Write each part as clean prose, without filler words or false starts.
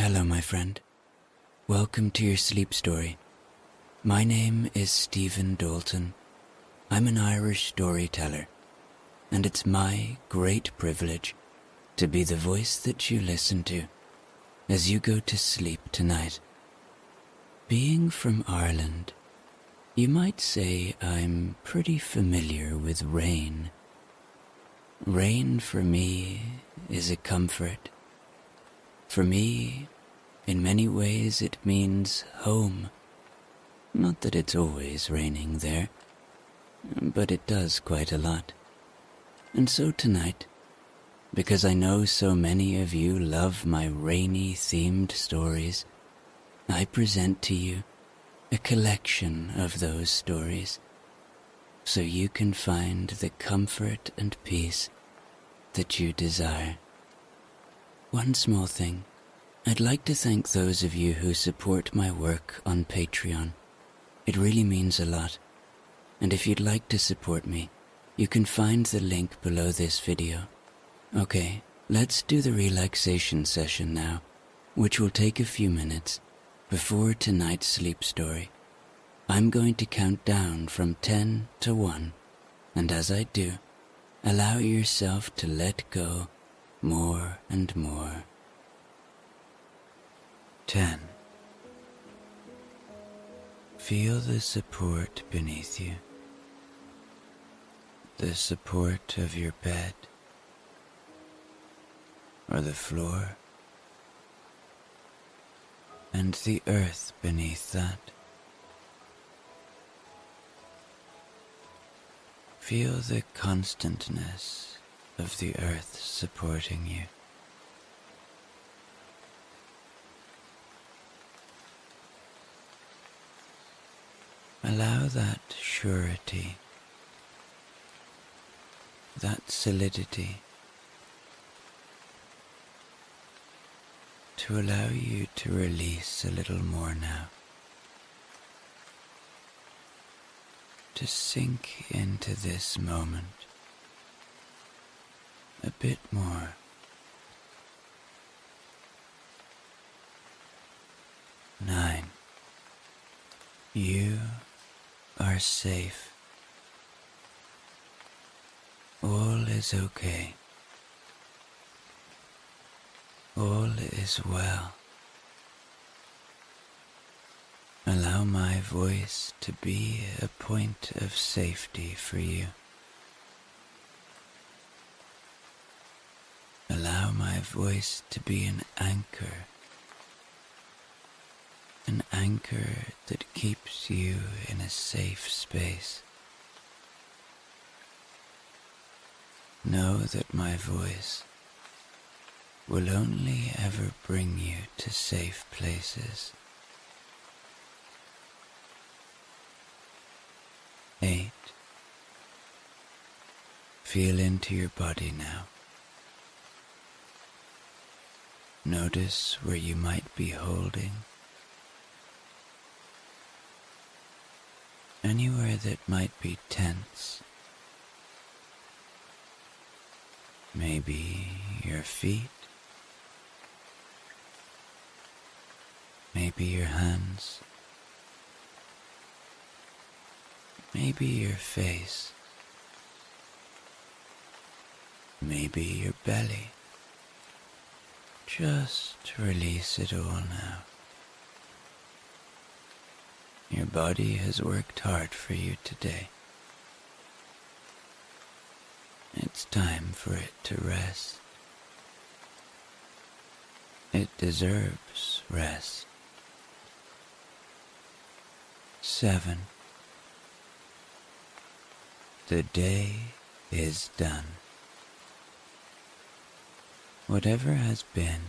Hello, my friend. Welcome to your sleep story. My name is Stephen Dalton. I'm an Irish storyteller, and it's my great privilege to be the voice that you listen to as you go to sleep tonight. Being from Ireland, you might say I'm pretty familiar with rain. Rain for me is a comfort. For me, in many ways it means home. Not that it's always raining there, but it does quite a lot. And so tonight, because I know so many of you love my rainy-themed stories, I present to you a collection of those stories, so you can find the comfort and peace that you desire. One small thing. I'd like to thank those of you who support my work on Patreon. It really means a lot. And if you'd like to support me, you can find the link below this video. Okay, let's do the relaxation session now, which will take a few minutes before tonight's sleep story. I'm going to count down from 10 to 1, and as I do, allow yourself to let go more and more. 10. Feel the support beneath you, the support of your bed or the floor, and the earth beneath that. Feel the constantness of the earth supporting you. Allow that surety, that solidity, to allow you to release a little more now, to sink into this moment a bit more. 9. You are safe. All is okay. All is well. Allow my voice to be a point of safety for you. Allow my voice to be an anchor that keeps you in a safe space. Know that my voice will only ever bring you to safe places. 8. Feel into your body now. Notice where you might be holding. Anywhere that might be tense. Maybe your feet. Maybe your hands. Maybe your face. Maybe your belly. Just release it all now. Your body has worked hard for you today. It's time for it to rest. It deserves rest. 7. The day is done. Whatever has been,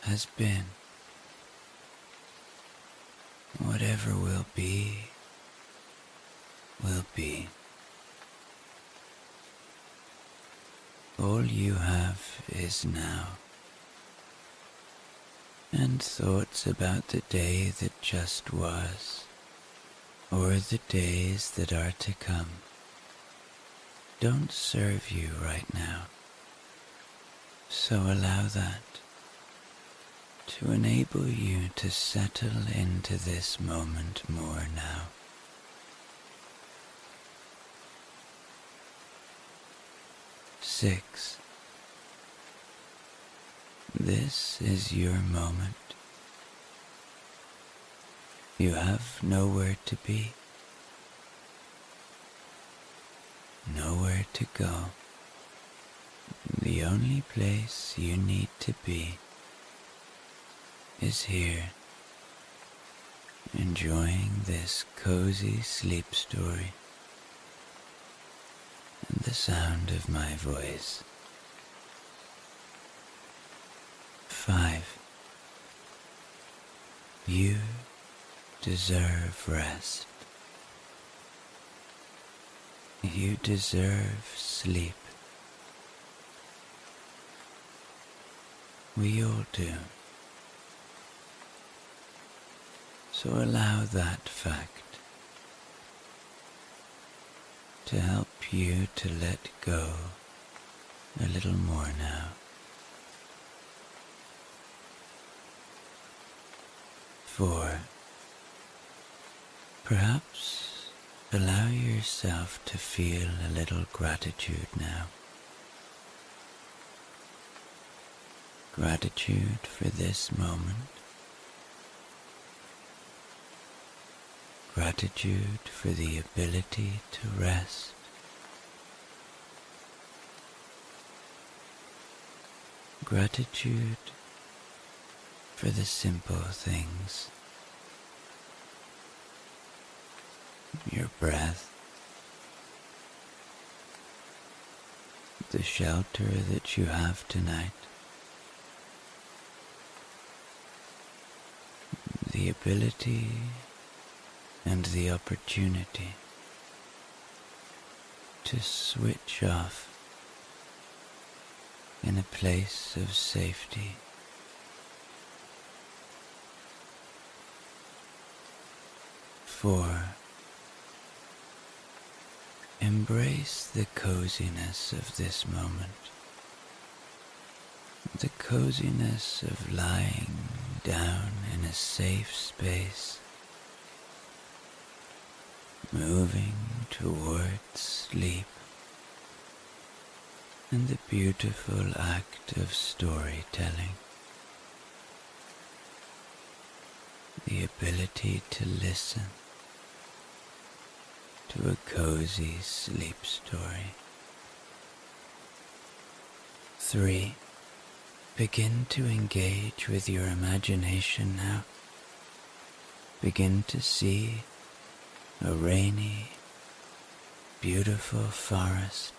has been. Whatever will be, will be. All you have is now, and thoughts about the day that just was, or the days that are to come, don't serve you right now. So allow that. to enable you to settle into this moment more now. 6. This is your moment. You have nowhere to be, nowhere to go. The only place you need to be is here, enjoying this cozy sleep story and the sound of my voice. 5. You deserve rest. You deserve sleep. We all do. So allow that fact to help you to let go a little more now. 4. Perhaps allow yourself to feel a little gratitude now. Gratitude for this moment. Gratitude for the ability to rest. Gratitude for the simple things. Your breath, the shelter that you have tonight, the ability and the opportunity to switch off in a place of safety. 4. Embrace the coziness of this moment, the coziness of lying down in a safe space, moving towards sleep, and the beautiful act of storytelling, the ability to listen to a cozy sleep story. 3. Begin to engage with your imagination now. Begin to see a rainy, beautiful forest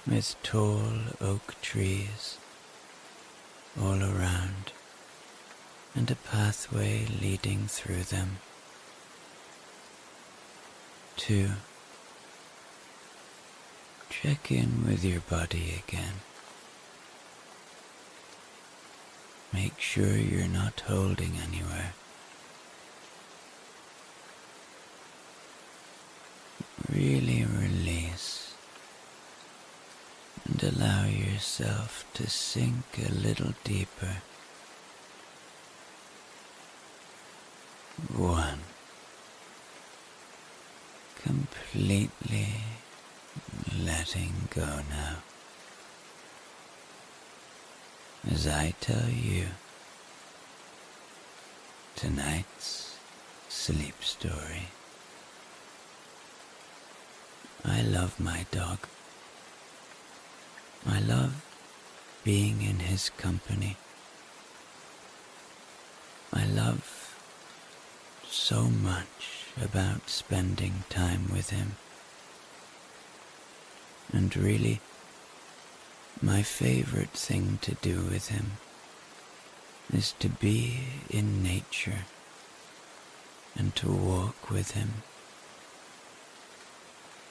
with tall oak trees all around and a pathway leading through them. 2. Check in with your body again. Make sure you're not holding anywhere. Really release and allow yourself to sink a little deeper. 1. Completely letting go now. As I tell you tonight's sleep story. I love my dog. I love being in his company. I love so much about spending time with him. And really, my favorite thing to do with him is to be in nature and to walk with him.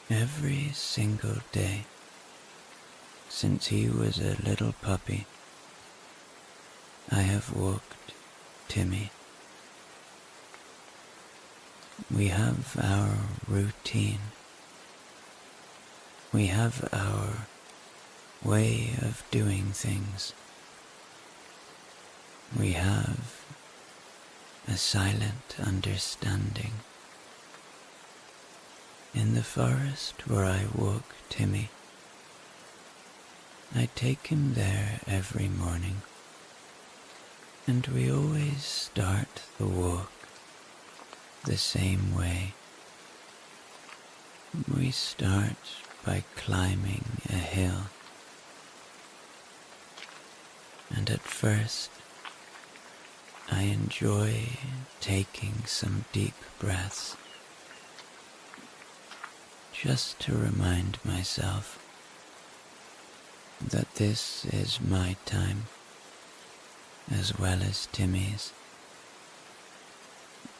Every single day since he was a little puppy, I have walked Timmy. We have our routine. We have our way of doing things. we have a silent understanding. In the forest where I walk Timmy, I take him there every morning, and we always start the walk the same way. We start by climbing a hill, and at first I enjoy taking some deep breaths, just to remind myself that this is my time as well as Timmy's.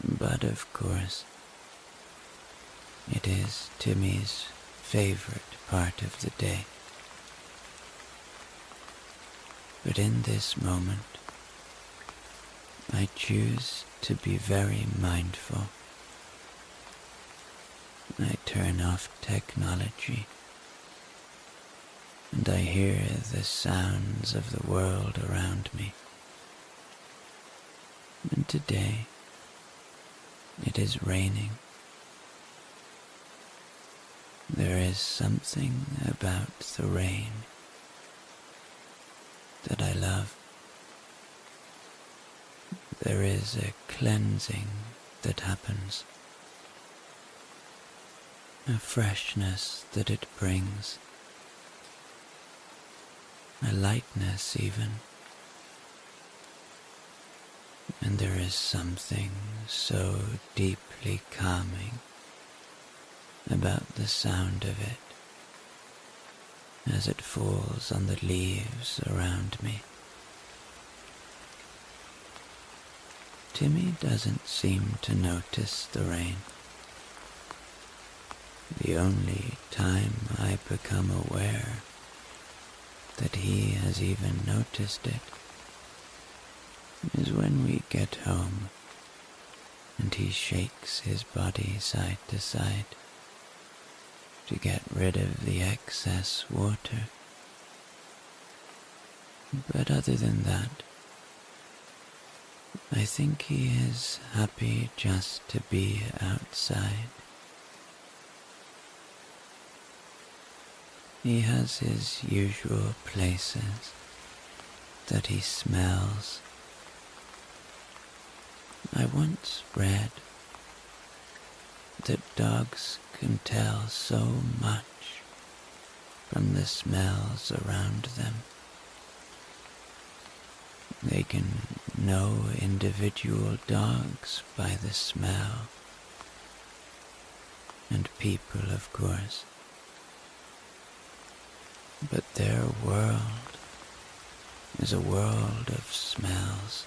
But of course, it is Timmy's favorite part of the day. But in this moment, I choose to be very mindful. I turn off technology, and I hear the sounds of the world around me. And today, it is raining. There is something about the rain that I love. There is a cleansing that happens, a freshness that it brings, a lightness even. And there is something so deeply calming about the sound of it as it falls on the leaves around me. Timmy doesn't seem to notice the rain. The only time I become aware that he has even noticed it is when we get home and he shakes his body side to side to get rid of the excess water. But other than that, I think he is happy just to be outside. He has his usual places that he smells. I once read that dogs can tell so much from the smells around them. They can know individual dogs by the smell, and people, of course. But their world is a world of smells.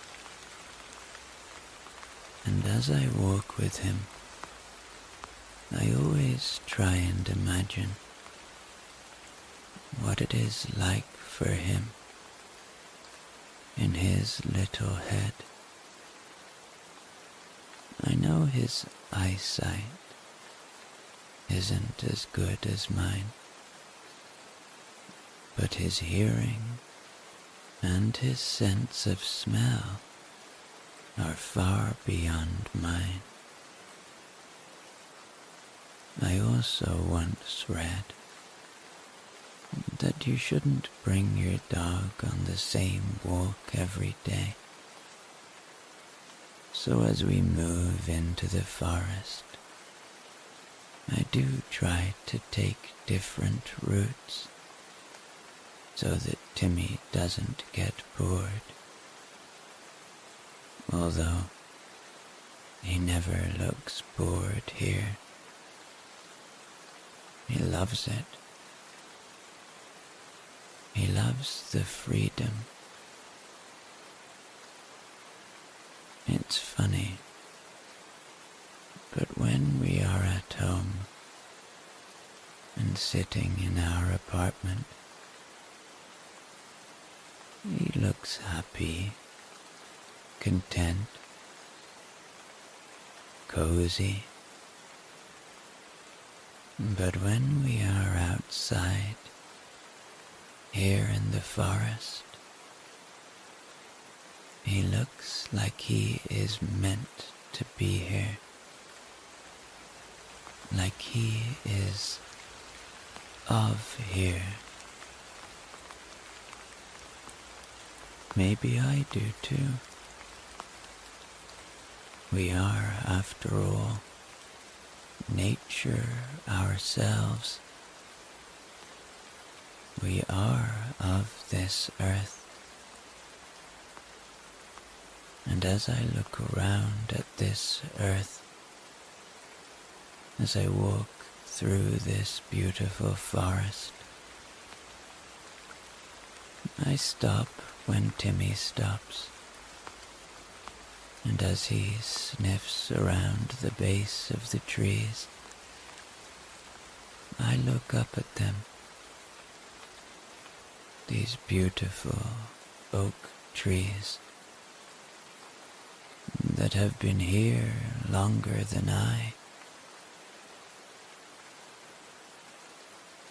And as I walk with him, I always try and imagine what it is like for him in his little head. I know his eyesight isn't as good as mine, but his hearing and his sense of smell are far beyond mine. I also once read that you shouldn't bring your dog on the same walk every day. So as we move into the forest, I do try to take different routes so that Timmy doesn't get bored. Although he never looks bored here. He loves it. He loves the freedom. It's funny, but when we are at home and sitting in our apartment, he looks happy, content, cozy. But when we are outside, here in the forest, He looks like he is meant to be here, like he is of here. Maybe I do too. We are, after all, nature ourselves. We are of this earth. And as I look around at this earth, as I walk through this beautiful forest, I stop when Timmy stops, and as he sniffs around the base of the trees, I look up at them, these beautiful oak trees that have been here longer than I.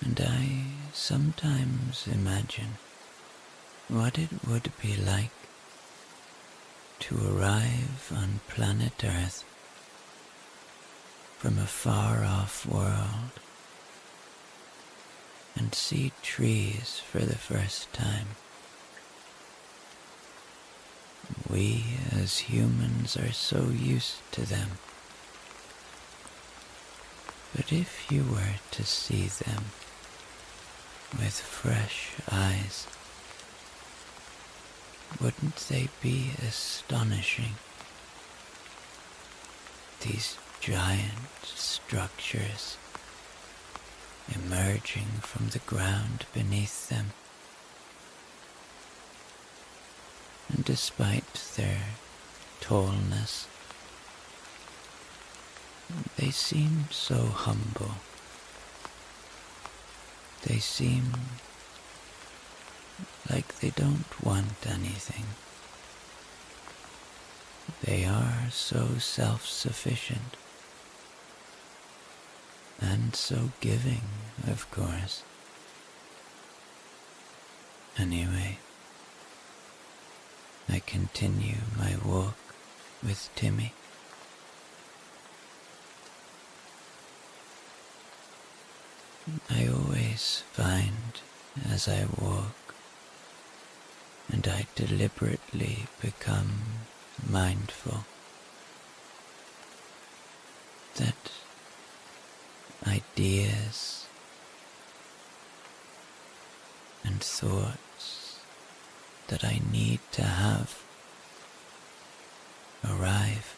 And I sometimes imagine what it would be like to arrive on planet Earth from a far-off world and see trees for the first time. We as humans are so used to them. But if you were to see them with fresh eyes, wouldn't they be astonishing? These giant structures emerging from the ground beneath them. And despite their tallness, they seem so humble. They seem like they don't want anything. They are so self-sufficient and so giving, of course. Anyway, I continue my walk with Timmy. I always find as I walk and I deliberately become mindful that ideas and thoughts that I need to have arrive.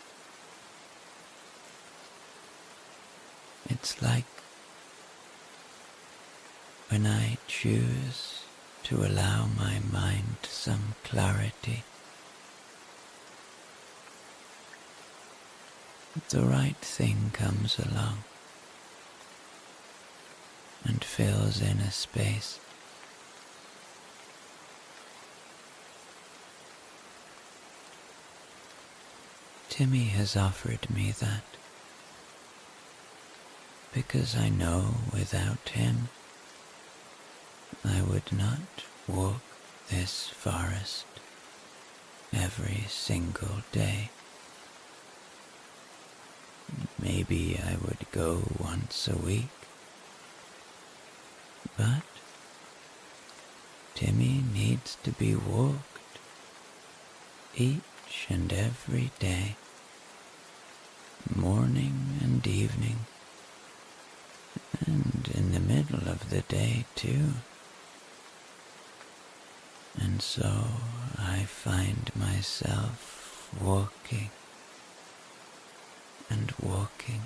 It's like when I choose to allow my mind some clarity, the right thing comes along and fills in a space. Timmy has offered me that, because I know without him I would not walk this forest every single day. Maybe I would go once a week, but Timmy needs to be walked each and every day, morning and evening, and in the middle of the day too. And so I find myself walking and walking.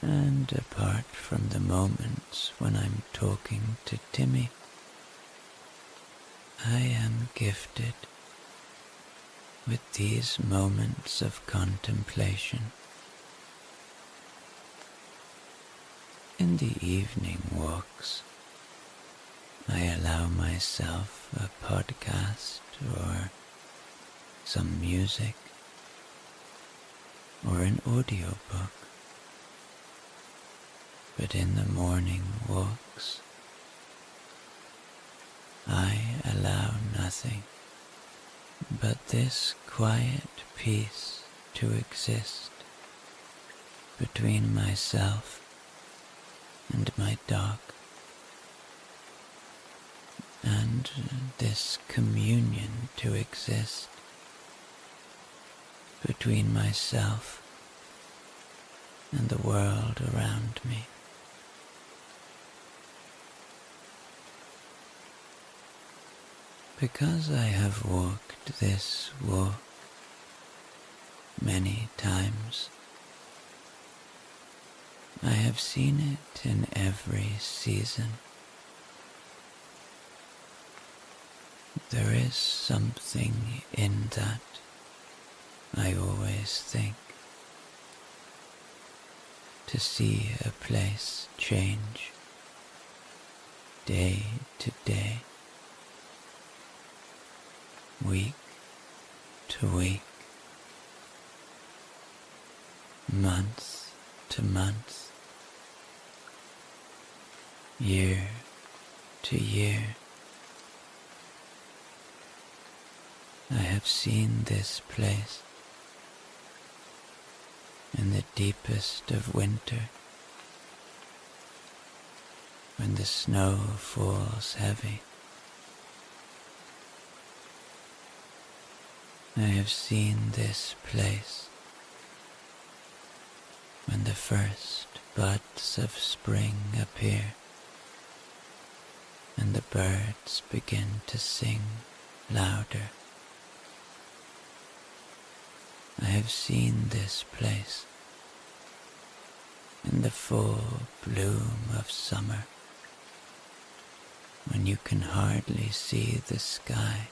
And apart from the moments when I'm talking to Timmy, I am gifted with these moments of contemplation. In the evening walks, I allow myself a podcast or some music or an audiobook. But in the morning walks, I allow nothing but this quiet peace to exist between myself and my dog, and this communion to exist between myself and the world around me. Because I have walked this walk many times, I have seen it in every season. There is something in that, I always think. To see a place change day to day, week to week, month to month, year to year. I have seen this place in the deepest of winter, when the snow falls heavy. I have seen this place when the first buds of spring appear and the birds begin to sing louder. I have seen this place in the full bloom of summer, when you can hardly see the sky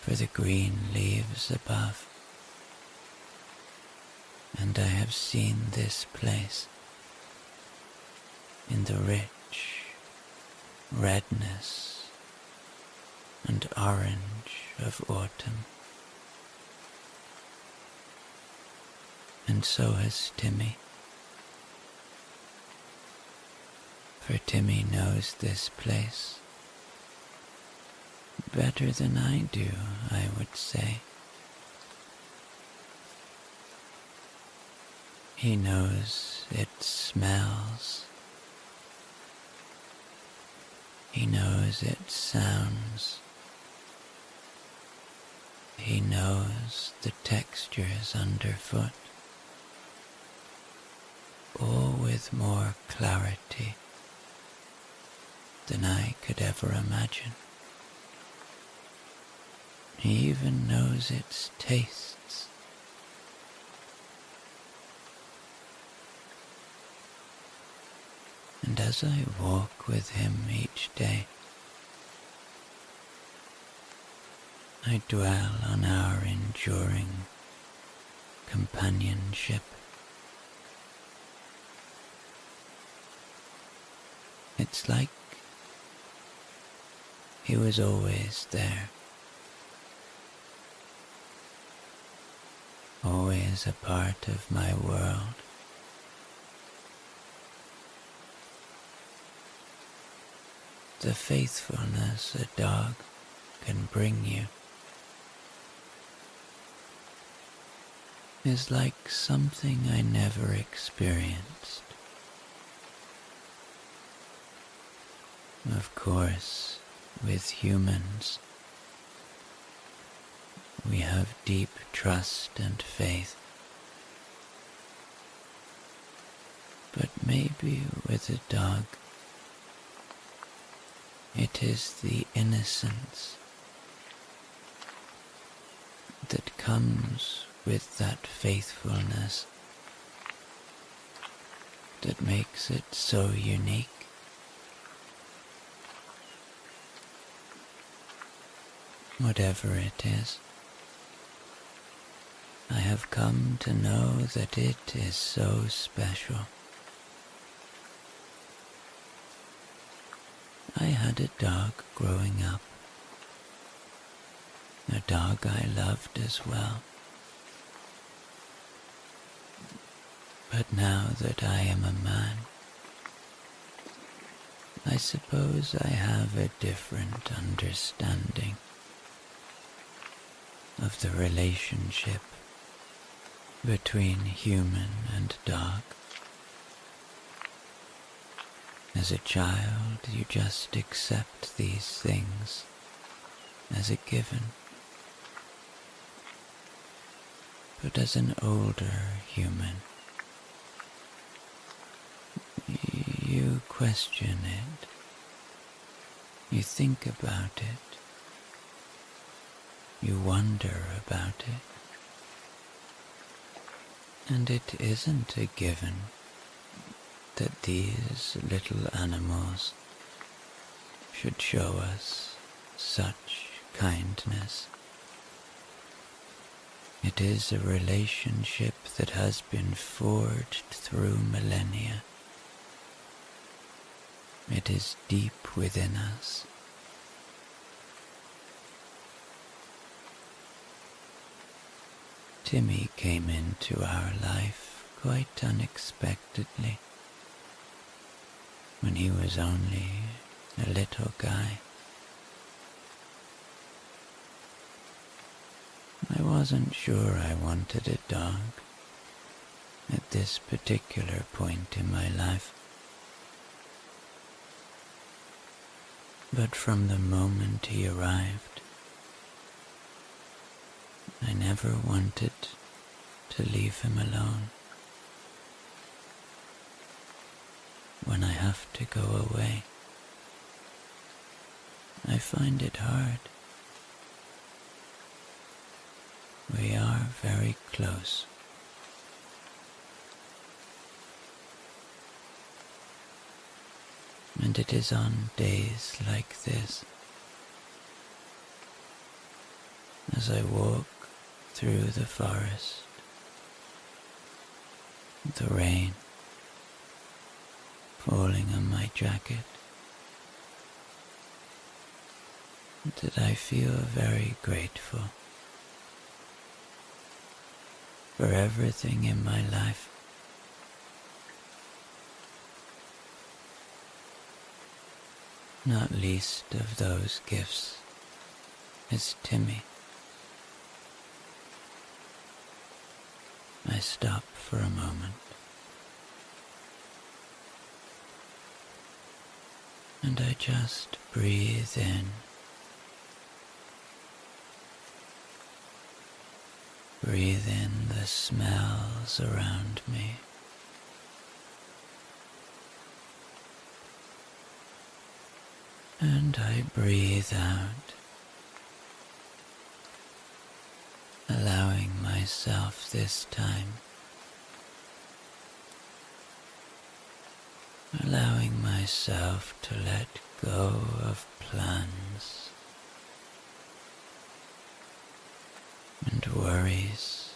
for the green leaves above. And I have seen this place in the rich redness and orange of autumn. And so has Timmy. For Timmy knows this place better than I do, I would say. He knows its smells. He knows its sounds. He knows the textures underfoot, all with more clarity than I could ever imagine. He even knows its tastes. And as I walk with him each day, I dwell on our enduring companionship. It's like he was always there, always a part of my world. The faithfulness a dog can bring you is like something I never experienced. Of course, with humans, we have deep trust and faith. But maybe with a dog, it is the innocence that comes with that faithfulness that makes it so unique. Whatever it is, I have come to know that it is so special. I had a dog growing up, a dog I loved as well. But now that I am a man, I suppose I have a different understanding of the relationship between human and dog. As a child, you just accept these things as a given. But as an older human, you question it. You think about it. You wonder about it. And it isn't a given that these little animals should show us such kindness. It is a relationship that has been forged through millennia. It is deep within us. Timmy came into our life quite unexpectedly when he was only a little guy. I wasn't sure I wanted a dog at this particular point in my life. But from the moment he arrived, I never wanted to leave him alone. When I have to go away, I find it hard. We are very close. And it is on days like this, as I walk through the forest, the rain falling on my jacket, that I feel very grateful for everything in my life. Not least of those gifts is Timmy. I stop for a moment and I just breathe in. Breathe in the smells around me. And I breathe out, allowing myself this time, allowing myself to let go of plans and worries.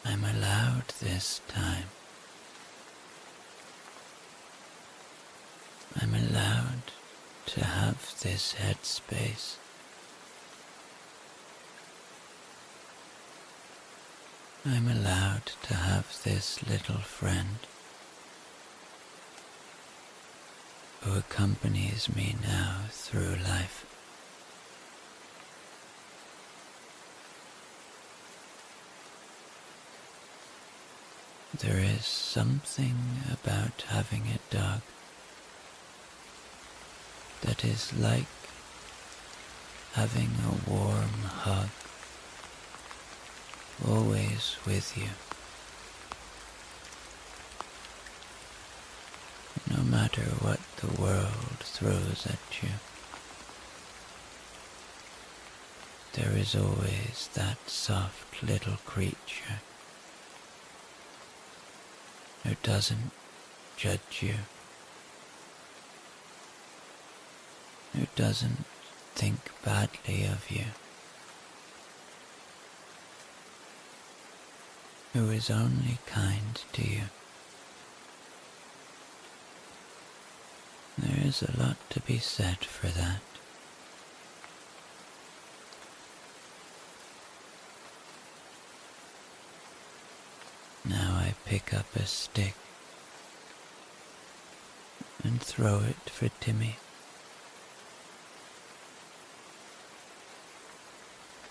I'm allowed this time. I'm allowed to have this headspace. I'm allowed to have this little friend who accompanies me now through life. There is something about having a dog that is like having a warm hug always with you. No matter what the world throws at you, there is always that soft little creature who doesn't judge you, who doesn't think badly of you, who is only kind to you. There is a lot to be said for that. Now I pick up a stick and throw it for Timmy.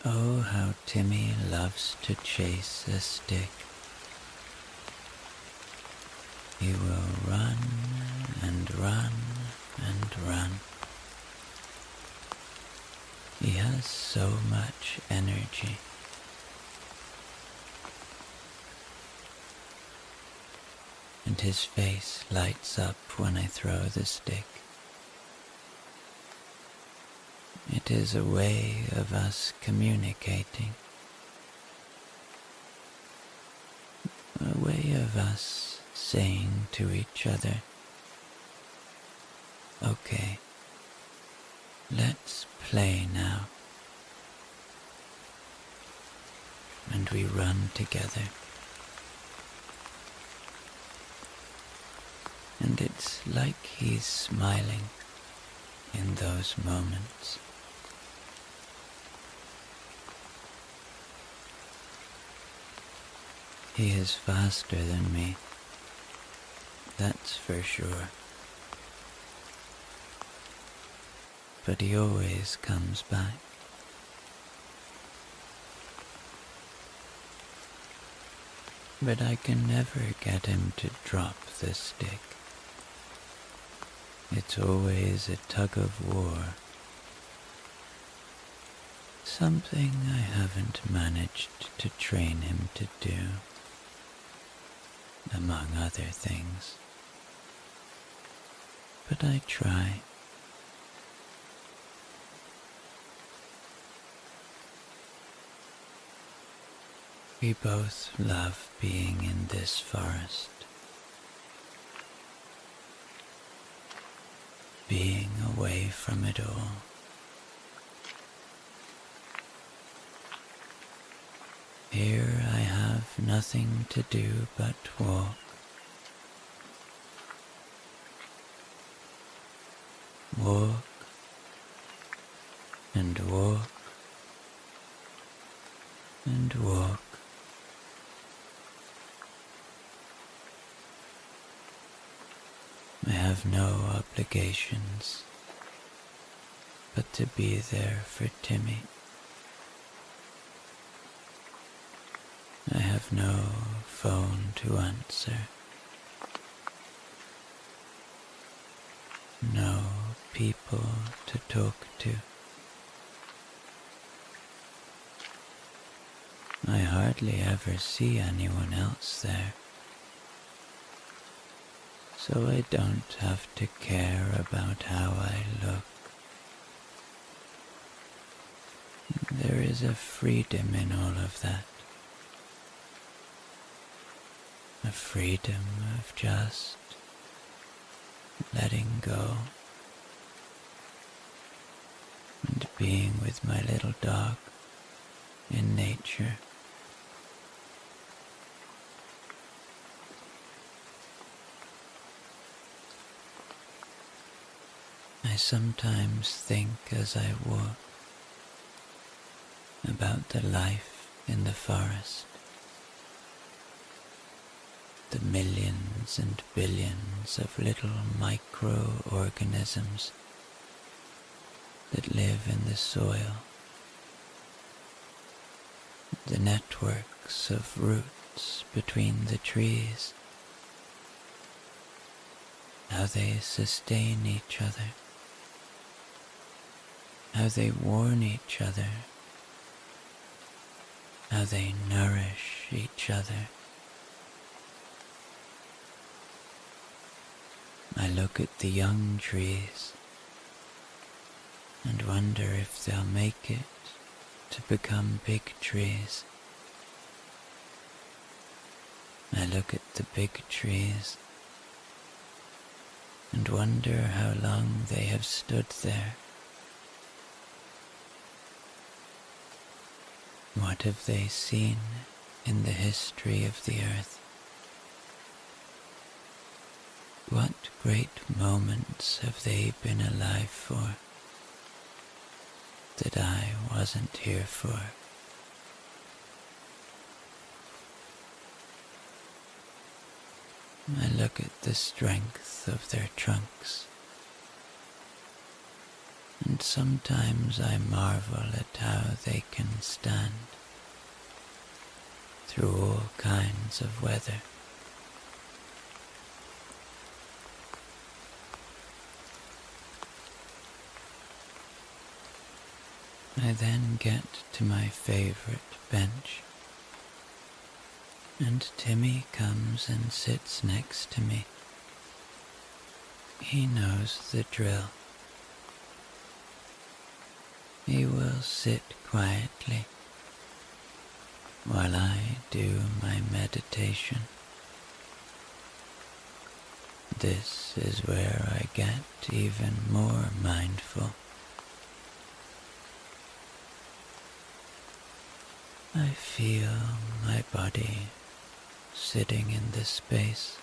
Oh, how Timmy loves to chase a stick. He will run and run and run. He has so much energy. And his face lights up when I throw the stick. It is a way of us communicating, a way of us saying to each other, okay, let's play now. And we run together. And it's like he's smiling in those moments. He is faster than me, that's for sure. But he always comes back. But I can never get him to drop the stick. It's always a tug of war. Something I haven't managed to train him to do, among other things. But I try. We both love being in this forest, being away from it all. Here I have nothing to do but walk. Walk and walk and walk. I have no obligations but to be there for Timmy. I have no phone to answer, no people to talk to. I hardly ever see anyone else there, so I don't have to care about how I look. There is a freedom in all of that. A freedom of just letting go and being with my little dog in nature. I sometimes think as I walk about the life in the forest. The millions and billions of little microorganisms that live in the soil, the networks of roots between the trees, how they sustain each other, how they warn each other, how they nourish each other. I look at the young trees and wonder if they'll make it to become big trees. I look at the big trees and wonder how long they have stood there. What have they seen in the history of the earth? What great moments have they been alive for that I wasn't here for? I look at the strength of their trunks, and sometimes I marvel at how they can stand through all kinds of weather. I then get to my favorite bench, and Timmy comes and sits next to me. He knows the drill. He will sit quietly while I do my meditation. This is where I get even more mindful. I feel my body sitting in this space.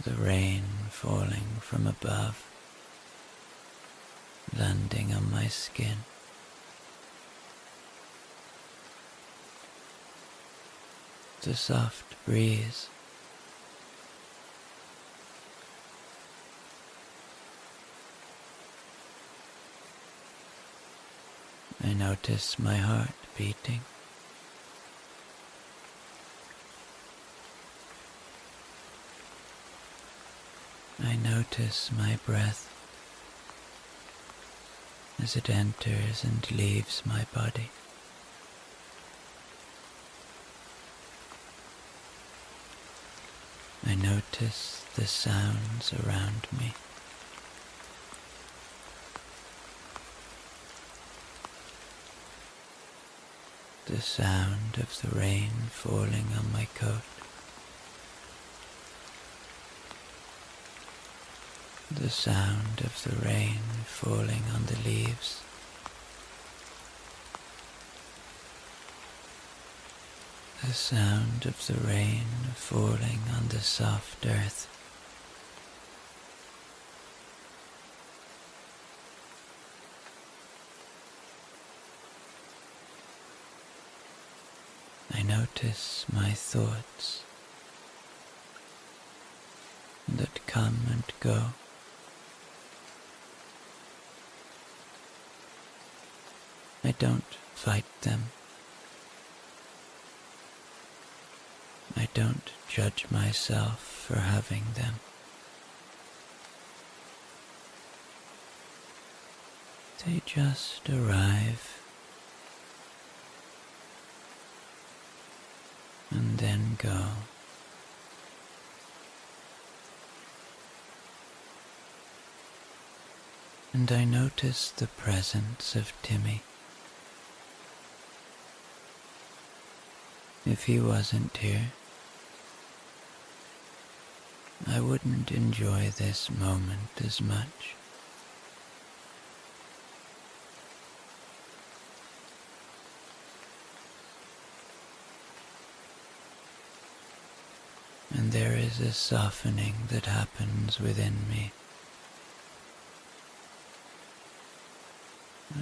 The rain falling from above, landing on my skin. The soft breeze. I notice my heart beating. I notice my breath as it enters and leaves my body. I notice the sounds around me. The sound of the rain falling on my coat. The sound of the rain falling on the leaves. The sound of the rain falling on the soft earth. I notice my thoughts that come and go. I don't fight them. I don't judge myself for having them. They just arrive and then go. And I notice the presence of Timmy. If he wasn't here, I wouldn't enjoy this moment as much. And there is a softening that happens within me.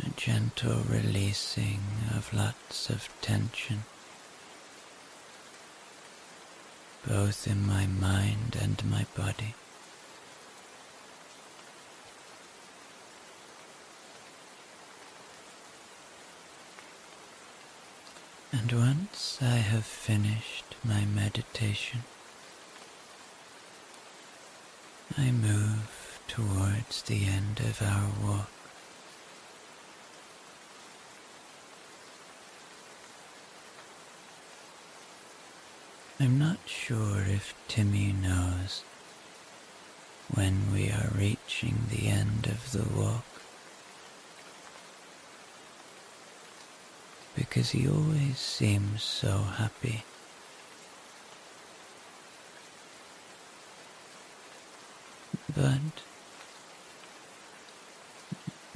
A gentle releasing of lots of tension, both in my mind and my body. And once I have finished my meditation, I move towards the end of our walk. I'm not sure if Timmy knows when we are reaching the end of the walk, because he always seems so happy. But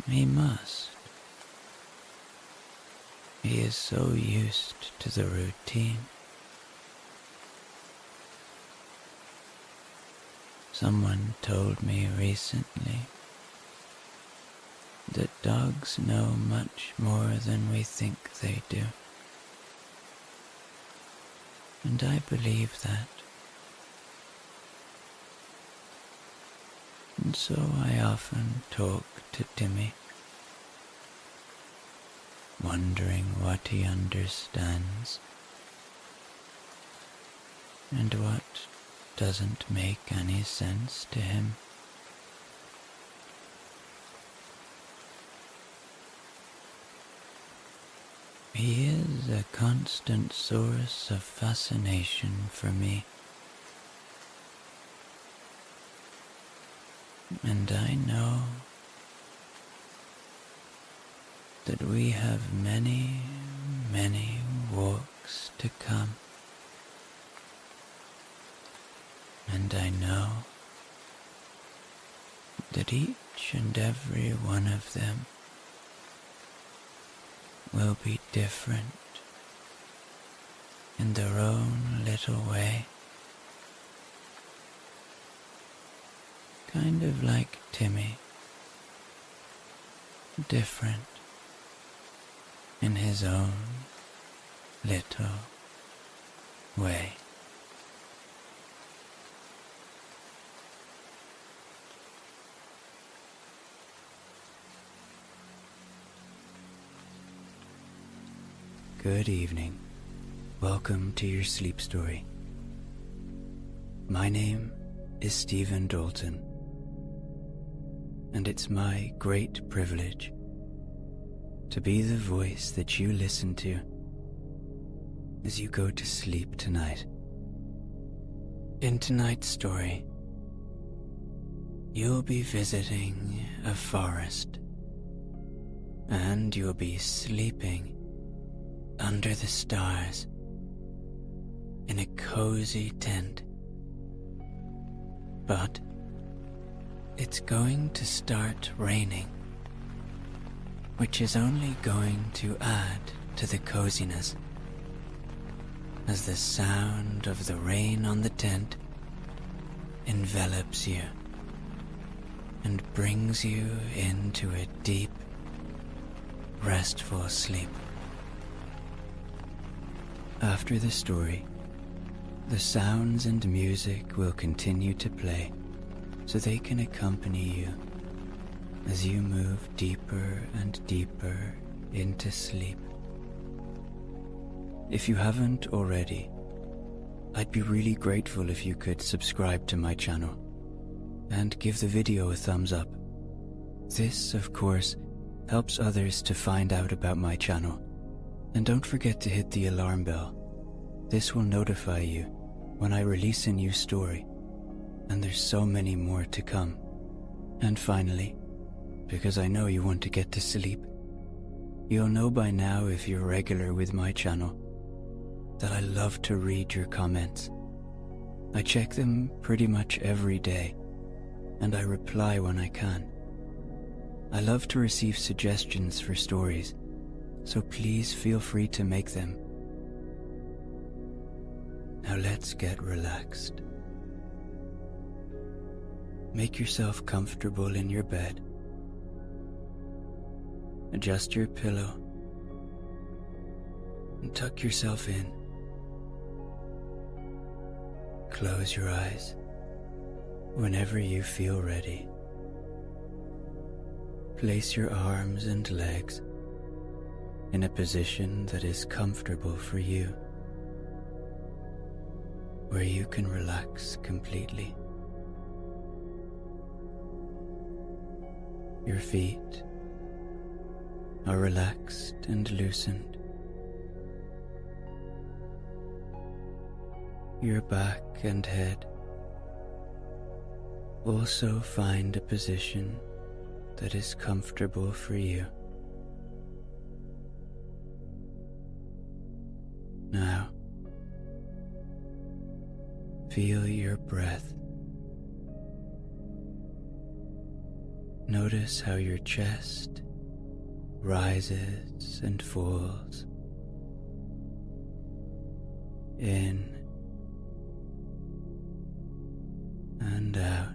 he must. He is so used to the routine. Someone told me recently that dogs know much more than we think they do. and I believe that. And so I often talk to Timmy, wondering what he understands and what doesn't make any sense to him. He is a constant source of fascination for me, and I know that we have many, many walks to come, and I know that each and every one of them will be different in their own little way, kind of like Timmy, different in his own little way. Good evening. Welcome to your sleep story. My name is Stephen Dalton, and it's my great privilege to be the voice that you listen to as you go to sleep tonight. In tonight's story, you'll be visiting a forest, and you'll be sleeping under the stars in a cozy tent. But it's going to start raining, which is only going to add to the coziness as the sound of the rain on the tent envelops you and brings you into a deep, restful sleep. After the story, the sounds and music will continue to play so they can accompany you as you move deeper and deeper into sleep. If you haven't already, I'd be really grateful if you could subscribe to my channel and give the video a thumbs up. This, of course, helps others to find out about my channel. And don't forget to hit the alarm bell. This will notify you when I release a new story, and there's so many more to come. And finally, because I know you want to get to sleep, you'll know by now, if you're regular with my channel, that I love to read your comments. I check them pretty much every day, and I reply when I can. I love to receive suggestions for stories, so please feel free to make them. Now let's get relaxed. Make yourself comfortable in your bed. Adjust your pillow and tuck yourself in. Close your eyes whenever you feel ready. Place your arms and legs in a position that is comfortable for you, where you can relax completely. Your feet are relaxed and loosened. Your back and head also find a position that is comfortable for you. Now, feel your breath. Notice how your chest rises and falls. In and out.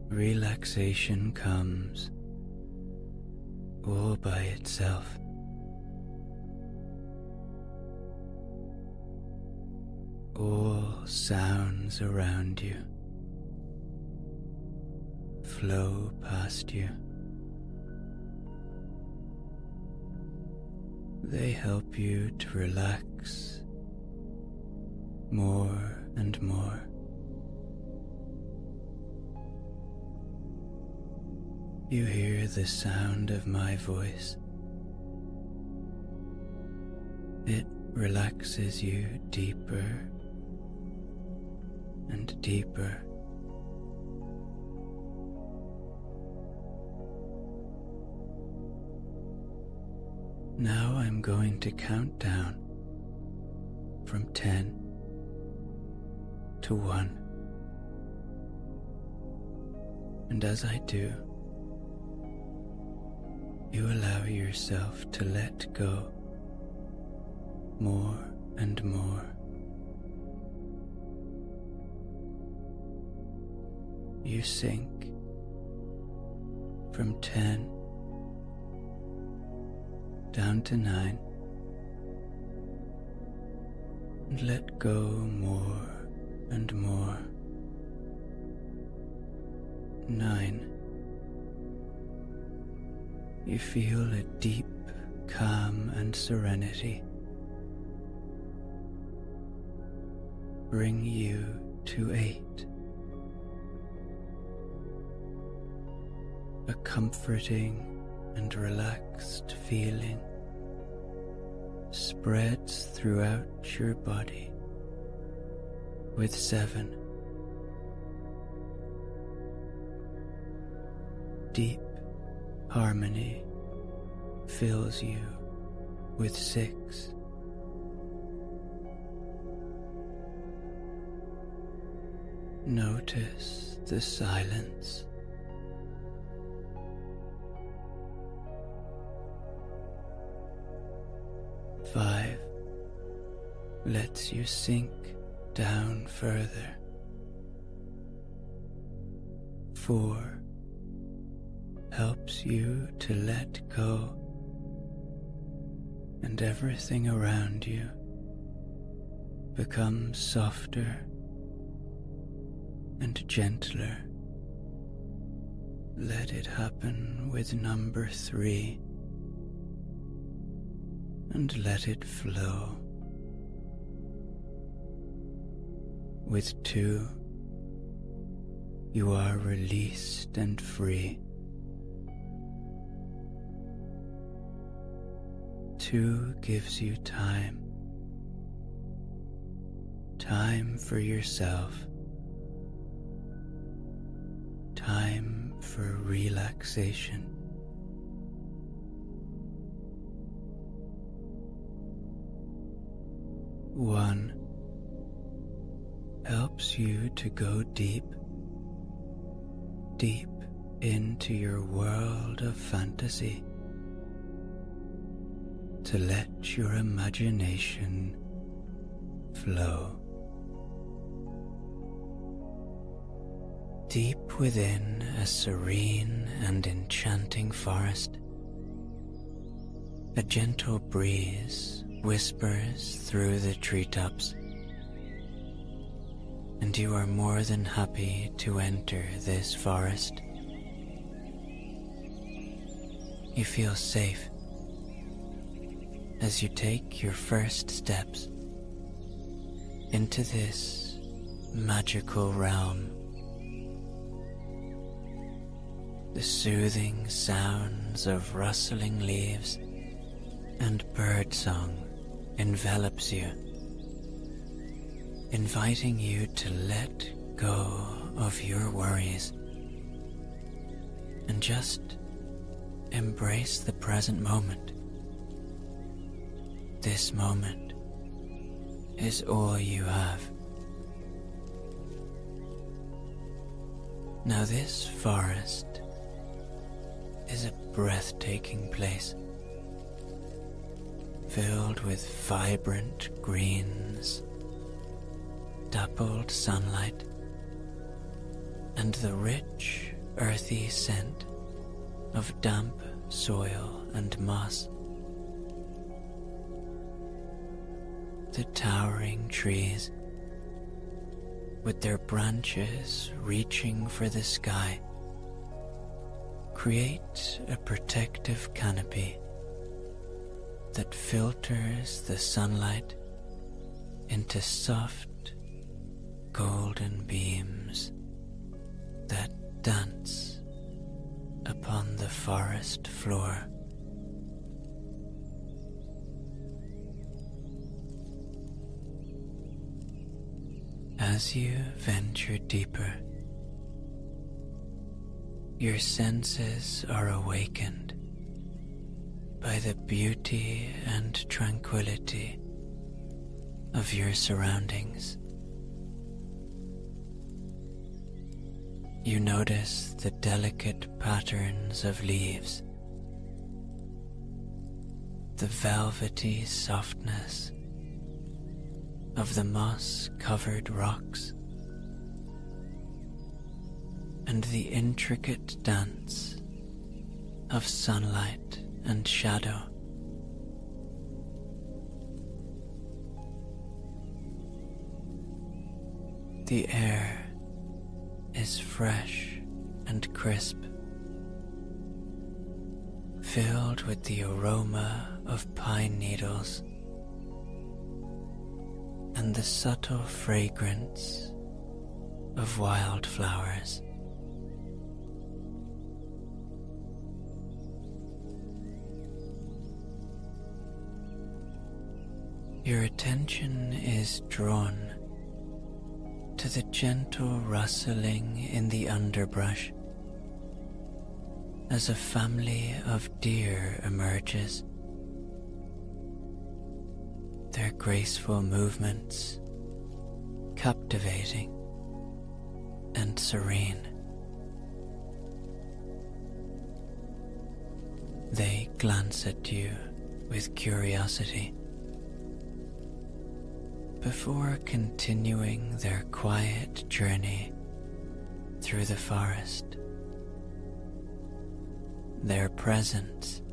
Relaxation comes all by itself all sounds around you flow past you. They help you to relax more and more. You hear the sound of my voice. It relaxes you deeper and deeper. Now I'm going to count down from 10 to 1. And as I do, you allow yourself to let go more and more. You sink from 10 down to 9 and let go more and more. 9. You feel a deep calm and serenity bring you to 8. A comforting and relaxed feeling spreads throughout your body with 7. Deep harmony fills you with 6. Notice the silence. 5 lets you sink down further. 4 helps you to let go, and everything around you becomes softer and gentler. Let it happen with number 3. And let it flow. With 2, you are released and free. 2 gives you time. Time for yourself. Time for relaxation. 1 helps you to go deep, deep into your world of fantasy, to let your imagination flow. Deep within a serene and enchanting forest, a gentle breeze whispers through the treetops, and you are more than happy to enter this forest. You feel safe as you take your first steps into this magical realm. The soothing sounds of rustling leaves and birdsong envelops you, inviting you to let go of your worries and just embrace the present moment. This moment is all you have. Now this forest is a breathtaking place, filled with vibrant greens, dappled sunlight, and the rich, earthy scent of damp soil and moss. The towering trees with their branches reaching for the sky, create a protective canopy that filters the sunlight into soft, golden beams that dance upon the forest floor. As you venture deeper, your senses are awakened by the beauty and tranquility of your surroundings. You notice the delicate patterns of leaves, the velvety softness of the moss-covered rocks, and the intricate dance of sunlight and shadow. The air is fresh and crisp, filled with the aroma of pine needles and the subtle fragrance of wildflowers. Your attention is drawn to the gentle rustling in the underbrush as a family of deer emerges, their graceful movements captivating and serene. They glance at you with curiosity before continuing their quiet journey through the forest. Their presence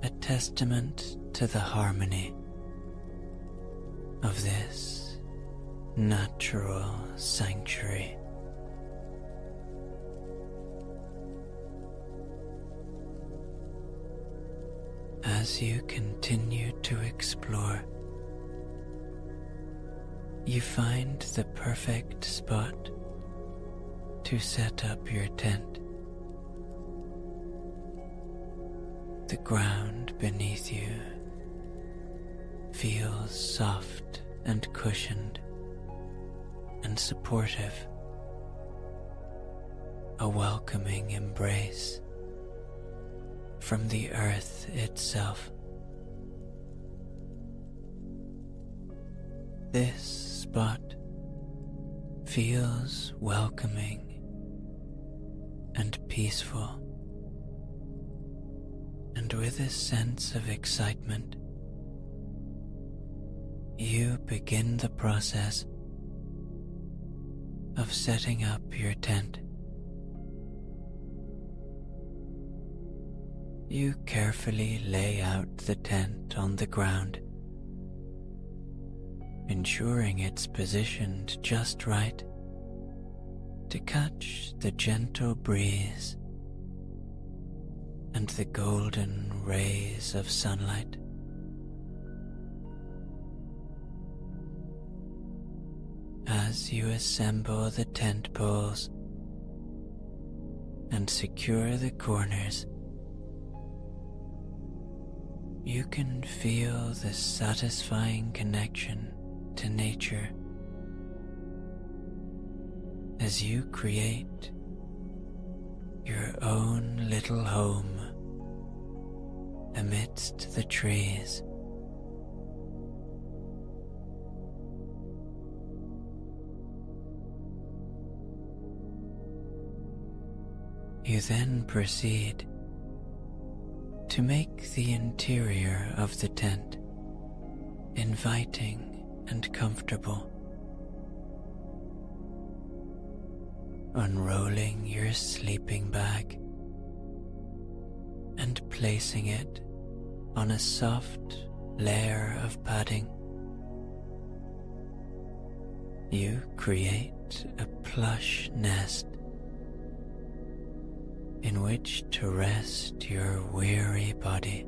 a testament to the harmony of this natural sanctuary. As you continue to explore, you find the perfect spot to set up your tent. The ground beneath you feels soft and cushioned and supportive, a welcoming embrace from the earth itself. This spot feels welcoming and peaceful, and with a sense of excitement, you begin the process of setting up your tent. You carefully lay out the tent on the ground, ensuring it's positioned just right to catch the gentle breeze and the golden rays of sunlight. As you assemble the tent poles and secure the corners, you can feel the satisfying connection to nature as you create your own little home amidst the trees. You then proceed to make the interior of the tent inviting and comfortable. Unrolling your sleeping bag and placing it on a soft layer of padding, you create a plush nest in which to rest your weary body.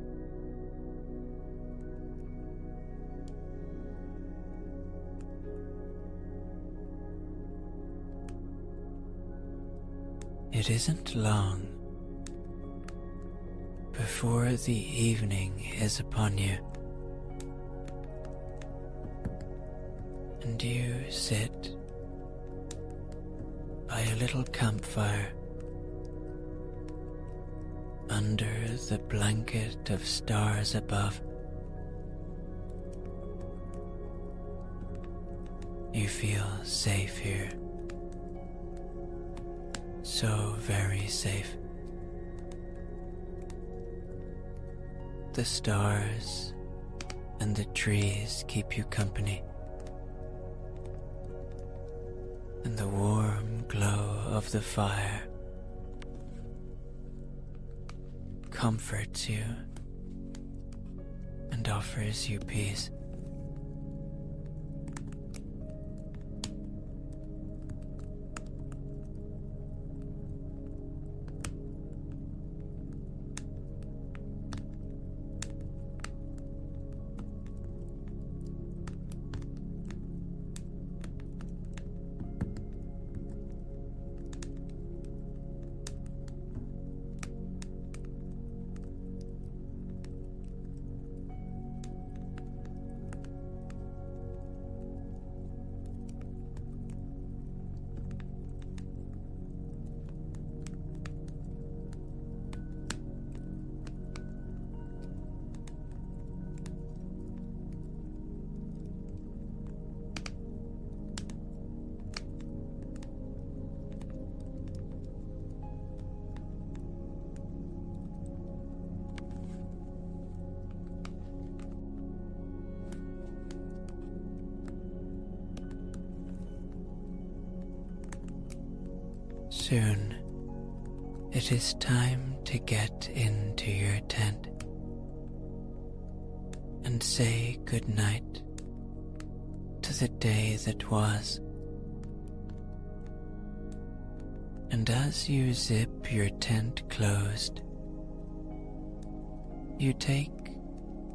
It isn't long before the evening is upon you, and you sit by a little campfire under the blanket of stars above. You feel safe here, so very safe. The stars and the trees keep you company, and the warm glow of the fire comforts you and offers you peace. Soon, it is time to get into your tent and say good night to the day that was. And as you zip your tent closed, you take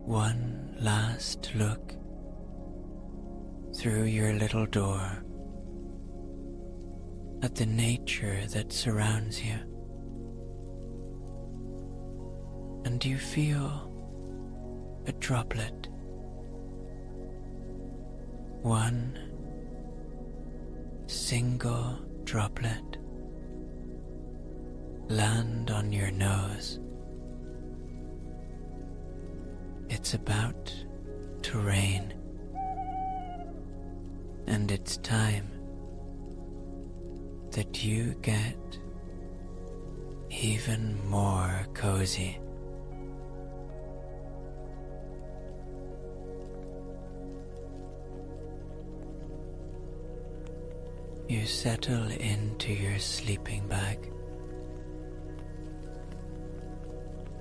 one last look through your little door at the nature that surrounds you, and you feel a droplet, one single droplet, land on your nose. It's about to rain, and it's time that you get even more cozy. You settle into your sleeping bag,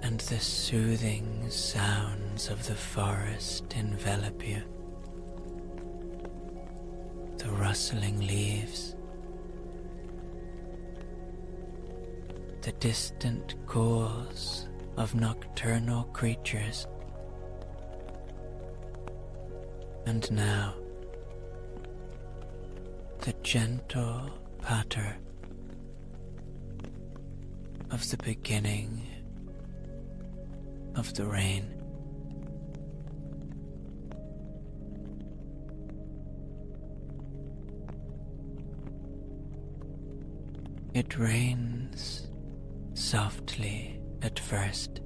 and the soothing sounds of the forest envelop you. The rustling leaves, the distant calls of nocturnal creatures, and now the gentle patter of the beginning of the rain. It rains softly at first,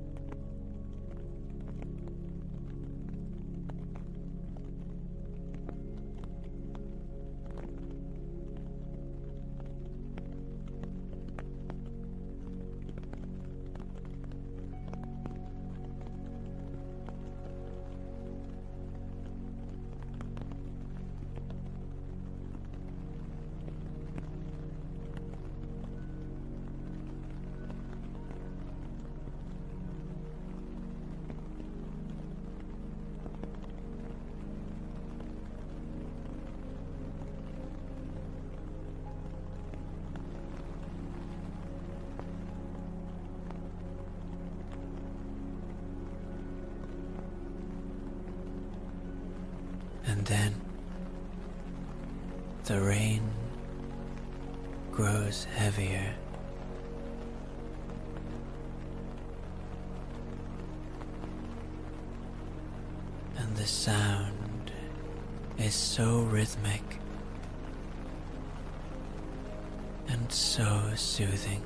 And then the rain grows heavier. And the sound is so rhythmic and so soothing.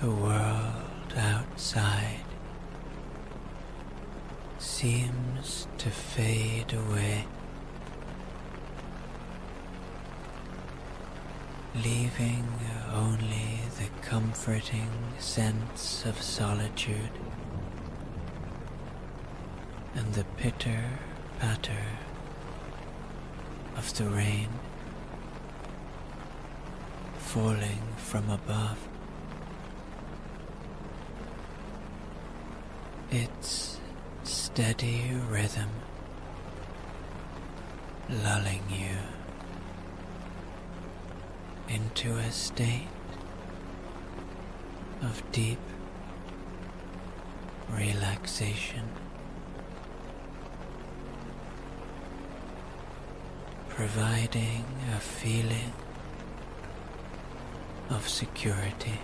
The world outside seems to fade away, leaving only the comforting sense of solitude and the pitter-patter of the rain falling from above. Its steady rhythm lulling you into a state of deep relaxation, providing a feeling of security.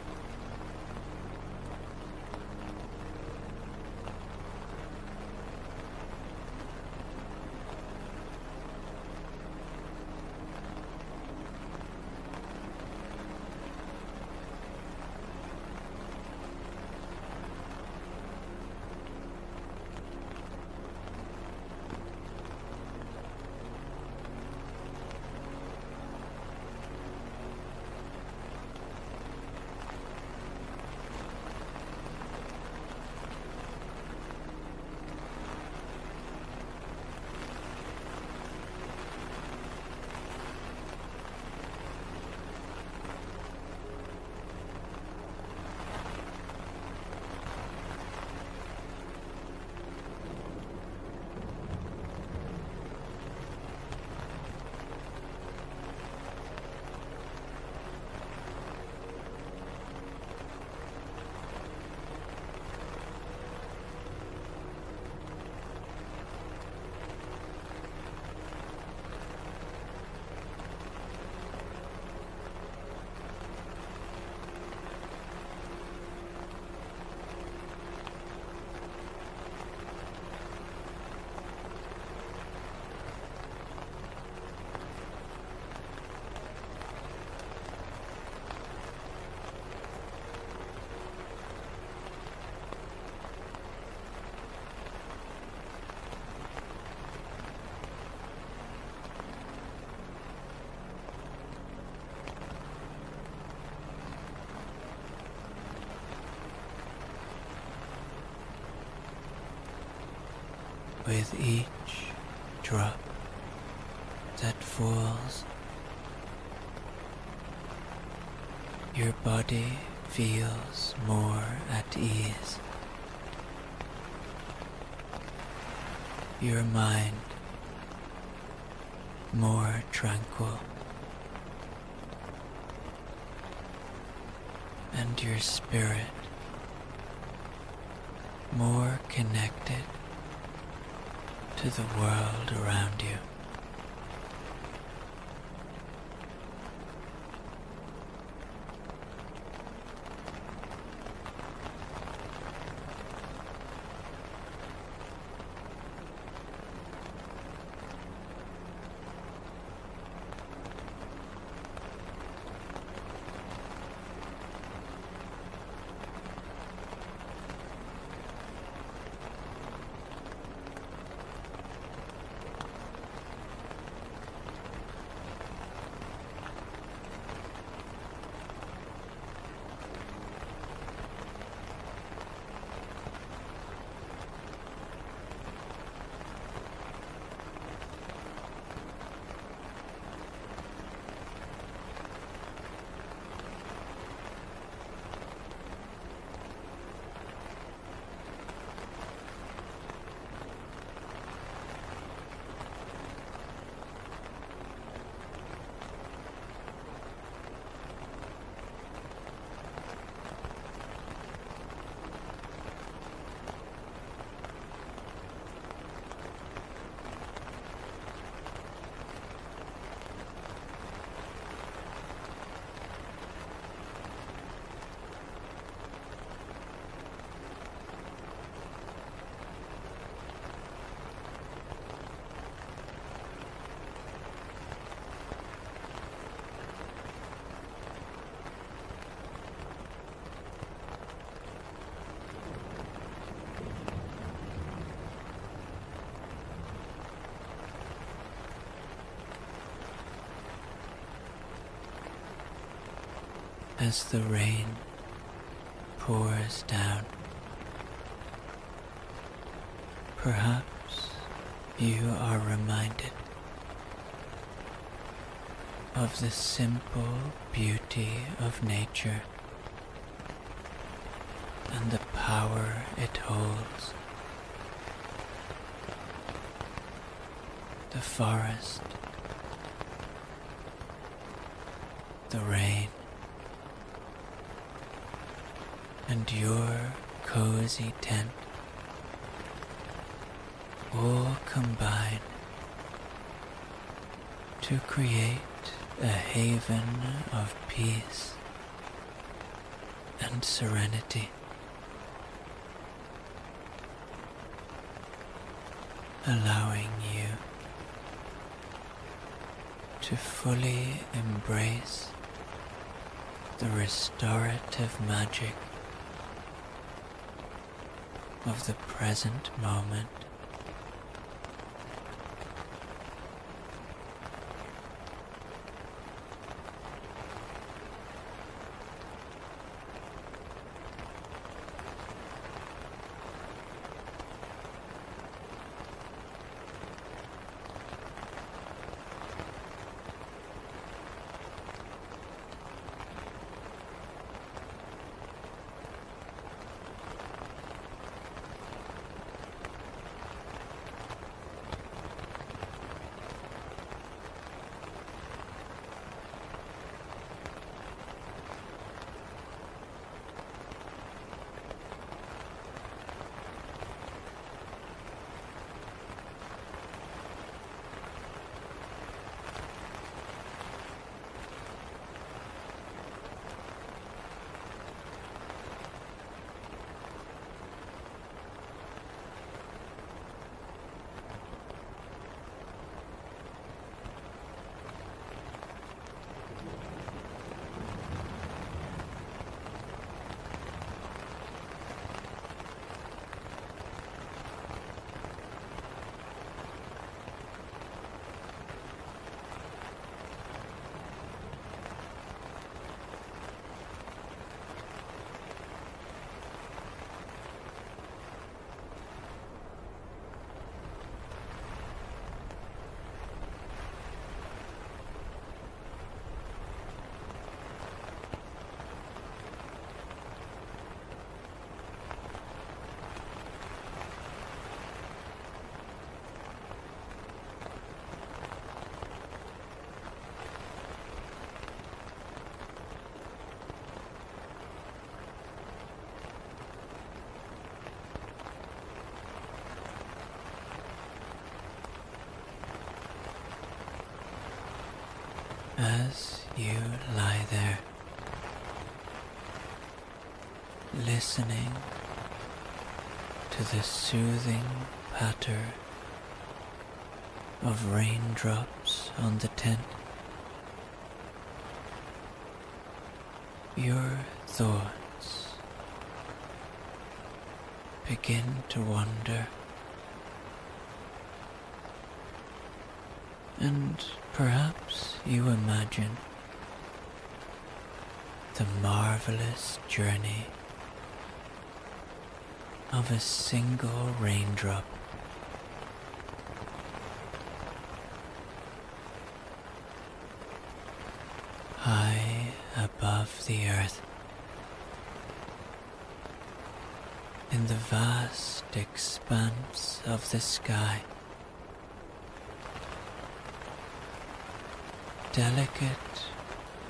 with each drop that falls. Your body feels more at ease. Your mind more tranquil. And your spirit more connected to the world around you. As the rain pours down, perhaps you are reminded of the simple beauty of nature and the power it holds. The forest, the rain, and your cozy tent all combine to create a haven of peace and serenity, allowing you to fully embrace the restorative magic of the present moment. As you lie there, listening to the soothing patter of raindrops on the tent, your thoughts begin to wander, and perhaps you imagine the marvelous journey of a single raindrop high above the earth, in the vast expanse of the sky. Delicate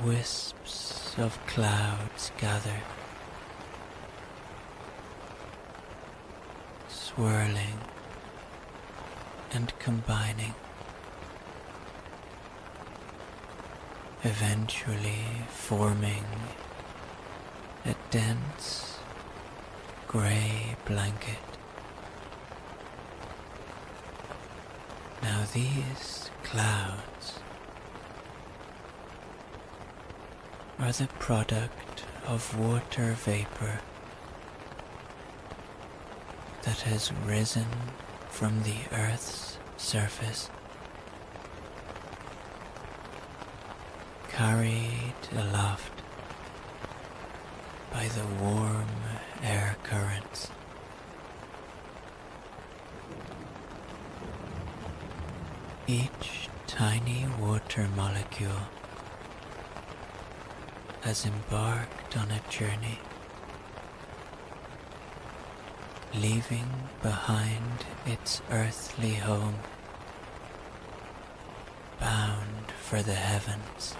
wisps of clouds gather, swirling and combining, eventually forming a dense grey blanket. Now these clouds are the product of water vapor that has risen from the Earth's surface, carried aloft by the warm air currents. Each tiny water molecule has embarked on a journey, leaving behind its earthly home, bound for the heavens.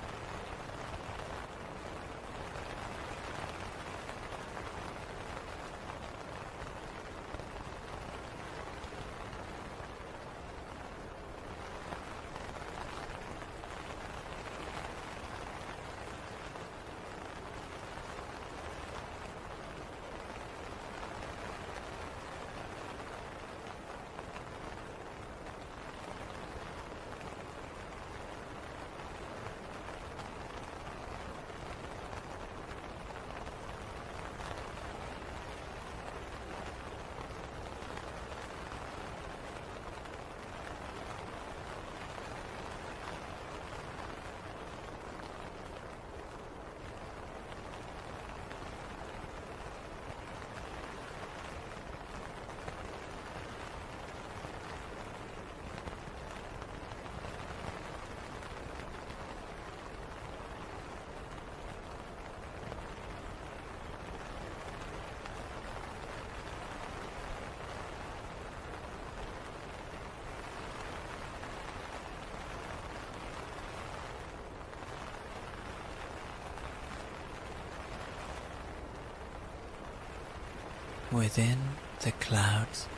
Within the clouds,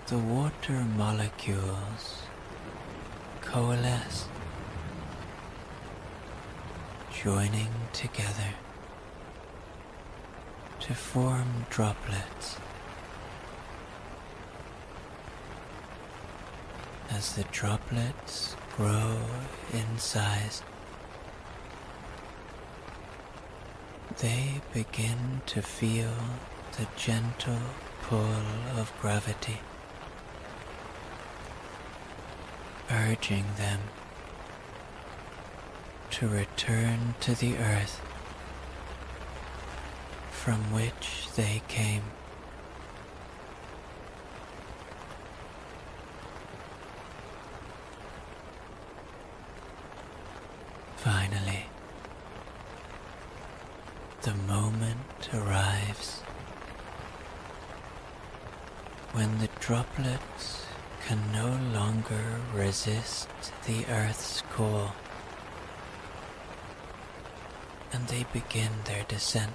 the water molecules coalesce, joining together to form droplets. As the droplets grow in size, they begin to feel the gentle pull of gravity, urging them to return to the earth from which they came. Finally, the moment arrives when the droplets can no longer resist the Earth's call, and they begin their descent.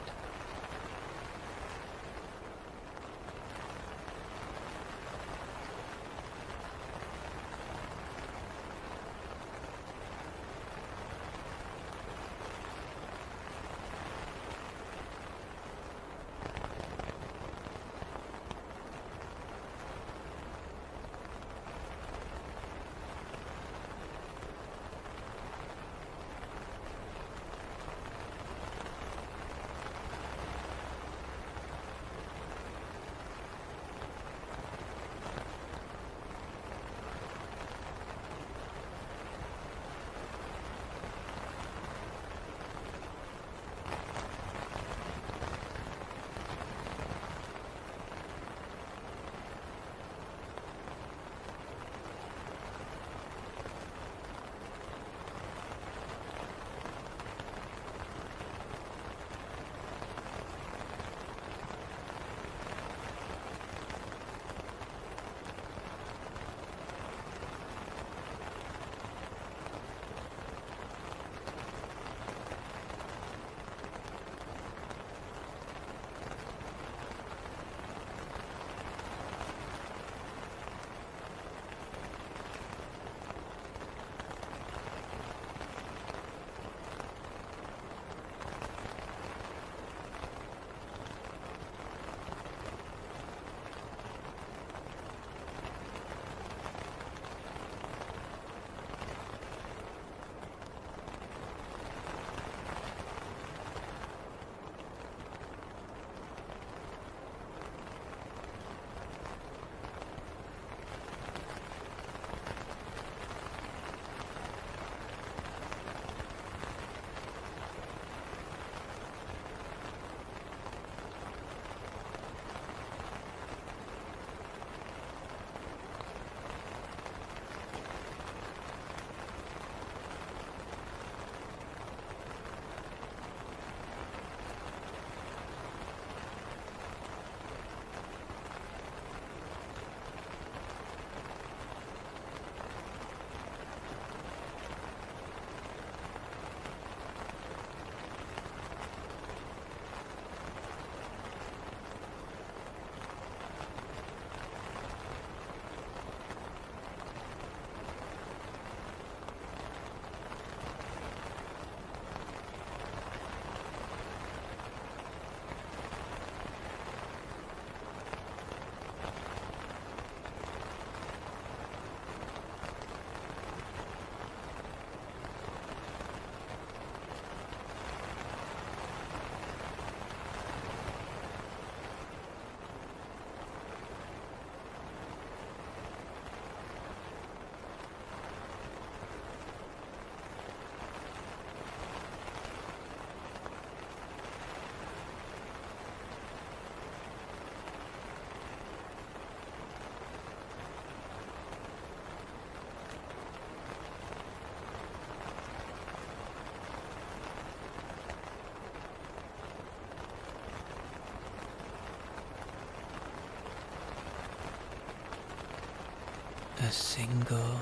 a single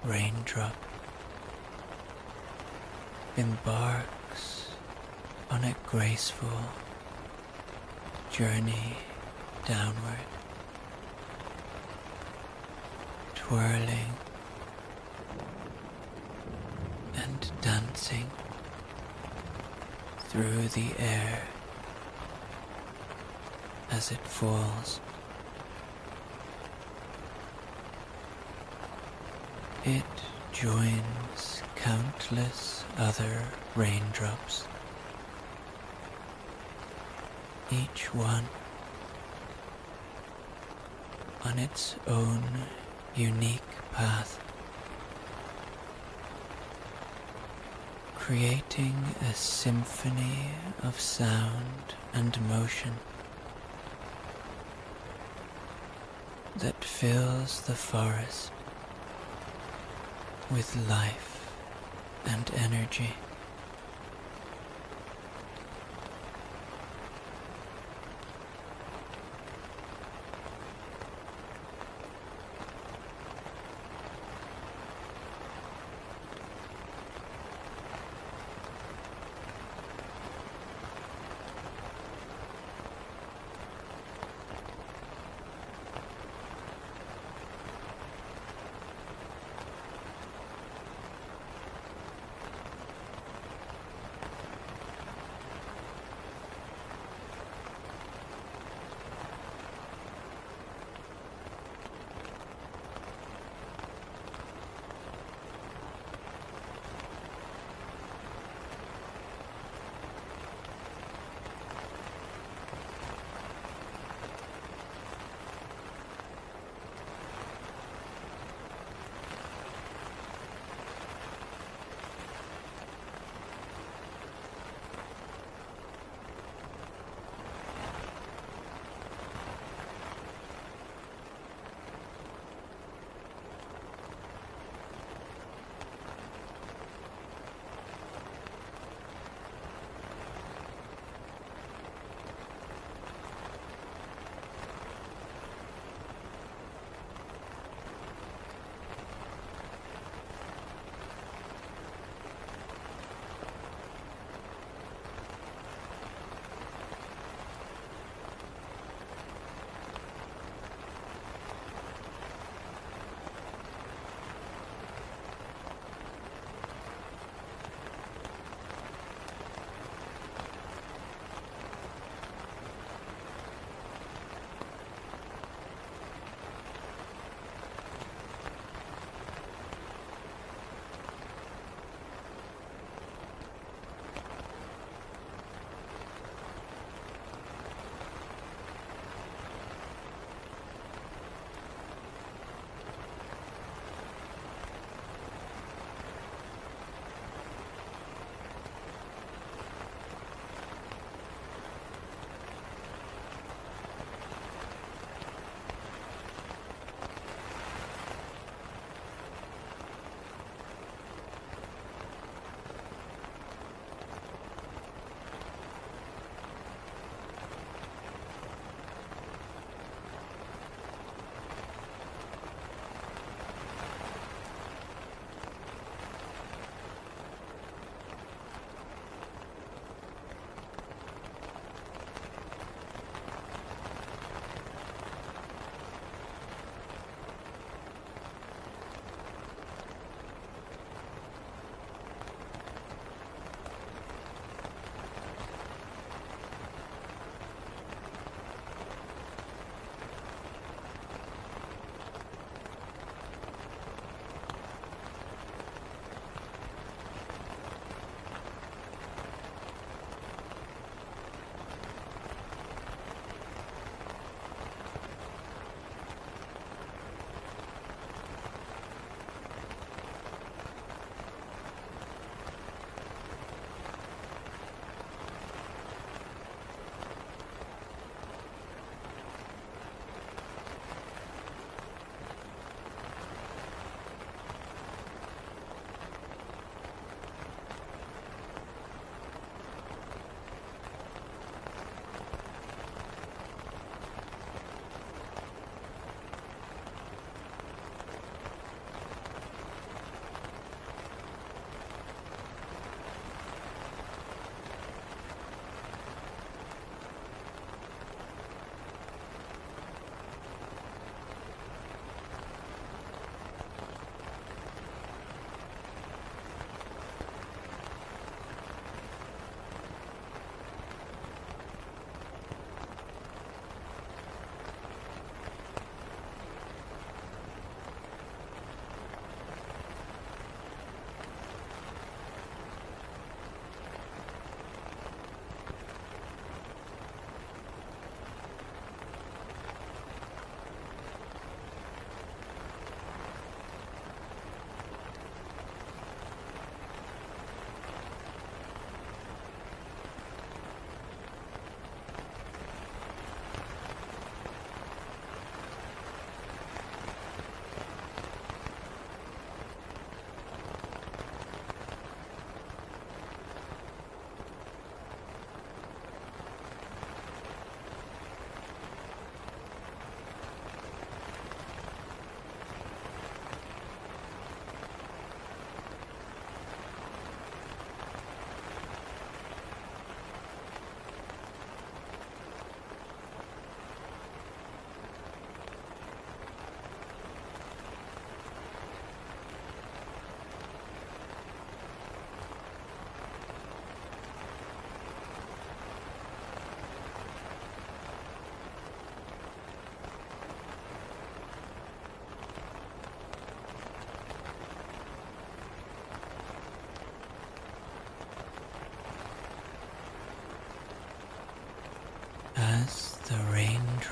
raindrop embarks on a graceful journey downward, twirling and dancing through the air as it falls. It joins countless other raindrops, each one on its own unique path, creating a symphony of sound and motion that fills the forest with life and energy.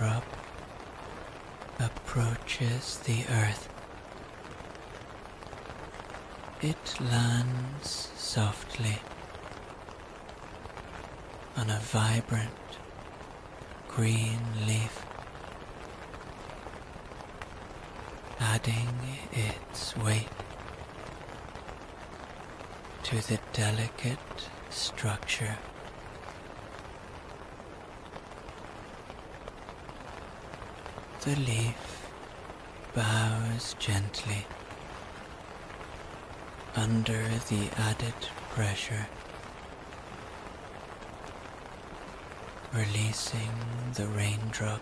raindrop approaches the earth. It lands softly on a vibrant green leaf, adding its weight to the delicate structure. The leaf bows gently under the added pressure, releasing the raindrop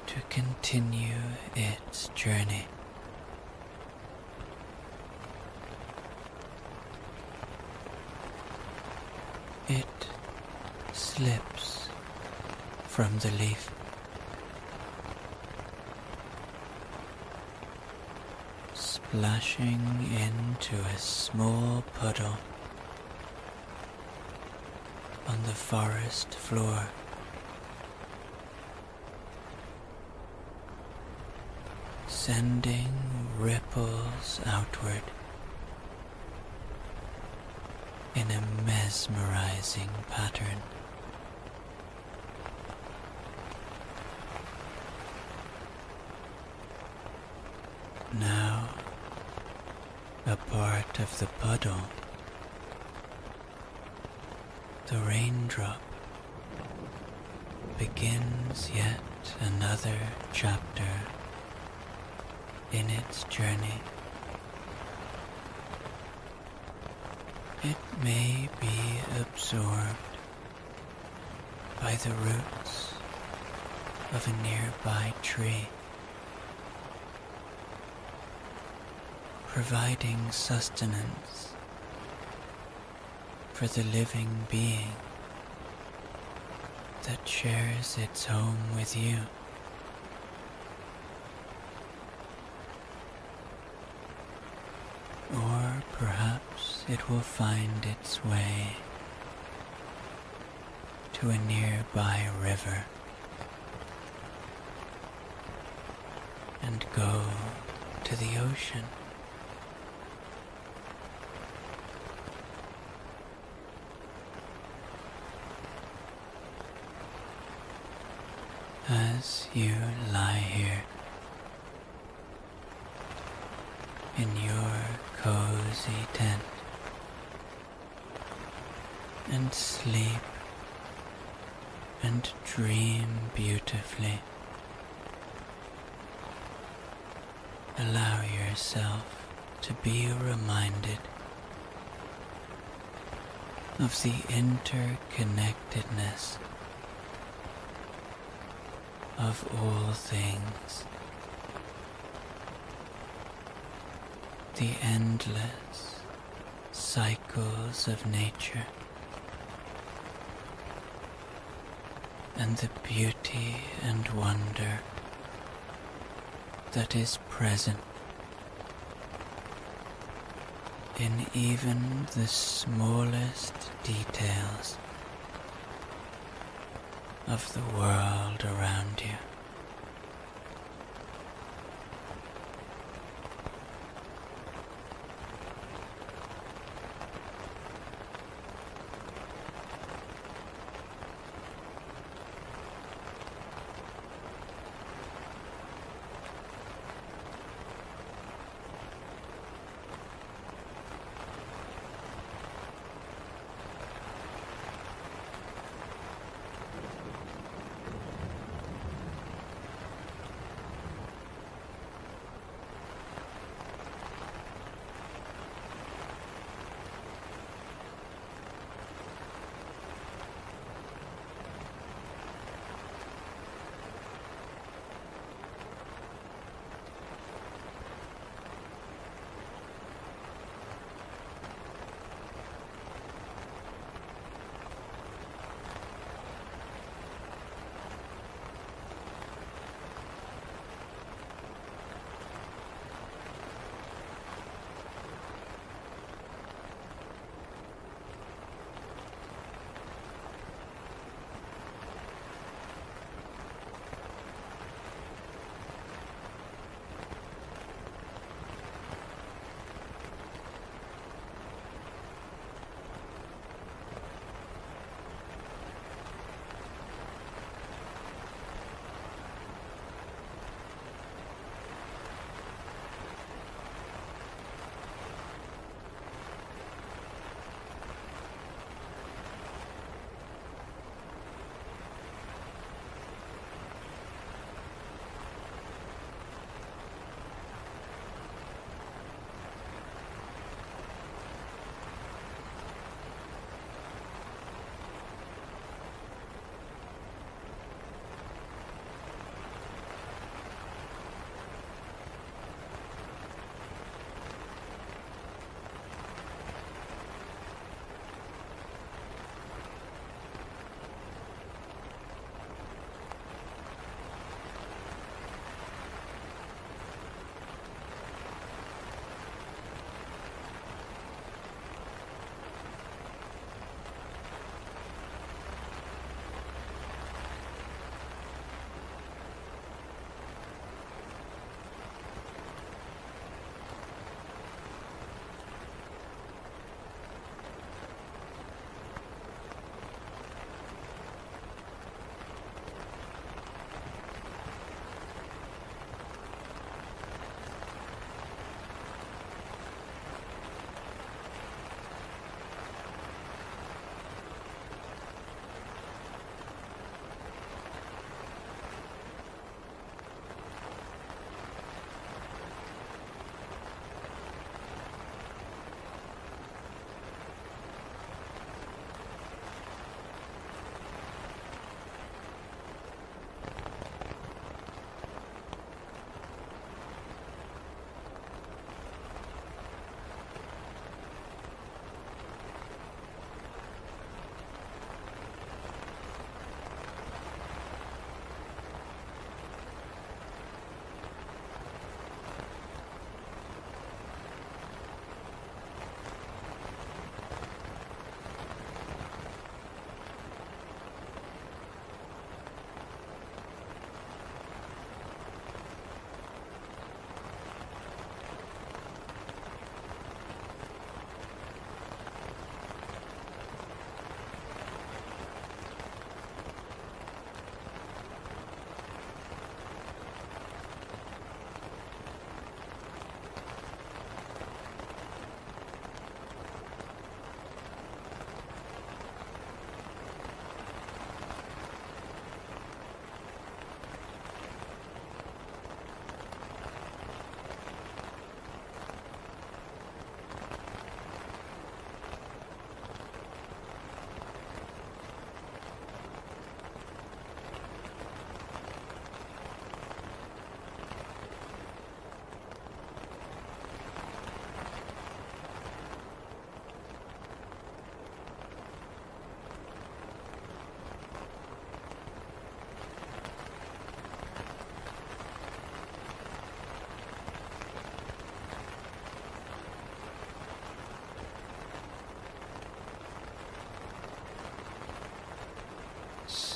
to continue its journey. It slips from the leaf, splashing into a small puddle on the forest floor. Sending ripples outward in a mesmerizing pattern. Now, a part of the puddle, the raindrop, begins yet another chapter in its journey. It may be absorbed by the roots of a nearby tree, providing sustenance for the living being that shares its home with you. Or perhaps it will find its way to a nearby river and go to the ocean. As you lie here in your cozy tent and sleep and dream beautifully, allow yourself to be reminded of the interconnectedness of all things, the endless cycles of nature, and the beauty and wonder that is present in even the smallest details of the world around you.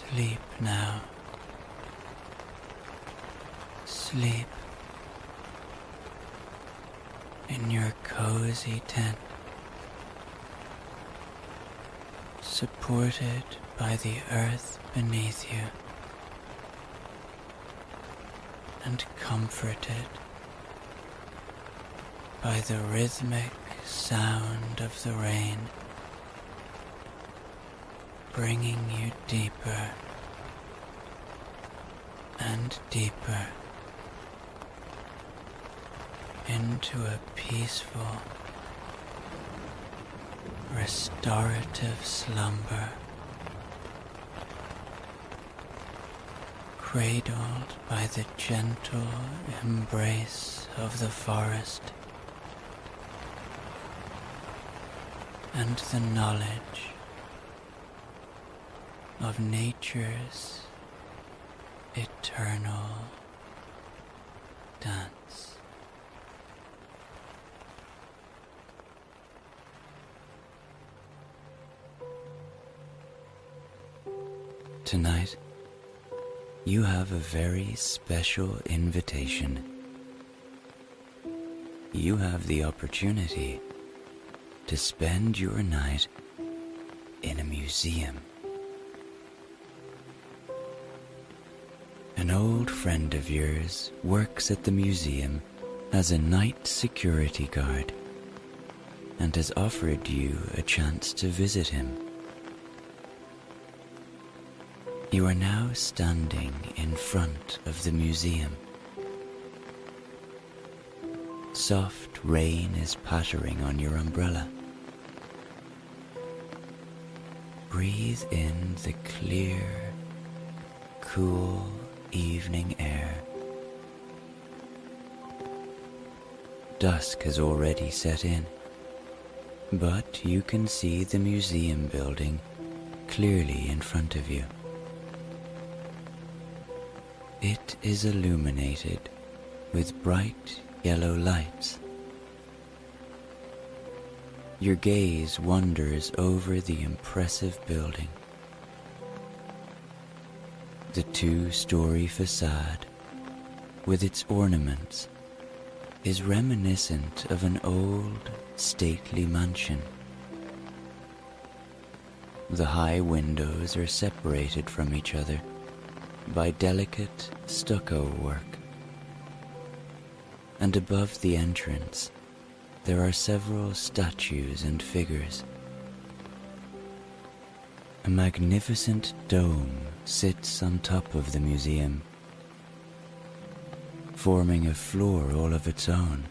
Sleep now. Sleep in your cozy tent, supported by the earth beneath you and comforted by the rhythmic sound of the rain, bringing you deeper and deeper into a peaceful, restorative slumber, cradled by the gentle embrace of the forest and the knowledge of nature's eternal dance. Tonight, you have a very special invitation. You have the opportunity to spend your night in a museum. An old friend of yours works at the museum as a night security guard and has offered you a chance to visit him. You are now standing in front of the museum. Soft rain is pattering on your umbrella. Breathe in the clear, cool evening air. Dusk has already set in, but you can see the museum building clearly in front of you. It is illuminated with bright yellow lights. Your gaze wanders over the impressive building. The two-story facade, with its ornaments, is reminiscent of an old, stately mansion. The high windows are separated from each other by delicate stucco work, and above the entrance there are several statues and figures. A magnificent dome sits on top of the museum, forming a floor all of its own,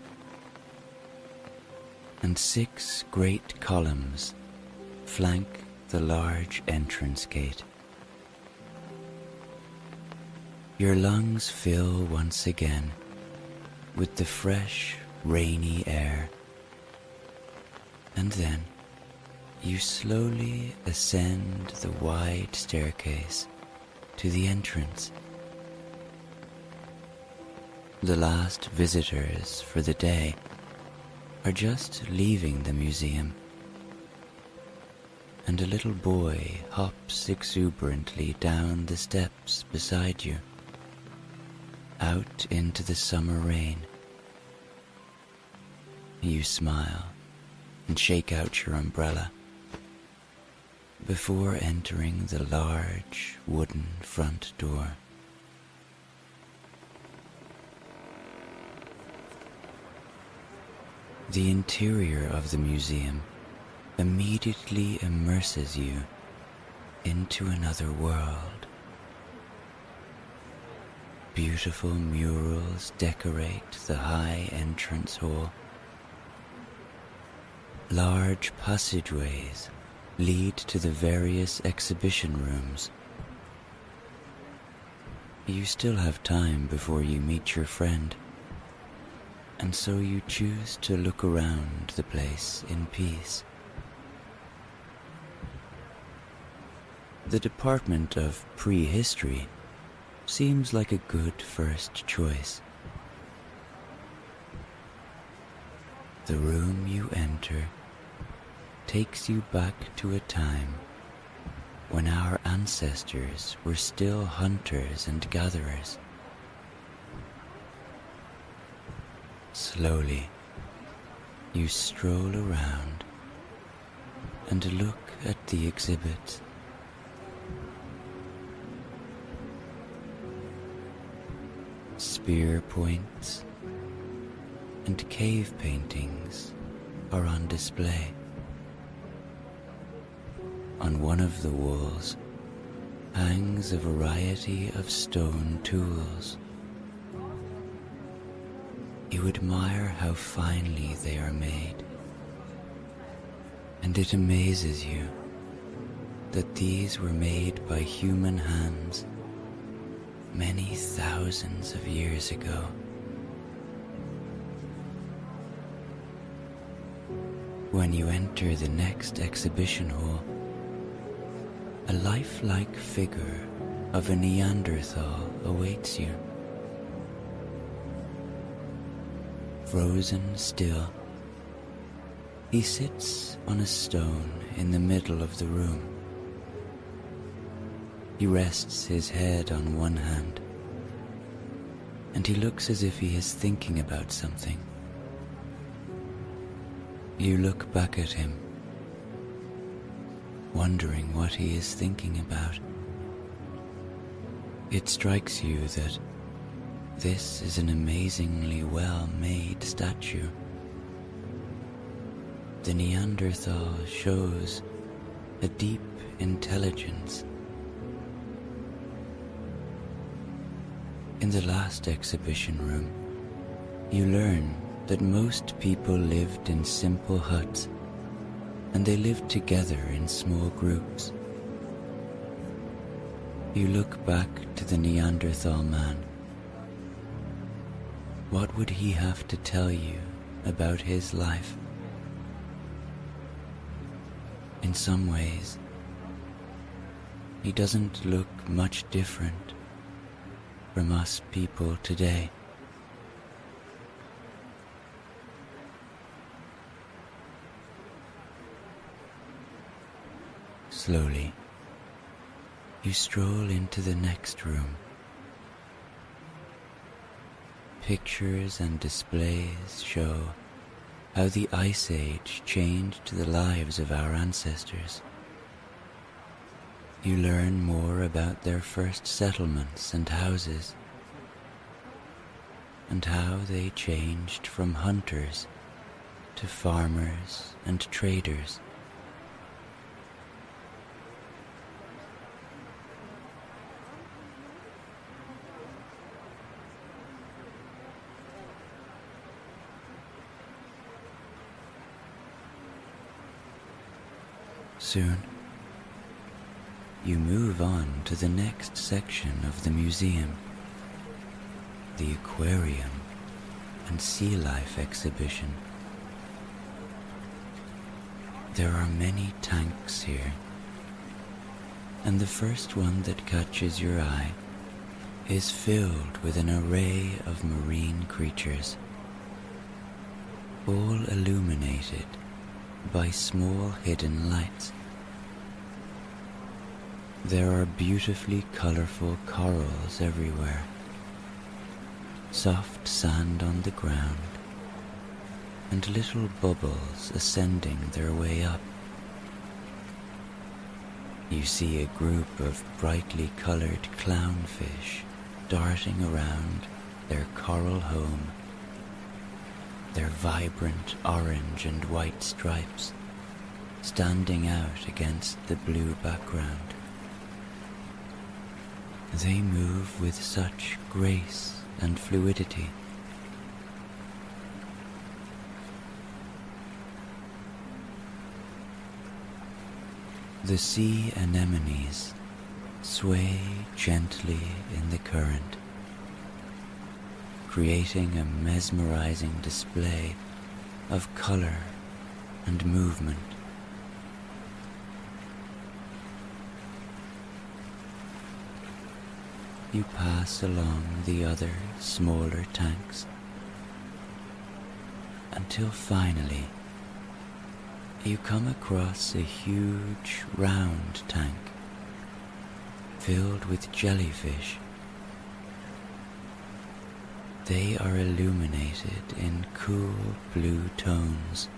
and 6 great columns flank the large entrance gate. Your lungs fill once again with the fresh, rainy air, and then you slowly ascend the wide staircase to the entrance. The last visitors for the day are just leaving the museum, and a little boy hops exuberantly down the steps beside you, out into the summer rain. You smile and shake out your umbrella before entering the large wooden front door. The interior of the museum immediately immerses you into another world. Beautiful murals decorate the high entrance hall. Large passageways lead to the various exhibition rooms. You still have time before you meet your friend, and so you choose to look around the place in peace. The Department of Prehistory seems like a good first choice. The room you enter takes you back to a time when our ancestors were still hunters and gatherers. Slowly, you stroll around and look at the exhibits. Spear points and cave paintings are on display. On one of the walls hangs a variety of stone tools. You admire how finely they are made, and it amazes you that these were made by human hands many thousands of years ago. When you enter the next exhibition hall, a lifelike figure of a Neanderthal awaits you. Frozen still, he sits on a stone in the middle of the room. He rests his head on one hand, and he looks as if he is thinking about something. You look back at him, wondering what he is thinking about. It strikes you that this is an amazingly well-made statue. The Neanderthal shows a deep intelligence. In the last exhibition room, you learn that most people lived in simple huts, and they lived together in small groups. You look back to the Neanderthal man. What would he have to tell you about his life? In some ways, he doesn't look much different from us people today. Slowly, you stroll into the next room. Pictures and displays show how the Ice Age changed the lives of our ancestors. You learn more about their first settlements and houses, and how they changed from hunters to farmers and traders. Soon, you move on to the next section of the museum, the aquarium and sea life exhibition. There are many tanks here, and the first one that catches your eye is filled with an array of marine creatures, all illuminated by small hidden lights. There are beautifully colorful corals everywhere, soft sand on the ground, and little bubbles ascending their way up. You see a group of brightly colored clownfish darting around their coral home, their vibrant orange and white stripes standing out against the blue background. They move with such grace and fluidity. The sea anemones sway gently in the current, creating a mesmerizing display of color and movement. You pass along the other smaller tanks until finally you come across a huge round tank filled with jellyfish. They are illuminated in cool blue tones,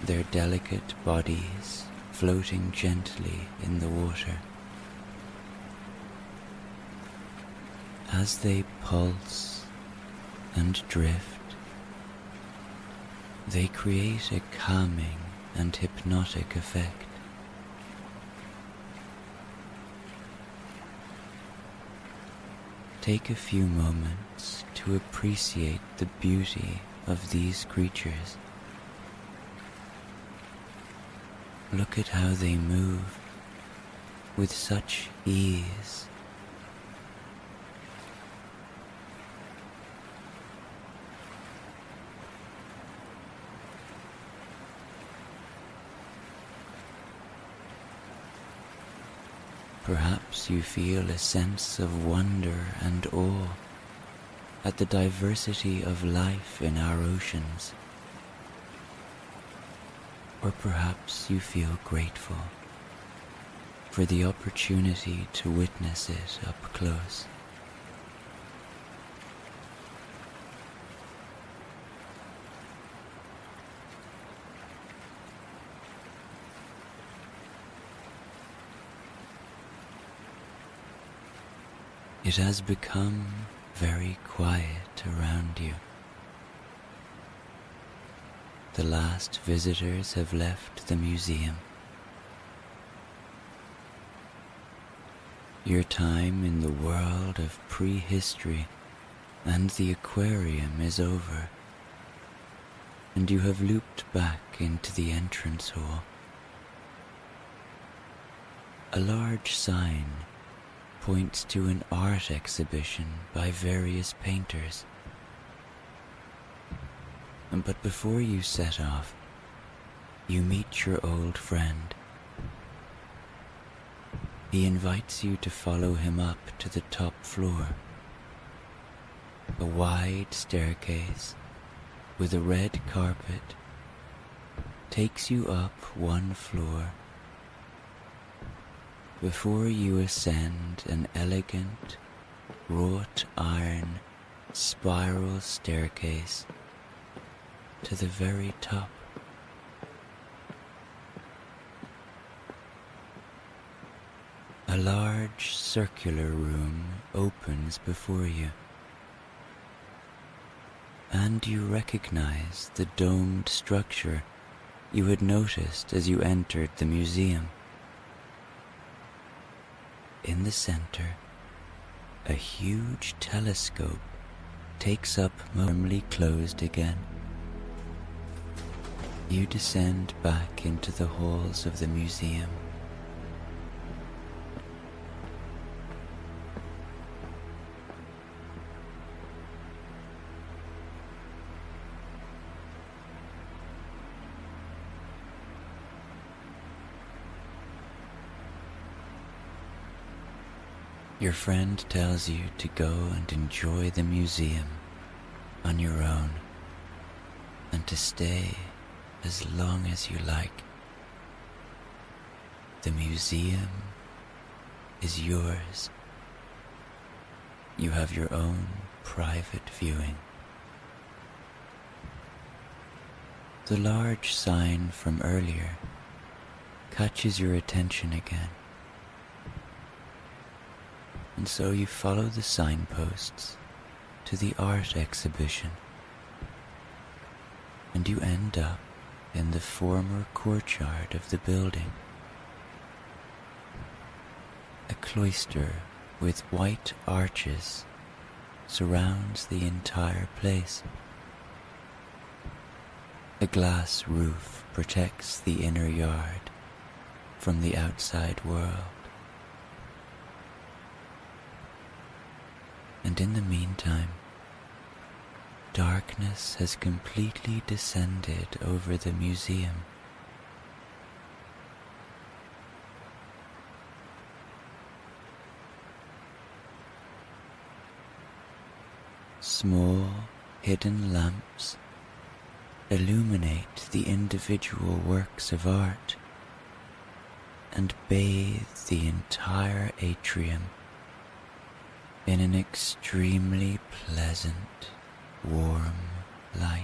their delicate bodies floating gently in the water. As they pulse and drift, they create a calming and hypnotic effect. Take a few moments to appreciate the beauty of these creatures. Look at how they move with such ease. Perhaps you feel a sense of wonder and awe at the diversity of life in our oceans. Or perhaps you feel grateful for the opportunity to witness it up close. It has become very quiet around you. The last visitors have left the museum. Your time in the world of prehistory and the aquarium is over, and you have looped back into the entrance hall. A large sign points to an art exhibition by various painters. But before you set off, you meet your old friend. He invites you to follow him up to the top floor. A wide staircase with a red carpet takes you up one floor before you ascend an elegant, wrought iron spiral staircase to the very top. A large circular room opens before you, and you recognize the domed structure you had noticed as you entered the museum. In the center, a huge telescope takes up firmly closed again. You descend back into the halls of the museum. Your friend tells you to go and enjoy the museum on your own, and to stay as long as you like. The museum is yours. You have your own private viewing. The large sign from earlier catches your attention again, and so you follow the signposts to the art exhibition, and you end up in the former courtyard of the building. A cloister with white arches surrounds the entire place. A glass roof protects the inner yard from the outside world. And in the meantime, darkness has completely descended over the museum. Small, hidden lamps illuminate the individual works of art, and bathe the entire atrium in an extremely pleasant, warm light.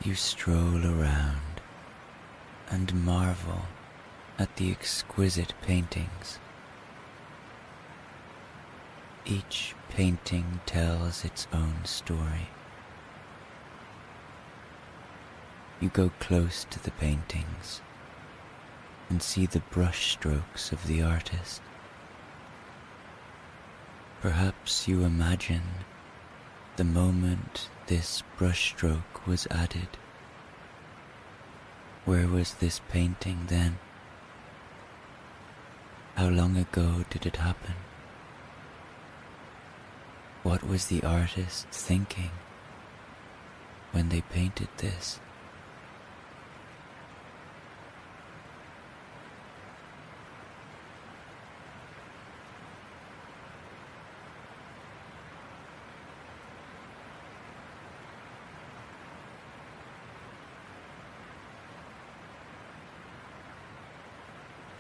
You stroll around and marvel at the exquisite paintings. Each painting tells its own story. You go close to the paintings and see the brush strokes of the artist. Perhaps you imagine the moment this brushstroke was added. Where was this painting then? How long ago did it happen? What was the artist thinking when they painted this?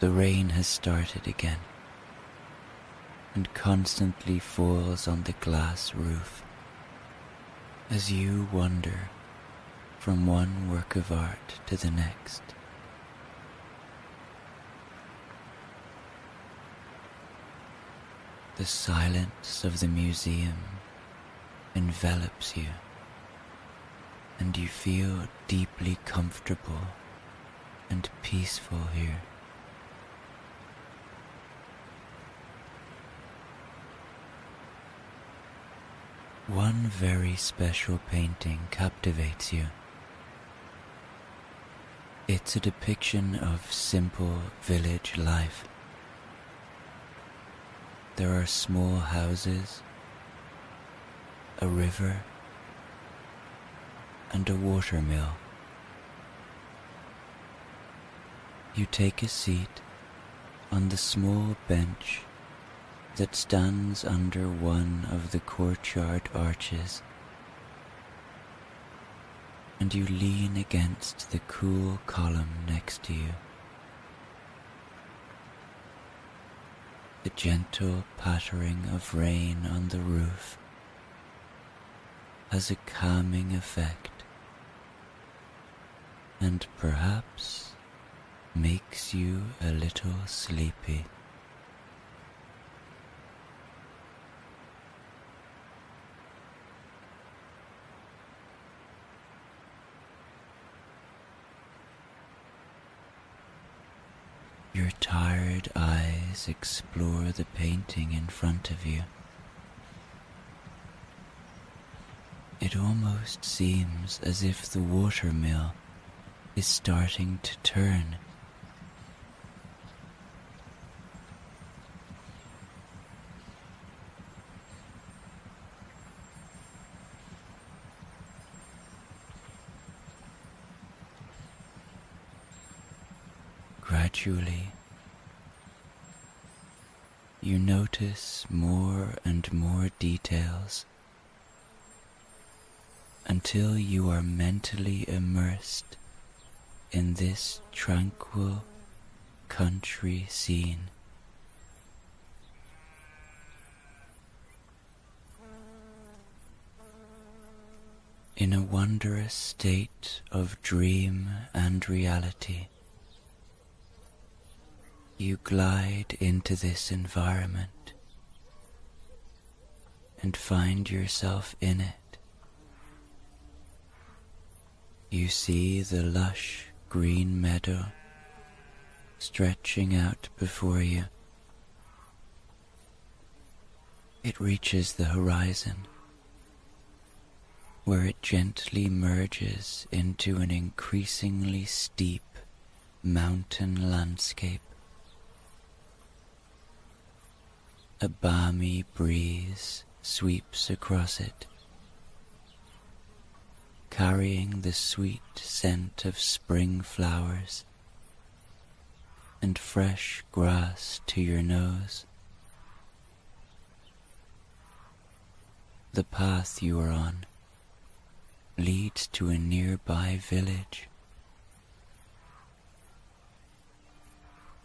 The rain has started again and constantly falls on the glass roof as you wander from one work of art to the next. The silence of the museum envelops you, and you feel deeply comfortable and peaceful here. One very special painting captivates you. It's a depiction of simple village life. There are small houses, a river, and a watermill. You take a seat on the small bench that stands under one of the courtyard arches, and you lean against the cool column next to you. The gentle pattering of rain on the roof has a calming effect, and perhaps makes you a little sleepy. Your tired eyes explore the painting in front of you. It almost seems as if the watermill is starting to turn. Gradually, you notice more and more details until you are mentally immersed in this tranquil country scene. In a wondrous state of dream and reality, you glide into this environment and find yourself in it. You see the lush green meadow stretching out before you. It reaches the horizon, where it gently merges into an increasingly steep mountain landscape. A balmy breeze sweeps across it, carrying the sweet scent of spring flowers and fresh grass to your nose. The path you are on leads to a nearby village.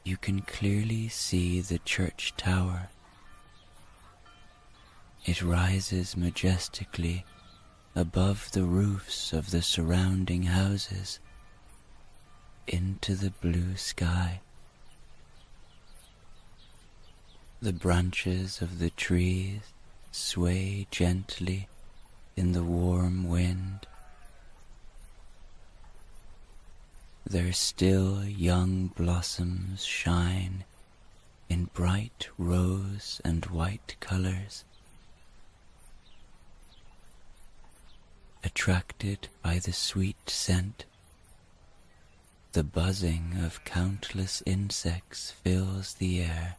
You can clearly see the church tower. It rises majestically above the roofs of the surrounding houses into the blue sky. The branches of the trees sway gently in the warm wind. Their still young blossoms shine in bright rose and white colors. Attracted by the sweet scent, the buzzing of countless insects fills the air.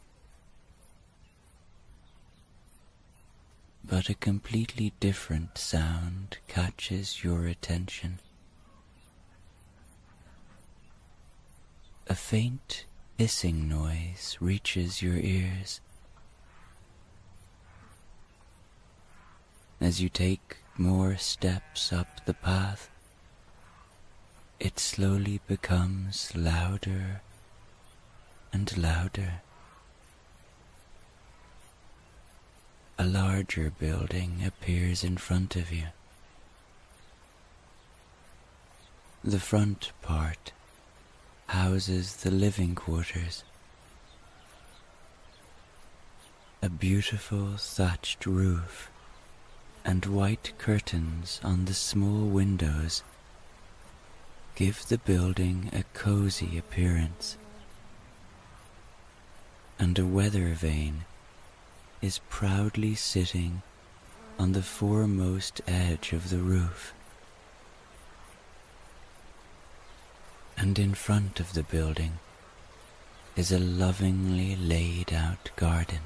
But a completely different sound catches your attention. A faint hissing noise reaches your ears. As you take more steps up the path, it slowly becomes louder and louder. A larger building appears in front of you. The front part houses the living quarters. A beautiful thatched roof and white curtains on the small windows give the building a cozy appearance, and a weather vane is proudly sitting on the foremost edge of the roof. And in front of the building is a lovingly laid out garden.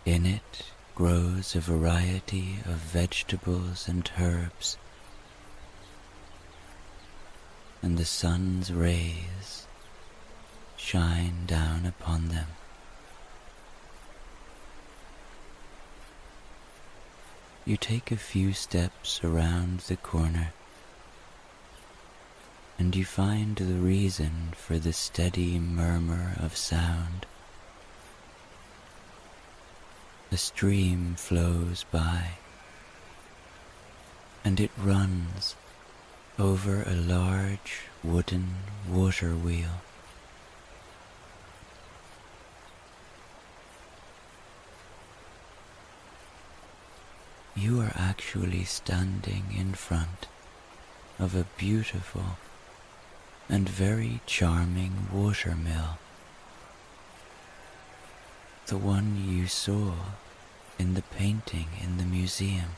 In it grows a variety of vegetables and herbs, and the sun's rays shine down upon them. You take a few steps around the corner, and you find the reason for the steady murmur of sound. A stream flows by, and it runs over a large wooden water wheel. You are actually standing in front of a beautiful and very charming watermill, the one you saw in the painting in the museum.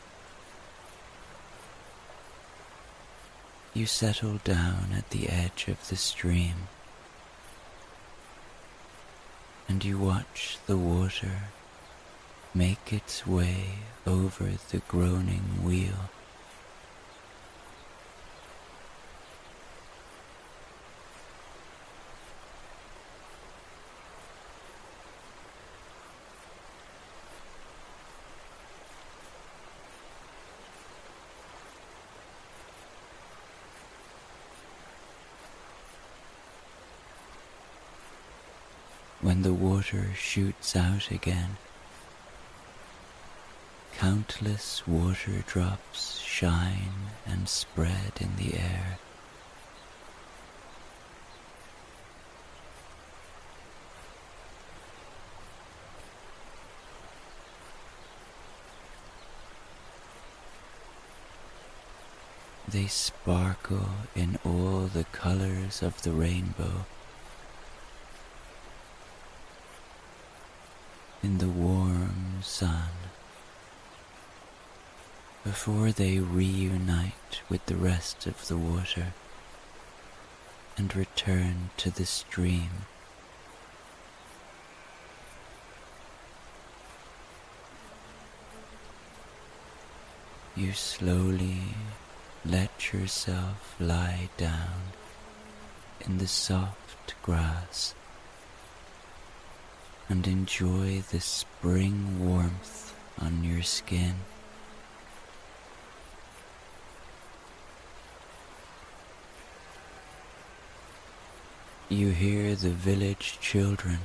You settle down at the edge of the stream, and you watch the water make its way over the groaning wheel. When the water shoots out again, countless water drops shine and spread in the air. They sparkle in all the colors of the rainbow. In the warm sun, before they reunite with the rest of the water and return to the stream. You slowly let yourself lie down in the soft grass and enjoy the spring warmth on your skin. You hear the village children,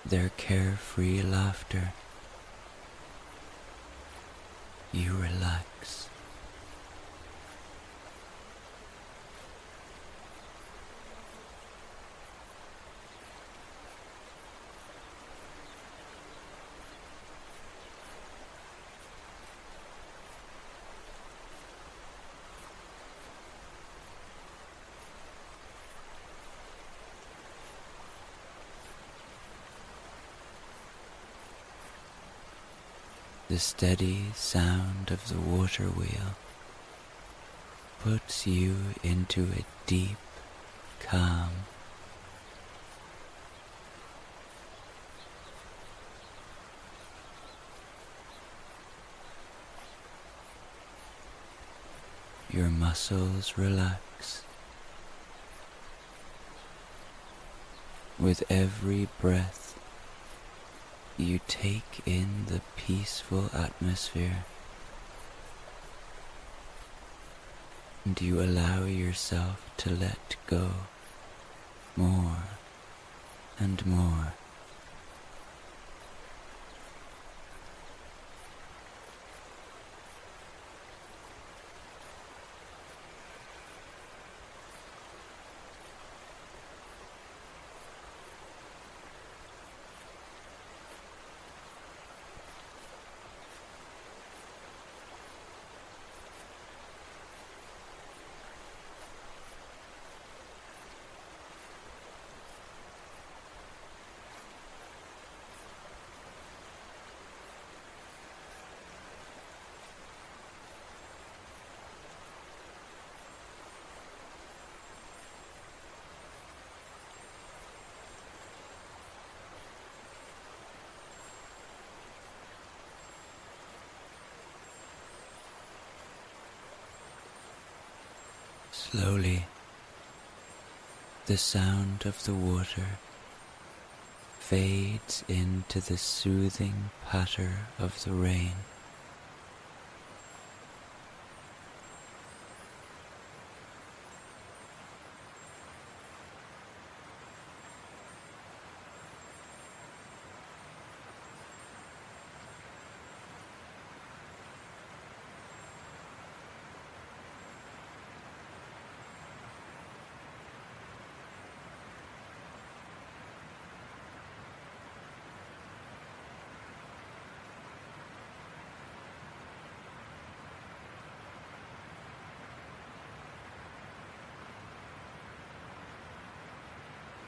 their carefree laughter. You relax. The steady sound of the water wheel puts you into a deep calm. Your muscles relax. With every breath, you take in the peaceful atmosphere, and you allow yourself to let go more and more. Slowly, the sound of the water fades into the soothing patter of the rain.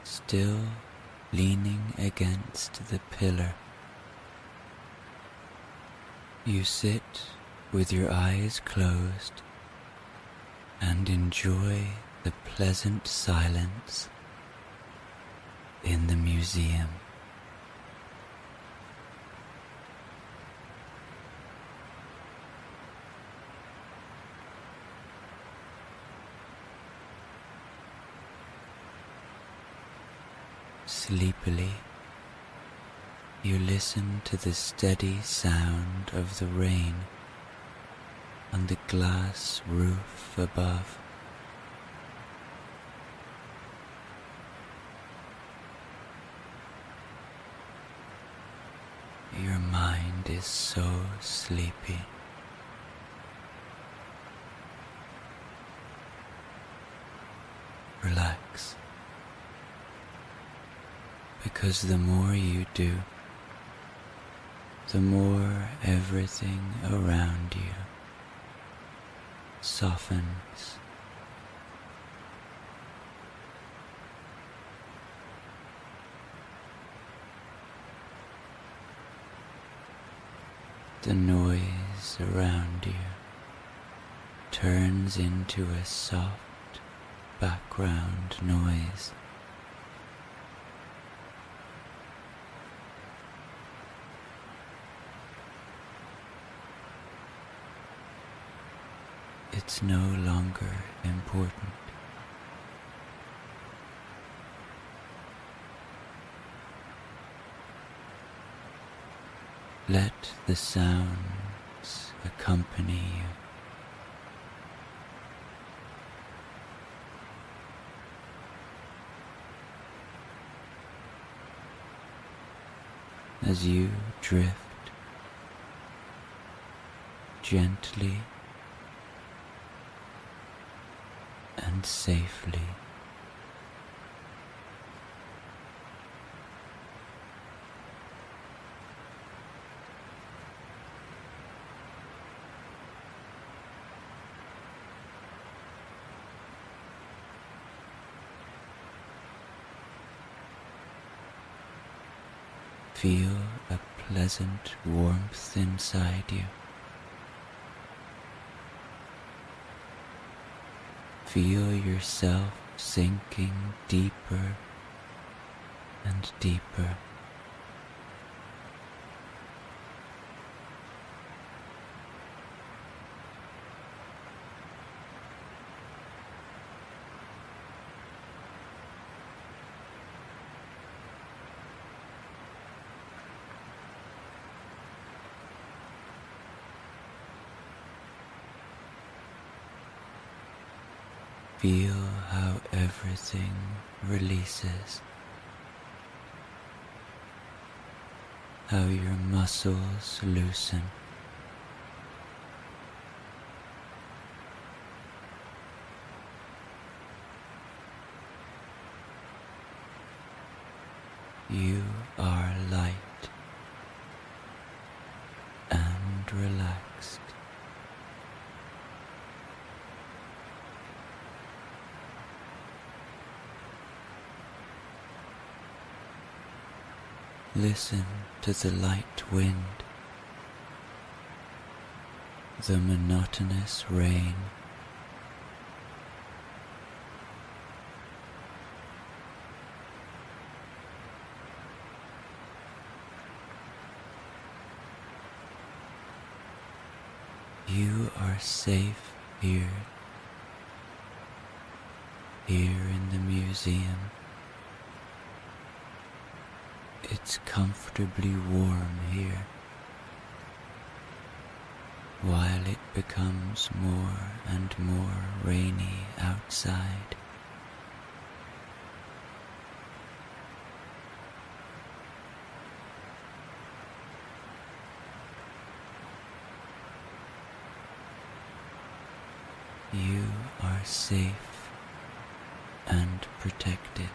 Still leaning against the pillar, you sit with your eyes closed and enjoy the pleasant silence in the museum. Sleepily, you listen to the steady sound of the rain on the glass roof above. Your mind is so sleepy. Relax. Because the more you do, the more everything around you softens. The noise around you turns into a soft background noise. It's no longer important. Let the sounds accompany you. as you drift gently and safely. Feel a pleasant warmth inside you. Feel yourself sinking deeper and deeper. Feel how everything releases, how your muscles loosen, you are light and relaxed. Listen to the light wind, the monotonous rain, you are safe here in the museum. It's comfortably warm here, while it becomes more and more rainy outside. You are safe and protected.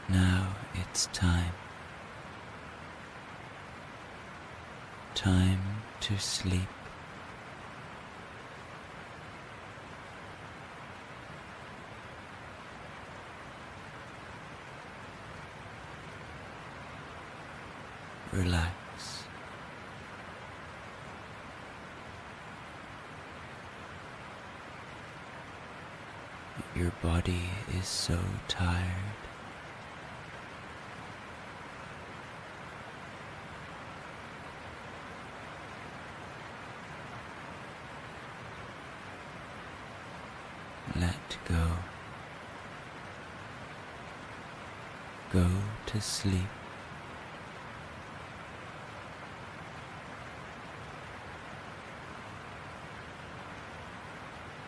Now it's time to sleep. Relax. Your body is so tired. Let go. Go to sleep.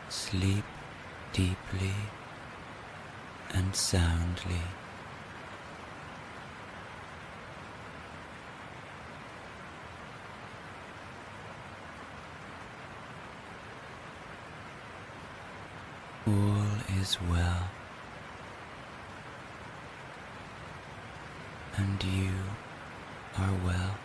Sleep deeply and soundly. All is well, and you are well.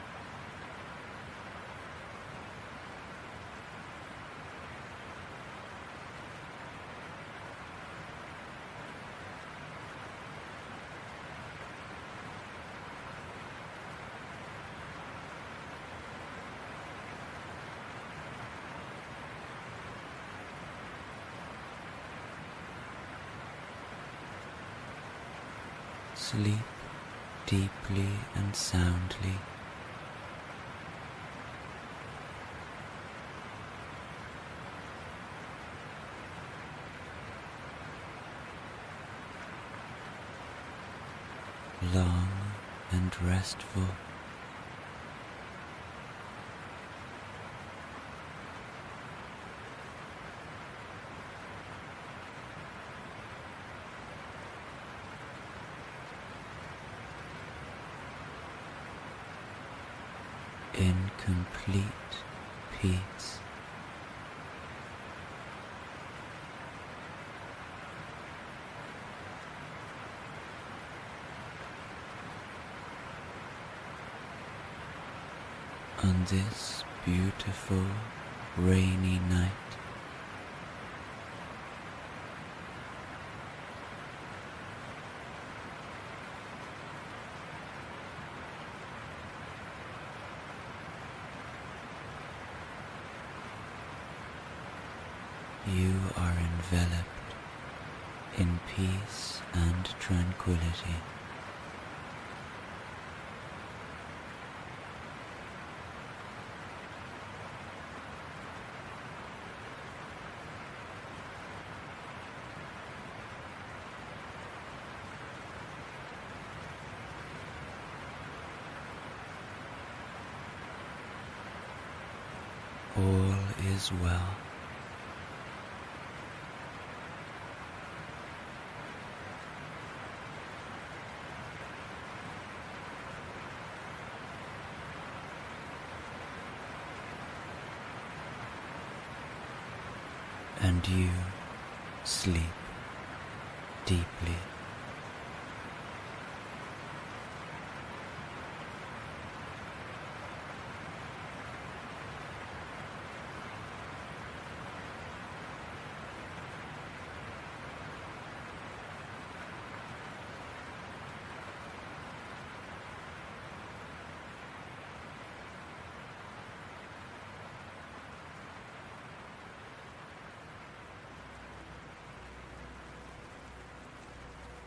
Sleep deeply and soundly. long and restful. In complete peace. On this beautiful rainy night, you are enveloped in peace and tranquility. All is well. And you sleep deeply.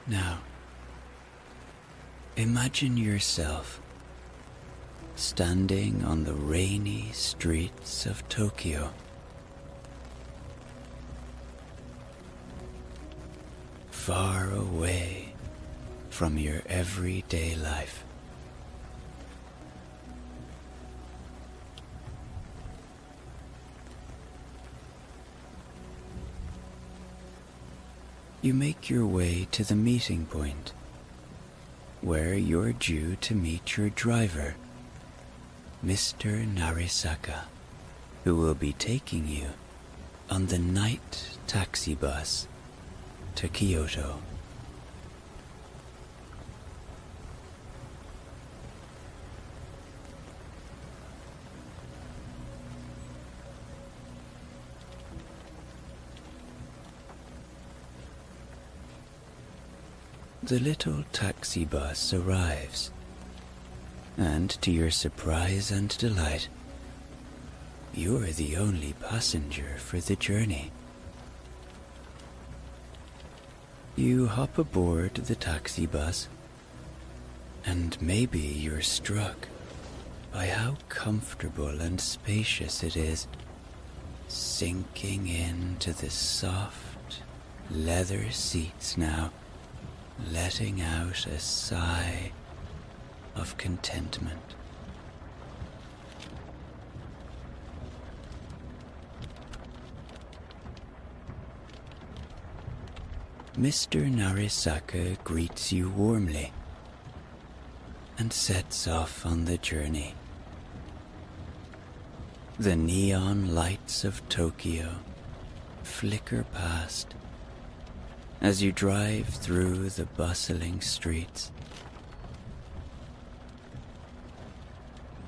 Now, imagine yourself standing on the rainy streets of Tokyo. Far away from your everyday life. You make your way to the meeting point, where you're due to meet your driver, Mr. Narisaka, who will be taking you on the night taxi bus to Kyoto. The little taxi bus arrives, and to your surprise and delight, you're the only passenger for the journey. You hop aboard the taxi bus, and maybe you're struck by how comfortable and spacious it is, sinking into the soft leather seats now, letting out a sigh of contentment. Mr. Narisaka greets you warmly and sets off on the journey. The neon lights of Tokyo flicker past as you drive through the bustling streets.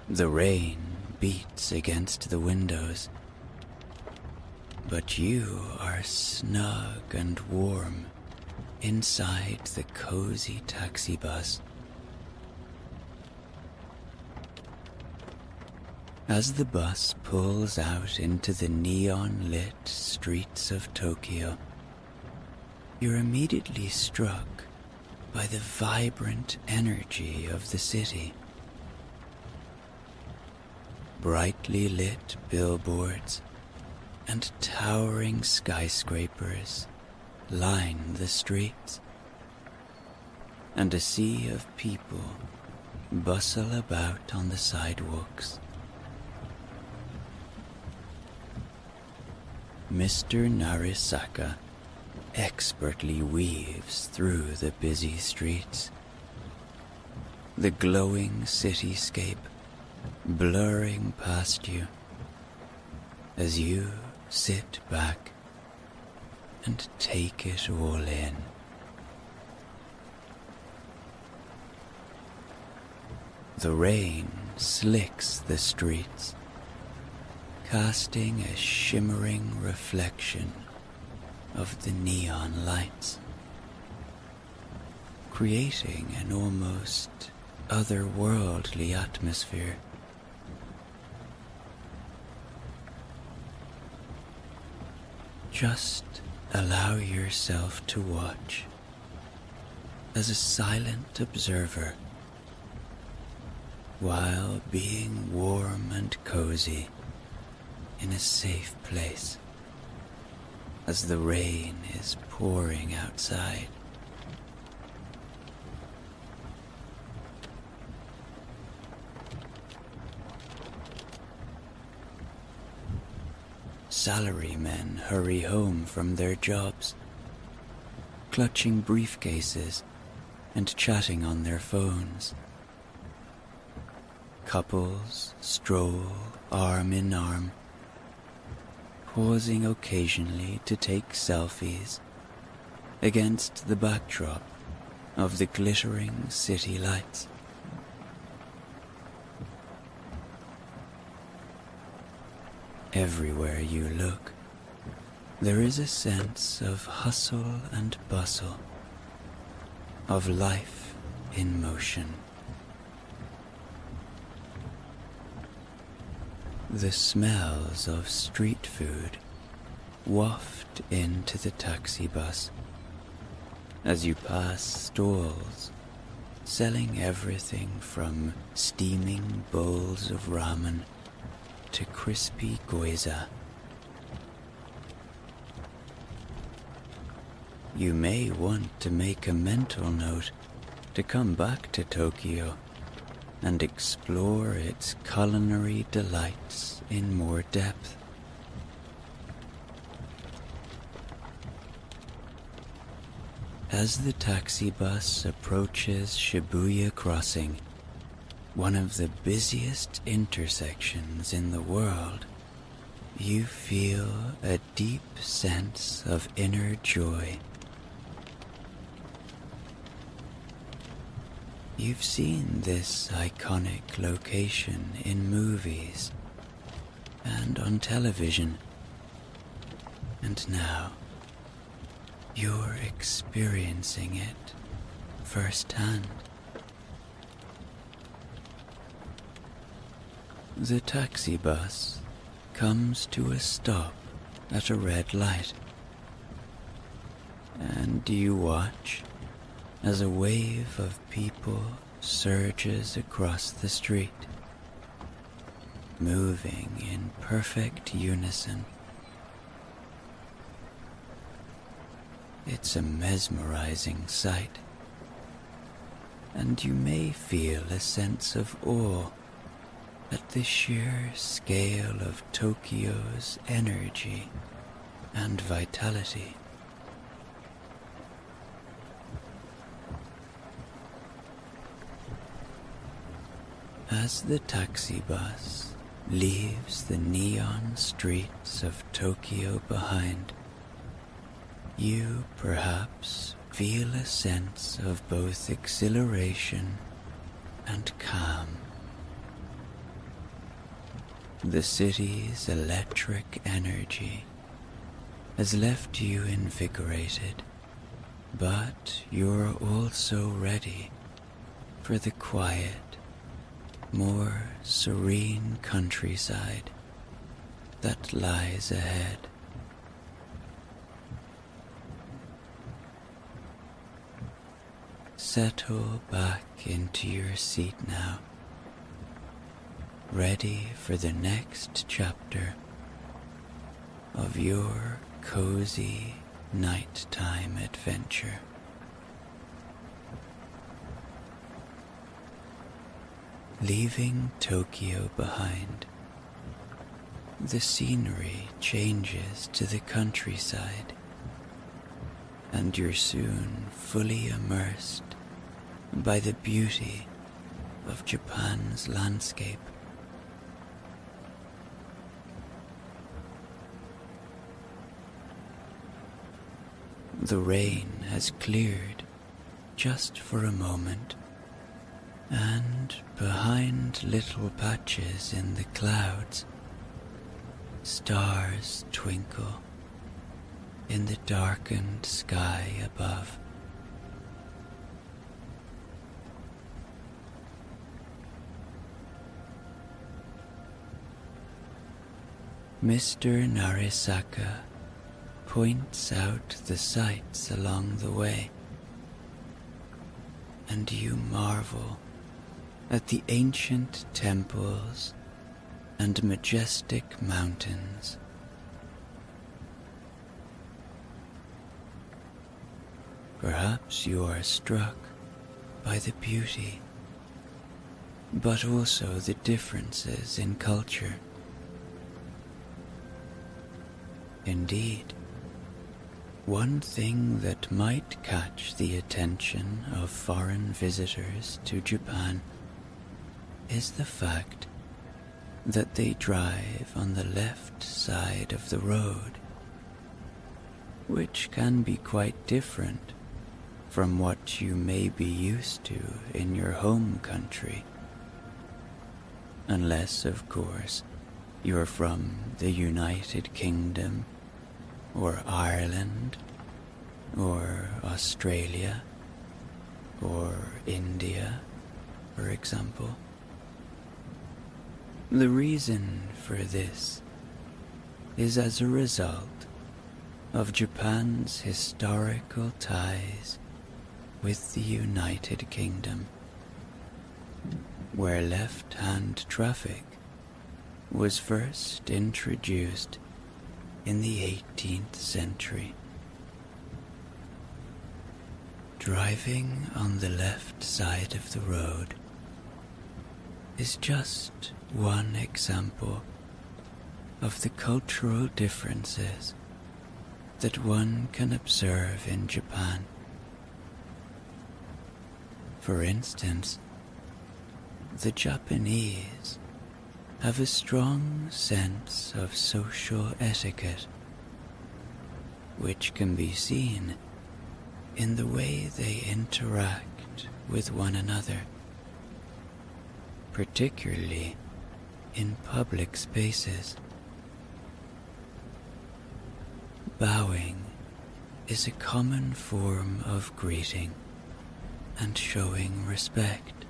The rain beats against the windows, but you are snug and warm inside the cozy taxi bus. As the bus pulls out into the neon-lit streets of Tokyo, you're immediately struck by the vibrant energy of the city. Brightly lit billboards and towering skyscrapers line the streets. and a sea of people bustle about on the sidewalks. Mr. Narisaka expertly weaves through the busy streets, the glowing cityscape blurring past you as you sit back and take it all in. The rain slicks the streets, casting a shimmering reflection of the neon lights, creating an almost otherworldly atmosphere. Just allow yourself to watch as a silent observer while being warm and cozy in a safe place as the rain is pouring outside. Salarymen hurry home from their jobs, clutching briefcases and chatting on their phones. Couples stroll arm in arm, pausing occasionally to take selfies against the backdrop of the glittering city lights. Everywhere you look, there is a sense of hustle and bustle, of life in motion. The smells of street food waft into the taxi bus as you pass stalls selling everything from steaming bowls of ramen to crispy gyoza. You may want to make a mental note to come back to Tokyo and explore its culinary delights in more depth. As the taxi bus approaches Shibuya Crossing, one of the busiest intersections in the world, you feel a deep sense of inner joy. You've seen this iconic location in movies and on television, and now you're experiencing it firsthand. The taxi bus comes to a stop at a red light, and you watch as a wave of people surges across the street, moving in perfect unison. It's a mesmerizing sight, and you may feel a sense of awe at the sheer scale of Tokyo's energy and vitality. As the taxi bus leaves the neon streets of Tokyo behind, you perhaps feel a sense of both exhilaration and calm. The city's electric energy has left you invigorated, but you're also ready for the quiet, more serene countryside that lies ahead. Settle back into your seat now, ready for the next chapter of your cozy nighttime adventure. Leaving Tokyo behind, the scenery changes to the countryside, and you're soon fully immersed by the beauty of Japan's landscape. The rain has cleared just for a moment, and behind little patches in the clouds, stars twinkle in the darkened sky above. Mr. Narisaka points out the sights along the way, and you marvel at the ancient temples and majestic mountains. Perhaps you are struck by the beauty, but also the differences in culture. Indeed, one thing that might catch the attention of foreign visitors to Japan is the fact that they drive on the left side of the road, which can be quite different from what you may be used to in your home country. Unless, of course, you're from the United Kingdom, or Ireland, or Australia, or India, for example. The reason for this is as a result of Japan's historical ties with the United Kingdom, where left-hand traffic was first introduced in the 18th century. Driving on the left side of the road is just one example of the cultural differences that one can observe in Japan. For instance, the Japanese have a strong sense of social etiquette, which can be seen in the way they interact with one another, particularly in public spaces. Bowing is a common form of greeting and showing respect,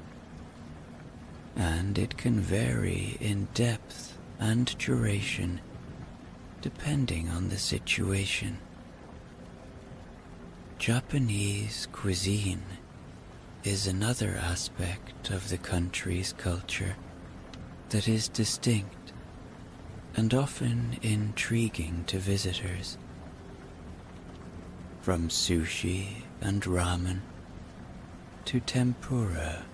and it can vary in depth and duration depending on the situation. Japanese cuisine is another aspect of the country's culture that is distinct and often intriguing to visitors. From sushi and ramen to tempura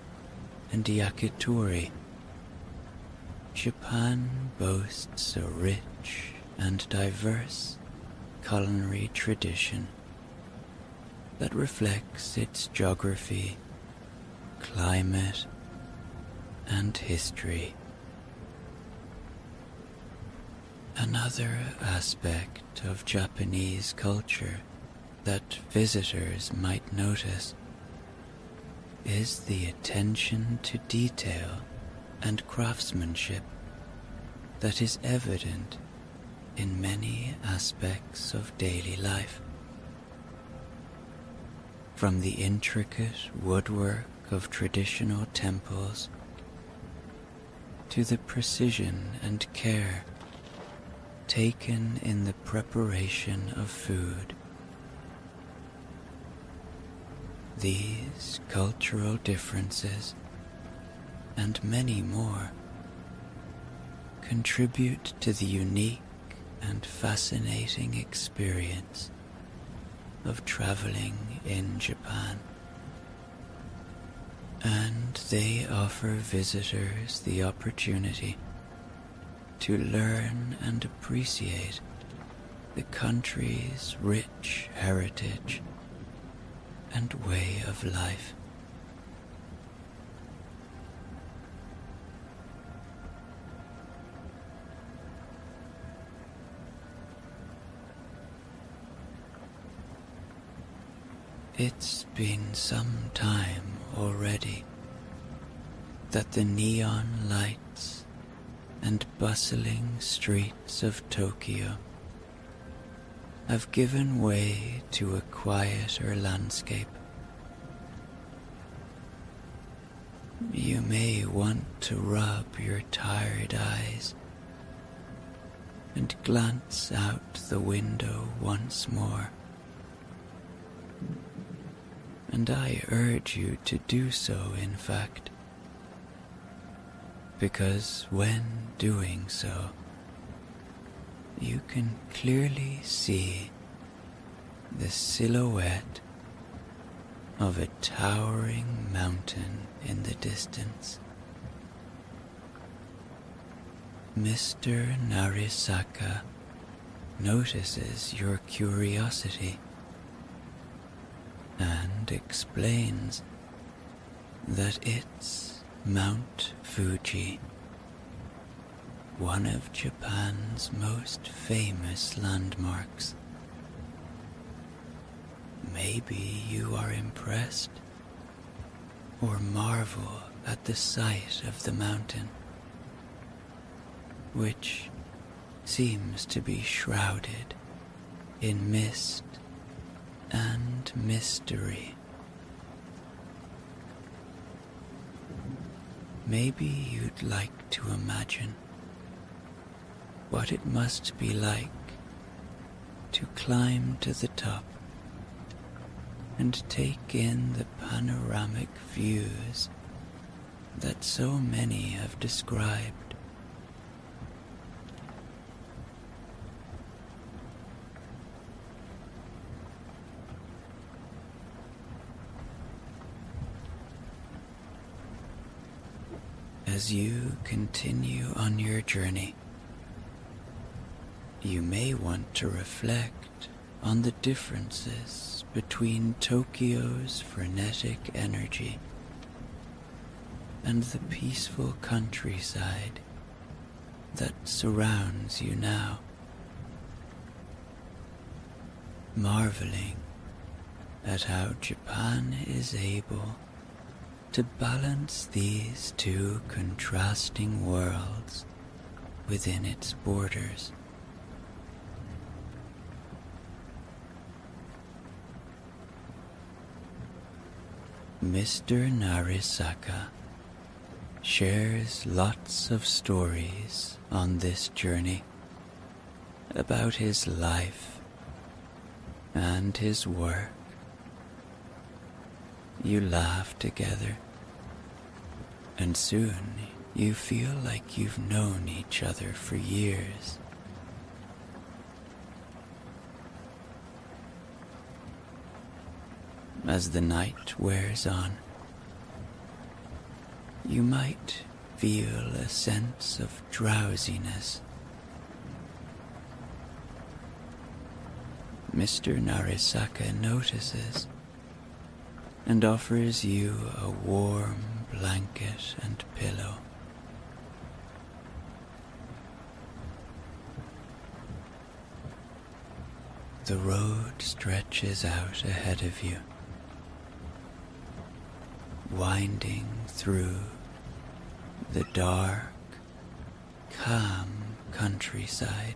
and yakitori, Japan boasts a rich and diverse culinary tradition that reflects its geography, climate, and history. Another aspect of Japanese culture that visitors might notice is the attention to detail and craftsmanship that is evident in many aspects of daily life. From the intricate woodwork of traditional temples to the precision and care taken in the preparation of food. These cultural differences, and many more, contribute to the unique and fascinating experience of traveling in Japan. and they offer visitors the opportunity to learn and appreciate the country's rich heritage and way of life. It's been some time already that the neon lights and bustling streets of Tokyo have given way to a quieter landscape. You may want to rub your tired eyes and glance out the window once more, and I urge you to do so, in fact, because when doing so, you can clearly see the silhouette of a towering mountain in the distance. Mr. Narisaka notices your curiosity and explains that it's Mount Fuji, one of Japan's most famous landmarks. Maybe you are impressed or marvel at the sight of the mountain, which seems to be shrouded in mist and mystery. Maybe you'd like to imagine what it must be like to climb to the top and take in the panoramic views that so many have described. As you continue on your journey, you may want to reflect on the differences between Tokyo's frenetic energy and the peaceful countryside that surrounds you now, marveling at how Japan is able to balance these two contrasting worlds within its borders. Mr. Narisaka shares lots of stories on this journey about his life and his work. You laugh together, and soon you feel like you've known each other for years. As the night wears on, you might feel a sense of drowsiness. Mr. Narisaka notices and offers you a warm blanket and pillow. The road stretches out ahead of you, winding through the dark, calm countryside.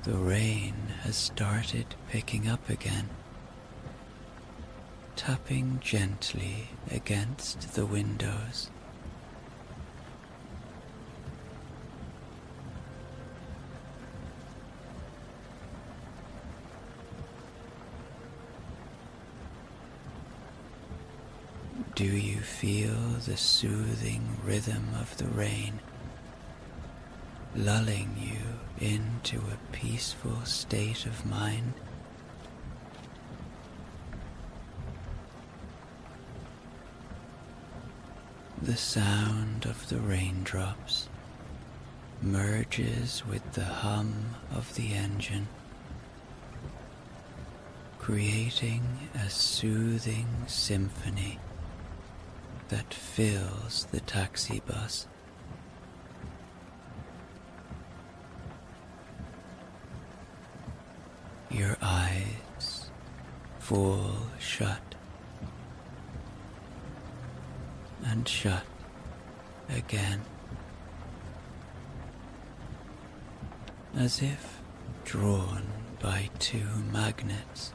The rain has started picking up again, tapping gently against the windows. Do you feel the soothing rhythm of the rain, lulling you into a peaceful state of mind. The sound of the raindrops merges with the hum of the engine, creating a soothing symphony that fills the taxi bus. Your eyes fall shut and shut again, as if drawn by two magnets,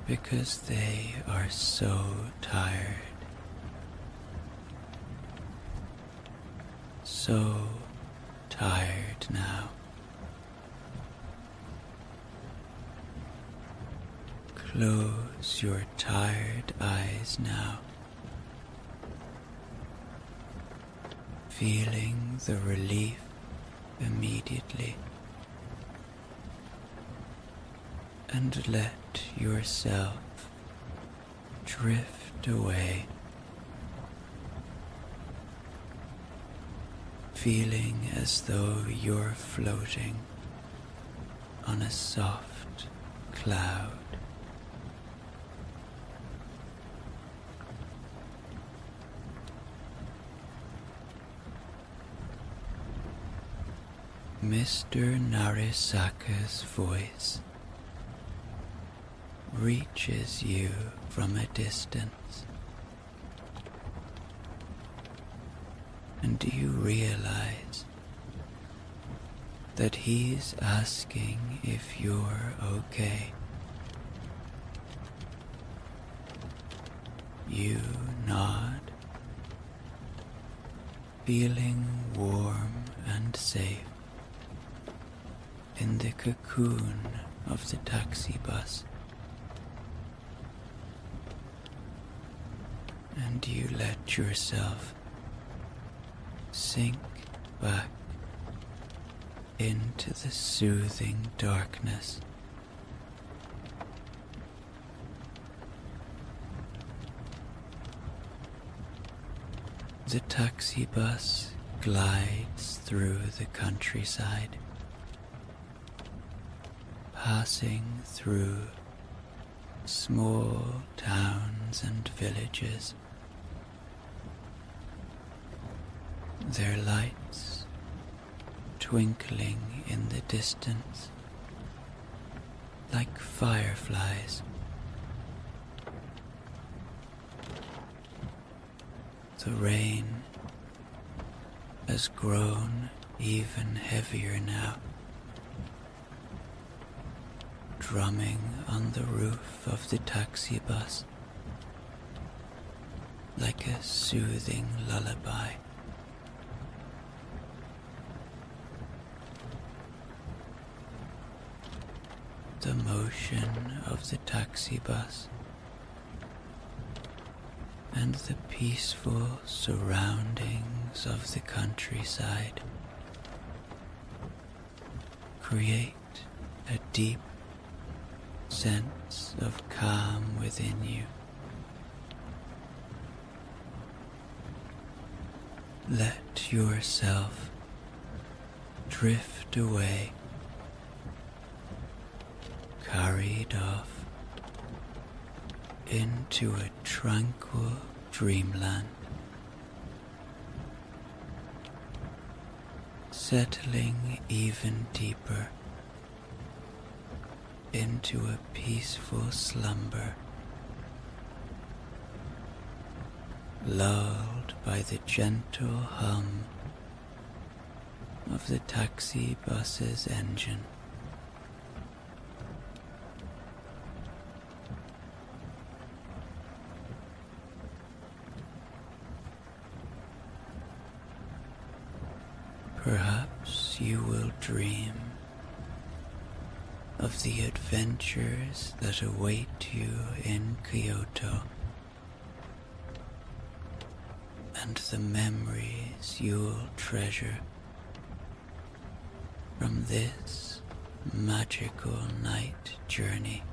because they are so tired, so tired now. Close your tired eyes now, feeling the relief immediately, and let yourself drift away, feeling as though you're floating on a soft cloud. Mr. Narisaka's voice reaches you from a distance, and you realize that he's asking if you're okay. You nod, feeling warm and safe in the cocoon of the taxi bus, and you let yourself sink back into the soothing darkness. The taxi bus glides through the countryside, passing through small towns and villages, their lights twinkling in the distance like fireflies. The rain has grown even heavier now, drumming on the roof of the taxi bus like a soothing lullaby. The motion of the taxi bus and the peaceful surroundings of the countryside create a deep sense of calm within you. Let yourself drift away, carried off into a tranquil dreamland, settling even deeper into a peaceful slumber, lulled by the gentle hum of the taxi bus's engine. Perhaps you will dream of the adventures that await you in Kyoto, and the memories you'll treasure from this magical night journey.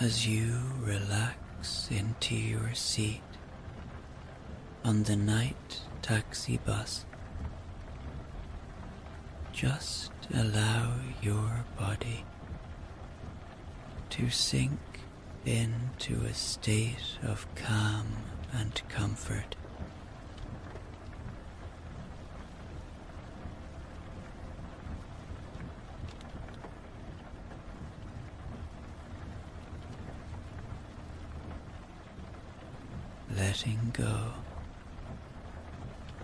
As you relax into your seat on the night taxi bus, just allow your body to sink into a state of calm and comfort. Letting go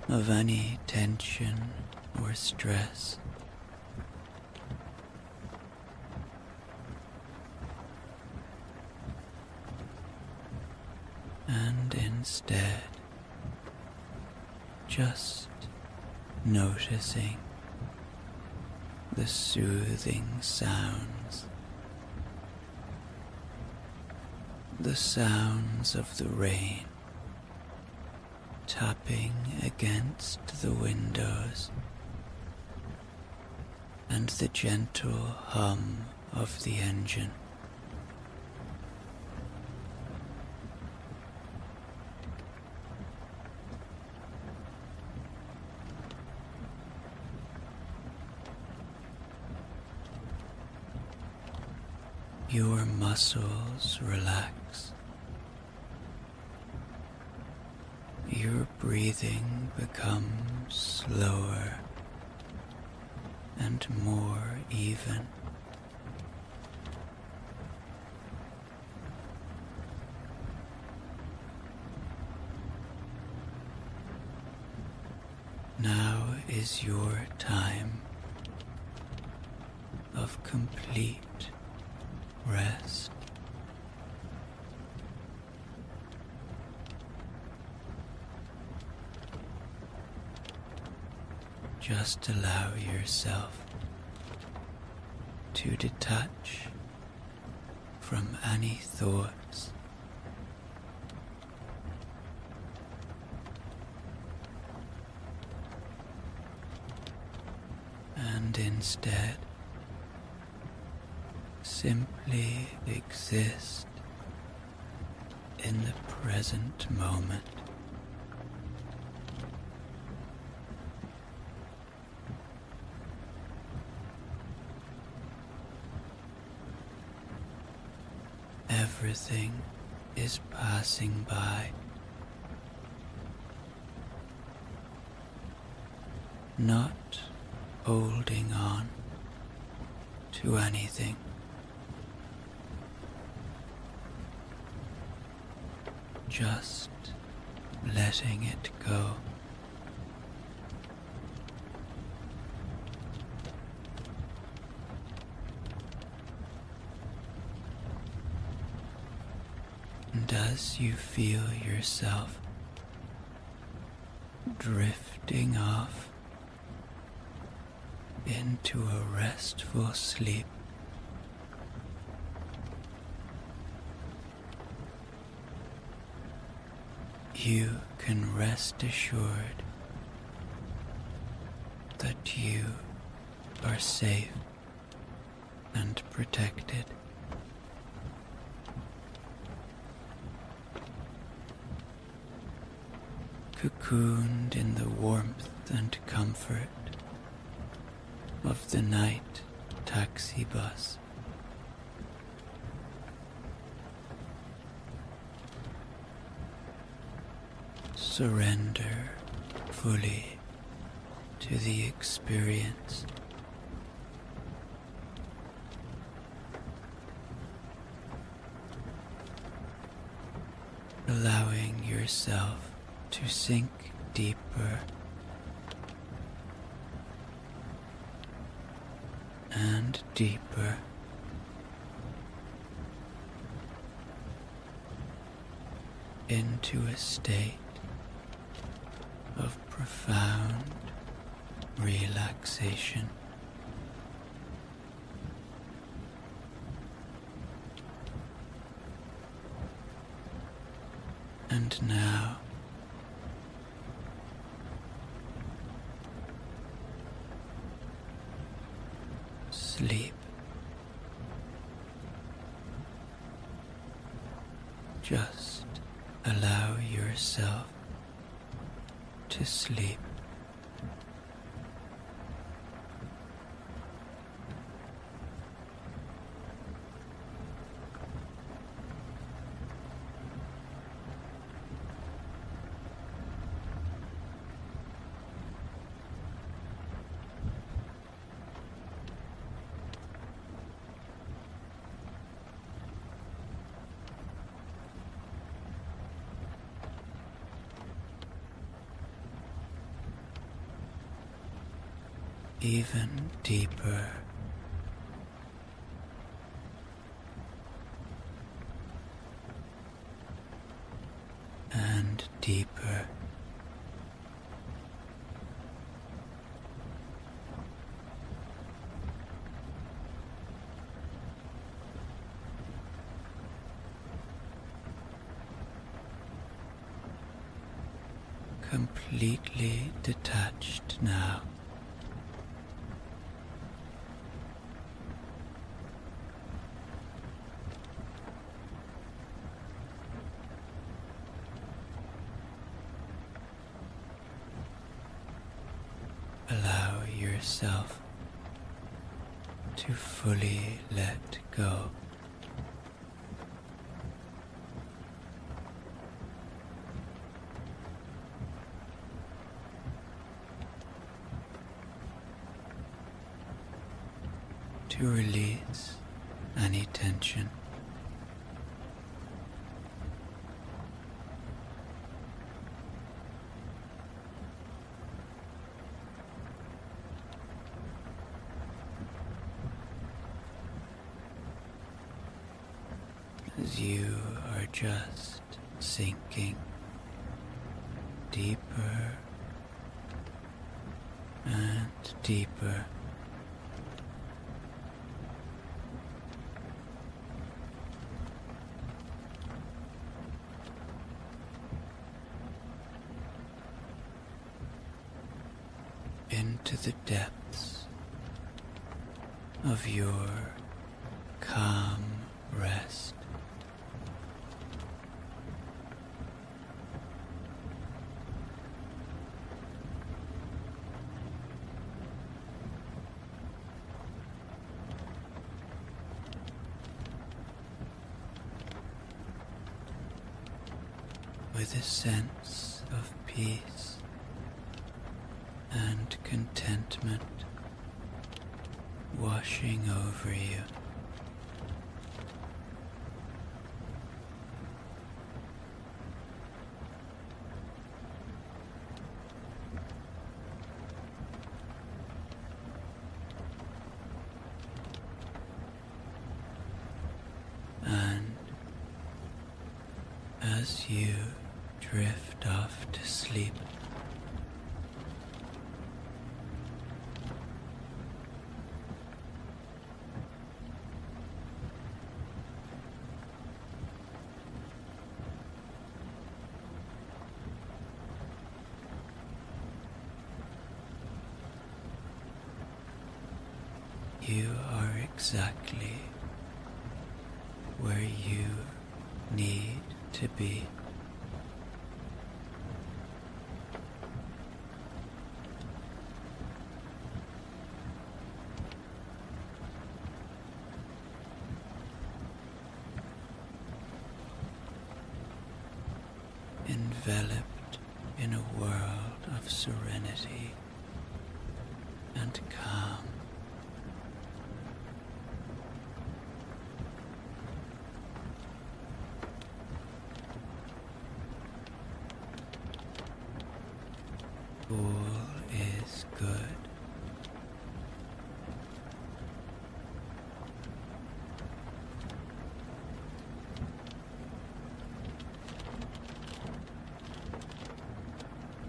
of any tension or stress. And instead, just noticing the soothing sounds, the sounds of the rain tapping against the windows, and the gentle hum of the engine. Your muscles relax. Your breathing becomes slower and more even. Now is your time of complete rest. Just allow yourself to detach from any thoughts and instead simply exist in the present moment. Everything is passing by, not holding on to anything. Just letting it go. And as you feel yourself drifting off into a restful sleep, you can rest assured that you are safe and protected. Cocooned in the warmth and comfort of the night taxi bus. Surrender fully to the experience. Allowing yourself to sink deeper and deeper into a state of profound relaxation. And now, sleep. Just allow yourself to sleep. Even deeper. And deeper. Completely detached now. Allow yourself to fully let go. To release any tension. As you are just sinking deeper and deeper. Into the depths of your calm rest. With a sense of peace and contentment washing over you. And as you drift off to sleep, you are exactly where you need to be. Enveloped in a world of serenity and calm. All is good.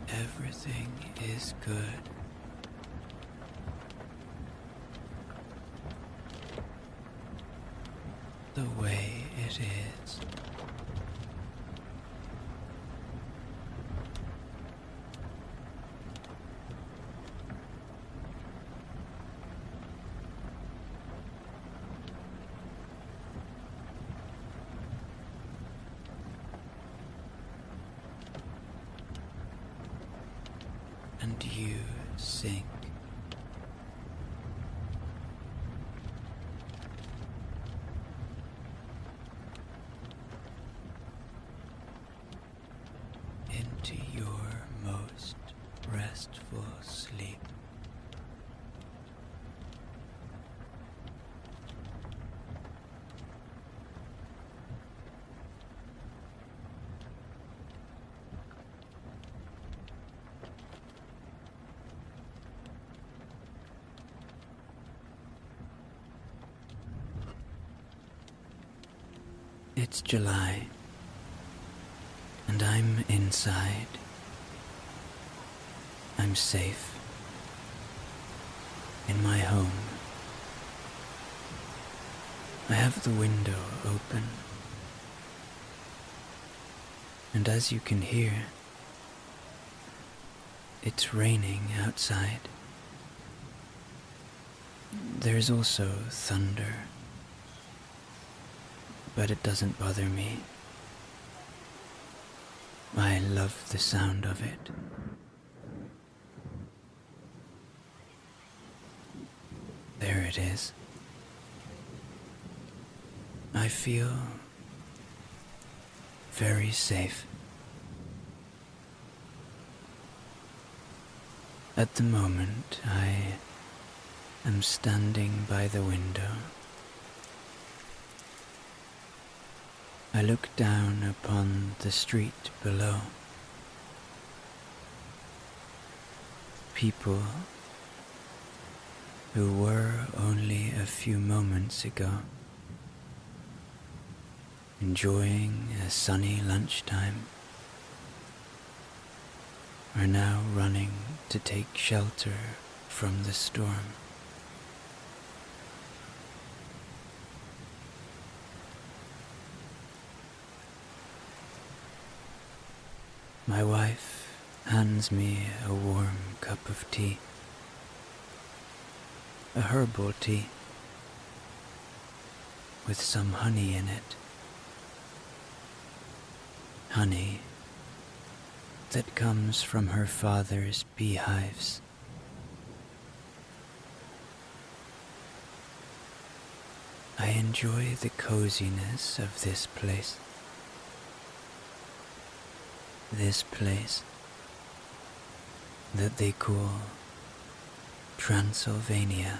Everything is good. The way it is. and you sink. Into your most restful sleep. It's July, and I'm inside. I'm safe in my home. I have the window open, and as you can hear, it's raining outside. There's also thunder, but it doesn't bother me. I love the sound of it. There it is. I feel very safe. At the moment, I am standing by the window. I look down upon the street below. People who were only a few moments ago enjoying a sunny lunchtime are now running to take shelter from the storm. My wife hands me a warm cup of tea, a herbal tea with some honey in it. Honey that comes from her father's beehives. I enjoy the coziness of this place. This place that they call Transylvania.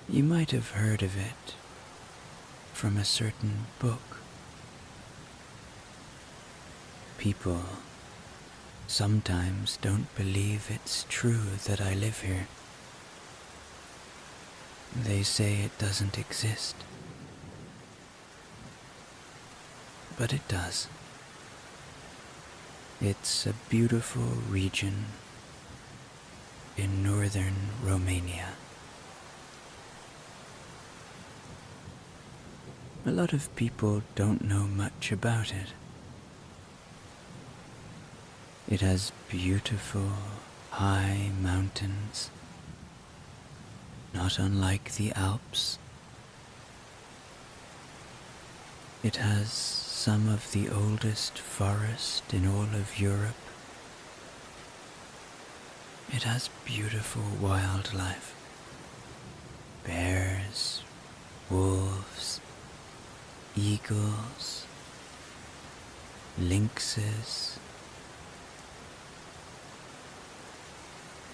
You might have heard of it from a certain book. People sometimes don't believe it's true that I live here. They say it doesn't exist. But it does. It's a beautiful region in northern Romania. A lot of people don't know much about it. It has beautiful, high mountains, not unlike the Alps. It has some of the oldest forest in all of Europe. It has beautiful wildlife, bears, wolves, eagles, lynxes.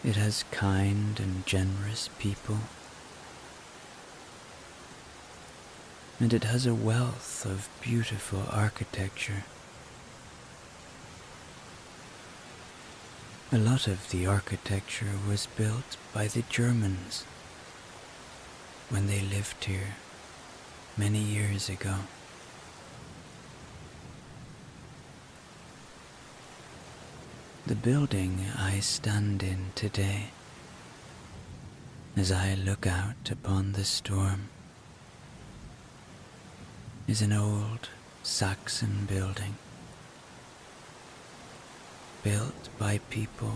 It has kind and generous people. And it has a wealth of beautiful architecture. A lot of the architecture was built by the Germans when they lived here many years ago. The building I stand in today, as I look out upon the storm, is an old Saxon building, built by people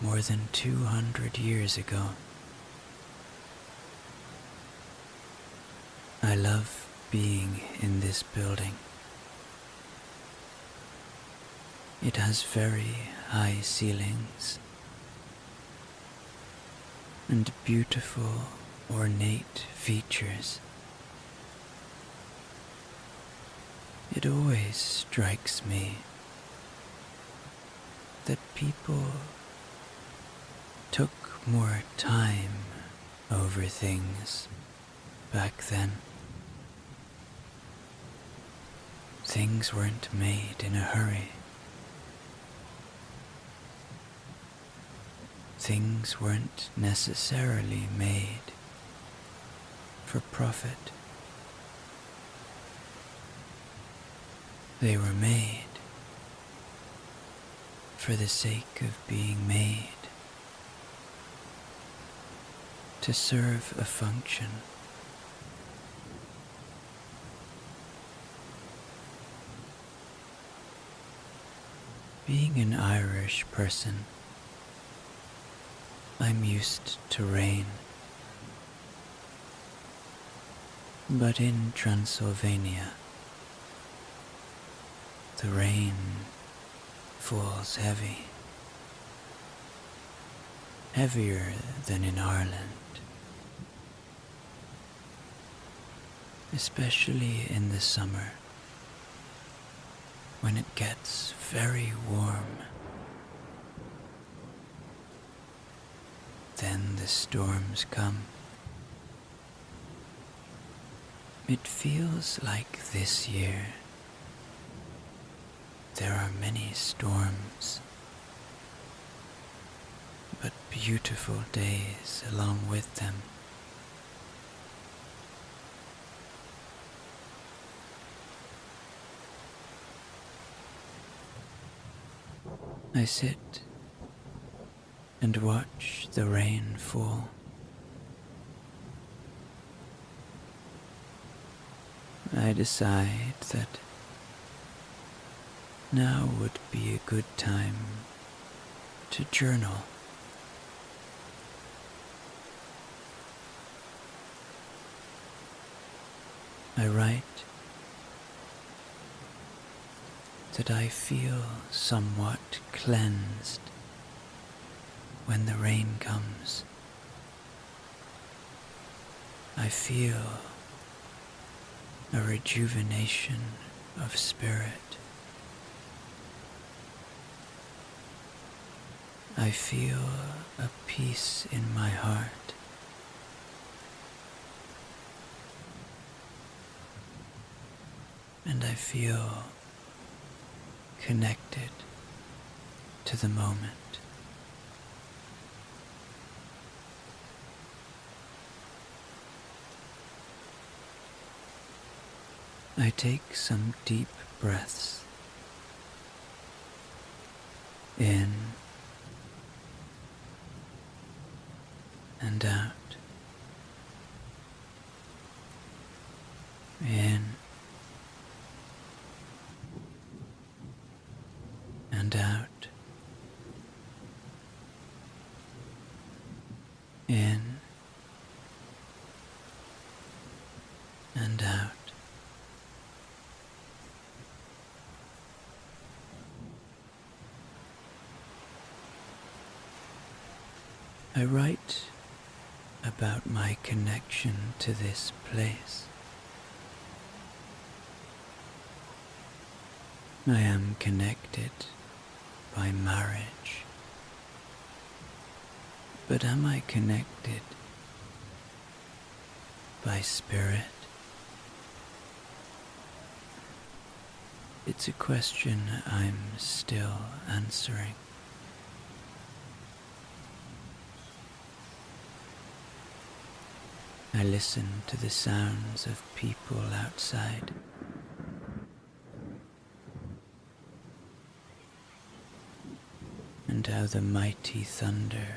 more than 200 years ago. I love being in this building. It has very high ceilings and beautiful, ornate features. It always strikes me that people took more time over things back then. Things weren't made in a hurry. Things weren't necessarily made for profit. They were made for the sake of being made, to serve a function. Being an Irish person, I'm used to rain. But in Transylvania, the rain falls heavy, heavier than in Ireland, especially in the summer when it gets very warm. Then the storms come. It feels like this year there are many storms, but beautiful days along with them. I sit and watch the rain fall. I decide that now would be a good time to journal. I write that I feel somewhat cleansed when the rain comes. I feel a rejuvenation of spirit. I feel a peace in my heart. And I feel connected to the moment. I take some deep breaths in and out, in and out, in and out. I write about my connection to this place. I am connected by marriage, but am I connected by spirit? It's a question I'm still answering. I listen to the sounds of people outside. And how the mighty thunder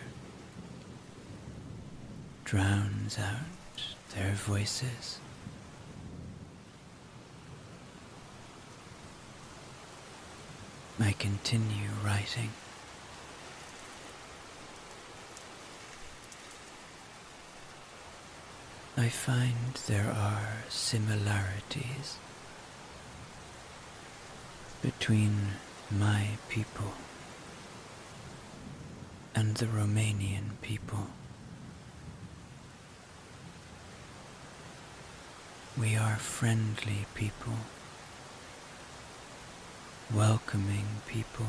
drowns out their voices. I continue writing. I find there are similarities between my people and the Romanian people. We are friendly people, welcoming people,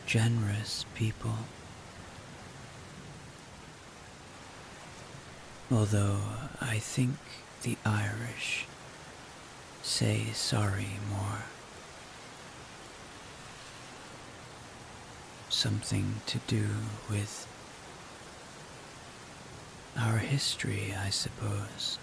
generous people. Although I think the Irish say sorry more. Something to do with our history, I suppose.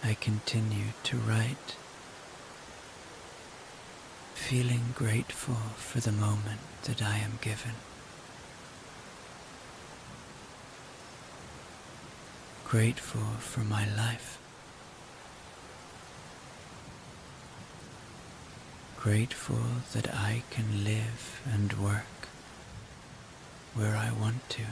I continue to write, feeling grateful for the moment that I am given. Grateful for my life. Grateful that I can live and work where I want to.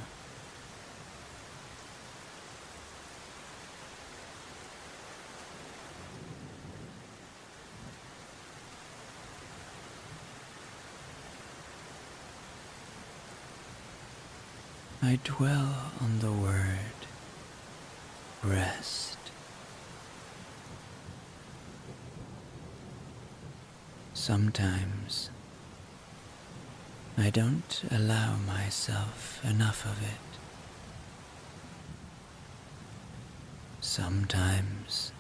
I dwell on the word rest. Sometimes I don't allow myself enough of it. Sometimes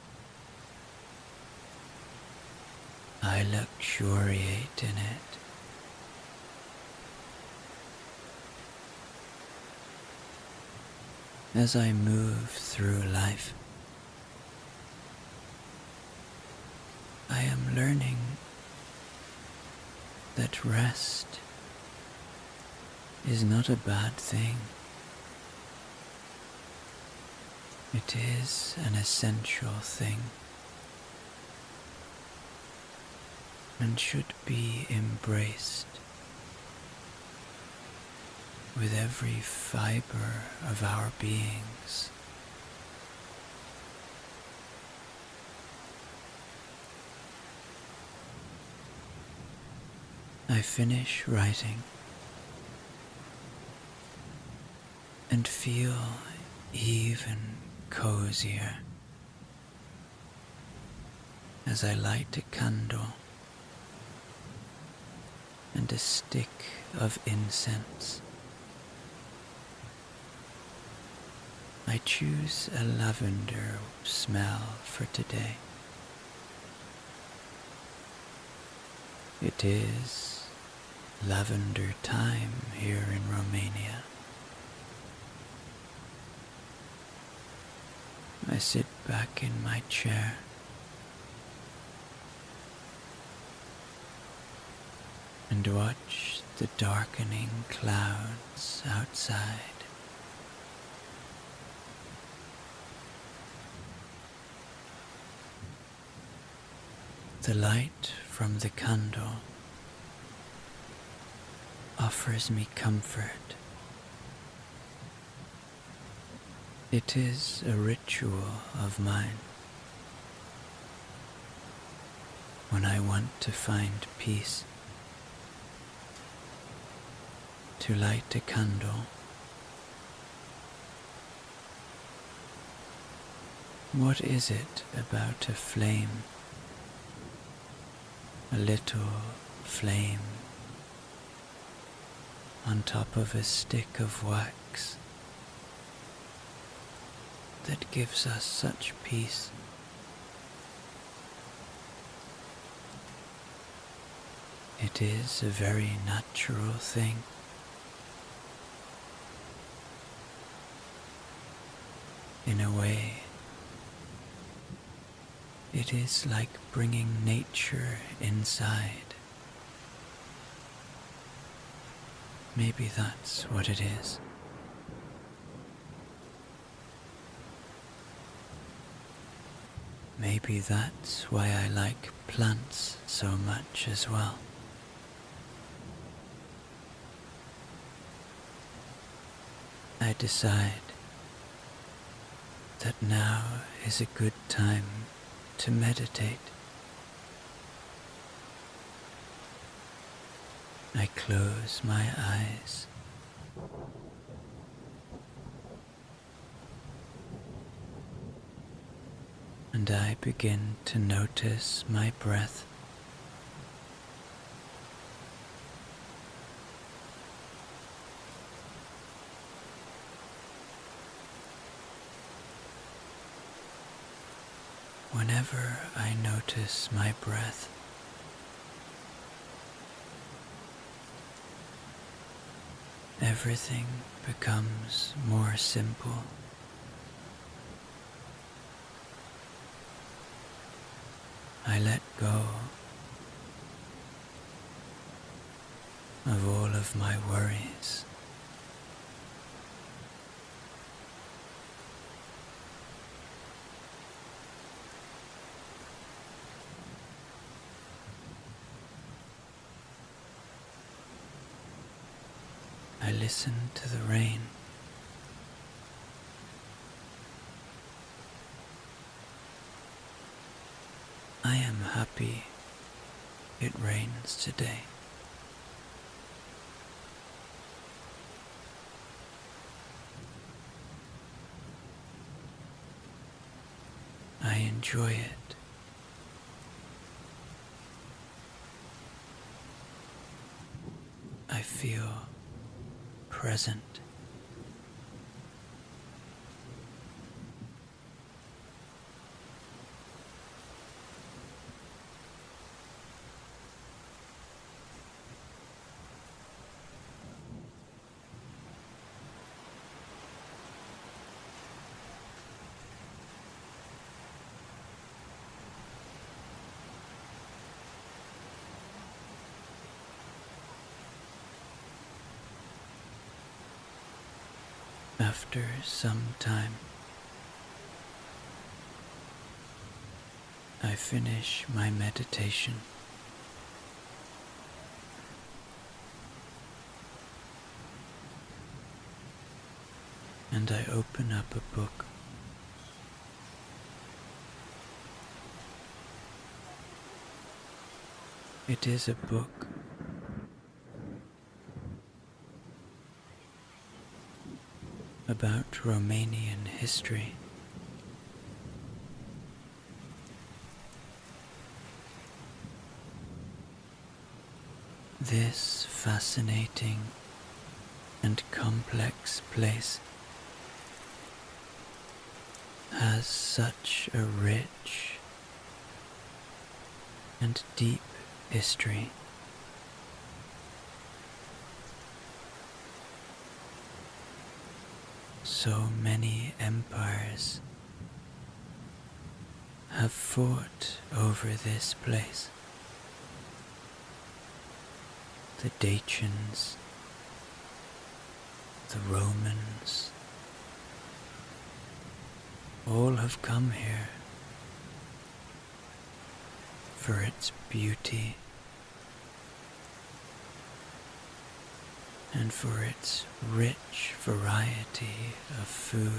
I luxuriate in it. As I move through life, I am learning that rest is not a bad thing. It is an essential thing and should be embraced with every fiber of our beings. I finish writing and feel even cozier as I light a candle and a stick of incense. I choose a lavender smell for today. It is lavender time here in Romania. I sit back in my chair and watch the darkening clouds outside. The light from the candle offers me comfort. It is a ritual of mine. When I want to find peace, to light a candle. What is it about a flame? A little flame on top of a stick of wax that gives us such peace. It is a very natural thing. In a way, it is like bringing nature inside. Maybe that's what it is. Maybe that's why I like plants so much as well. I decide that now is a good time to meditate. I close my eyes and I begin to notice my breath. Whenever I notice my breath, everything becomes more simple. I let go of all of my worries. I listen to the rain. I am happy it rains today. I enjoy it. I feel present. After some time, I finish my meditation. And I open up a book. It is a book about Romanian history. This fascinating and complex place has such a rich and deep history. So many empires have fought over this place. The Dacians, the Romans, all have come here for its beauty and for its rich variety of food.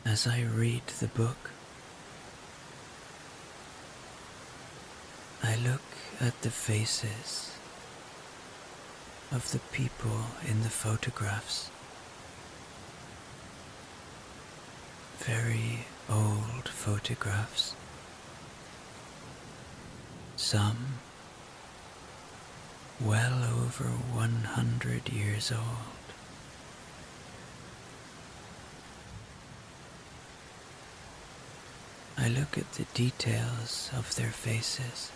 As I read the book, I look at the faces of the people in the photographs. Very old photographs. Some well over 100 years old. I look at the details of their faces,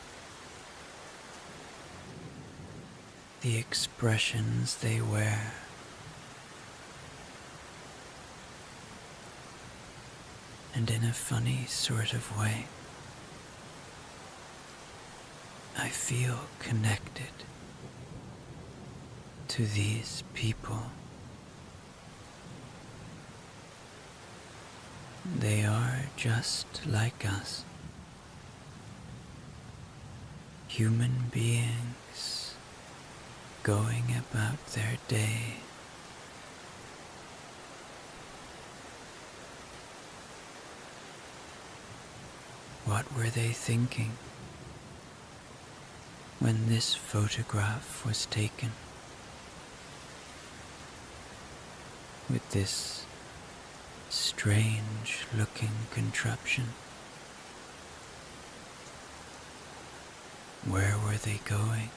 the expressions they wear, and in a funny sort of way, I feel connected to these people. They are just like us, human beings going about their day. What were they thinking when this photograph was taken? With this strange looking contraption. Where were they going?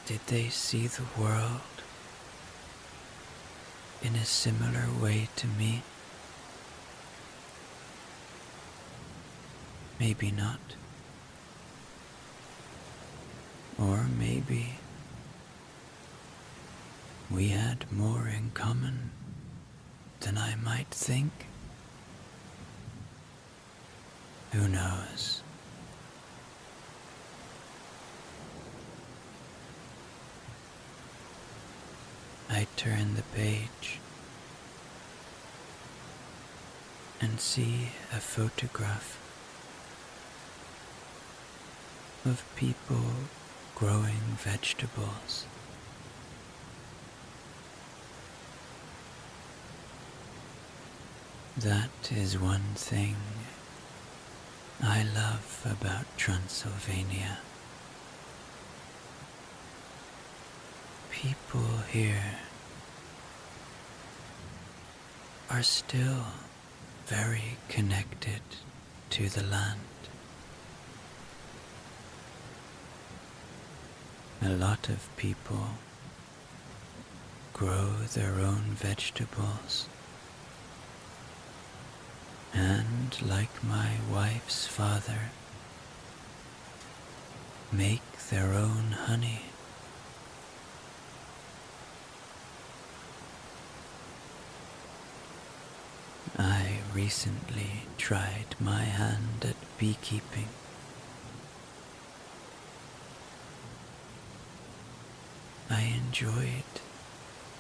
Did they see the world in a similar way to me? Maybe not. Or maybe we had more in common than I might think. Who knows? I turn the page and see a photograph of people growing vegetables. That is one thing I love about Transylvania. People here are still very connected to the land. A lot of people grow their own vegetables, and like my wife's father, make their own honey. I recently tried my hand at beekeeping. I enjoyed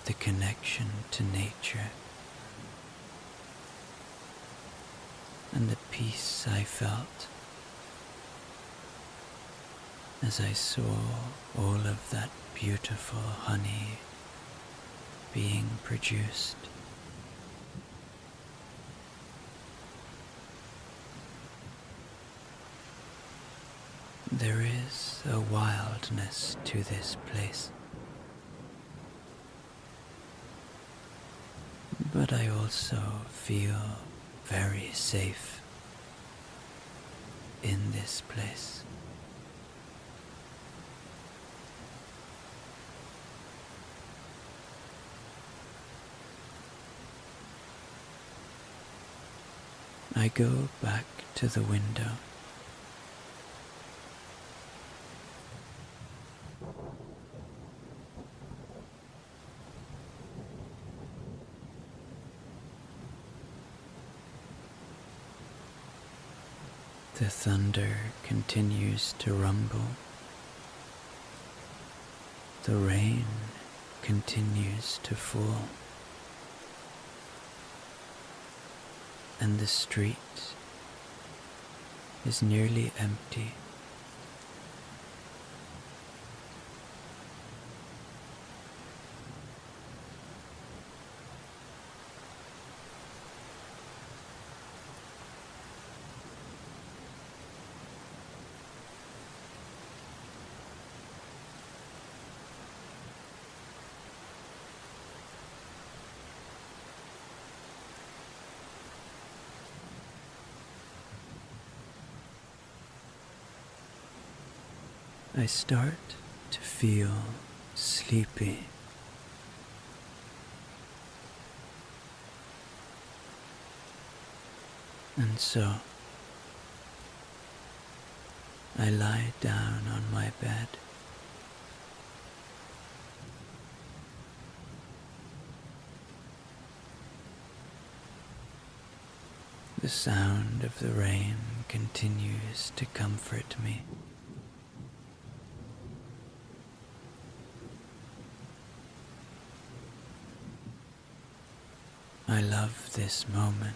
the connection to nature and the peace I felt as I saw all of that beautiful honey being produced. There is a wildness to this place. But I also feel very safe in this place. I go back to the window. The thunder continues to rumble. The rain continues to fall. And the street is nearly empty. I start to feel sleepy. And so I lie down on my bed. The sound of the rain continues to comfort me. I love this moment.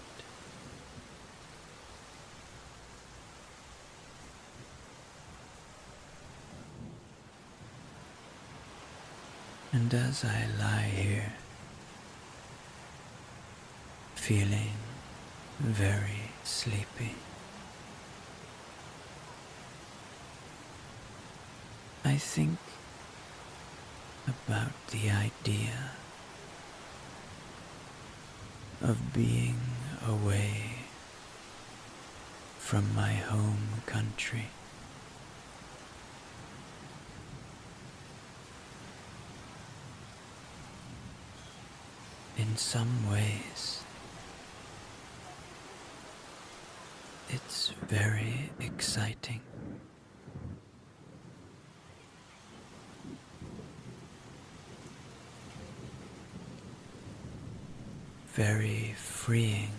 And as I lie here, feeling very sleepy, I think about the idea of being away from my home country. In some ways, it's very exciting. Very freeing.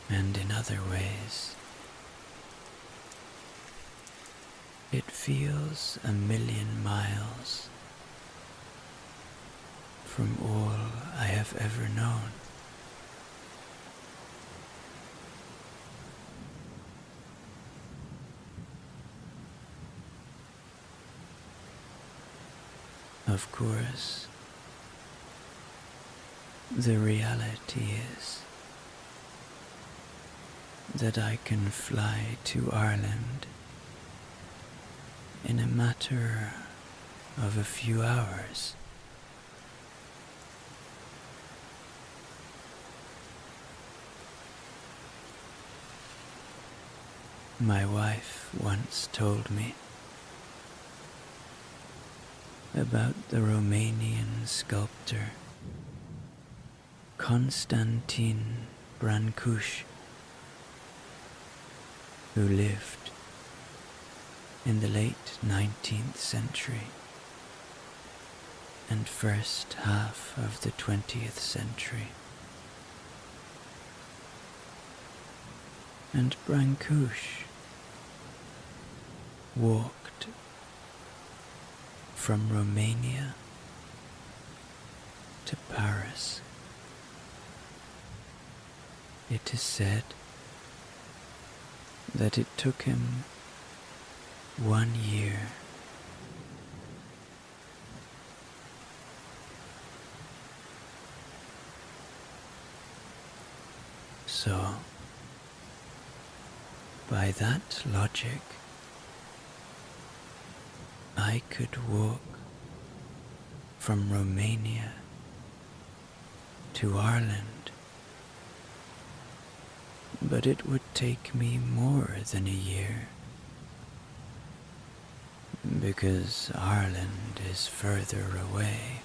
And in other ways, it feels a million miles from all I have ever known. Of course, the reality is that I can fly to Ireland in a matter of a few hours. My wife once told me about the Romanian sculptor Constantin Brancuș, who lived in the late 19th century and first half of the 20th century. And Brancuș walked from Romania to Paris. It is said that it took him 1 year. So, by that logic, I could walk from Romania to Ireland, but it would take me more than a year, because Ireland is further away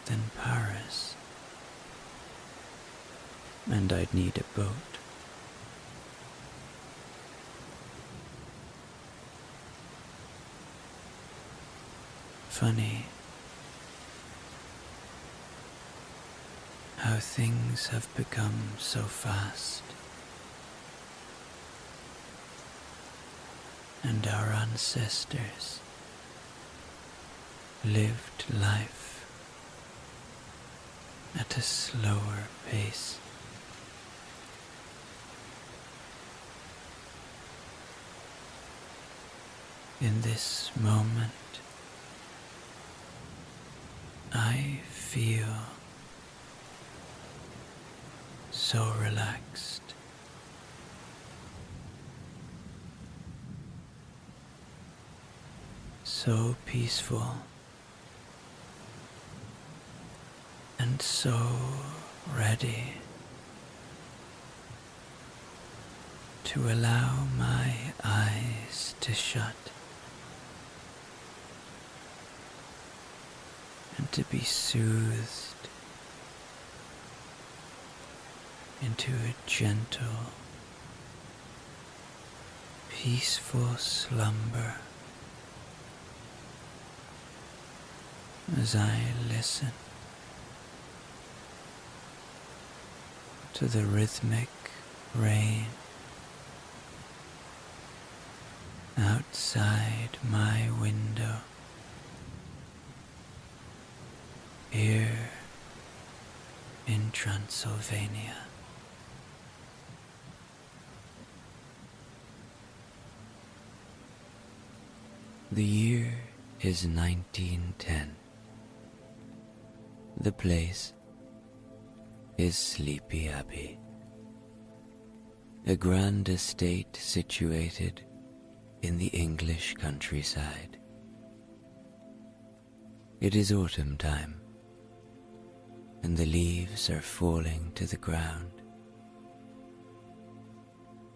than Paris, and I'd need a boat. Funny how things have become so fast, and our ancestors lived life at a slower pace. In this moment, I feel so relaxed, so peaceful, and so ready to allow my eyes to shut and to be soothed into a gentle, peaceful slumber as I listen to the rhythmic rain outside my window, here in Transylvania. The year is 1910. The place is Sleepy Abbey, a grand estate situated in the English countryside. It is autumn time, and the leaves are falling to the ground,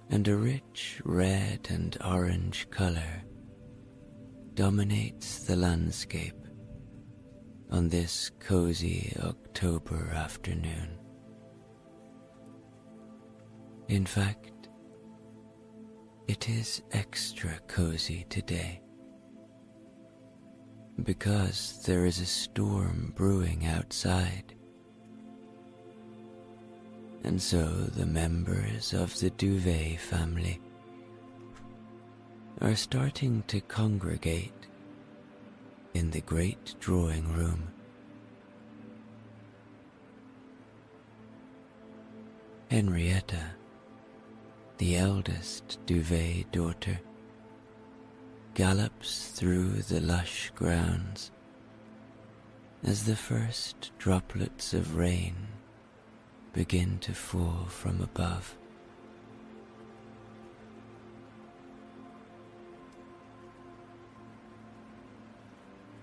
and a rich red and orange color dominates the landscape on this cozy October afternoon. In fact, it is extra cozy today because there is a storm brewing outside, and so the members of the Duvet family are starting to congregate in the great drawing room. Henrietta, the eldest Duvet daughter, gallops through the lush grounds as the first droplets of rain begin to fall from above.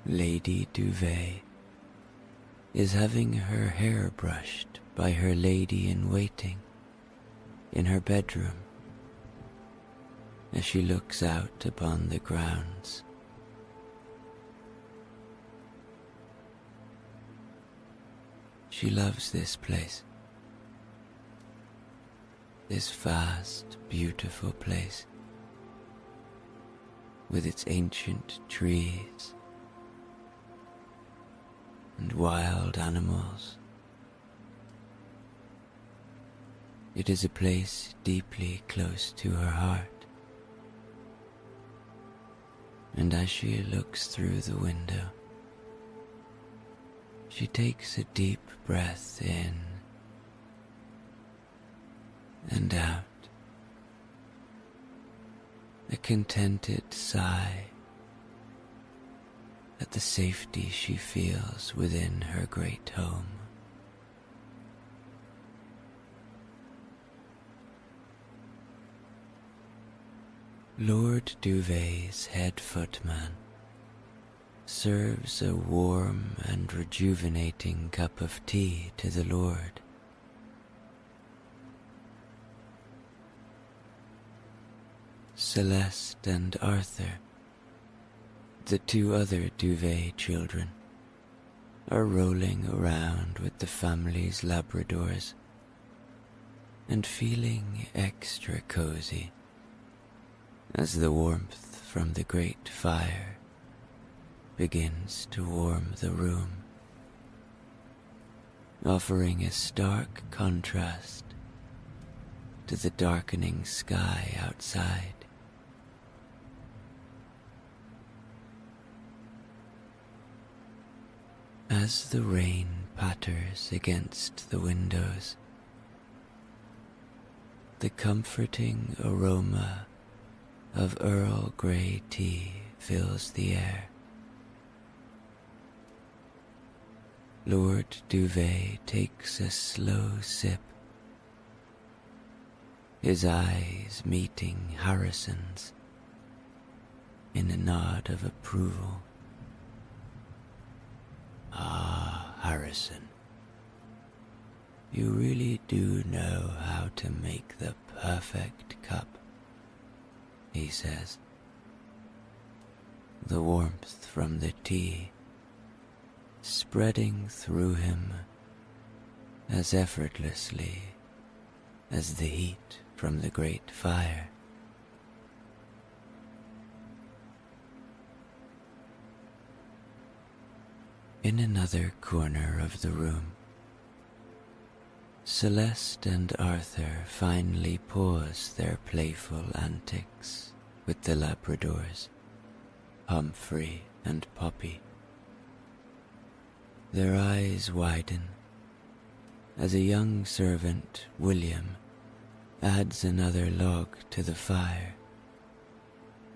Lady Duvet is having her hair brushed by her lady-in-waiting in her bedroom as she looks out upon the grounds. She loves this place, this vast, beautiful place, with its ancient trees and wild animals. It is a place deeply close to her heart, and as she looks through the window, she takes a deep breath in and out, a contented sigh at the safety she feels within her great home. Lord Duvet's head footman serves a warm and rejuvenating cup of tea to the Lord. Celeste and Arthur, the two other Duvet children, are rolling around with the family's Labradors and feeling extra cozy as the warmth from the great fire begins to warm the room, offering a stark contrast to the darkening sky outside. As the rain patters against the windows, the comforting aroma of Earl Grey tea fills the air. Lord Duvet takes a slow sip, his eyes meeting Harrison's in a nod of approval. Ah, Harrison, you really do know how to make the perfect cup, he says, the warmth from the tea spreading through him as effortlessly as the heat from the great fire. In another corner of the room, Celeste and Arthur finally pause their playful antics with the Labradors, Humphrey and Poppy. Their eyes widen as a young servant, William, adds another log to the fire,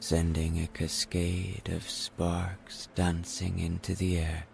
sending a cascade of sparks dancing into the air.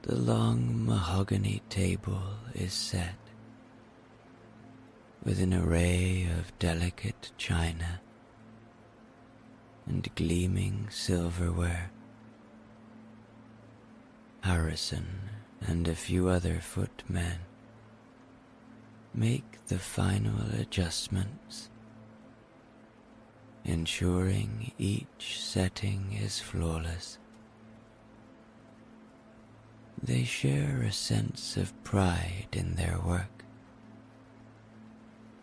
The long mahogany table is set with an array of delicate china and gleaming silverware. Harrison and a few other footmen make the final adjustments, ensuring each setting is flawless. They share a sense of pride in their work,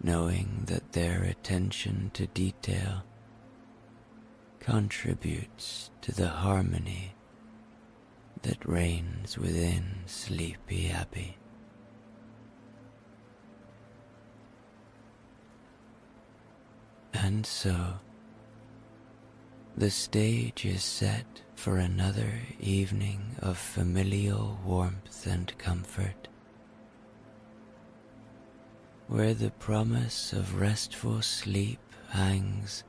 knowing that their attention to detail contributes to the harmony that reigns within Sleepy Abbey. And so, the stage is set for another evening of familial warmth and comfort, where the promise of restful sleep hangs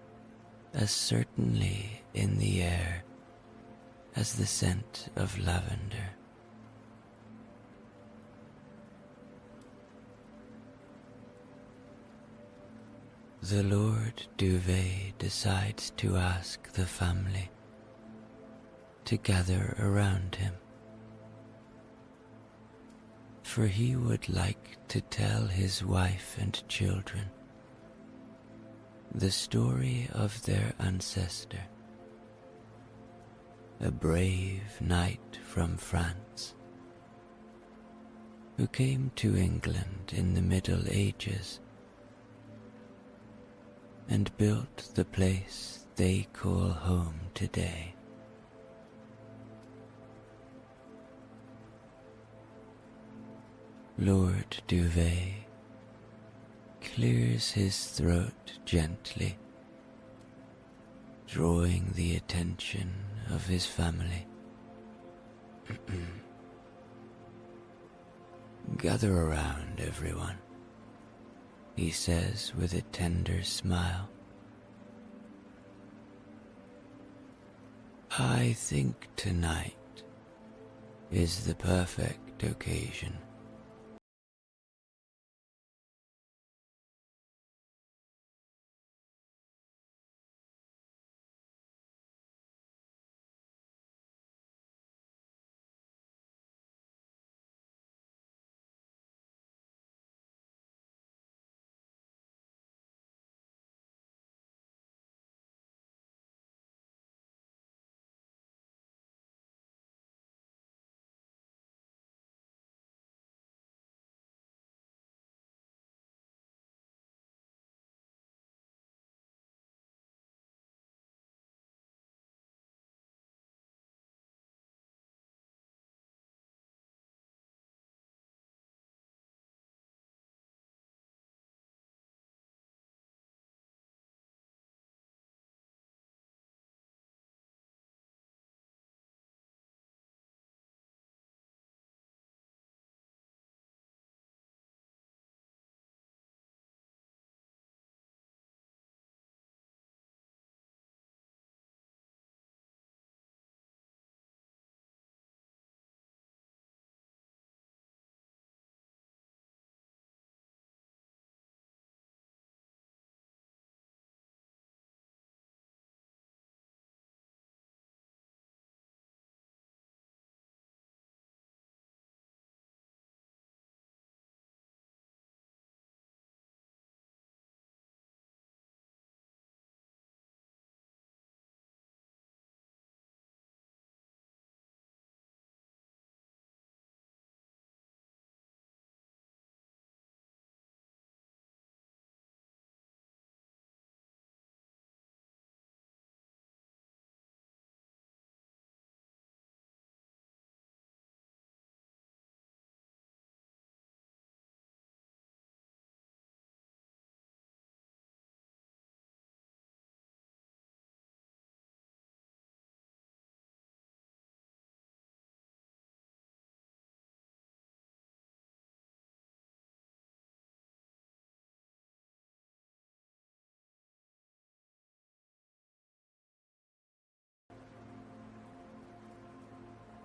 as certainly in the air as the scent of lavender. The Lord Duvet decides to ask the family to gather around him, for he would like to tell his wife and children the story of their ancestor, a brave knight from France who came to England in the Middle Ages and built the place they call home today. Lord Duvet clears his throat gently, drawing the attention of his family. Gather around, everyone, he says with a tender smile. I think tonight is the perfect occasion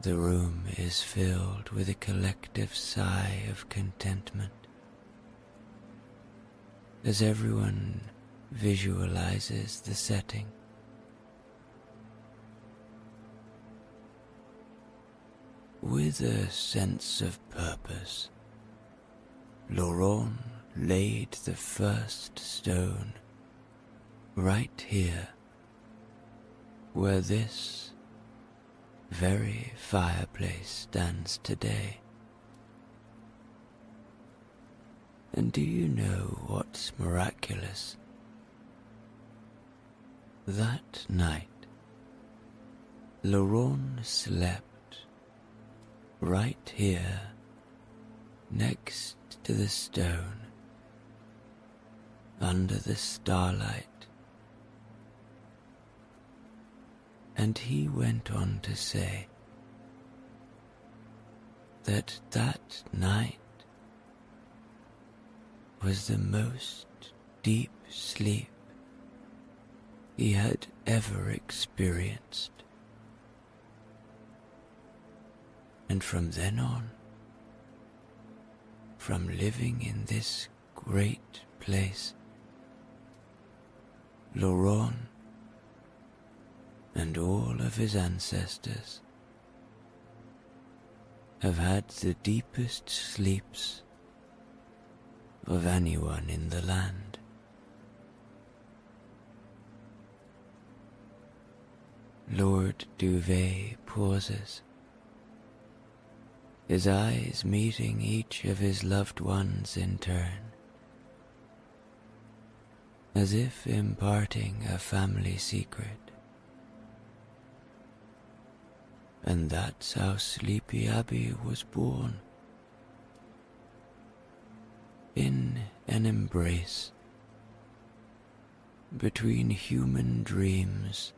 The room is filled with a collective sigh of contentment as everyone visualizes the setting. With a sense of purpose, Laurent laid the first stone right here, where this very fireplace stands today. And do you know what's miraculous? That night, Laurent slept right here next to the stone, under the starlight. And he went on to say that that night was the most deep sleep he had ever experienced. And from then on, from living in this great place, Laurent and all of his ancestors have had the deepest sleeps of anyone in the land. Lord Duvet pauses, his eyes meeting each of his loved ones in turn, as if imparting a family secret. And that's how Sleepy Abbey was born. In an embrace between human dreams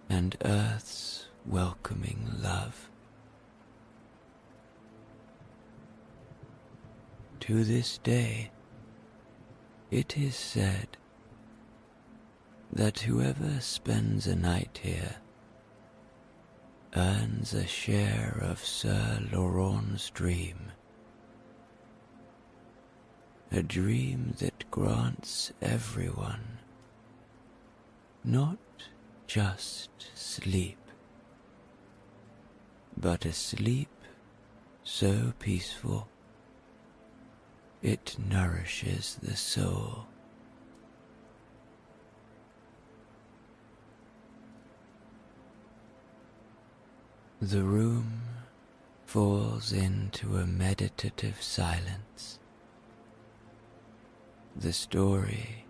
and Earth's welcoming love. To this day, it is said that whoever spends a night here earns a share of Sir Laurent's dream, a dream that grants everyone not just sleep, but a sleep so peaceful it nourishes the soul. The room falls into a meditative silence, the story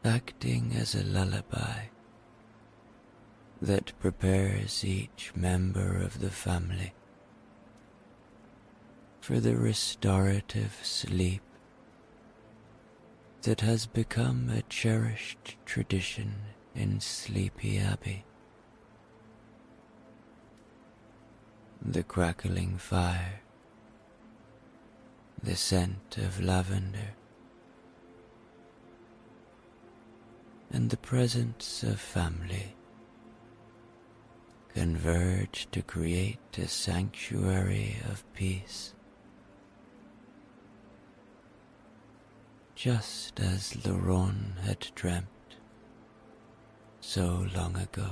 acting as a lullaby that prepares each member of the family for the restorative sleep that has become a cherished tradition in Sleepy Abbey. The crackling fire, the scent of lavender, and the presence of family converge to create a sanctuary of peace, just as Laurent had dreamt so long ago.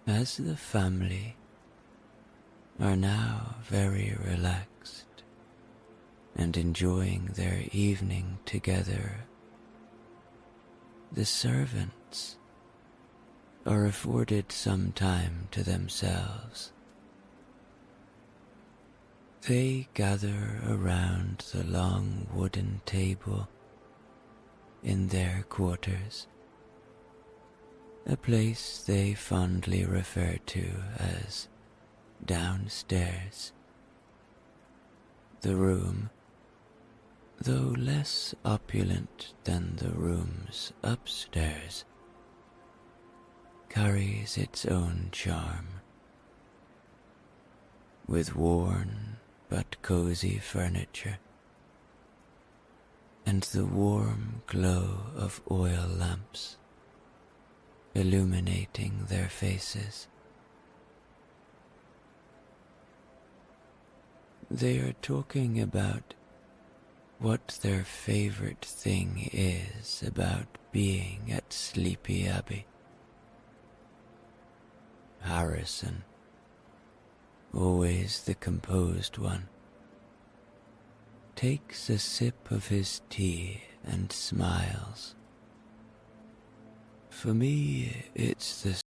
As the family are now very relaxed and enjoying their evening together, the servants are afforded some time to themselves. They gather around the long wooden table in their quarters, a place they fondly refer to as downstairs. The room, though less opulent than the rooms upstairs, carries its own charm, with worn but cozy furniture, and the warm glow of oil lamps illuminating their faces. They are talking about what their favorite thing is about being at Sleepy Abbey. Harrison, always the composed one, takes a sip of his tea and smiles. For me, it's the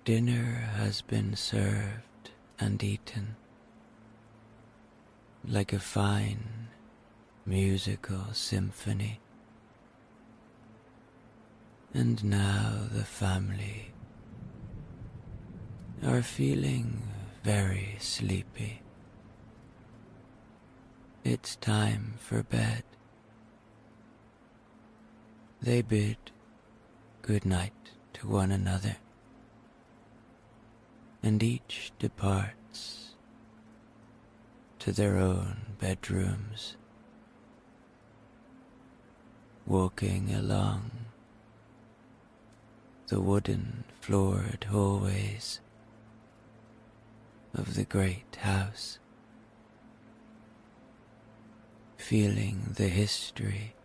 Dinner has been served and eaten like a fine musical symphony, and now the family are feeling very sleepy. It's time for bed. They bid good night to one another, and each departs to their own bedrooms, walking along the wooden floored hallways of the great house, feeling the history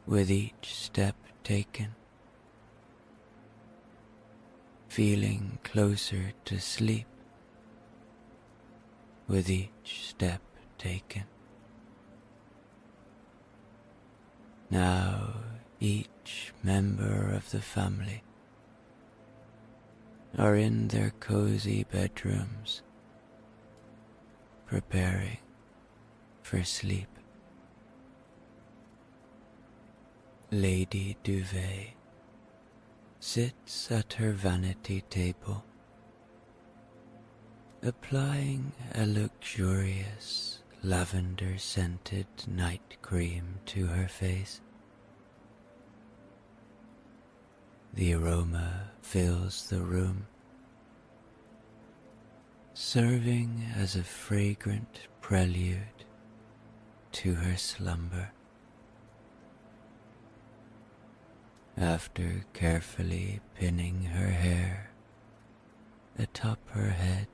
with each step taken, feeling closer to sleep with each step taken. Now each member of the family are in their cozy bedrooms, preparing for sleep. Lady Duvet sits at her vanity table, applying a luxurious lavender-scented night cream to her face. The aroma fills the room, serving as a fragrant prelude to her slumber. After carefully pinning her hair atop her head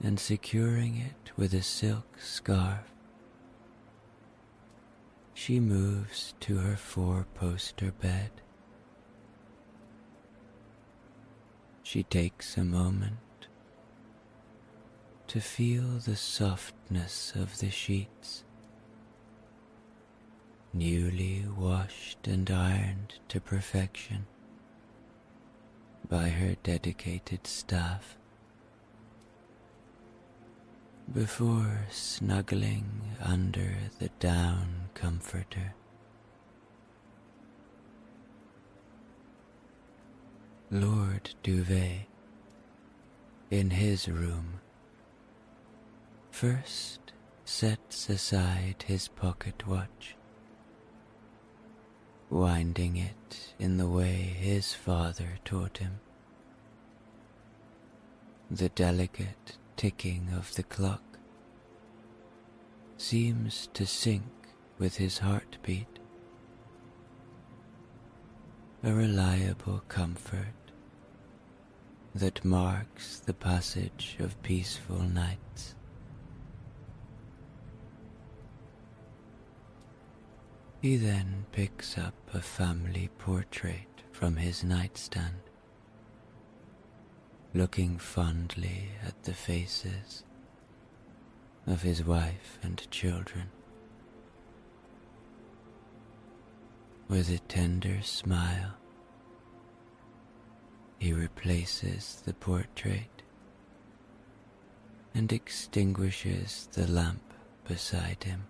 and securing it with a silk scarf, she moves to her four-poster bed. She takes a moment to feel the softness of the sheets, newly washed and ironed to perfection by her dedicated staff, before snuggling under the down comforter. Lord Duvet, in his room, first sets aside his pocket watch, winding it in the way his father taught him. The delicate ticking of the clock seems to sync with his heartbeat, a reliable comfort that marks the passage of peaceful nights. He then picks up a family portrait from his nightstand, looking fondly at the faces of his wife and children. With a tender smile, he replaces the portrait and extinguishes the lamp beside him,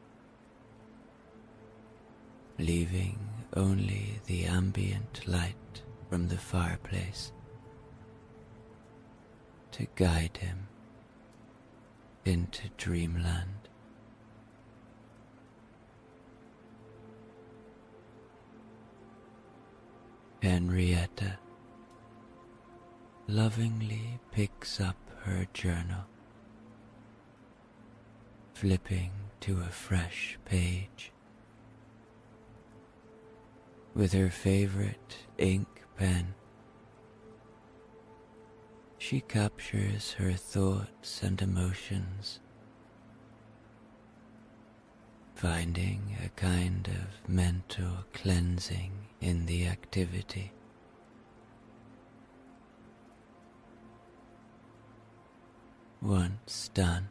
leaving only the ambient light from the fireplace to guide him into dreamland. Henrietta lovingly picks up her journal, flipping to a fresh page. With her favorite ink pen, she captures her thoughts and emotions, finding a kind of mental cleansing in the activity. Once done,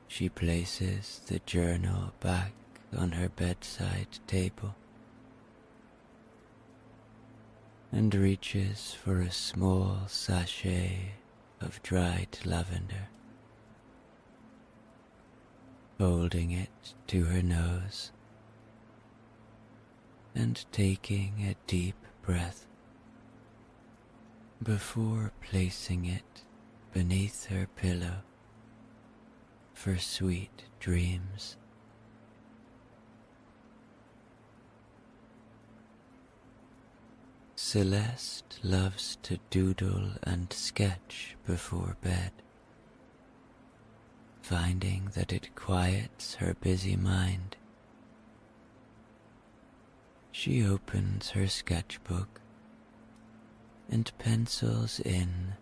she places the journal back on her bedside table and reaches for a small sachet of dried lavender. Holding it to her nose and taking a deep breath before placing it beneath her pillow for sweet dreams. Celeste loves to doodle and sketch before bed, finding that it quiets her busy mind. She opens her sketchbook and pencils in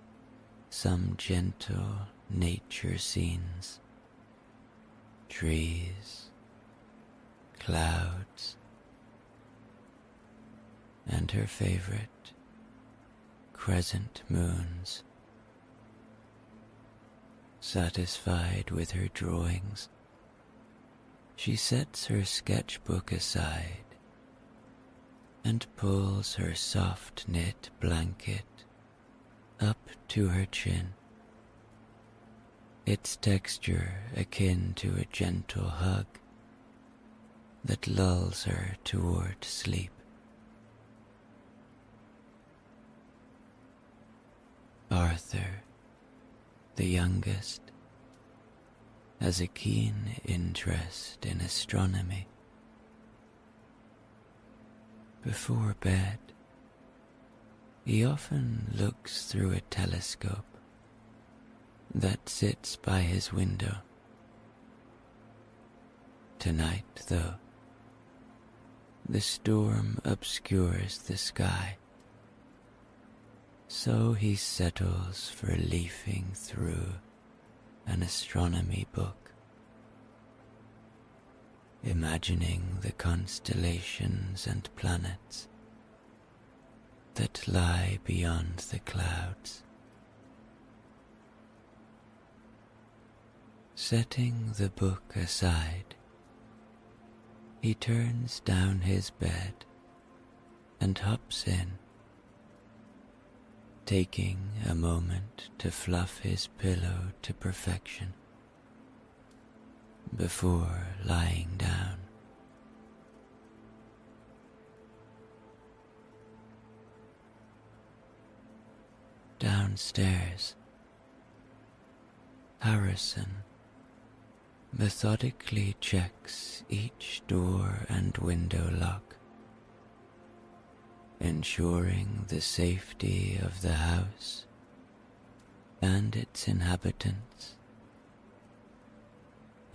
some gentle nature scenes, trees, clouds, and her favorite, crescent moons. Satisfied with her drawings, she sets her sketchbook aside and pulls her soft knit blanket up to her chin, its texture akin to a gentle hug that lulls her toward sleep. Arthur, the youngest, has a keen interest in astronomy. Before bed, he often looks through a telescope that sits by his window. Tonight, though, the storm obscures the sky, so he settles for leafing through an astronomy book, imagining the constellations and planets that lie beyond the clouds. Setting the book aside, he turns down his bed and hops in, taking a moment to fluff his pillow to perfection before lying down. Downstairs, Harrison methodically checks each door and window lock, ensuring the safety of the house and its inhabitants.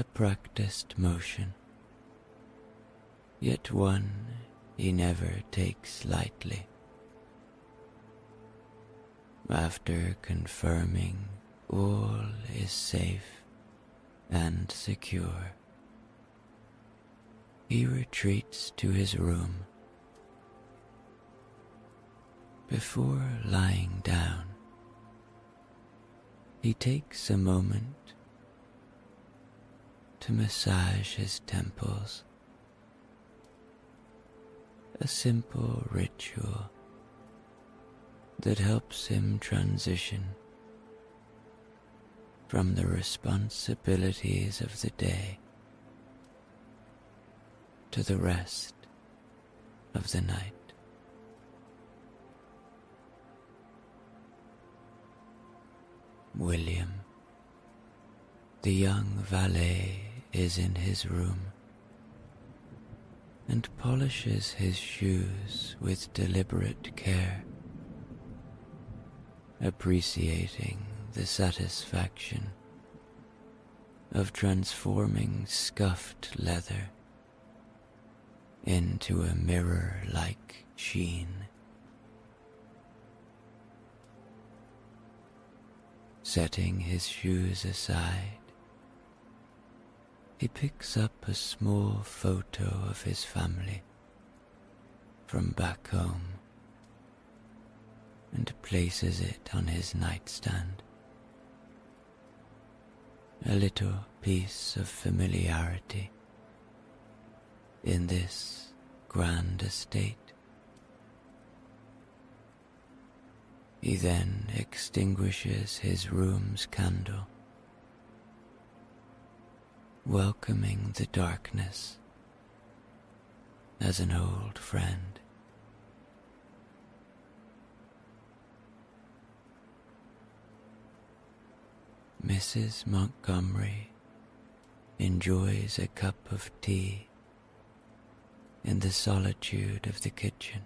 A practiced motion, yet one he never takes lightly. After confirming all is safe and secure, he retreats to his room. Before lying down, he takes a moment to massage his temples, a simple ritual that helps him transition from the responsibilities of the day to the rest of the night. William, the young valet, is in his room and polishes his shoes with deliberate care, appreciating the satisfaction of transforming scuffed leather into a mirror-like sheen. Setting his shoes aside, he picks up a small photo of his family from back home and places it on his nightstand. A little piece of familiarity in this grand estate. He then extinguishes his room's candle, welcoming the darkness as an old friend. Mrs. Montgomery enjoys a cup of tea in the solitude of the kitchen,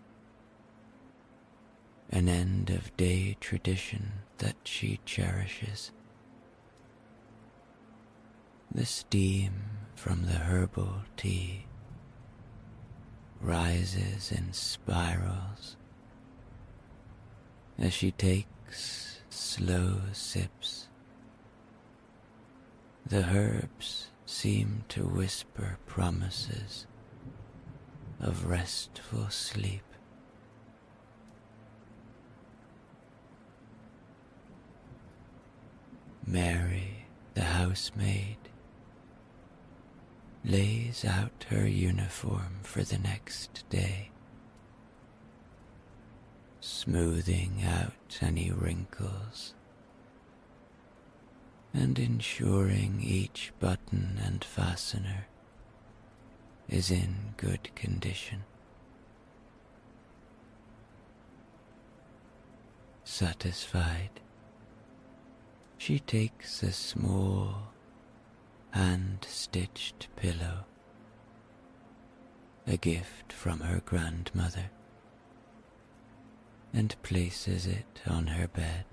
an end-of-day tradition that she cherishes. The steam from the herbal tea rises in spirals as she takes slow sips. The herbs seem to whisper promises of restful sleep. Mary, the housemaid, lays out her uniform for the next day, smoothing out any wrinkles and ensuring each button and fastener is in good condition. Satisfied, she takes a small hand-stitched pillow, a gift from her grandmother, and places it on her bed.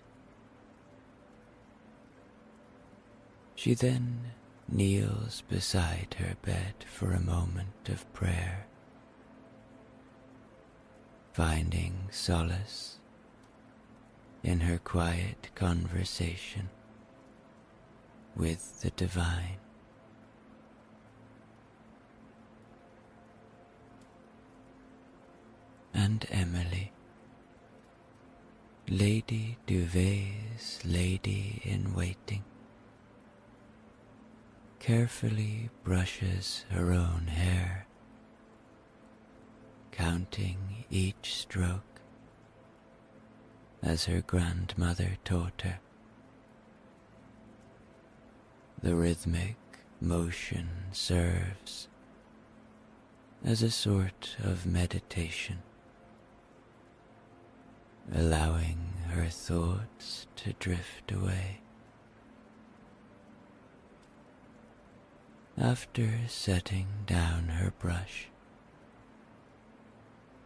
She then kneels beside her bed for a moment of prayer, finding solace in her quiet conversation with the divine. And Emily, Lady Duvet's lady-in-waiting, carefully brushes her own hair, counting each stroke as her grandmother taught her. The rhythmic motion serves as a sort of meditation, allowing her thoughts to drift away. After setting down her brush,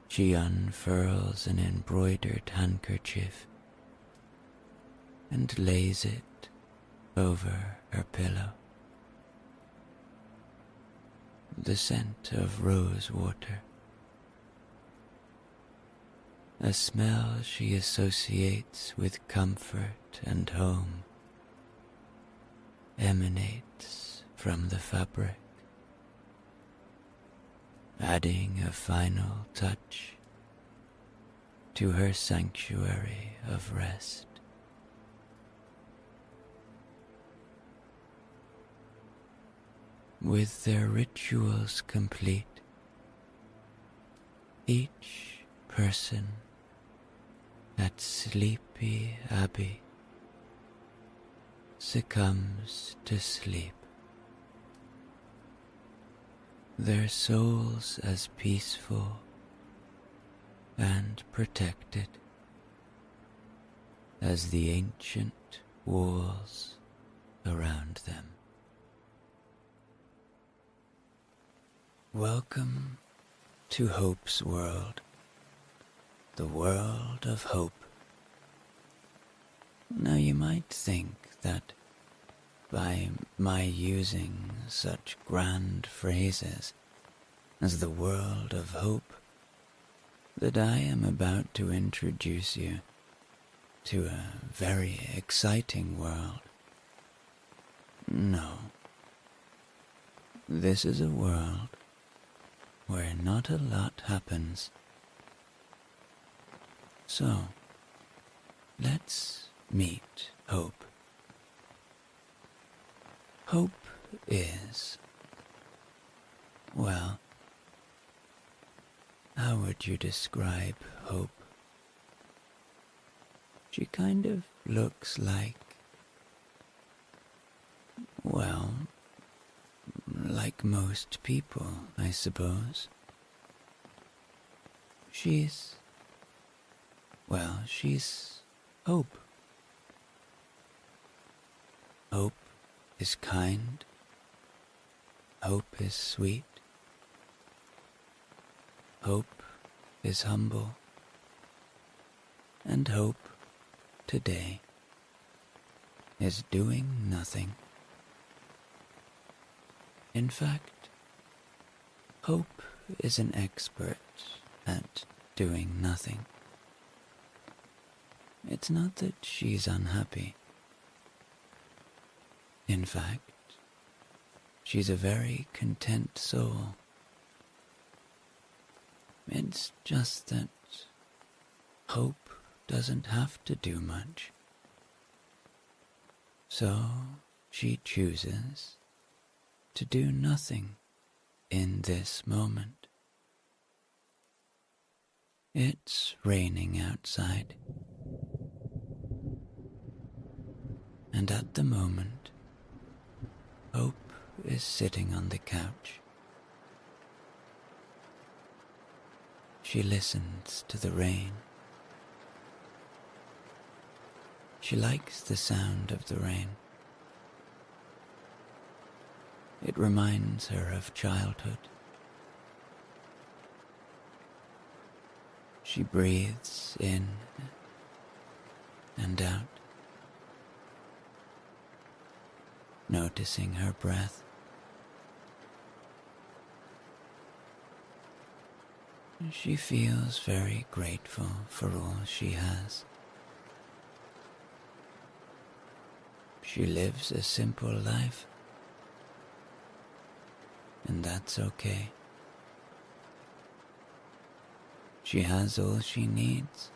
she unfurls an embroidered handkerchief and lays it over her pillow. The scent of rose water, a smell she associates with comfort and home, emanates from the fabric, adding a final touch to her sanctuary of rest. With their rituals complete, each person at Sleepy Abbey succumbs to sleep, their souls as peaceful and protected as the ancient walls around them. Welcome to Hope's world, the world of hope. Now you might think that by my using such grand phrases as the world of hope, that I am about to introduce you to a very exciting world. No. This is a world where not a lot happens. So, let's meet Hope. Hope is, well, how would you describe hope? She kind of looks like, well, like most people, I suppose. She's Hope. Hope is kind. Hope is sweet. Hope is humble. And hope today is doing nothing. In fact, Hope is an expert at doing nothing. It's not that she's unhappy. In fact, she's a very content soul. It's just that Hope doesn't have to do much. So she chooses to do nothing in this moment. It's raining outside, and at the moment, Hope is sitting on the couch. She listens to the rain. She likes the sound of the rain. It reminds her of childhood. She breathes in and out, noticing her breath. She feels very grateful for all she has. She lives a simple life, and that's okay. She has all she needs,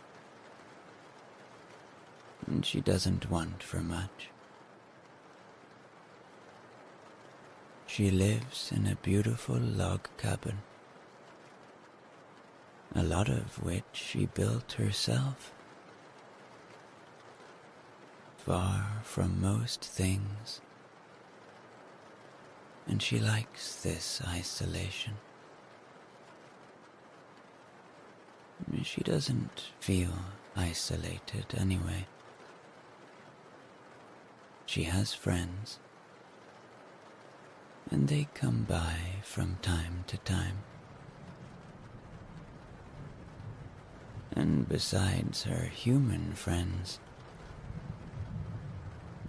and she doesn't want for much. She lives in a beautiful log cabin, a lot of which she built herself. Far from most things, and she likes this isolation. She doesn't feel isolated anyway. She has friends, and they come by from time to time. And besides her human friends,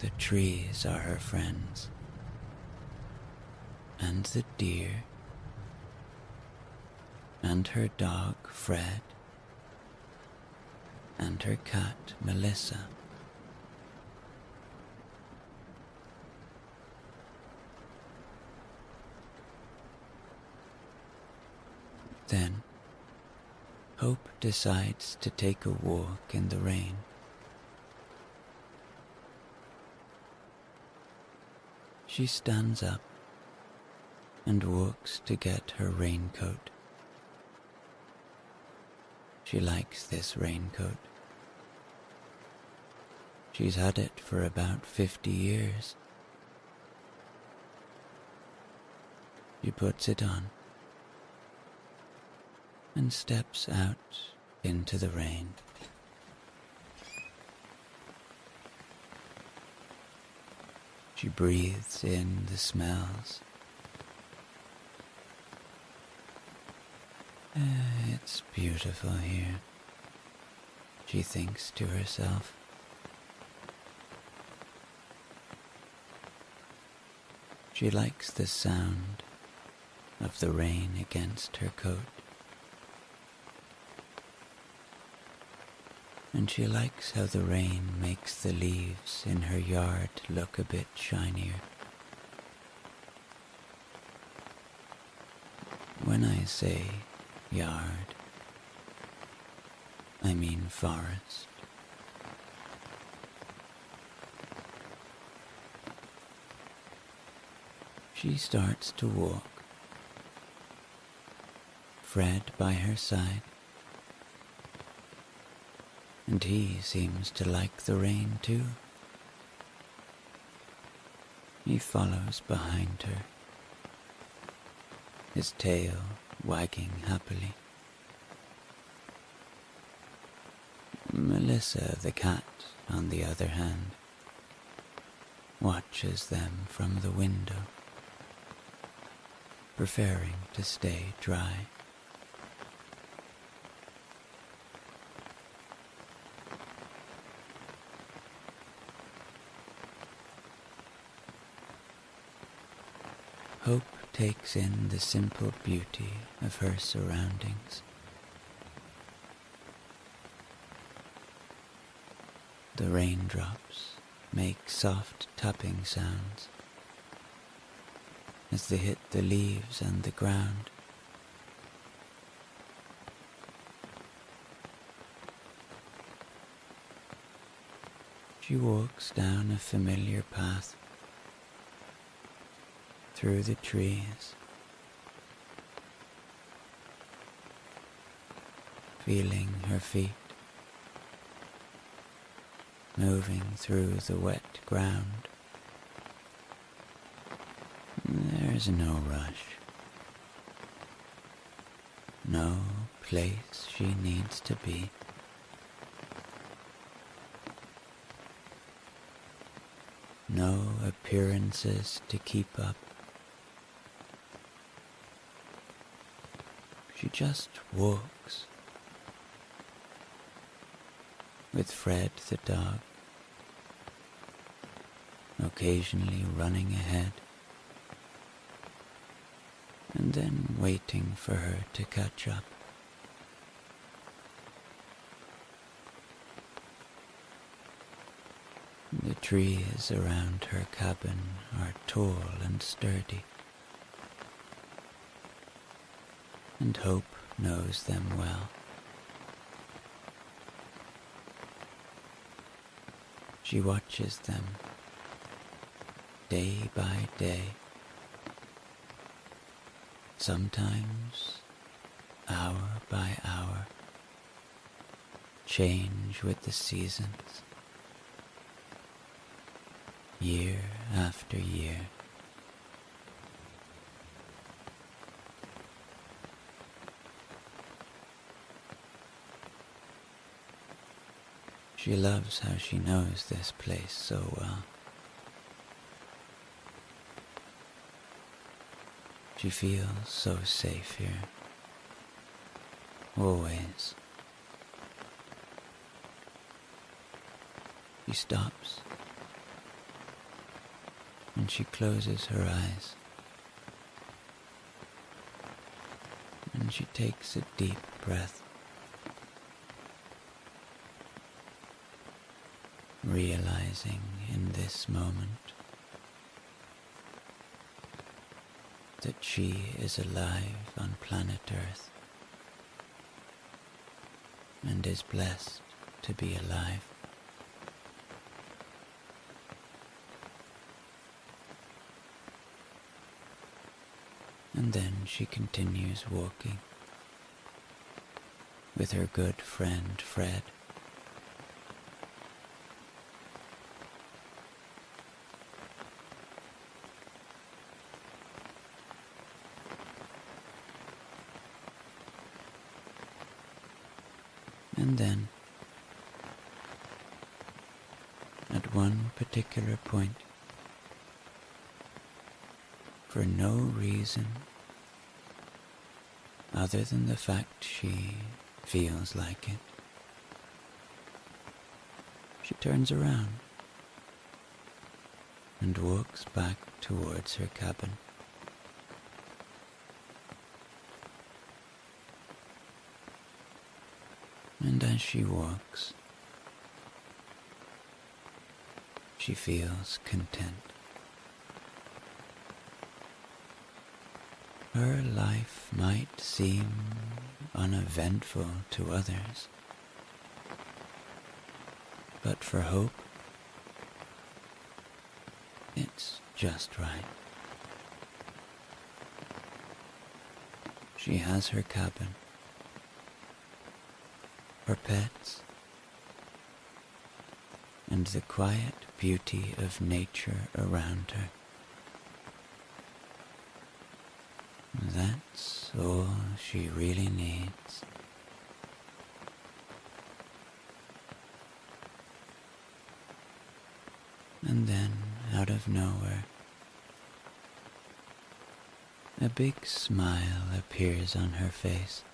the trees are her friends, and the deer, and her dog Fred, and her cat Melissa. Then, Hope decides to take a walk in the rain. She stands up and walks to get her raincoat. She likes this raincoat. She's had it for about 50 years. She puts it on and steps out into the rain. She breathes in the smells. It's beautiful here, she thinks to herself. She likes the sound of the rain against her coat. And she likes how the rain makes the leaves in her yard look a bit shinier. When I say yard, I mean forest. She starts to walk, Fred by her side. and he seems to like the rain too. He follows behind her, his tail wagging happily. Melissa the cat, on the other hand, watches them from the window, preferring to stay dry. Hope takes in the simple beauty of her surroundings. The raindrops make soft tapping sounds as they hit the leaves and the ground. She walks down a familiar path through the trees, feeling her feet moving through the wet ground. There's no rush, no place she needs to be. No appearances to keep up. She just walks, with Fred the dog occasionally running ahead, and then waiting for her to catch up. The trees around her cabin are tall and sturdy, and Hope knows them well. She watches them day by day, sometimes hour by hour, change with the seasons, year after year. She loves how she knows this place so well. She feels so safe here, always. She stops, and she closes her eyes, and she takes a deep breath, realizing in this moment that she is alive on planet Earth and is blessed to be alive. And then she continues walking with her good friend Fred. And then, at one particular point, for no reason other than the fact she feels like it, she turns around and walks back towards her cabin. And as she walks, she feels content. Her life might seem uneventful to others, but for Hope, it's just right. She has her cabin, her pets, and the quiet beauty of nature around her. That's all she really needs. And then, out of nowhere, a big smile appears on her face.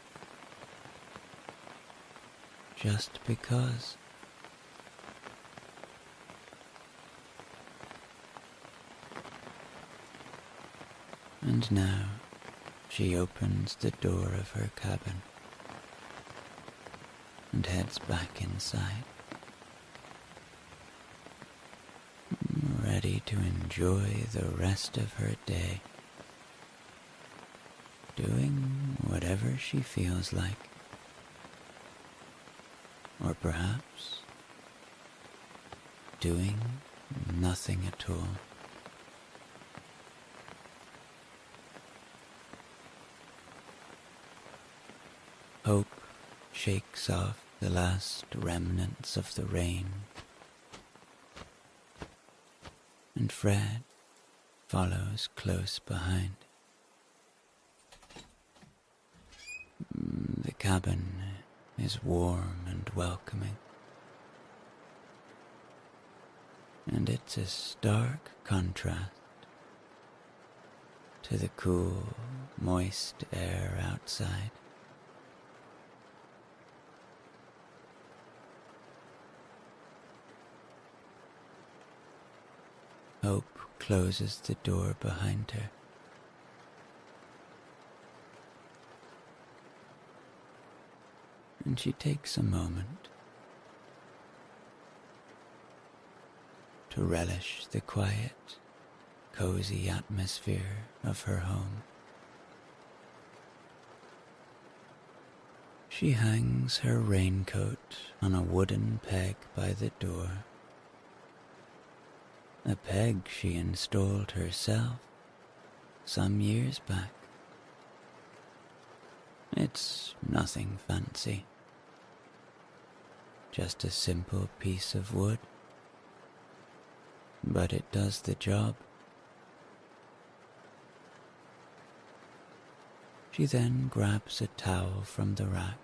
Just because. And now she opens the door of her cabin and heads back inside, ready to enjoy the rest of her day, doing whatever she feels like, or perhaps doing nothing at all. Hope shakes off the last remnants of the rain, and Fred follows close behind. The cabin is warm and welcoming, and it's a stark contrast to the cool, moist air outside. Hope closes the door behind her. And she takes a moment to relish the quiet, cozy atmosphere of her home. She hangs her raincoat on a wooden peg by the door, a peg she installed herself some years back. It's nothing fancy, just a simple piece of wood, but it does the job. She then grabs a towel from the rack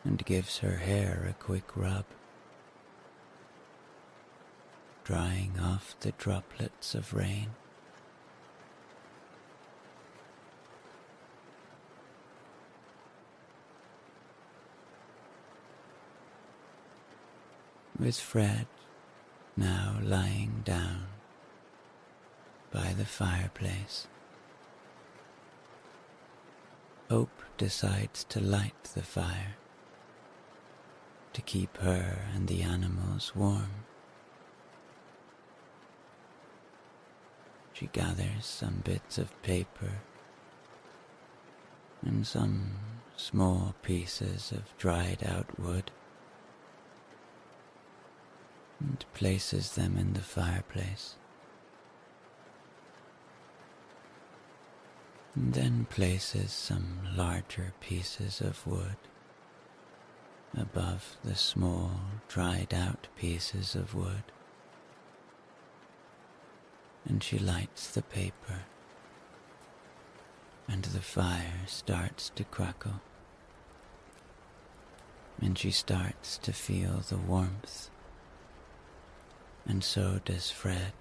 and gives her hair a quick rub, drying off the droplets of rain. With Fred now lying down by the fireplace, Hope decides to light the fire to keep her and the animals warm. She gathers some bits of paper and some small pieces of dried out wood and places them in the fireplace, and then places some larger pieces of wood above the small dried out pieces of wood, and she lights the paper, and the fire starts to crackle, and she starts to feel the warmth, and so does Fred,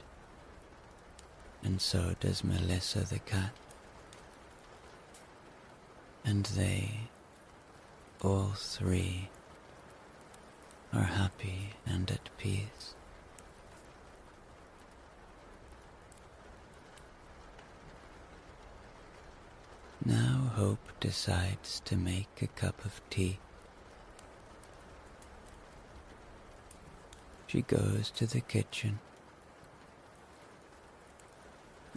and so does Melissa the cat, and they, all three, are happy and at peace. Now Hope decides to make a cup of tea. She goes to the kitchen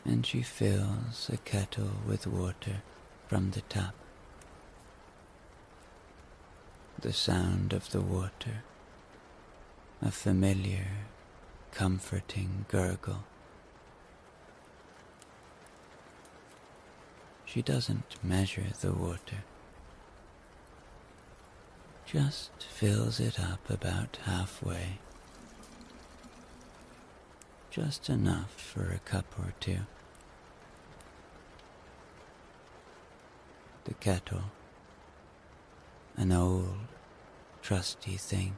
and she fills a kettle with water from the tap. The sound of the water, a familiar, comforting gurgle. She doesn't measure the water. just fills it up about halfway, just enough for a cup or two. The kettle, an old, trusty thing,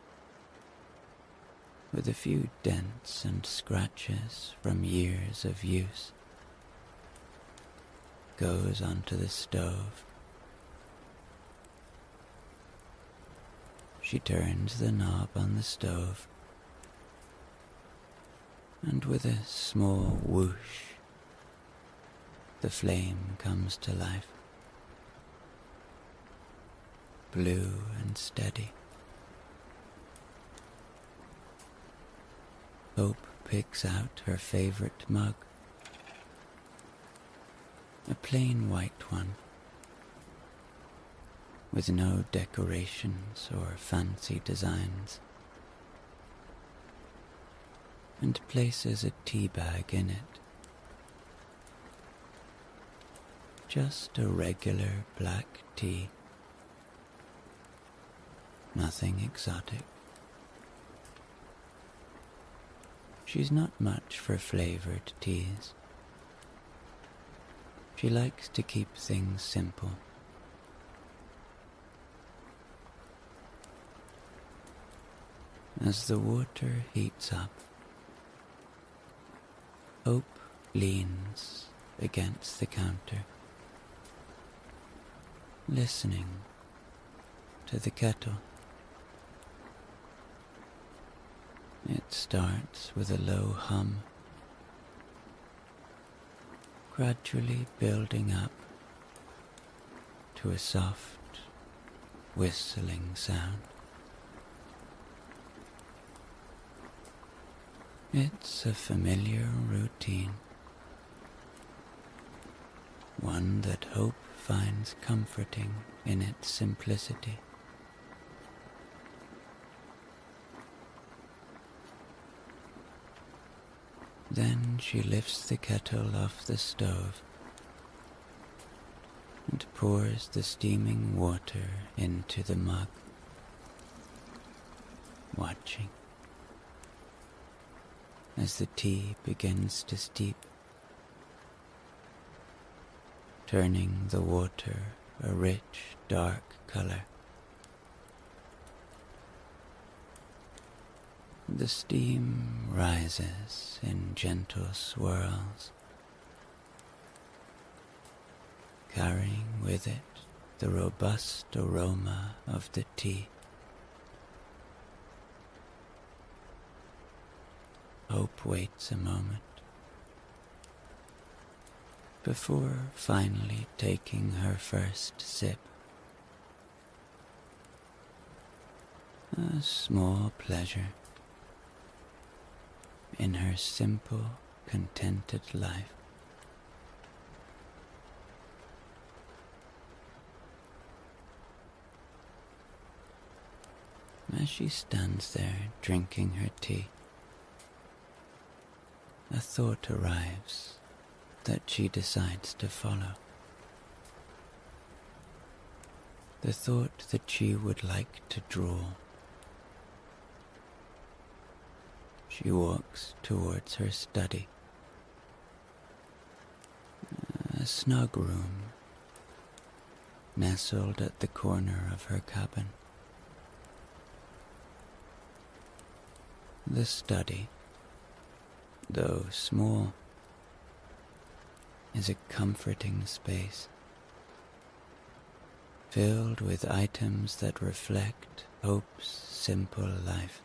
with a few dents and scratches from years of use, goes onto the stove. She turns the knob on the stove, and with a small whoosh, the flame comes to life, blue and steady. Hope picks out her favorite mug, a plain white one, with no decorations or fancy designs, and places a tea bag in it. Just a regular black tea, nothing exotic. She's not much for flavored teas. She likes to keep things simple. As the water heats up, Hope leans against the counter, listening to the kettle. It starts with a low hum, gradually building up to a soft, whistling sound. It's a familiar routine, one that Hope finds comforting in its simplicity. Then she lifts the kettle off the stove and pours the steaming water into the mug, watching as the tea begins to steep, turning the water a rich, dark color. The steam rises in gentle swirls, carrying with it the robust aroma of the tea. Hope waits a moment before finally taking her first sip. A small pleasure in her simple, contented life. As she stands there drinking her tea, a thought arrives that she decides to follow. The thought that she would like to draw. She walks towards her study, a snug room nestled at the corner of her cabin. The study, though small, is a comforting space, filled with items that reflect Hope's simple life.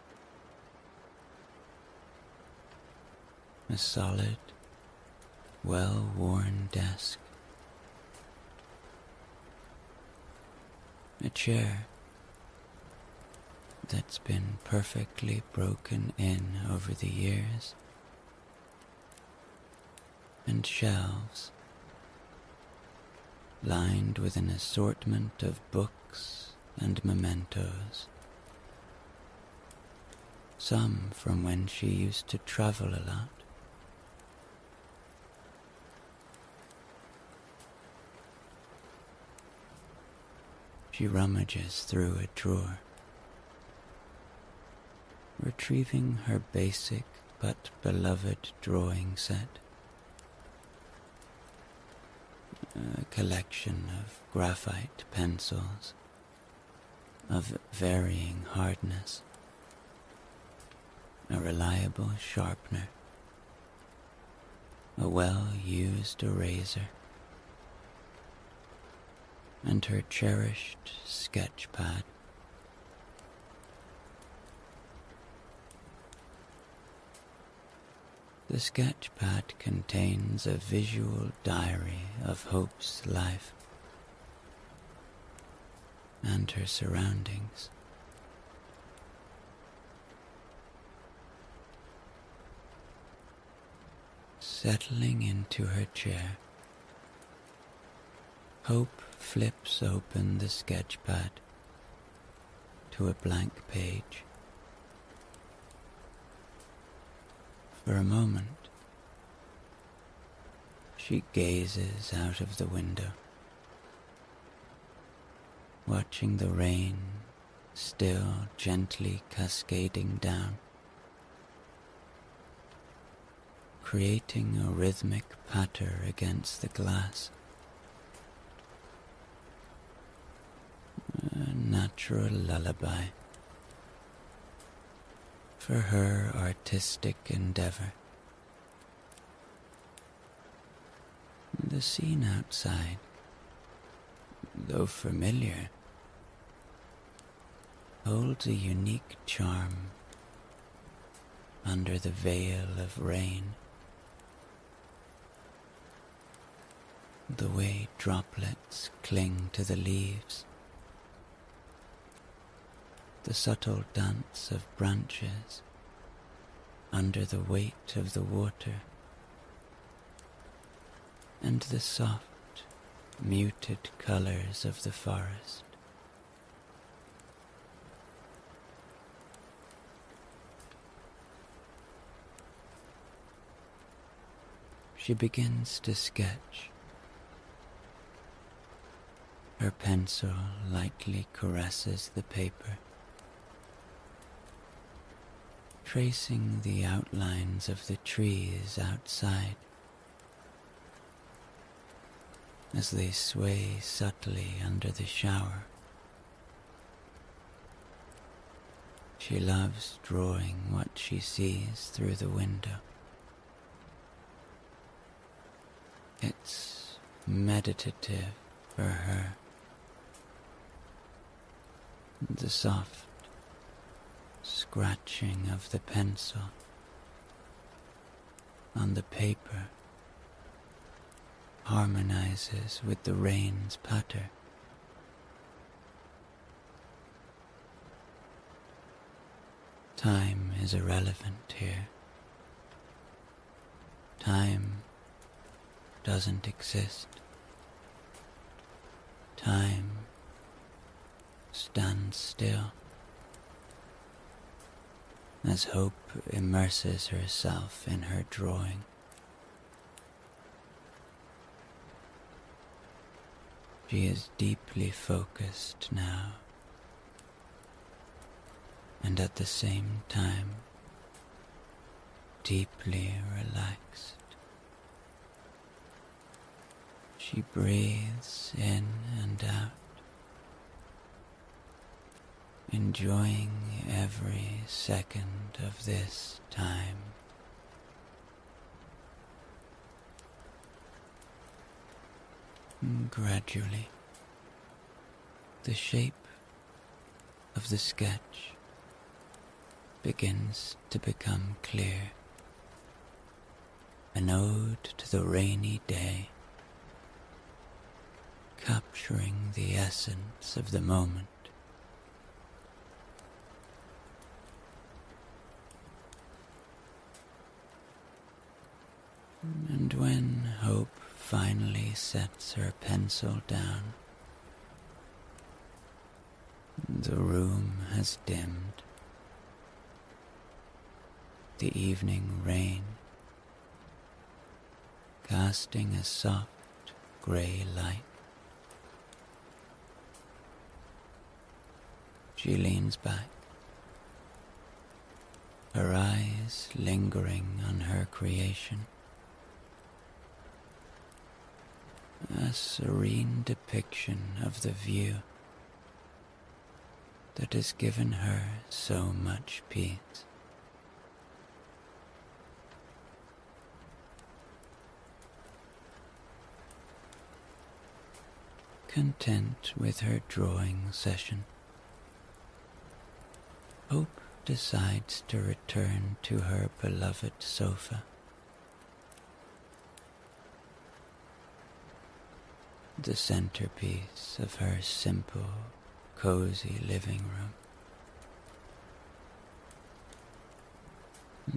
A solid, well-worn desk, a chair that's been perfectly broken in over the years, and shelves lined with an assortment of books and mementos, some from when she used to travel a lot. She rummages through a drawer, retrieving her basic but beloved drawing set, a collection of graphite pencils of varying hardness, a reliable sharpener, a well-used eraser, and her cherished sketch pad. The sketch pad contains a visual diary of Hope's life and her surroundings. Settling into her chair, Hope flips open the sketch pad to a blank page. For a moment, she gazes out of the window, watching the rain still gently cascading down, creating a rhythmic patter against the glass. A natural lullaby for her artistic endeavor. The scene outside, though familiar, holds a unique charm under the veil of rain. The way droplets cling to the leaves, the subtle dance of branches under the weight of the water, and the soft, muted colors of the forest. She begins to sketch. Her pencil lightly caresses the paper, tracing the outlines of the trees outside as they sway subtly under the shower. She loves drawing what she sees through the window. It's meditative for her. The soft scratching of the pencil on the paper harmonizes with the rain's patter. Time is irrelevant here. Time doesn't exist. Time stands still as Hope immerses herself in her drawing. She is deeply focused now, and at the same time deeply relaxed. She breathes in and out, enjoying every second of this time. Gradually, the shape of the sketch begins to become clear, an ode to the rainy day, capturing the essence of the moment. And when Hope finally sets her pencil down, the room has dimmed. The evening rain, casting a soft grey light. She leans back, her eyes lingering on her creation, a serene depiction of the view that has given her so much peace. Content with her drawing session, Hope decides to return to her beloved sofa. The centerpiece of her simple, cozy living room.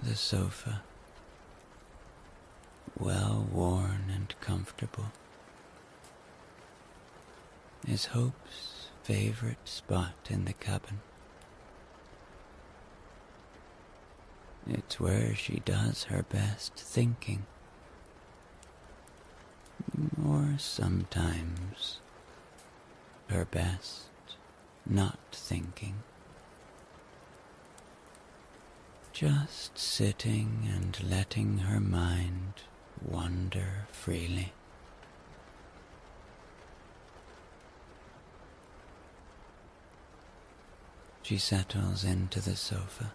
The sofa, well worn and comfortable, is Hope's favorite spot in the cabin. It's where she does her best thinking, or sometimes her best not thinking. Just sitting and letting her mind wander freely. She settles into the sofa,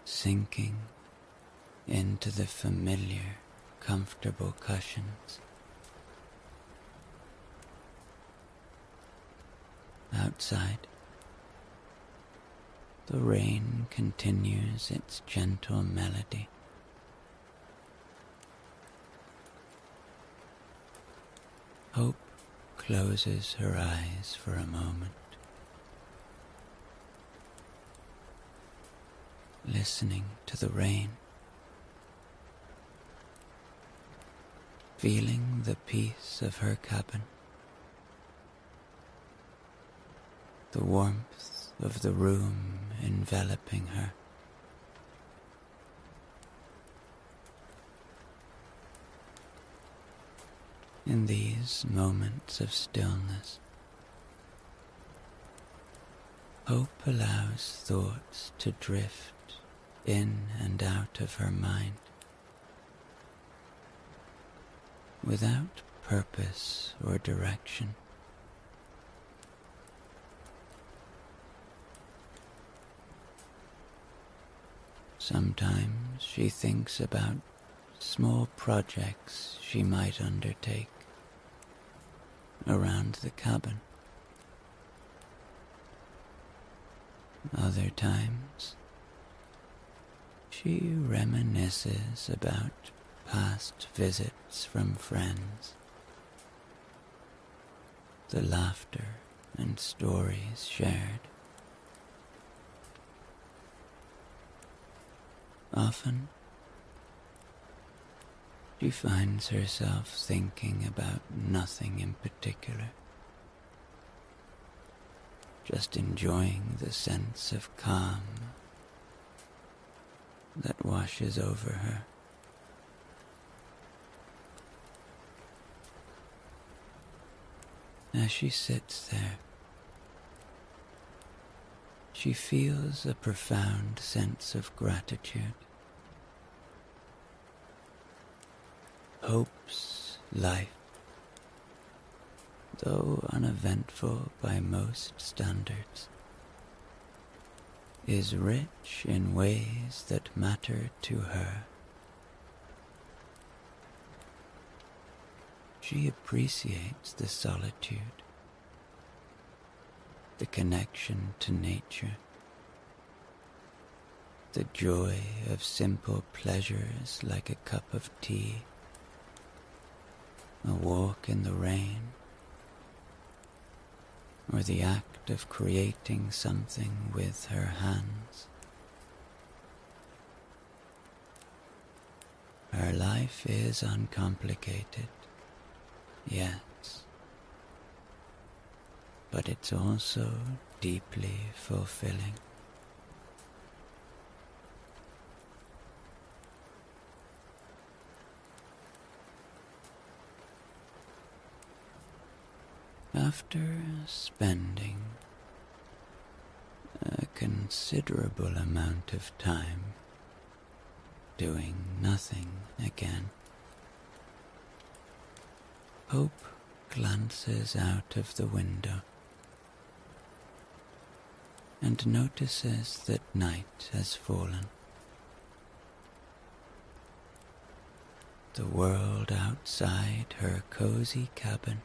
sinking into the familiar, comfortable cushions. Outside, the rain continues its gentle melody. Hope closes her eyes for a moment, listening to the rain, feeling the peace of her cabin, the warmth of the room enveloping her. In these moments of stillness, Hope allows thoughts to drift in and out of her mind, without purpose or direction. Sometimes she thinks about small projects she might undertake around the cabin. Other times, she reminisces about past visits from friends, the laughter and stories shared. Often, she finds herself thinking about nothing in particular, just enjoying the sense of calm that washes over her. As she sits there, she feels a profound sense of gratitude. Hope's life, though uneventful by most standards, is rich in ways that matter to her. She appreciates the solitude, the connection to nature, the joy of simple pleasures like a cup of tea, a walk in the rain, or the act of creating something with her hands. Her life is uncomplicated, yes, but it's also deeply fulfilling. After spending a considerable amount of time doing nothing again. Hope glances out of the window and notices that night has fallen. The world outside her cozy cabin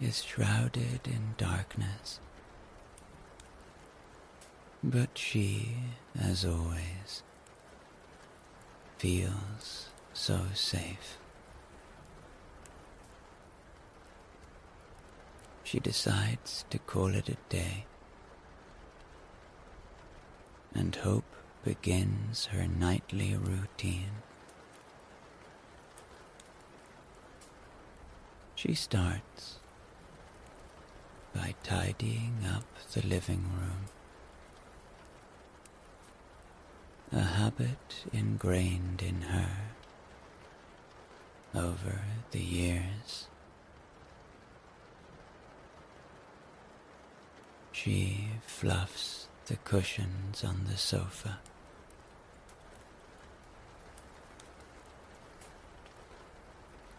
is shrouded in darkness, but she, as always, feels so safe. She decides to call it a day, and Hope begins her nightly routine. She starts by tidying up the living room, a habit ingrained in her over the years. She fluffs the cushions on the sofa,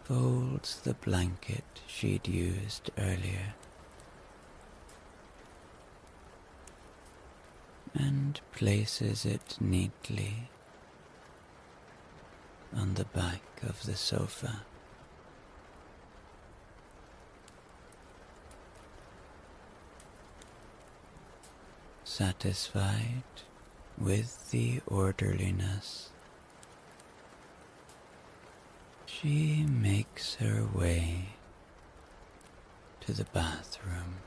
folds the blanket she'd used earlier, and places it neatly on the back of the sofa. Satisfied with the orderliness, she makes her way to the bathroom.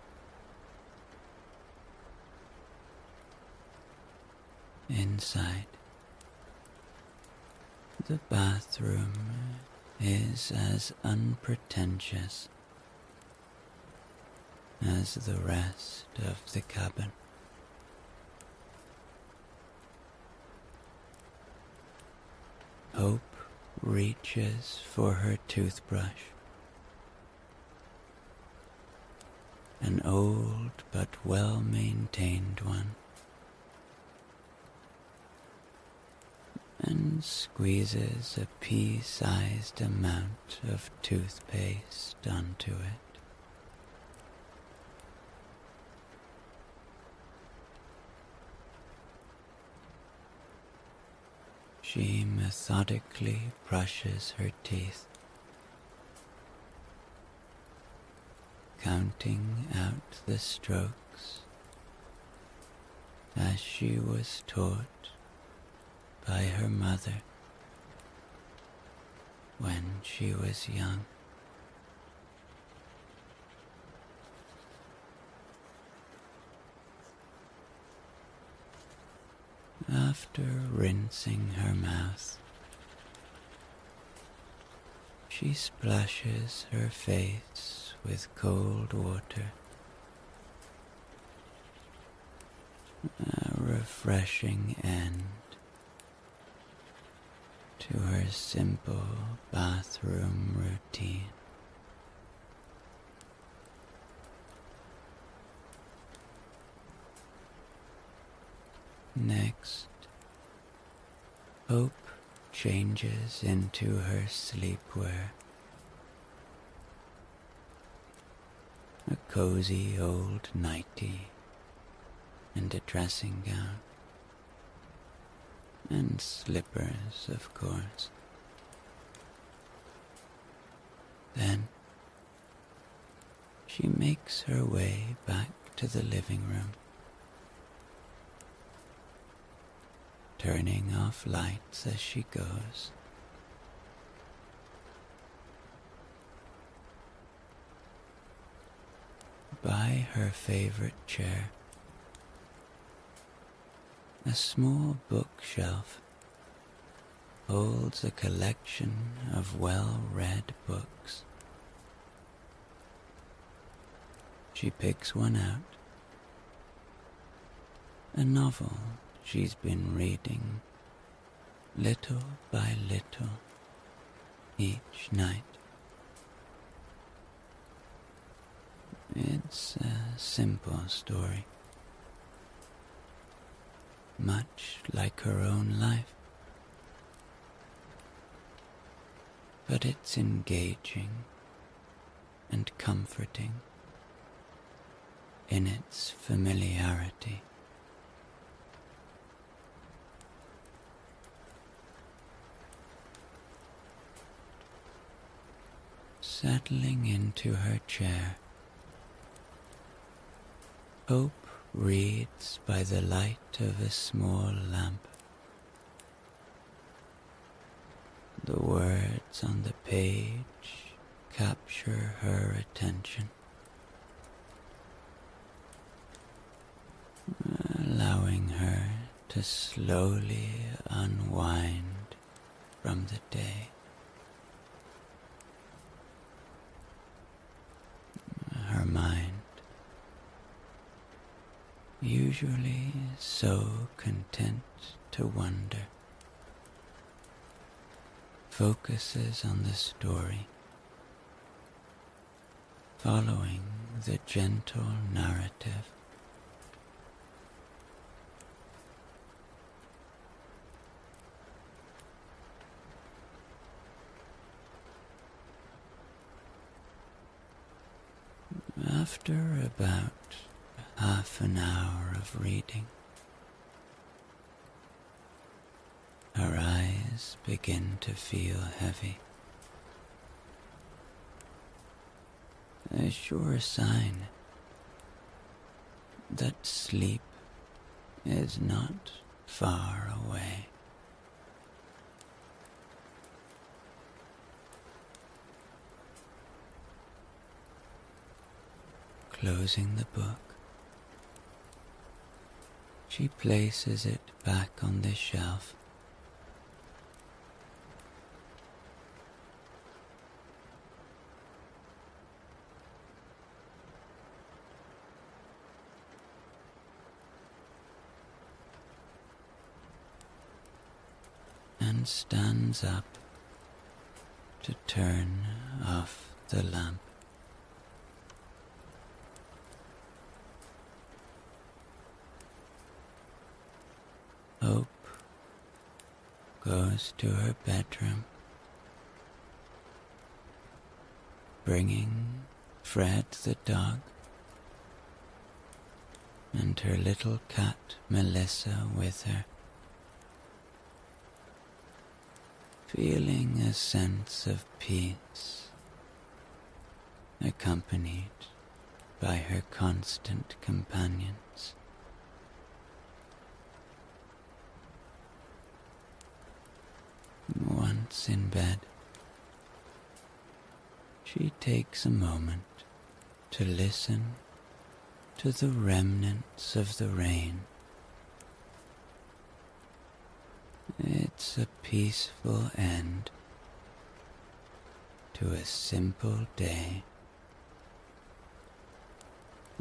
Inside, the bathroom is as unpretentious as the rest of the cabin. Hope reaches for her toothbrush, an old but well-maintained one, and squeezes a pea-sized amount of toothpaste onto it. She methodically brushes her teeth, counting out the strokes as she was taught by her mother when she was young. After rinsing her mouth, she splashes her face with cold water, a refreshing end to her simple bathroom routine. Next, Hope changes into her sleepwear, a cozy old nightie and a dressing gown, and slippers, of course. Then she makes her way back to the living room, turning off lights as she goes. By her favorite chair, a small bookshelf holds a collection of well-read books. She picks one out, a novel she's been reading little by little each night. It's a simple story, much like her own life, but it's engaging and comforting in its familiarity. Settling into her chair, Hope reads by the light of a small lamp. The words on the page capture her attention, allowing her to slowly unwind from the day. Her mind, usually so content to wonder, focuses on the story, following the gentle narrative. After about half an hour of reading, her eyes begin to feel heavy. A sure sign that sleep is not far away. Closing the book, she places it back on the shelf. And stands up to turn off the lamp. Hope goes to her bedroom, bringing Fred the dog and her little cat Melissa with her, feeling a sense of peace, accompanied by her constant companions. Once in bed, she takes a moment to listen to the remnants of the rain. It's a peaceful end to a simple day,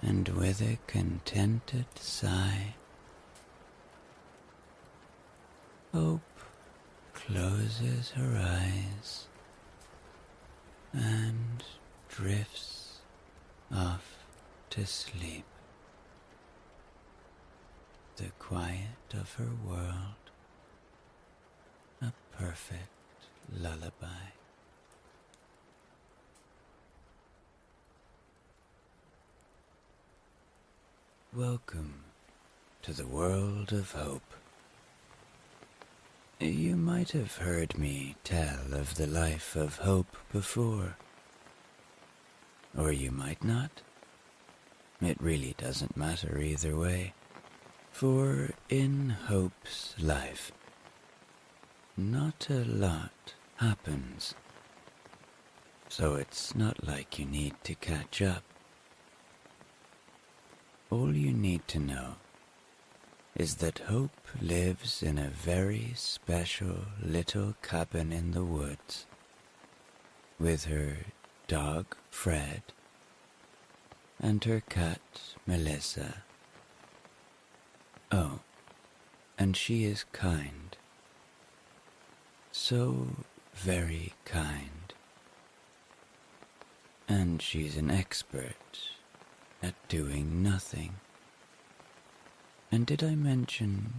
and with a contented sigh, Hope closes her eyes and drifts off to sleep. The quiet of her world, a perfect lullaby. Welcome to the world of hope. You might have heard me tell of the life of Hope before, or you might not. It really doesn't matter either way, for in Hope's life, not a lot happens, so it's not like you need to catch up. All you need to know is that Hope lives in a very special little cabin in the woods with her dog Fred and her cat Melissa. Oh, and she is kind, so very kind, and she's an expert at doing nothing. And did I mention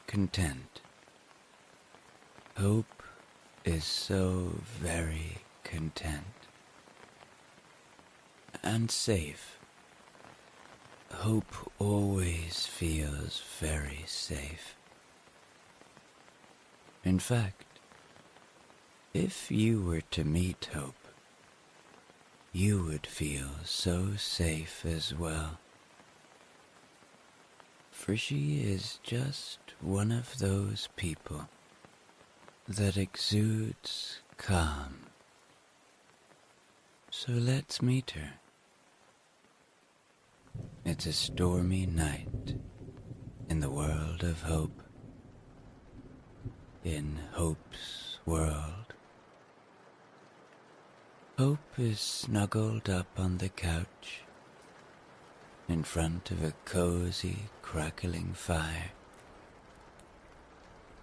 content? Hope is so very content and safe. Hope always feels very safe. In fact, if you were to meet Hope, you would feel so safe as well. For she is just one of those people that exudes calm. So let's meet her. It's a stormy night in the world of Hope. In Hope's world. Hope is snuggled up on the couch in front of a cozy, crackling fire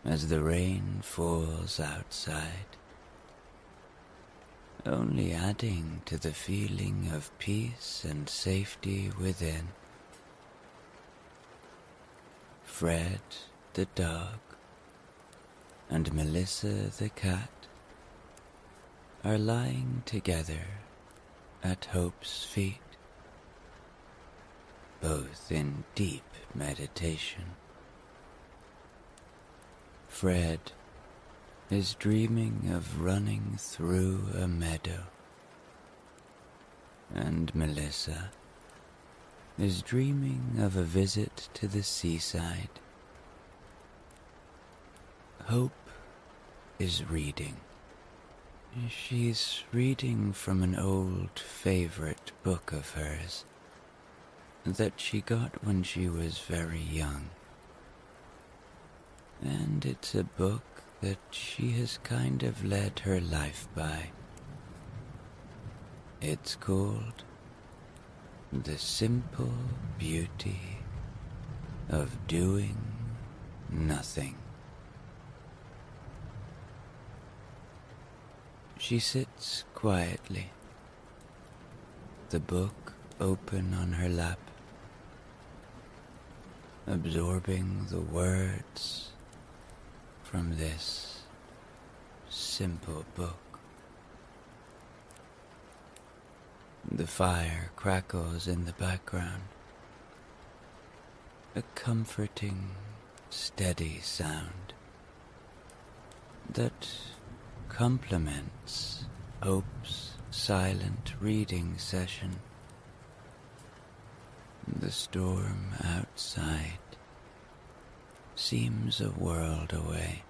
as the rain falls outside, only adding to the feeling of peace and safety within. Fred, the dog, and Melissa, the cat, are lying together at Hope's feet, both in deep meditation. Fred is dreaming of running through a meadow, and Melissa is dreaming of a visit to the seaside. Hope is reading. She's reading from an old favorite book of hers that she got when she was very young. And it's a book that she has kind of led her life by. It's called The Simple Beauty of Doing Nothing. She sits quietly, the book open on her lap, absorbing the words from this simple book. The fire crackles in the background, a comforting, steady sound that complements Hope's silent reading session. The storm outside seems a world away,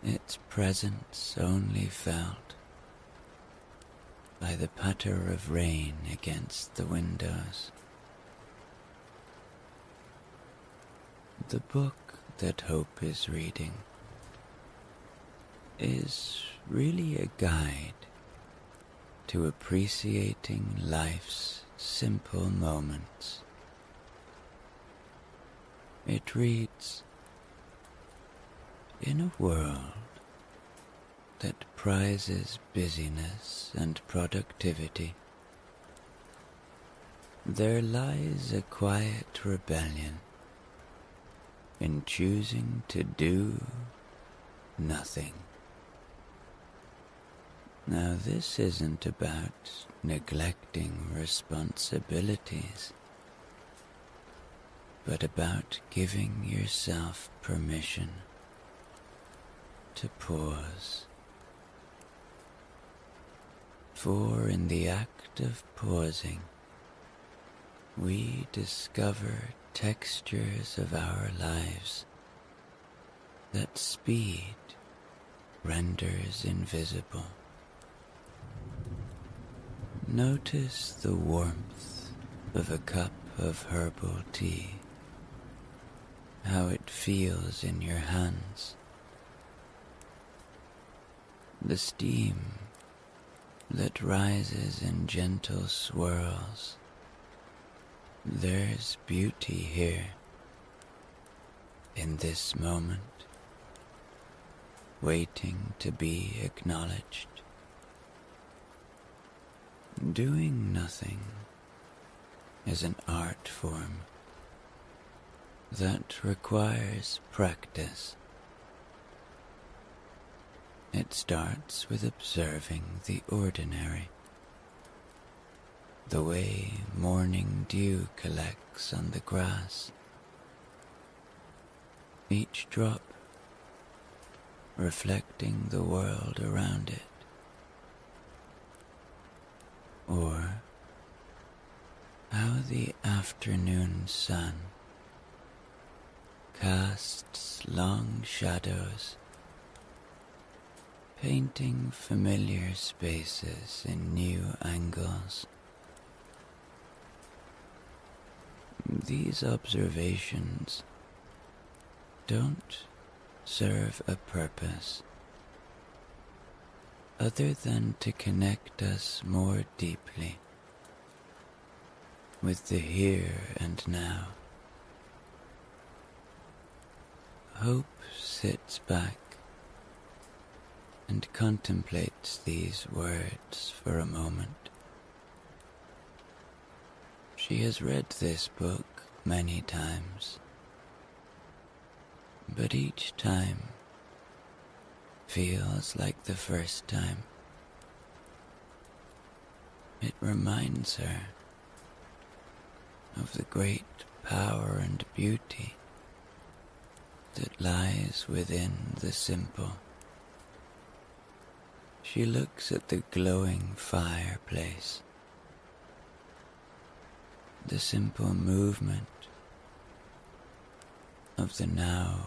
its presence only felt by the patter of rain against the windows. The book that Hope is reading is really a guide to appreciating life's simple moments. It reads, "In a world that prizes busyness and productivity, there lies a quiet rebellion in choosing to do nothing." Now, this isn't about neglecting responsibilities, but about giving yourself permission to pause. For in the act of pausing, we discover textures of our lives that speed renders invisible. Notice the warmth of a cup of herbal tea, how it feels in your hands. The steam that rises in gentle swirls. There's beauty here, in this moment, waiting to be acknowledged. Doing nothing is an art form that requires practice. It starts with observing the ordinary, the way morning dew collects on the grass, each drop reflecting the world around it, or how the afternoon sun casts long shadows, painting familiar spaces in new angles. These observations don't serve a purpose other than to connect us more deeply with the here and now. Hope sits back and contemplates these words for a moment. She has read this book many times, but each time feels like the first time. It reminds her of the great power and beauty that lies within the simple. She looks at the glowing fireplace, the simple movement of the now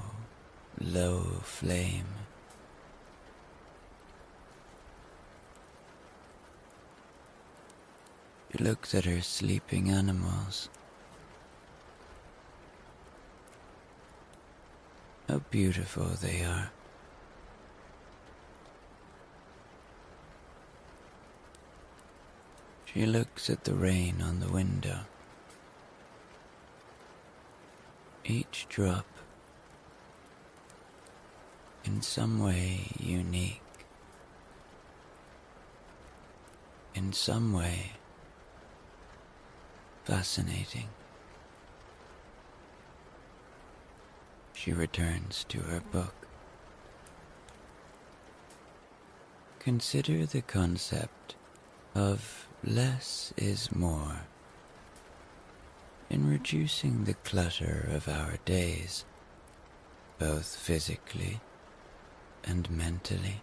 low flame. She looks at her sleeping animals. How beautiful they are. She looks at the rain on the window. Each drop in some way unique, in some way fascinating. She returns to her book. Consider the concept of less is more in reducing the clutter of our days, both physically and mentally.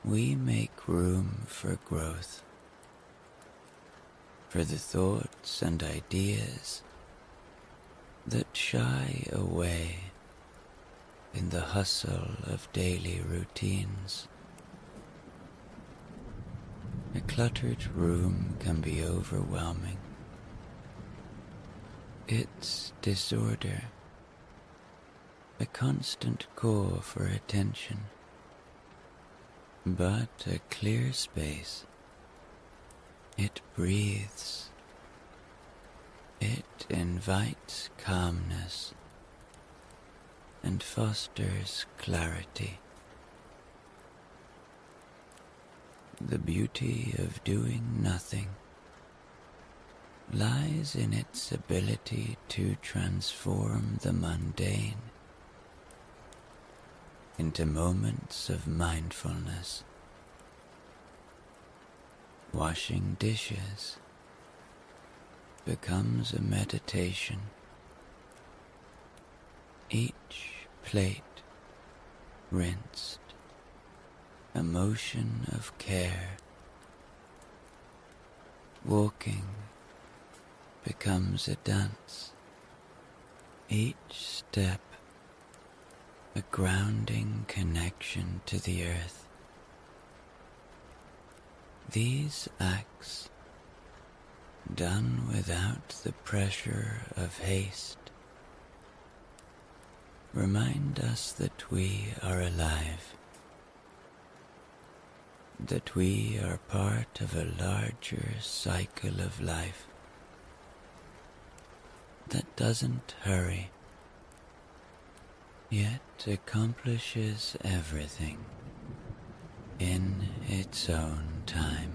We make room for growth, for the thoughts and ideas that shy away in the hustle of daily routines. A cluttered room can be overwhelming. It's disorder, a constant call for attention. But a clear space, it breathes. It invites calmness and fosters clarity. The beauty of doing nothing lies in its ability to transform the mundane into moments of mindfulness. Washing dishes becomes a meditation. Each plate rinsed, a motion of care. Walking becomes a dance. Each step a grounding connection to the earth. These acts, done without the pressure of haste, remind us that we are alive, that we are part of a larger cycle of life that doesn't hurry, yet accomplishes everything in its own time.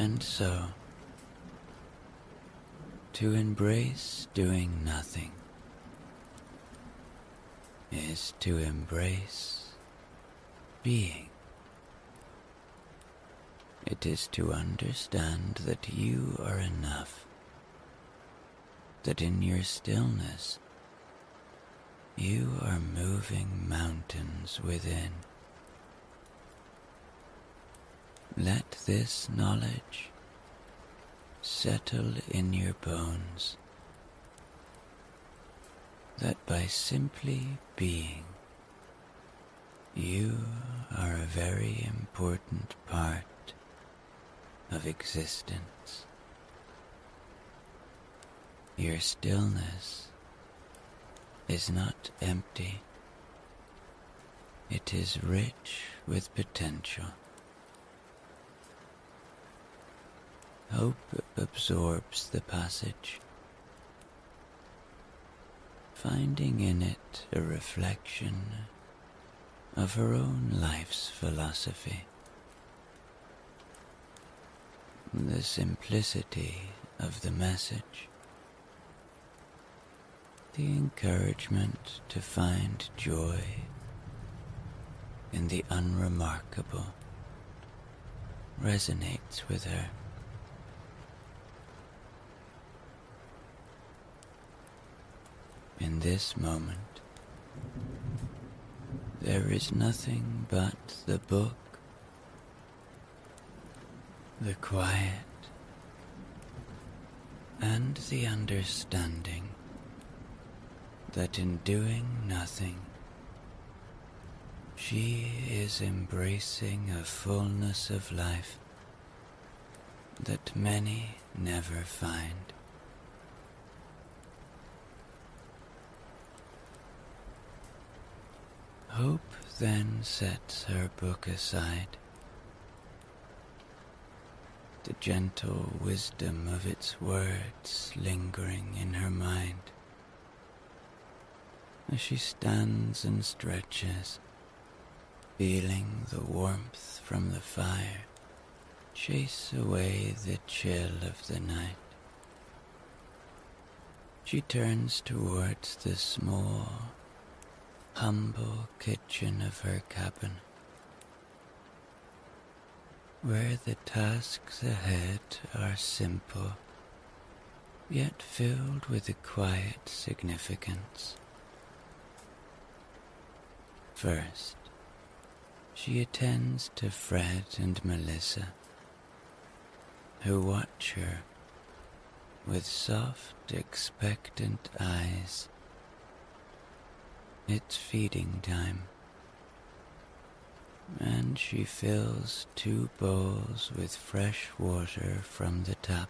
And so, to embrace doing nothing is to embrace being. It is to understand that you are enough, that in your stillness you are moving mountains within. Let this knowledge settle in your bones, that by simply being, you are a very important part of existence. Your stillness is not empty. It is rich with potential. Hope absorbs the passage, finding in it a reflection of her own life's philosophy. The simplicity of the message, the encouragement to find joy in the unremarkable, resonates with her. In this moment, there is nothing but the book, the quiet, and the understanding that in doing nothing, she is embracing a fullness of life that many never find. Hope then sets her book aside. The gentle wisdom of its words lingering in her mind as she stands and stretches, feeling the warmth from the fire chase away the chill of the night. She turns towards the small, humble kitchen of her cabin, where the tasks ahead are simple, yet filled with a quiet significance. First, she attends to Fred and Melissa, who watch her with soft, expectant eyes. It's feeding time, and she fills 2 bowls with fresh water from the tap.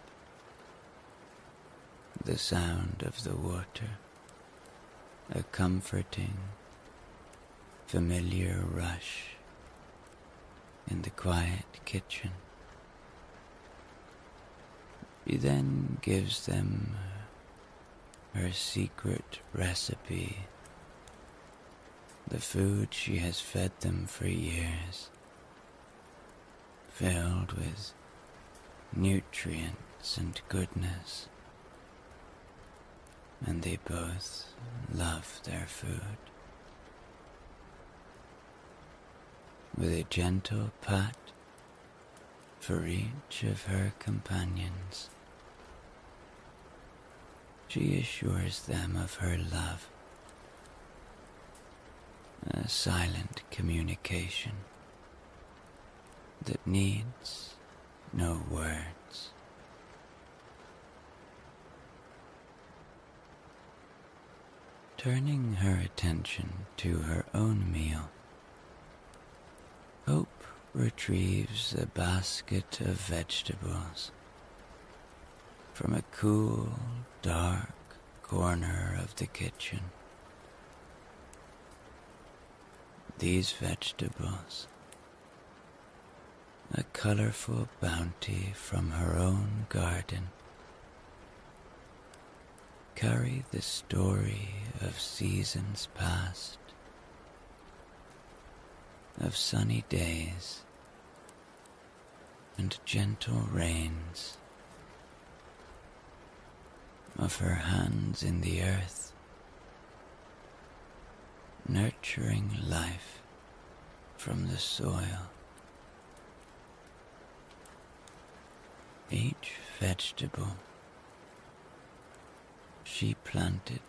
The sound of the water, a comforting, familiar rush in the quiet kitchen. She then gives them her secret recipe, the food she has fed them for years, filled with nutrients and goodness, and they both love their food. With a gentle pat for each of her companions, she assures them of her love, a silent communication that needs no words. Turning her attention to her own meal, Hope retrieves a basket of vegetables from a cool, dark corner of the kitchen. These vegetables, a colorful bounty from her own garden, carry the story of seasons past, of sunny days, and gentle rains of her hands in the earth, nurturing life from the soil. Each vegetable she planted,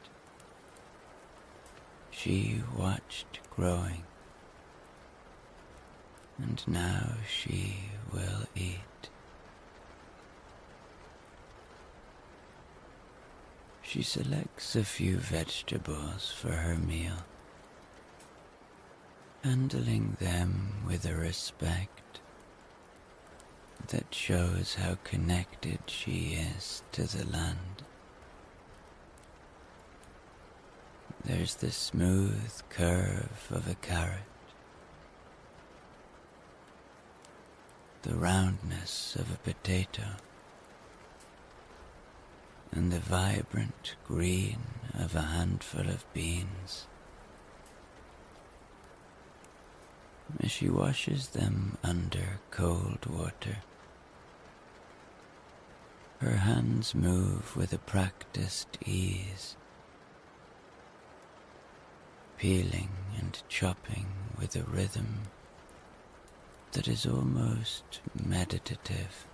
she watched growing, and now she will eat. She selects a few vegetables for her meal, handling them with a respect that shows how connected she is to the land. There's the smooth curve of a carrot, the roundness of a potato, and the vibrant green of a handful of beans. As she washes them under cold water, her hands move with a practiced ease, peeling and chopping with a rhythm that is almost meditative.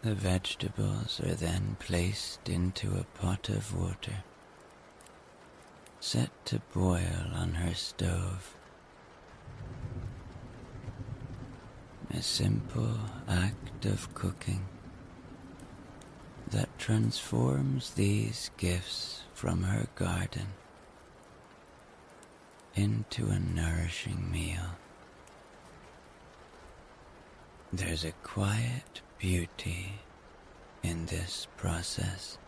The vegetables are then placed into a pot of water, set to boil on her stove. A simple act of cooking that transforms these gifts from her garden into a nourishing meal. There's a quiet beauty in this process,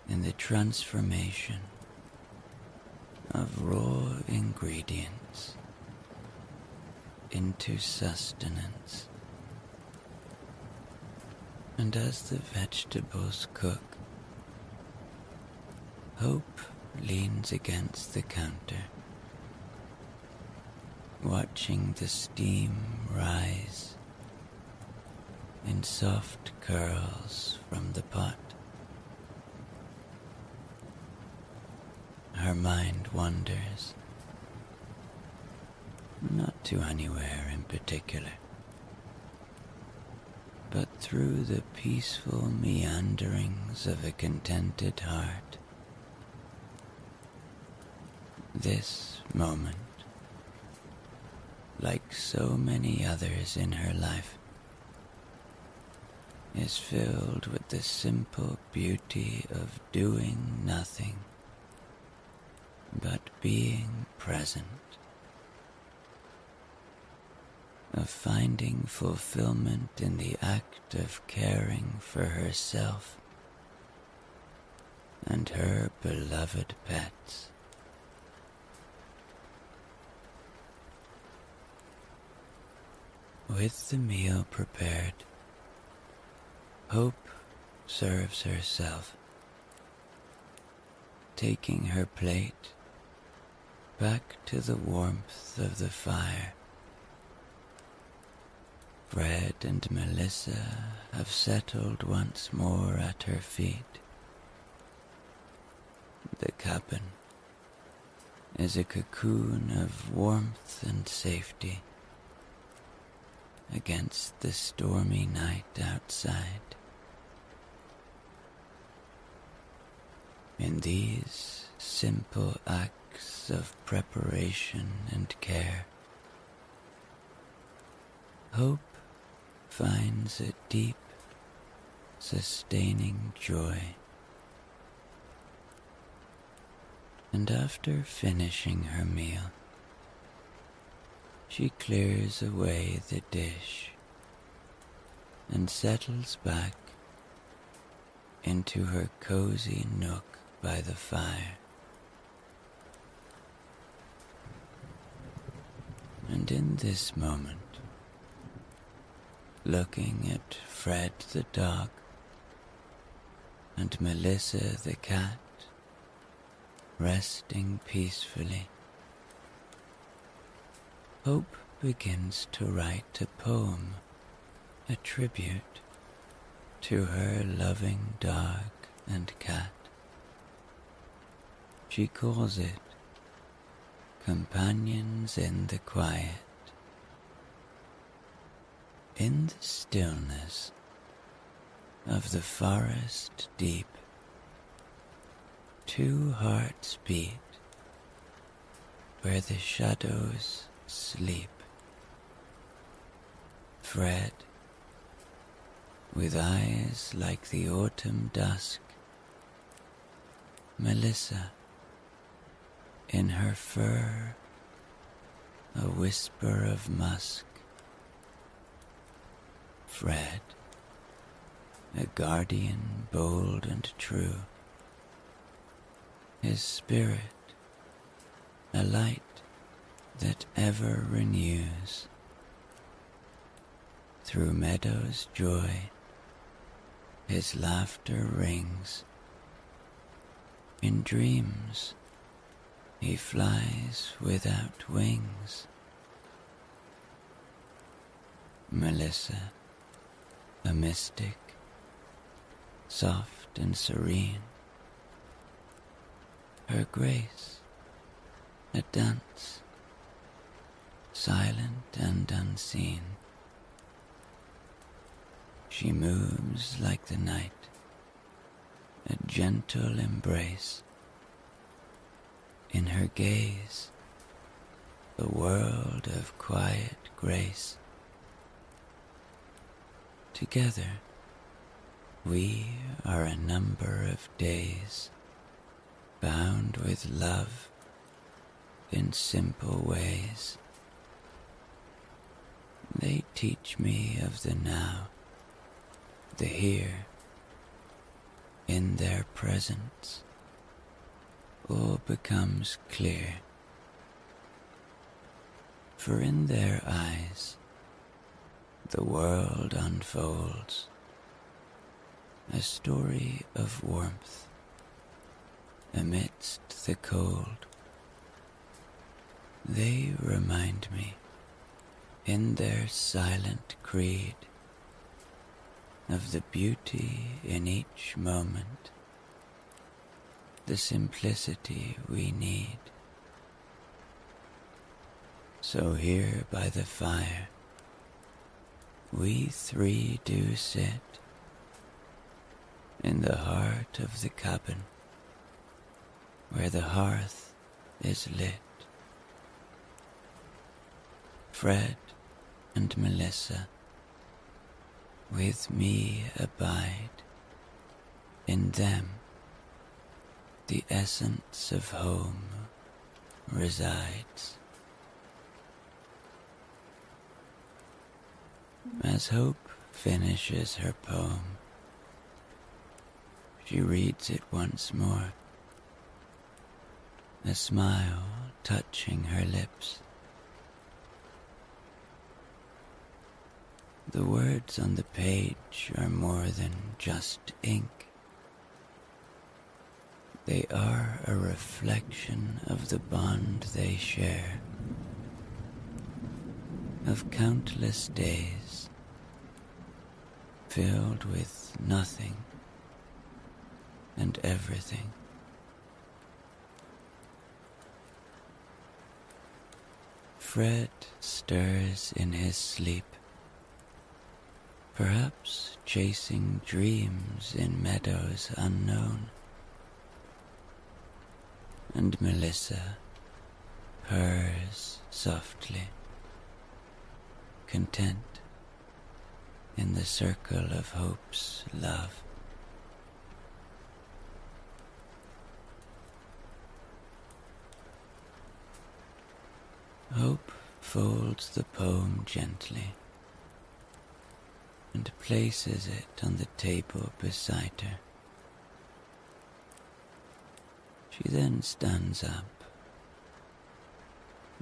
in the transformation of raw ingredients into sustenance. And as the vegetables cook, Hope leans against the counter, watching the steam rise in soft curls from the pot. Her mind wanders, not to anywhere in particular, but through the peaceful meanderings of a contented heart. This moment, like so many others in her life, is filled with the simple beauty of doing nothing but being present, of finding fulfillment in the act of caring for herself and her beloved pets. With the meal prepared, Hope serves herself, taking her plate back to the warmth of the fire. Fred and Melissa have settled once more at her feet. The cabin is a cocoon of warmth and safety against the stormy night outside. In these simple acts of preparation and care, Hope finds a deep, sustaining joy. And after finishing her meal, she clears away the dish and settles back into her cozy nook by the fire. And in this moment, looking at Fred the dog and Melissa the cat, resting peacefully, Hope begins to write a poem, a tribute to her loving dog and cat. She calls it Companions in the Quiet. In the stillness of the forest deep, two hearts beat where the shadows sleep. Fred, with eyes like the autumn dusk, Melissa, in her fur a whisper of musk. Fred, a guardian bold and true, his spirit a light that ever renews. Through meadows' joy his laughter rings. In dreams he flies without wings. Melissa, a mystic, soft and serene, her grace a dance, silent and unseen. She moves like the night, a gentle embrace. In her gaze, a world of quiet grace. Together, we are a number of days, bound with love in simple ways. They teach me of the now, the here. In their presence, all becomes clear. For in their eyes, the world unfolds, a story of warmth amidst the cold. They remind me, in their silent creed, of the beauty in each moment, the simplicity we need. So here by the fire, we three do sit, in the heart of the cabin, where the hearth is lit. Fred and Melissa, with me abide. In them the essence of home resides. As Hope finishes her poem, she reads it once more, a smile touching her lips. The words on the page are more than just ink. They are a reflection of the bond they share, of countless days filled with nothing and everything. Fred stirs in his sleep, perhaps chasing dreams in meadows unknown. And Melissa purrs softly, content in the circle of Hope's love. Hope folds the poem gently and places it on the table beside her. She then stands up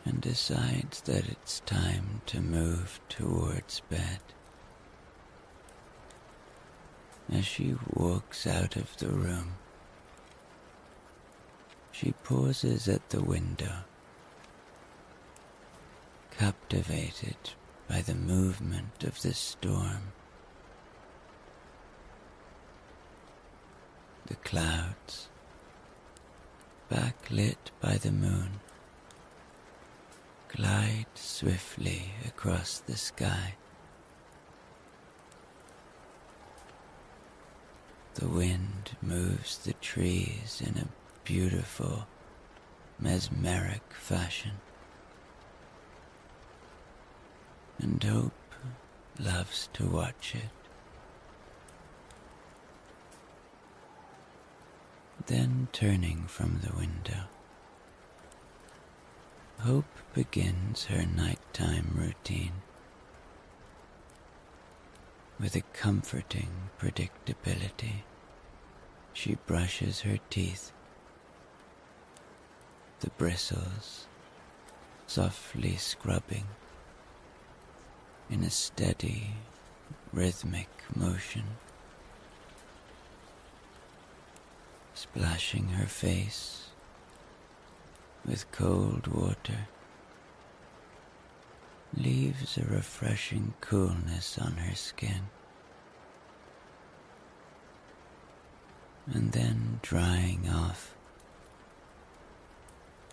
and decides that it's time to move towards bed. As she walks out of the room, She pauses at the window, captivated by the movement of the storm. The clouds, backlit by the moon, glide swiftly across the sky. The wind moves the trees in a beautiful, mesmeric fashion, and Hope loves to watch it. Then, turning from the window, Hope begins her nighttime routine with a comforting predictability. She brushes her teeth, the bristles softly scrubbing in a steady, rhythmic motion, splashing her face with cold water leaves a refreshing coolness on her skin, and then drying off,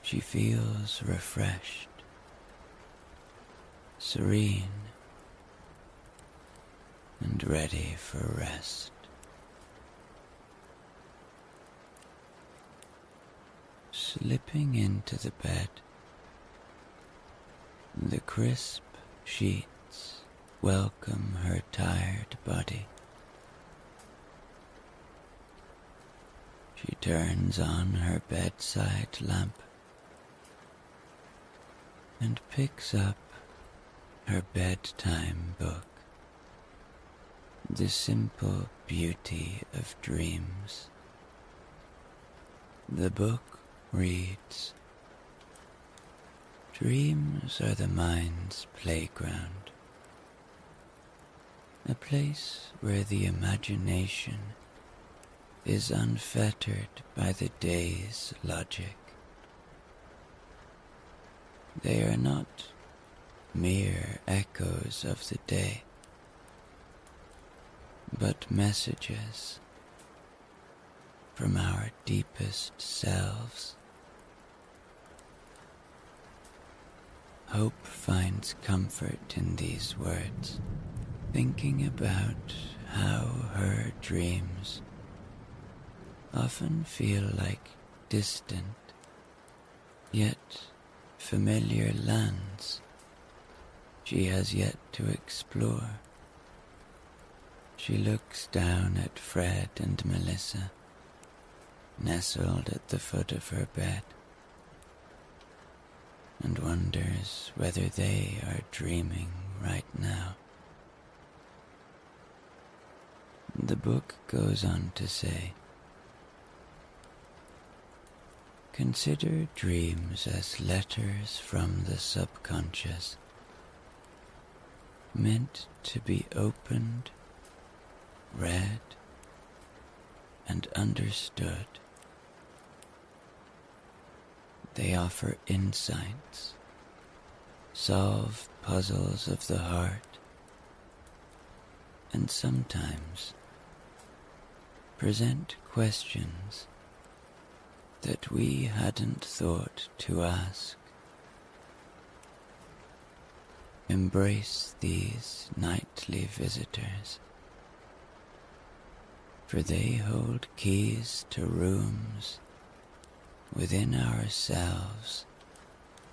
she feels refreshed, serene, and ready for rest. Slipping into the bed, the crisp sheets welcome her tired body. She turns on her bedside lamp and picks up her bedtime book, The Simple Beauty of Dreams. The book reads, "Dreams are the mind's playground, a place where the imagination is unfettered by the day's logic. They are not mere echoes of the day, but messages from our deepest selves." Hope finds comfort in these words, thinking about how her dreams often feel like distant, yet familiar lands she has yet to explore. She looks down at Fred and Melissa, nestled at the foot of her bed, and wonders whether they are dreaming right now. The book goes on to say, "Consider dreams as letters from the subconscious, meant to be opened, read, and understood. They offer insights, solve puzzles of the heart, and sometimes present questions that we hadn't thought to ask. Embrace these nightly visitors, for they hold keys to rooms within ourselves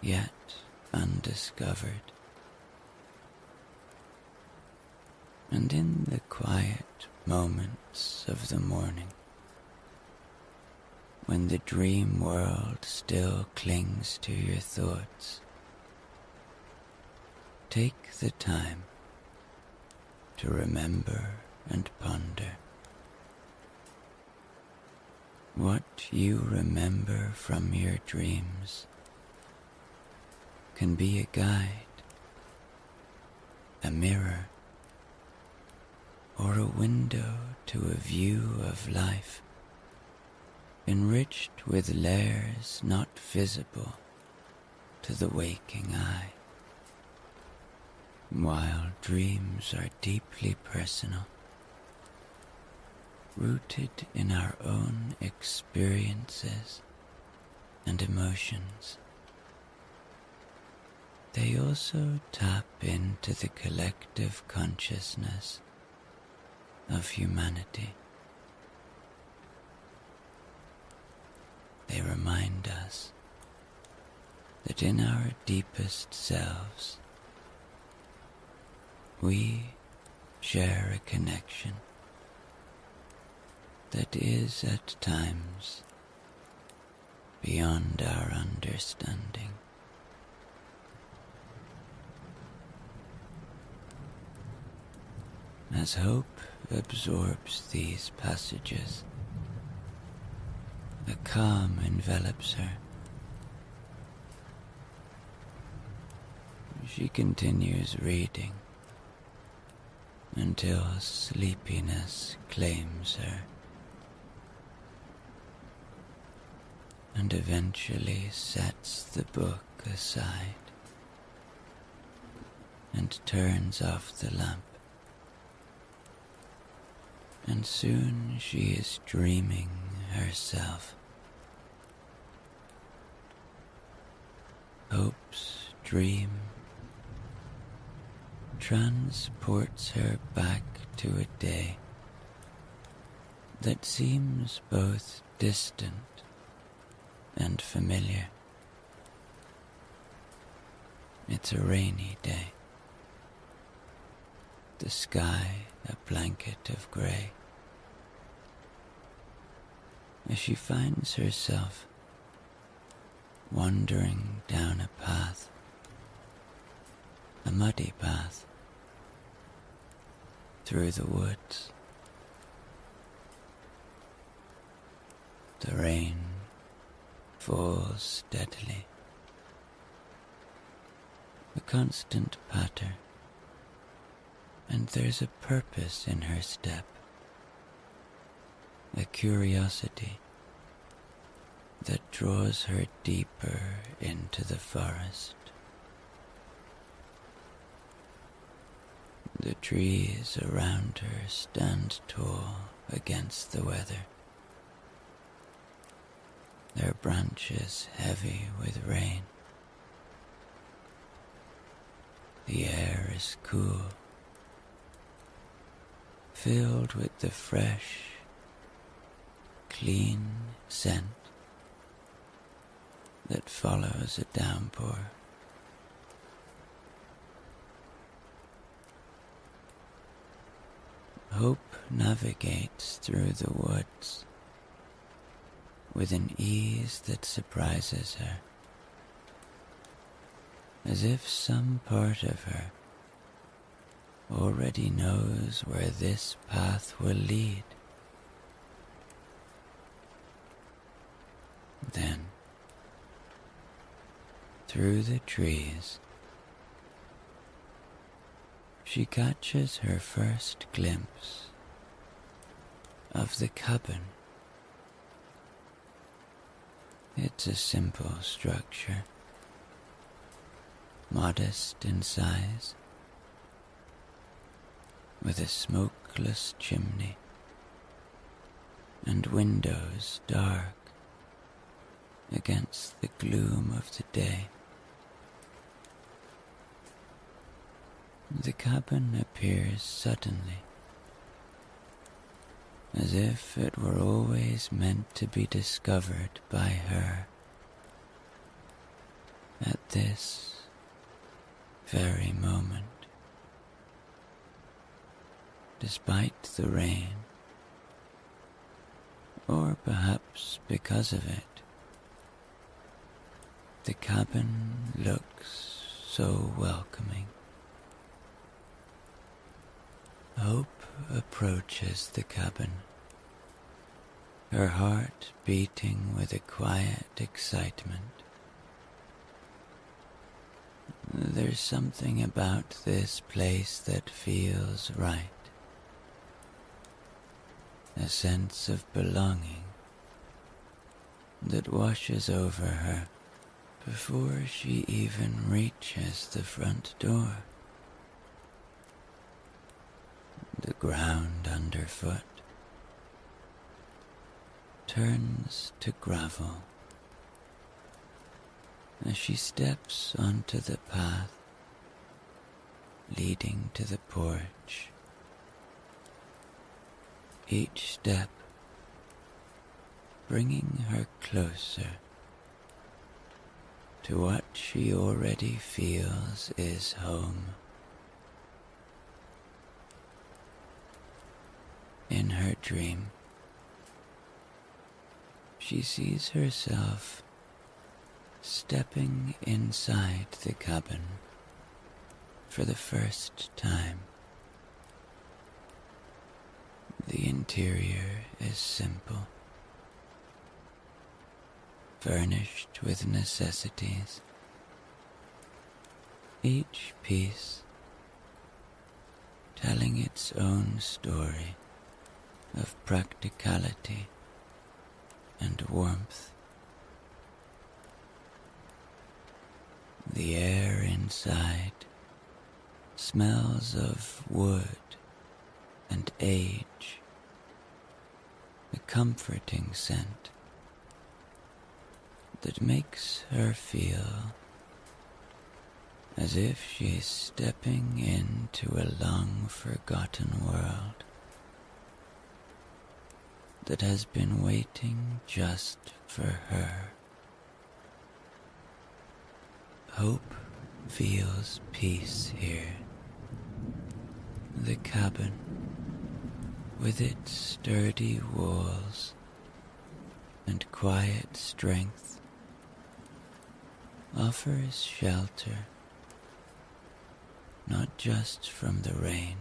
yet undiscovered. And in the quiet moments of the morning, when the dream world still clings to your thoughts, take the time to remember and ponder. What you remember from your dreams can be a guide, a mirror, or a window to a view of life enriched with layers not visible to the waking eye, while dreams are deeply personal, rooted in our own experiences and emotions. They also tap into the collective consciousness of humanity. They remind us that in our deepest selves, we share a connection that is at times beyond our understanding. As hope absorbs these passages, a calm envelops her. She continues reading until sleepiness claims her, and eventually sets the book aside and turns off the lamp. And soon she is dreaming herself. Hope's dream transports her back to a day that seems both distant and familiar. It's a rainy day, the sky a blanket of grey, as she finds herself wandering down a path, a muddy path, through the woods. The rain falls steadily, a constant patter, and there's a purpose in her step, a curiosity that draws her deeper into the forest. The trees around her stand tall against the weather, their branches heavy with rain. The air is cool, filled with the fresh, clean scent that follows a downpour. Hope navigates through the woods with an ease that surprises her, as if some part of her already knows where this path will lead. Then, through the trees, she catches her first glimpse of the cabin. It's a simple structure, modest in size, with a smokeless chimney and windows dark against the gloom of the day. The cabin appears suddenly, as if it were always meant to be discovered by her at this very moment. Despite the rain, or perhaps because of it, the cabin looks so welcoming. Hope approaches the cabin, her heart beating with a quiet excitement. There's something about this place that feels right, a sense of belonging that washes over her before she even reaches the front door. The ground underfoot turns to gravel as she steps onto the path leading to the porch. Each step bringing her closer to what she already feels is home. In her dream, she sees herself stepping inside the cabin for the first time. The interior is simple, furnished with necessities, each piece telling its own story of practicality and warmth. The air inside smells of wood and age, a comforting scent that makes her feel as if she's stepping into a long-forgotten world that has been waiting just for her. Hope feels peace here. The cabin, with its sturdy walls and quiet strength, offers shelter not just from the rain,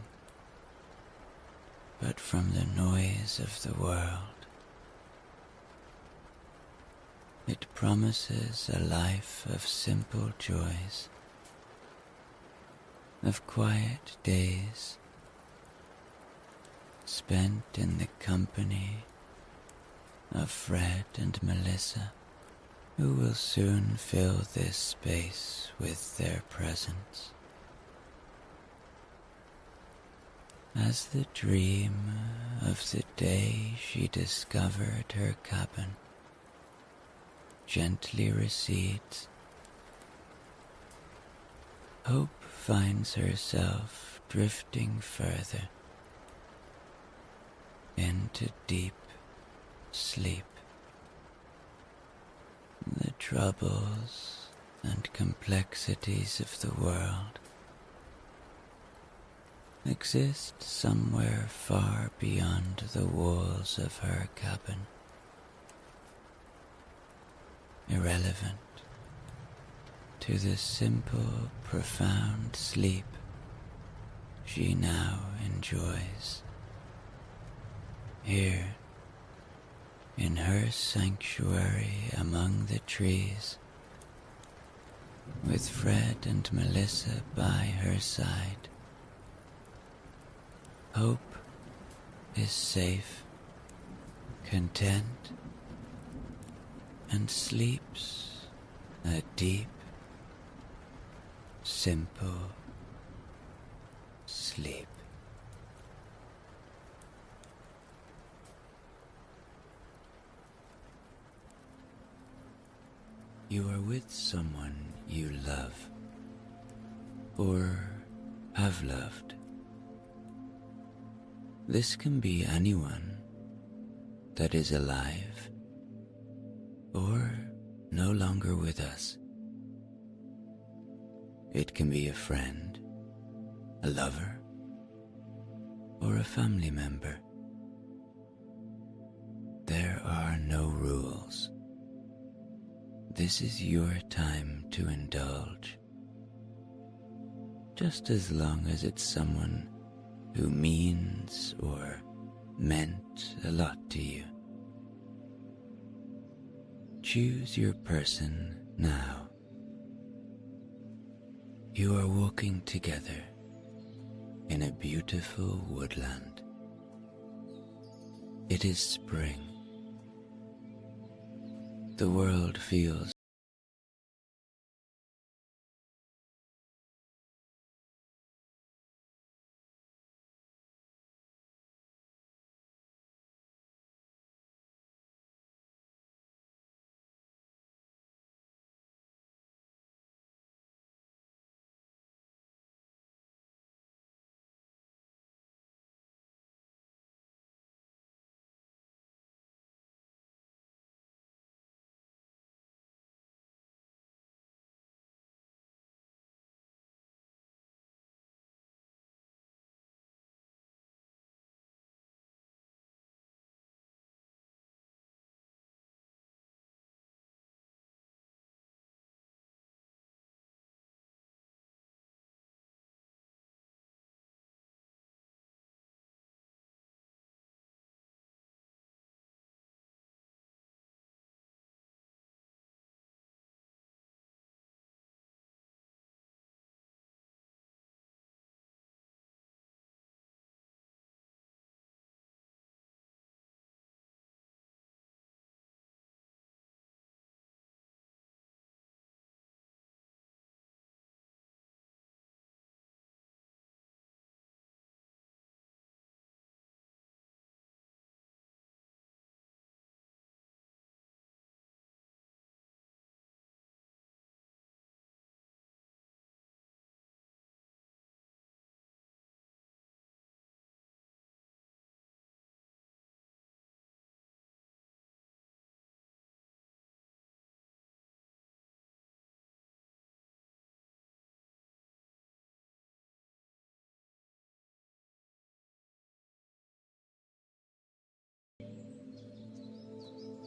but from the noise of the world. It promises a life of simple joys, of quiet days spent in the company of Fred and Melissa, who will soon fill this space with their presence. As the dream of the day she discovered her cabin gently recedes, Hope finds herself drifting further into deep sleep. The troubles and complexities of the world exist somewhere far beyond the walls of her cabin, irrelevant to the simple, profound sleep she now enjoys. Here, in her sanctuary among the trees, with Fred and Melissa by her side, Hope is safe, content, and sleeps a deep, simple sleep. You are with someone you love, or have loved. This can be anyone that is alive or no longer with us. It can be a friend, a lover, or a family member. There are no rules. This is your time to indulge, just as long as it's someone who means or meant a lot to you. Choose your person now. You are walking together in a beautiful woodland. It is spring. the world feels.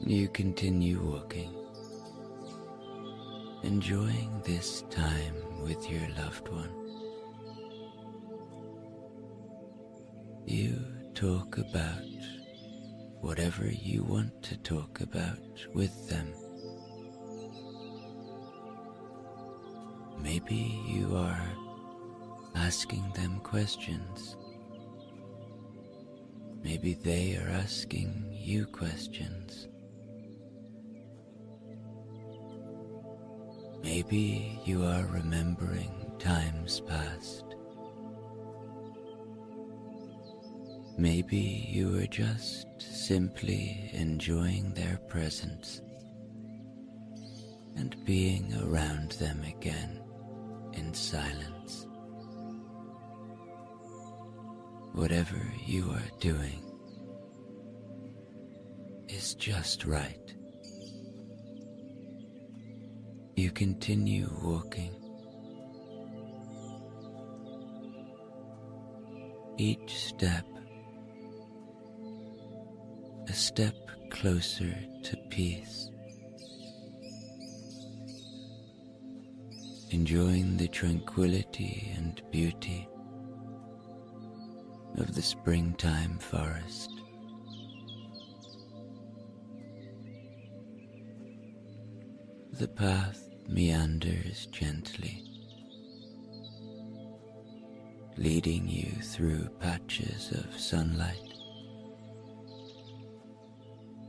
You continue walking, enjoying this time with your loved one. You talk about whatever you want to talk about with them. Maybe you are asking them questions. Maybe they are asking you questions. Maybe you are remembering times past. Maybe you are just simply enjoying their presence and being around them again in silence. Whatever you are doing is just right. You continue walking. Each step, a step closer to peace. Enjoying the tranquility and beauty of the springtime forest. The path meanders gently, leading you through patches of sunlight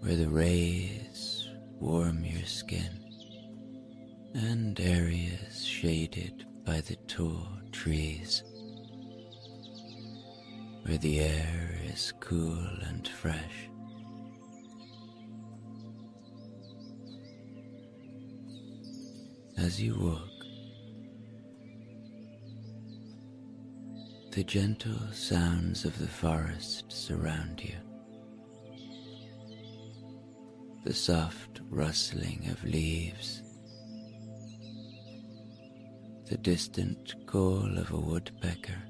where the rays warm your skin, and areas shaded by the tall trees where the air is cool and fresh. As you walk, the gentle sounds of the forest surround you. The soft rustling of leaves, the distant call of a woodpecker,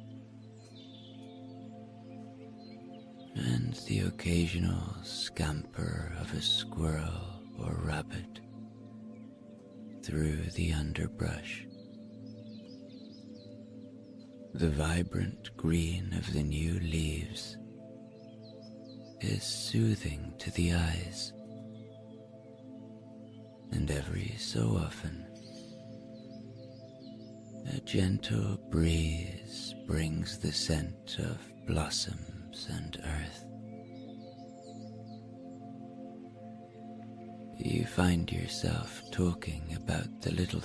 and the occasional scamper of a squirrel or rabbit through the underbrush. The vibrant green of the new leaves is soothing to the eyes, and every so often a gentle breeze brings the scent of blossoms and earth. you find yourself talking about the little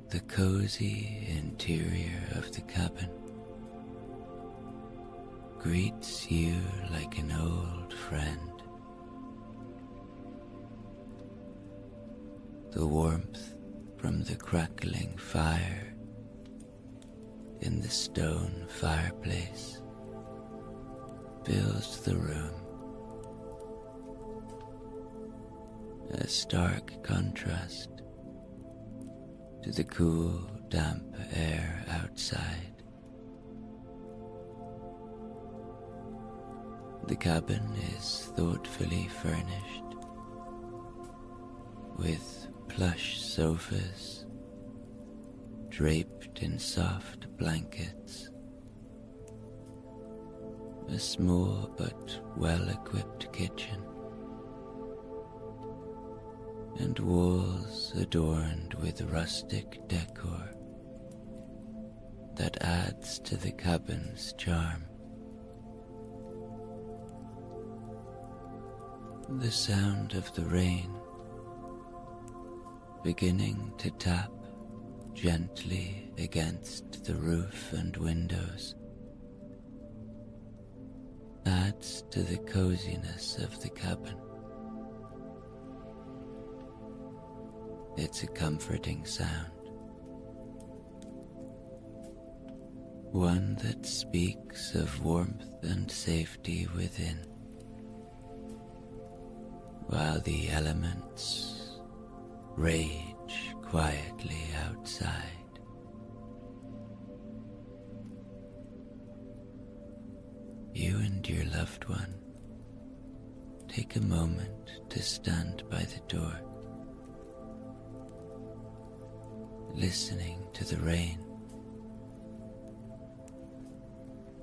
The cozy interior of the cabin greets you like an old friend. The warmth from the crackling fire in the stone fireplace fills the room, a stark contrast to the cool, damp air outside. The cabin is thoughtfully furnished with plush sofas draped in soft blankets, a small but well-equipped kitchen, and walls adorned with rustic decor that adds to the cabin's charm. The sound of the rain beginning to tap gently against the roof and windows adds to the coziness of the cabin. It's a comforting sound, one that speaks of warmth and safety within, while the elements rage quietly outside. You and your loved one take a moment to stand by the door, listening to the rain,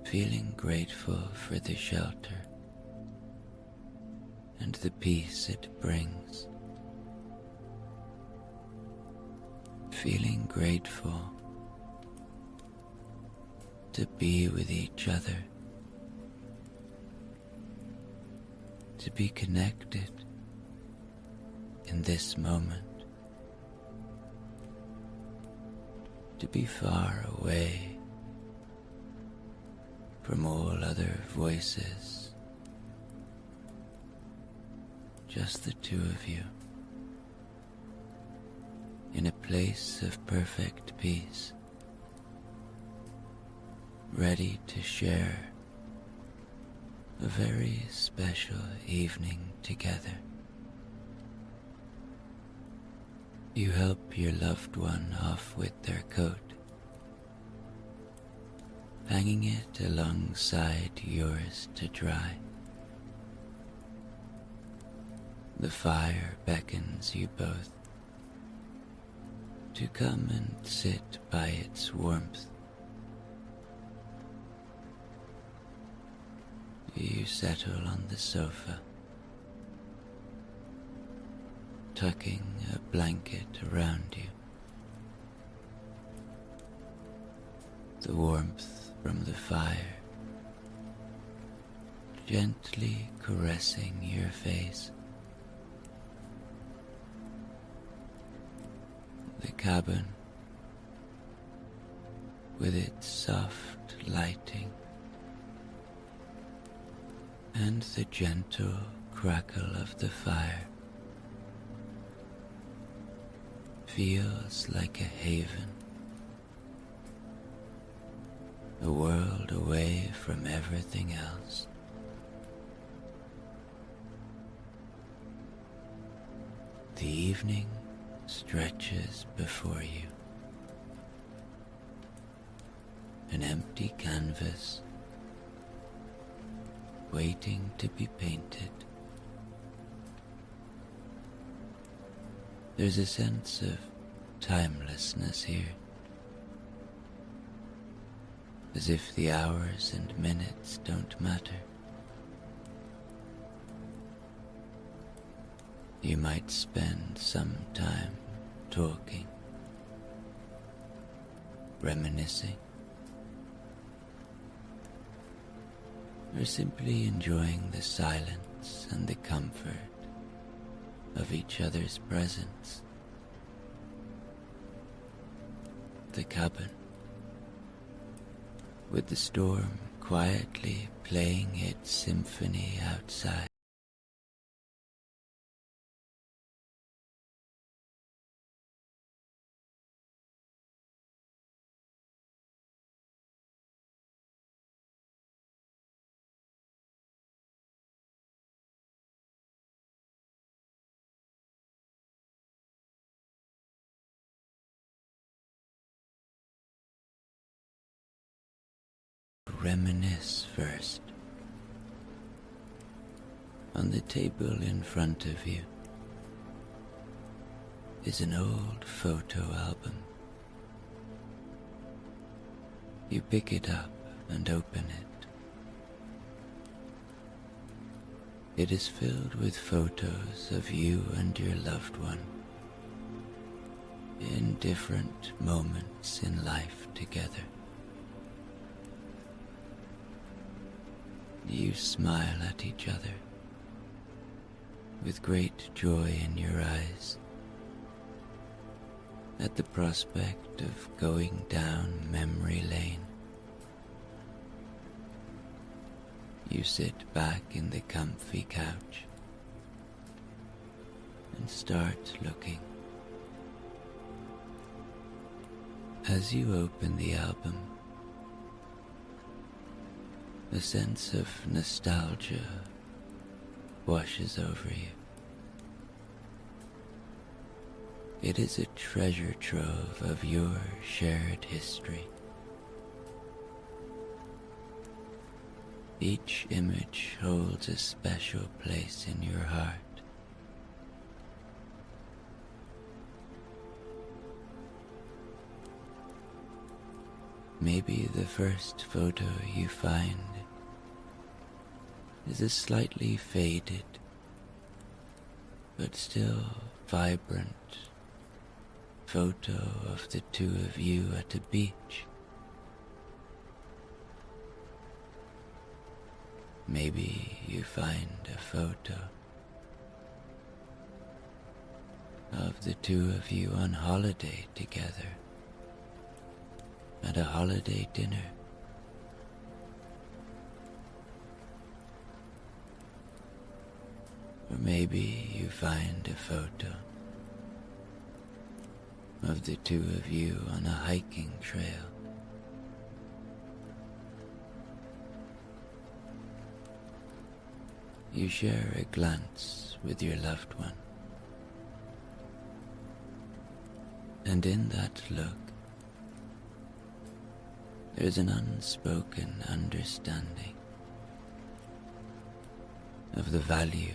feeling grateful for the shelter and the peace it brings, feeling grateful to be with each other, to be connected in this moment, to be far away from all other voices, just the two of you, in a place of perfect peace, ready to share a very special evening together. You help your loved one off with their coat, hanging it alongside yours to dry. The fire beckons you both to come and sit by its warmth. You settle on the sofa, tucking a blanket around you. The warmth from the fire gently caressing your face. The cabin, with its soft lighting and the gentle crackle of the fire, feels like a haven, a world away from everything else. The evening stretches before you, an empty canvas waiting to be painted. There's a sense of timelessness here, as if the hours and minutes don't matter. You might spend some time talking, reminiscing, or simply enjoying the silence and the comfort of each other's presence. the cabin, with the storm quietly playing its symphony outside. Reminisce first. On the table in front of you is an old photo album. You pick it up and open it. It is filled with photos of you and your loved one in different moments in life together. You smile at each other with great joy in your eyes at the prospect of going down memory lane. You sit back in the comfy couch and start looking. As you open the album, a sense of nostalgia washes over you. It is a treasure trove of your shared history. Each image holds a special place in your heart. Maybe the first photo you find is a slightly faded but still vibrant photo of the two of you at a beach. Maybe you find a photo of the two of you on holiday together at a holiday dinner. Or maybe you find a photo of the two of you on a hiking trail. You share a glance with your loved one, and in that look, there's an unspoken understanding of the value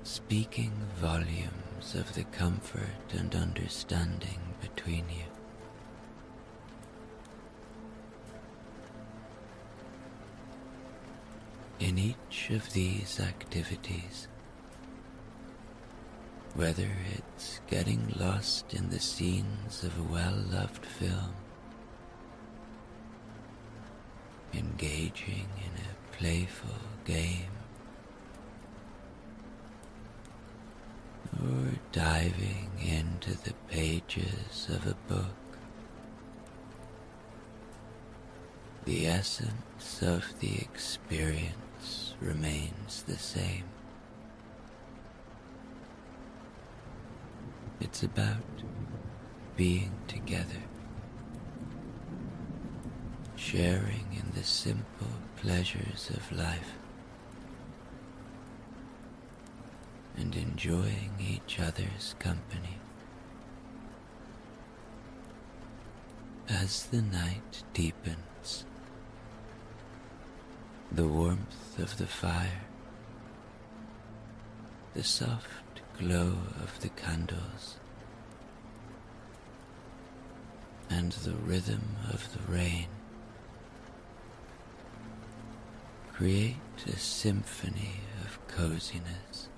speaking volumes of the comfort and understanding between you. In each of these activities, whether it's getting lost in the scenes of a well-loved film, engaging in a playful game, or diving into the pages of a book, the essence of the experience remains the same. It's about being together, sharing in the simple pleasures of life, and enjoying each other's company. As the night deepens, the warmth of the fire, the soft glow of the candles, and the rhythm of the rain create a symphony of coziness.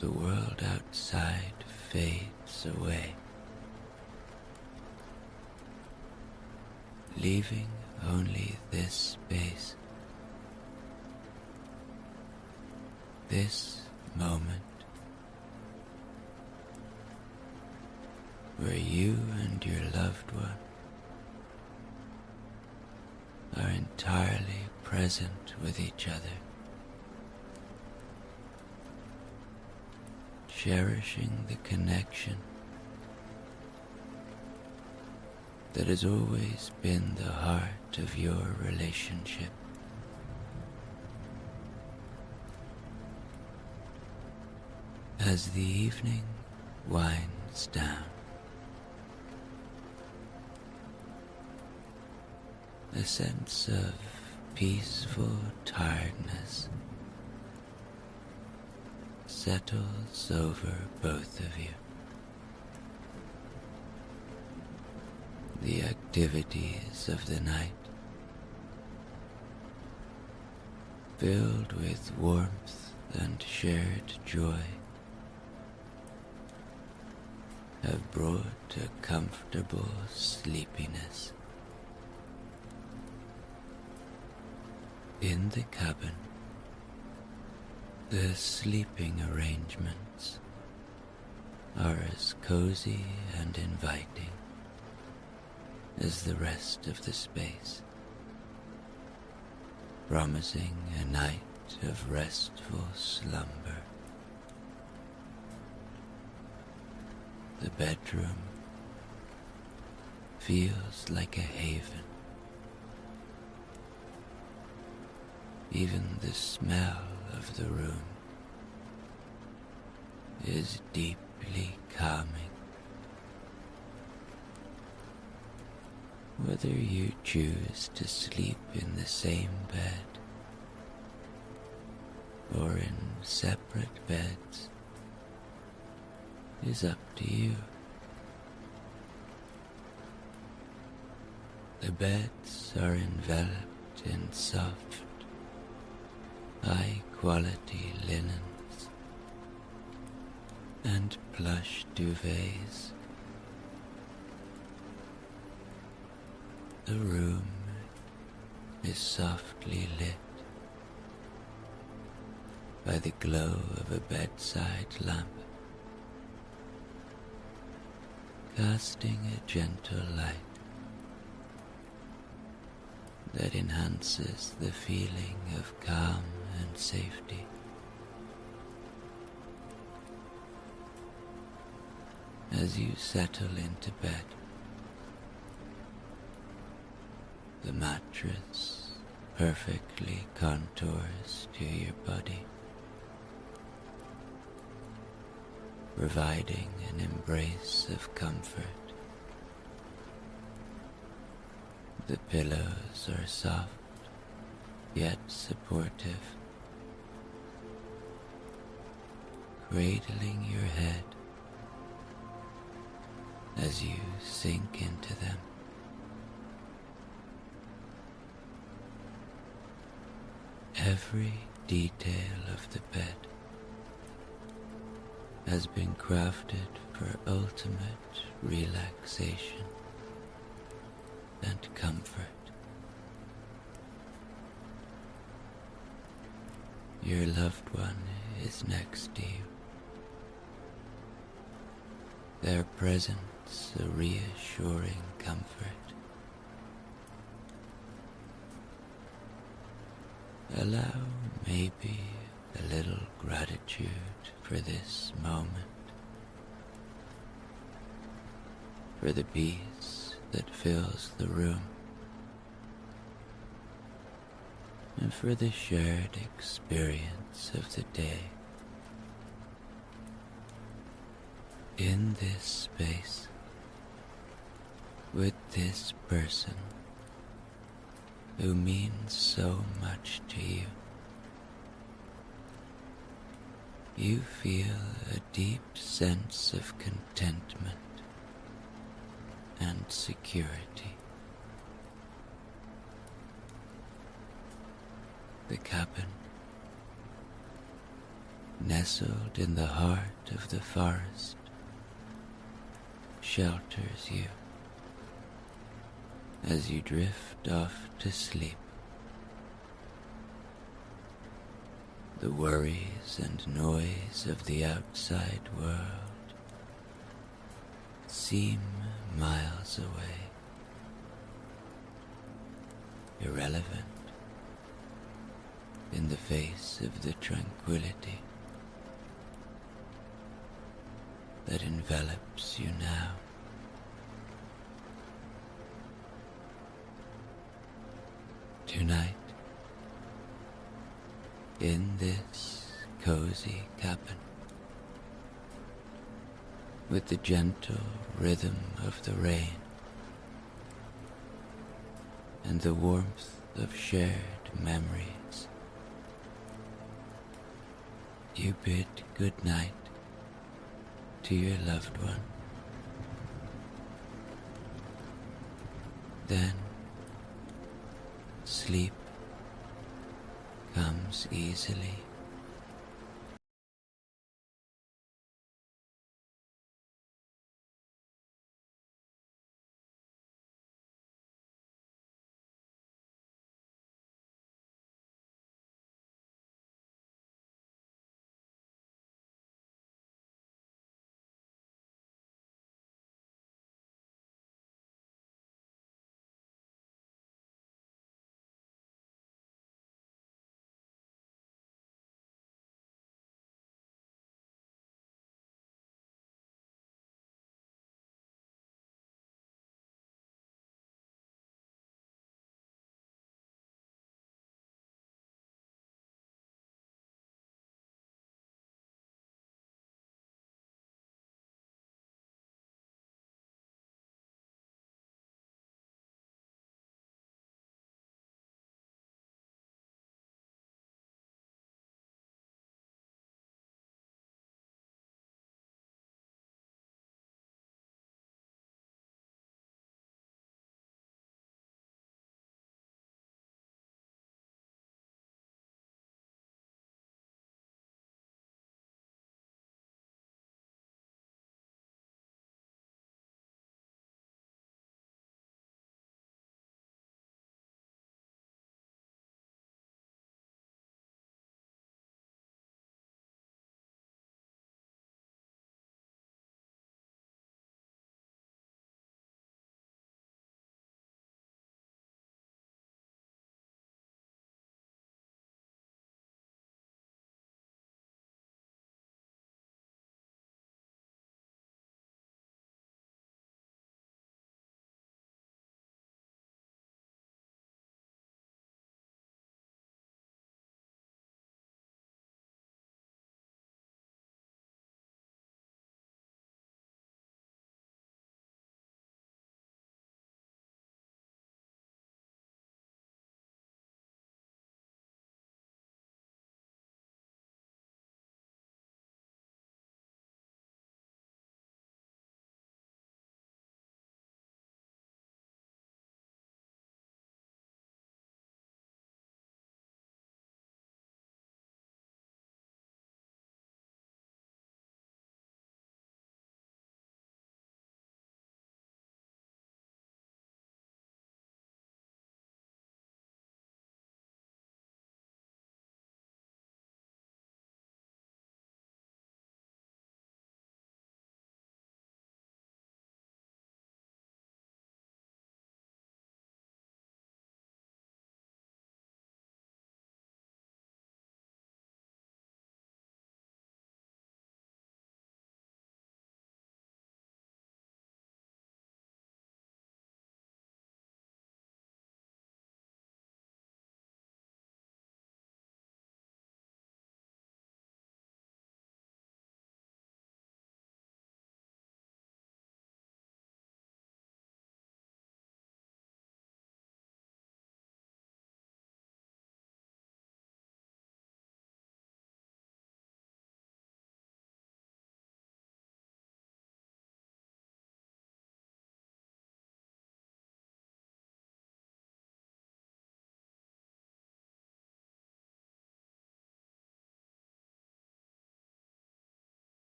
The world outside fades away, leaving only this space, this moment, where you and your loved one are entirely present with each other, cherishing the connection that has always been the heart of your relationship. As the evening winds down, a sense of peaceful tiredness settles over both of you. The activities of the night, filled with warmth and shared joy, have brought a comfortable sleepiness. In the cabin, the sleeping arrangements are as cozy and inviting as the rest of the space, promising a night of restful slumber. The bedroom feels like a haven. Even the smell of the room is deeply calming. Whether you choose to sleep in the same bed or in separate beds is up to you. The beds are enveloped in soft, high-quality linens and plush duvets. The room is softly lit by the glow of a bedside lamp, casting a gentle light that enhances the feeling of calm and safety. As you settle into bed, the mattress perfectly contours to your body, providing an embrace of comfort. The pillows are soft yet supportive, cradling your head as you sink into them. Every detail of the bed has been crafted for ultimate relaxation and comfort. Your loved one is next to you, their presence a reassuring comfort. Allow maybe a little gratitude for this moment, for the peace that fills the room, and for the shared experience of the day. In this space, with this person who means so much to you, you feel a deep sense of contentment and security. The cabin, nestled in the heart of the forest, shelters you as you drift off to sleep. The worries and noise of the outside world seem miles away, irrelevant in the face of the tranquility that envelops you now. Tonight, in this cozy cabin, with the gentle rhythm of the rain and the warmth of shared memories, you bid good night to your loved one. Then sleep comes easily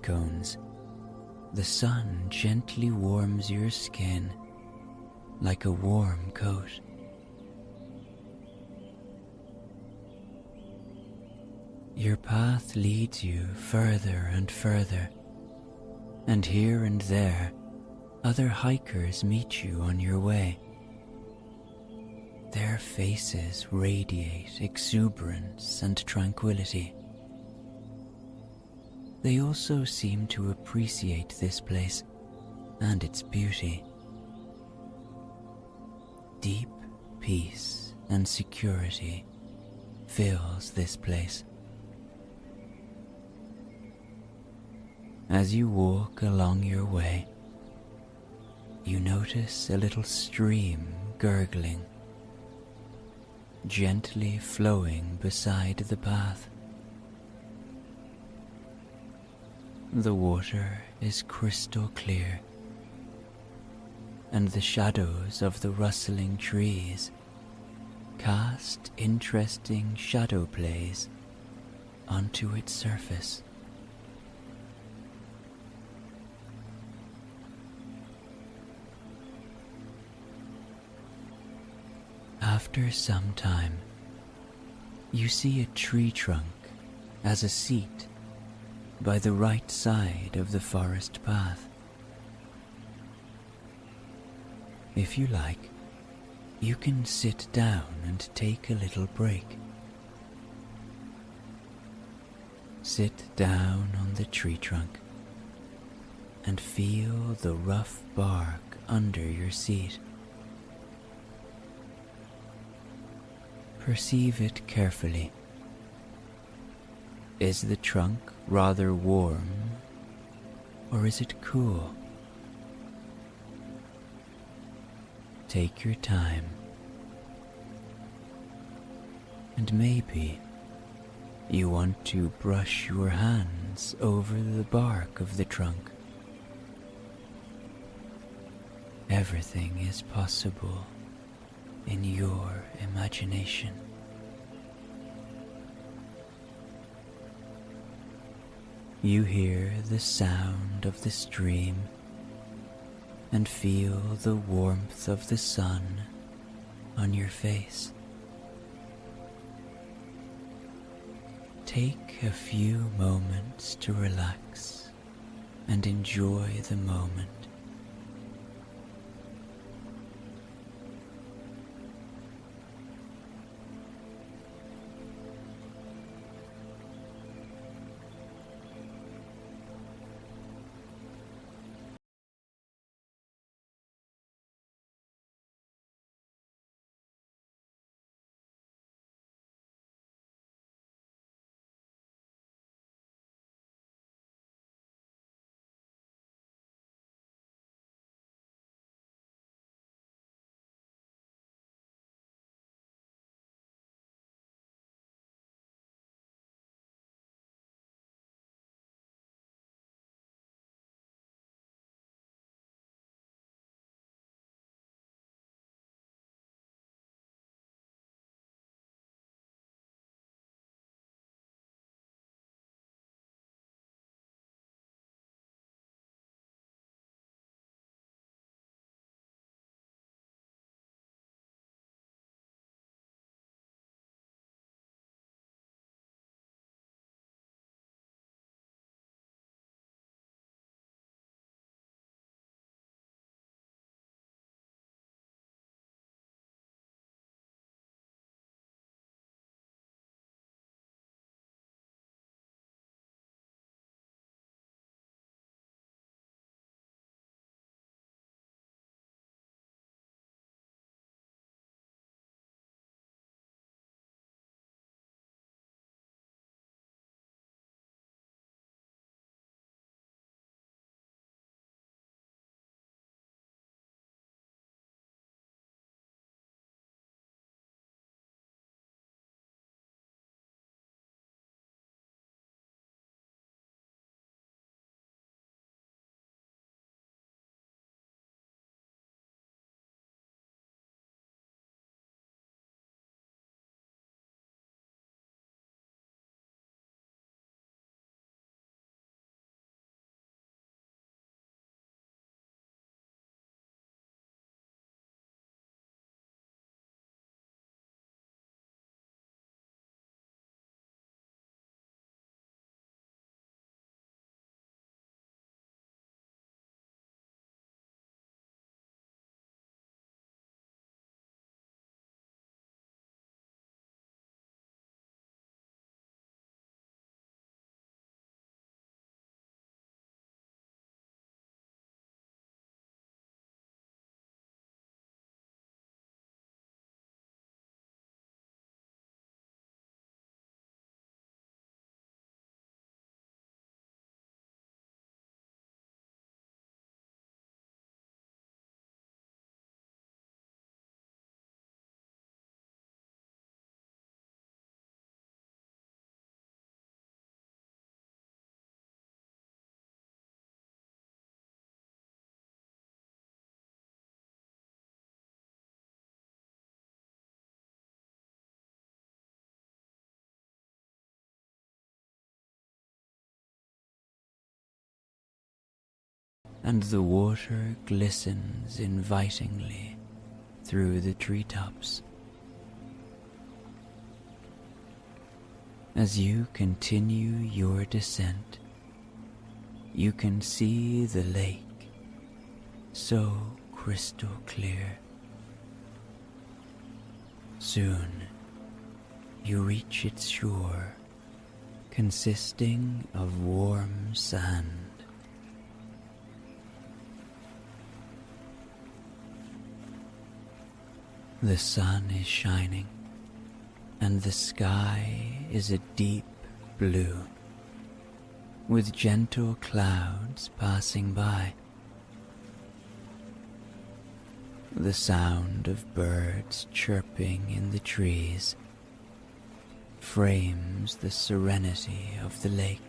cones, the sun gently warms your skin like a warm coat. Your path leads you further and further, and here and there other hikers meet you on your way. Their faces radiate exuberance and tranquility. They also seem to appreciate this place and its beauty. Deep peace and security fills this place. As you walk along your way, you notice a little stream gurgling, gently flowing beside the path. The water is crystal clear, and the shadows of the rustling trees cast interesting shadow plays onto its surface. After some time, you see a tree trunk as a seat by the right side of the forest path. If you like, you can sit down and take a little break. Sit down on the tree trunk and feel the rough bark under your seat. Perceive it carefully. Is the trunk rather warm, or is it cool? Take your time, and maybe you want to brush your hands over the bark of the trunk. Everything is possible in your imagination. You hear the sound of the stream and feel the warmth of the sun on your face. Take a few moments to relax and enjoy the moment. and the water glistens invitingly through the treetops. As you continue your descent, you can see the lake so crystal clear. Soon, you reach its shore, consisting of warm sand. The sun is shining, and the sky is a deep blue, with gentle clouds passing by. The sound of birds chirping in the trees frames the serenity of the lake.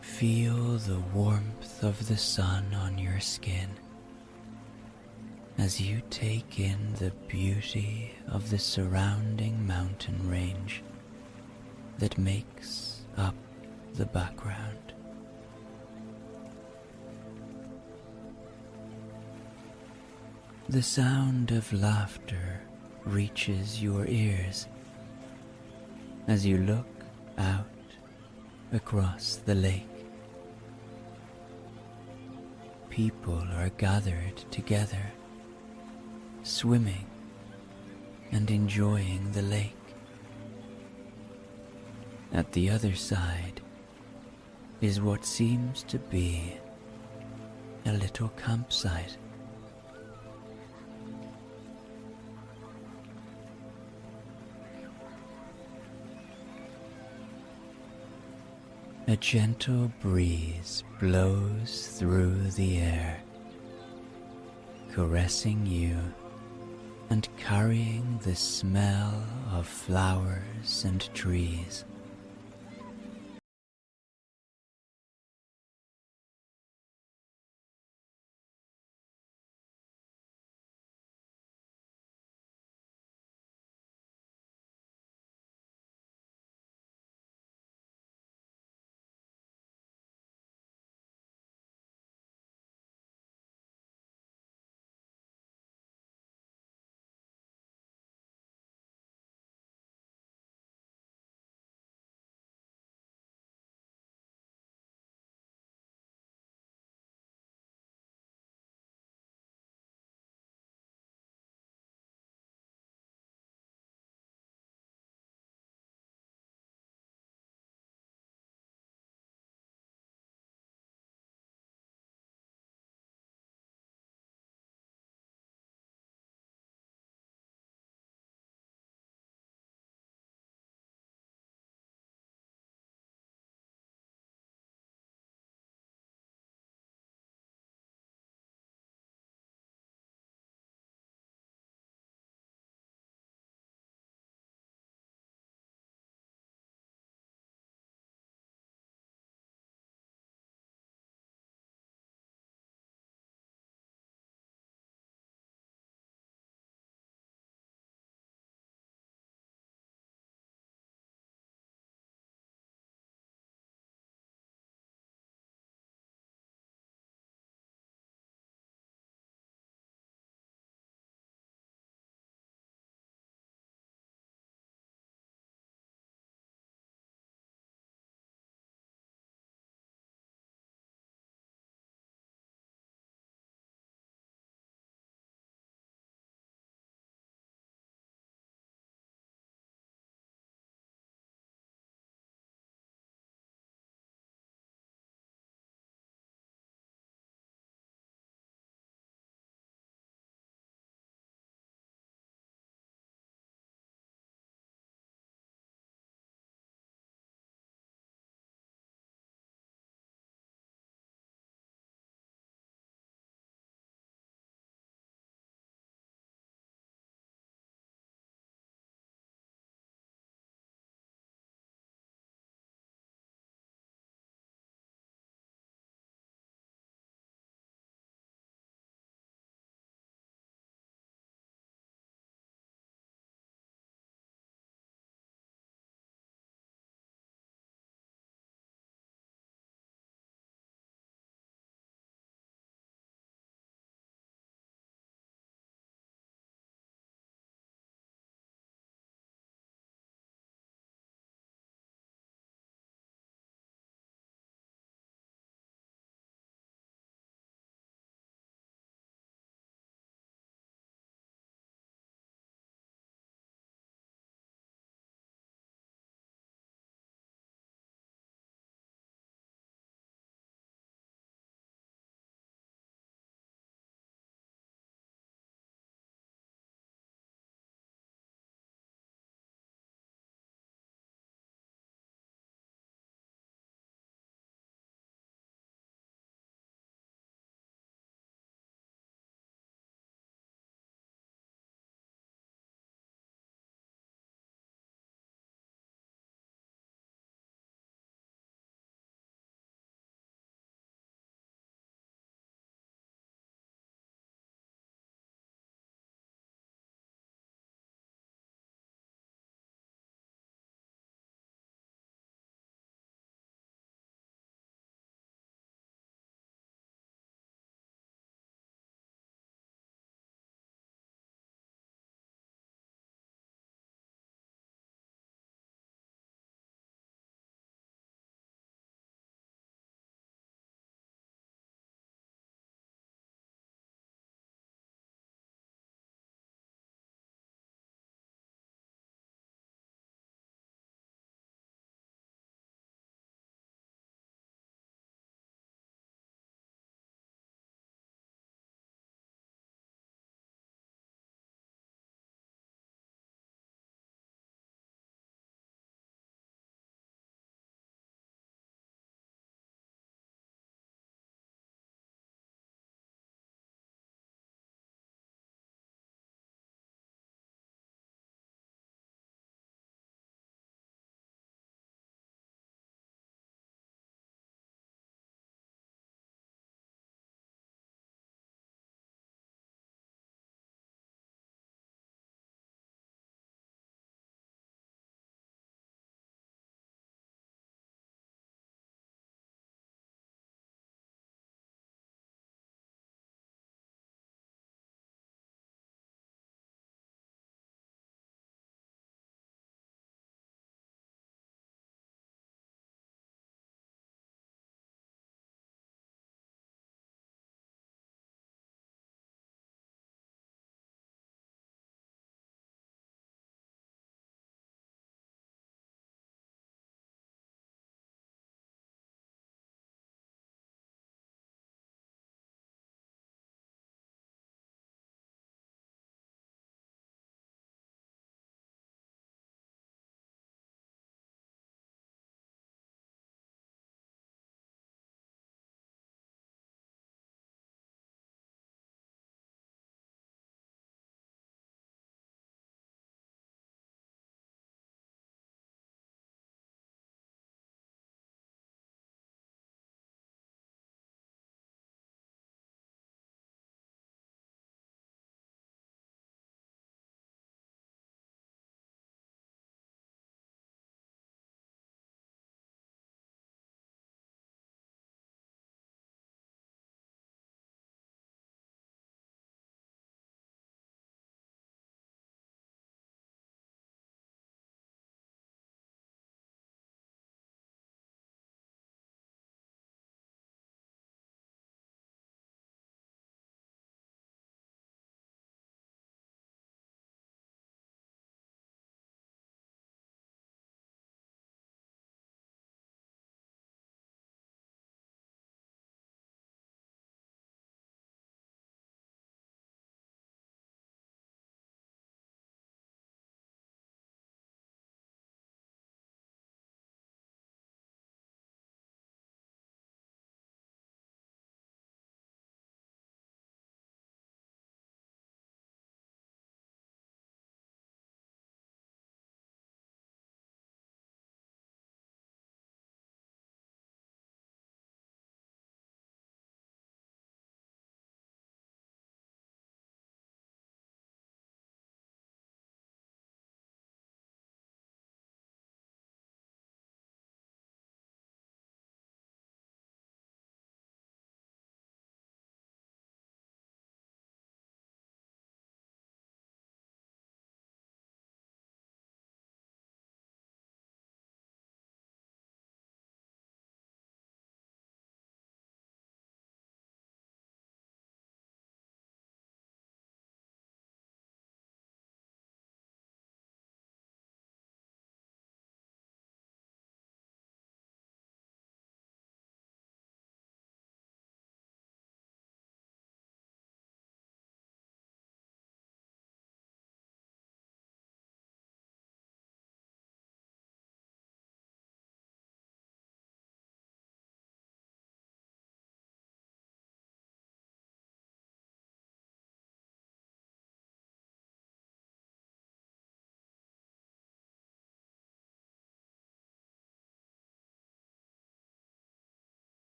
Feel the warmth of the sun on your skin as you take in the beauty of the surrounding mountain range that makes up the background. The sound of laughter reaches your ears as you look out across the lake. People are gathered together, swimming and enjoying the lake. At the other side is what seems to be a little campsite. A gentle breeze blows through the air, caressing you and carrying the smell of flowers and trees.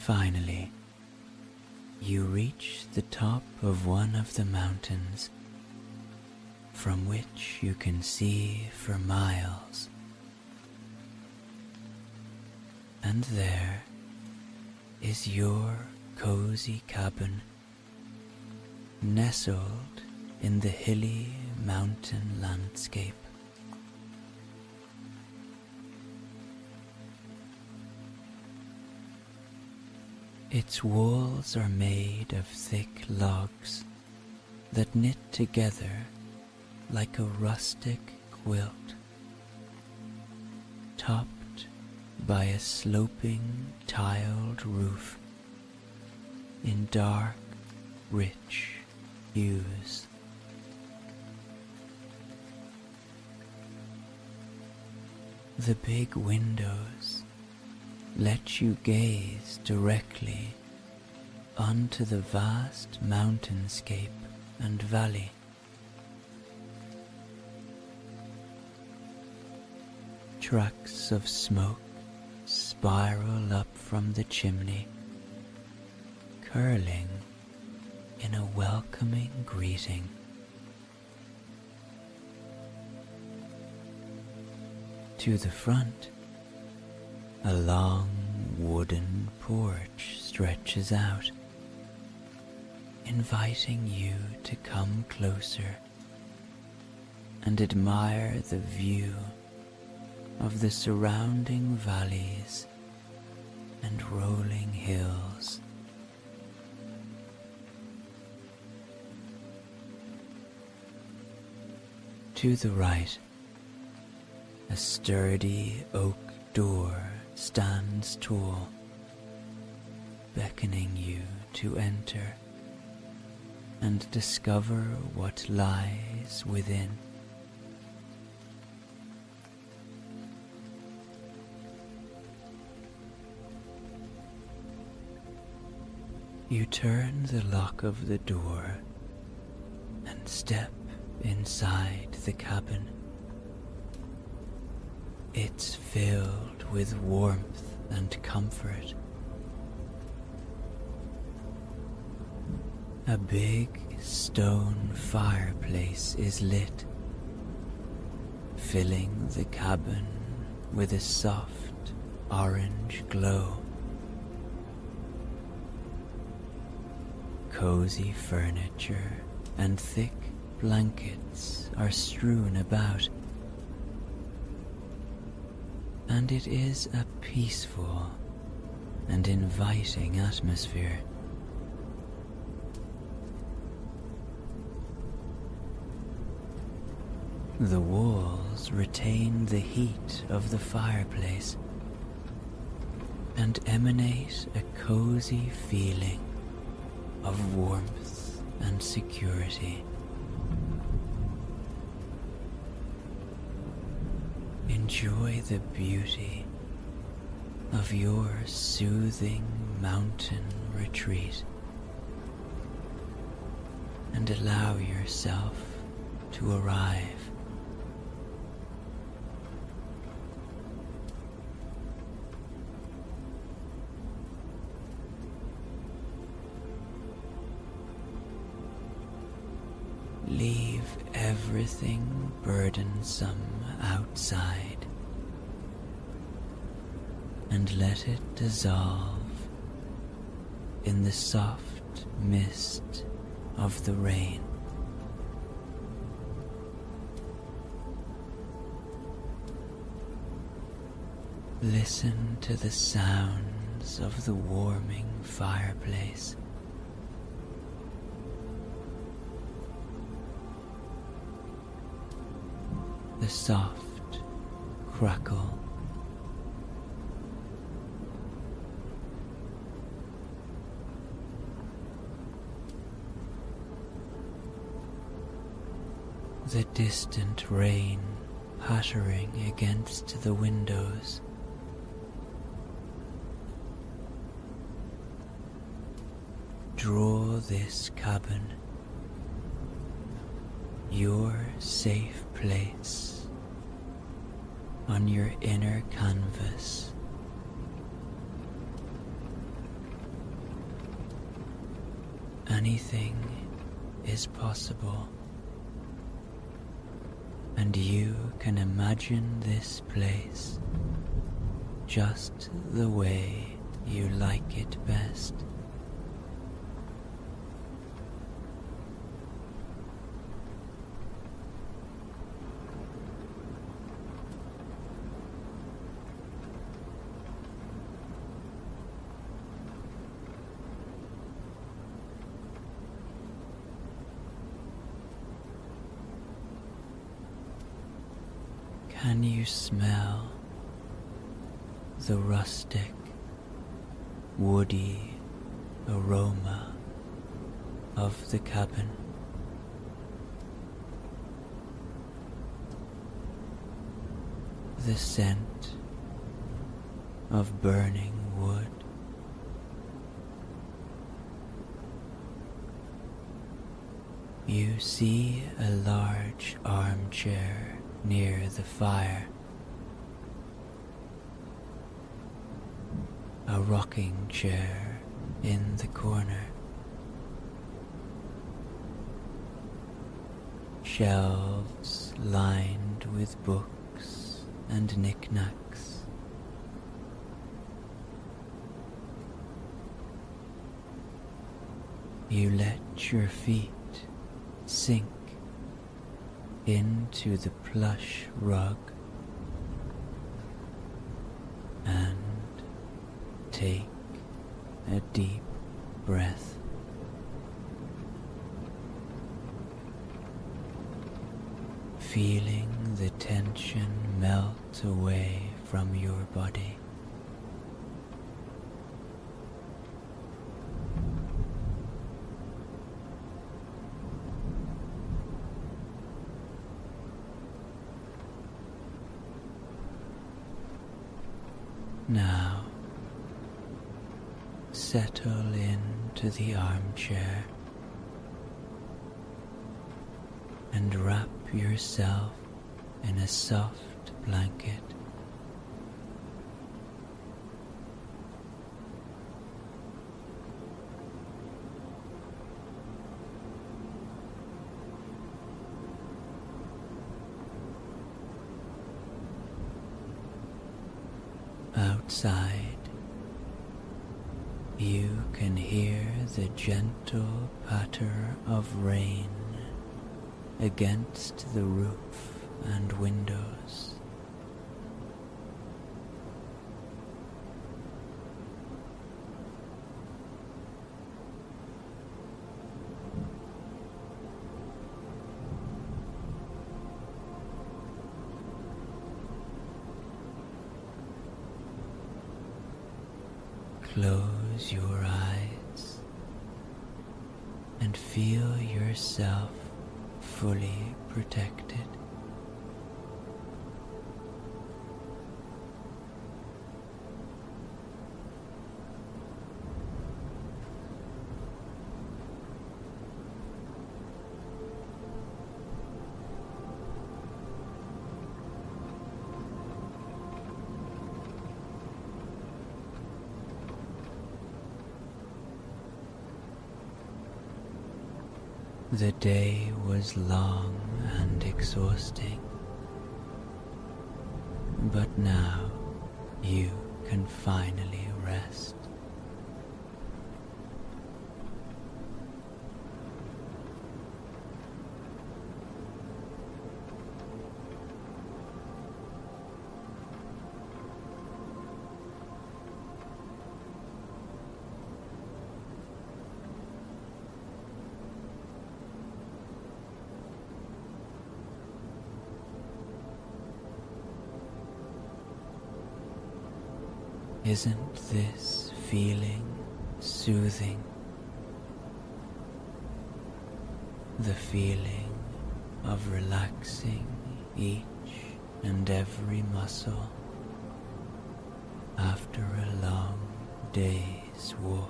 Finally, you reach the top of one of the mountains, from which you can see for miles. And there is your cozy cabin, nestled in the hilly mountain landscape. Its walls are made of thick logs that knit together like a rustic quilt, topped by a sloping tiled roof in dark, rich hues. The big windows let you gaze directly onto the vast mountainscape and valley. Tracks of smoke spiral up from the chimney, curling in a welcoming greeting. To the front, a long wooden porch stretches out, inviting you to come closer and admire the view of the surrounding valleys and rolling hills. To the right, a sturdy oak door stands tall, beckoning you to enter and discover what lies within. You turn the lock of the door and step inside the cabin. It's filled with warmth and comfort. A big stone fireplace is lit, filling the cabin with a soft orange glow. Cozy furniture and thick blankets are strewn about, and it is a peaceful and inviting atmosphere. The walls retain the heat of the fireplace and emanate a cozy feeling of warmth and security. Enjoy the beauty of your soothing mountain retreat and allow yourself to arrive. Leave everything burdensome outside and let it dissolve in the soft mist of the rain. Listen to the sounds of the warming fireplace. The soft crackle. The distant rain pattering against the windows. Draw this cabin, your safe place, on your inner canvas anything is possible, and you can imagine this place just the way you like it best. Can you smell the rustic, woody aroma of the cabin? The scent of burning wood. You see a large armchair near the fire, a rocking chair in the corner, shelves lined with books and knickknacks. You let your feet sink into the plush rug and take a deep breath. Feeling the tension melt away from your body. Now, settle into the armchair and wrap yourself in a soft blanket. Outside, you can hear the gentle patter of rain against the roof and windows. Close your eyes and feel yourself fully protected. The day was long and exhausting, but now you can finally rest. Isn't this feeling soothing? The feeling of relaxing each and every muscle after a long day's walk.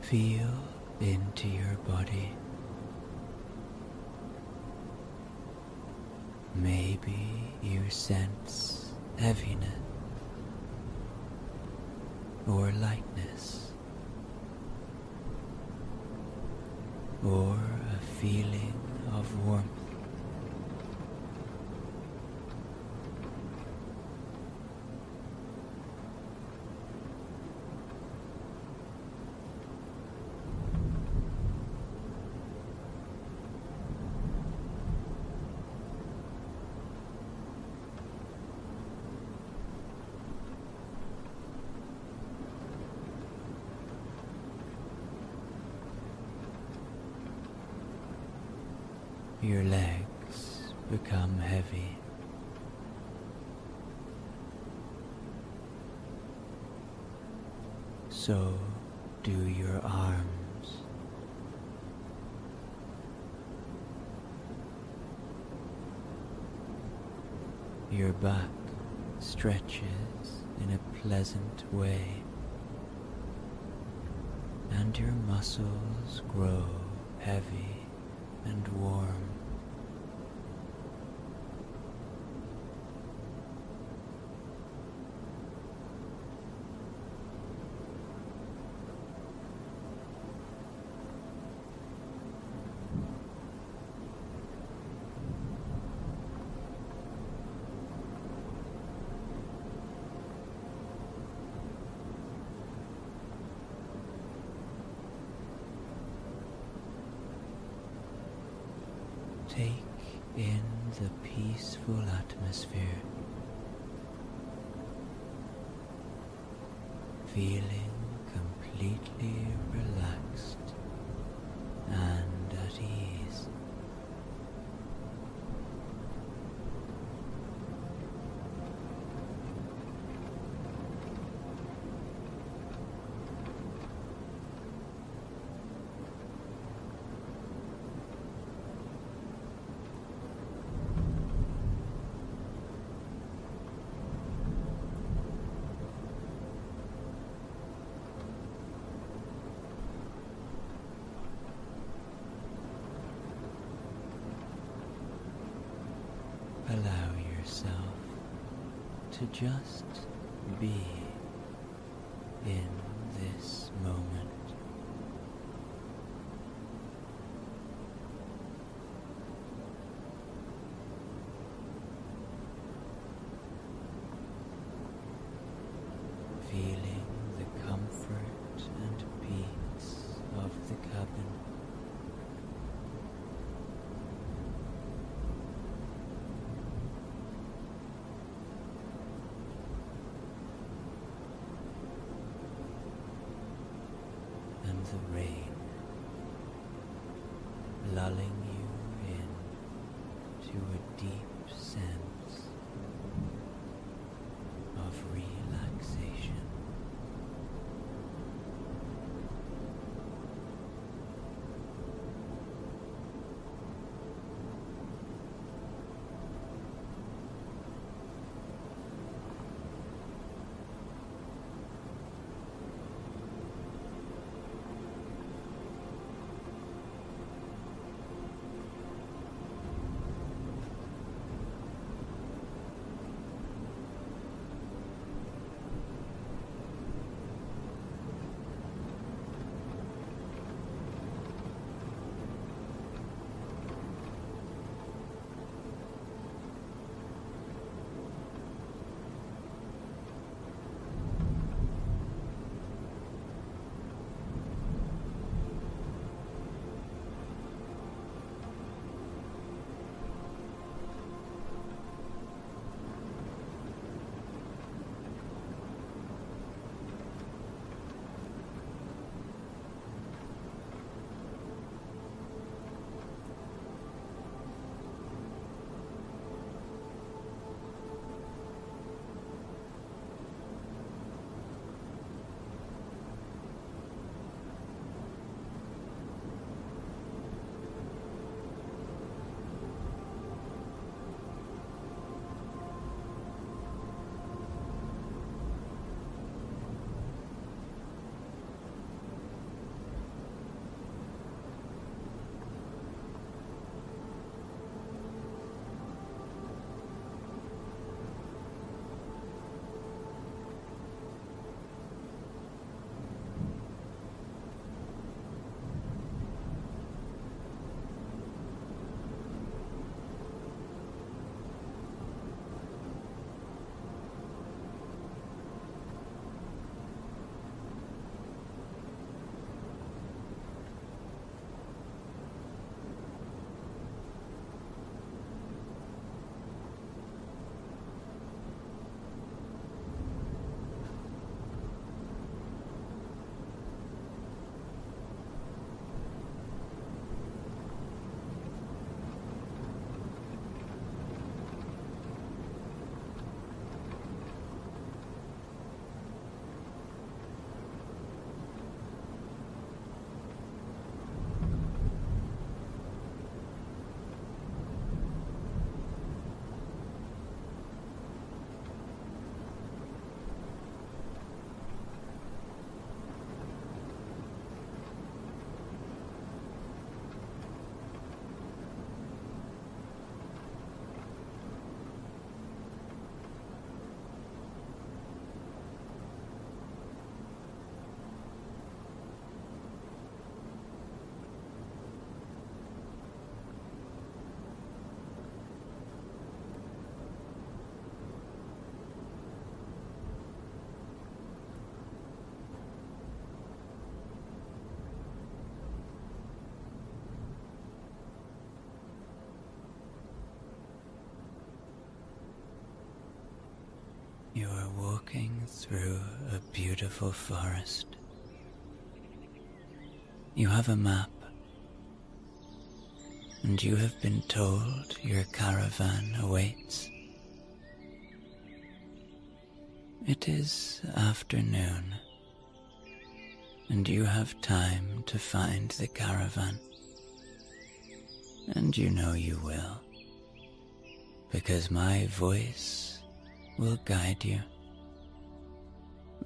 Feel into your body. Maybe you sense heaviness or lightness, or a feeling of warmth. Your legs become heavy. So do your arms. Your back stretches in a pleasant way, and your muscles grow heavy and warm. Take in the peaceful atmosphere, feeling completely relaxed and at ease. Allow yourself to just be in this moment. Feeling the comfort and peace of the cabin. And the rain lulling you in to a deep sense of relaxation. through a beautiful forest. You have a map, and you have been told your caravan awaits. It is afternoon, and you have time to find the caravan. And you know you will, because my voice will guide you,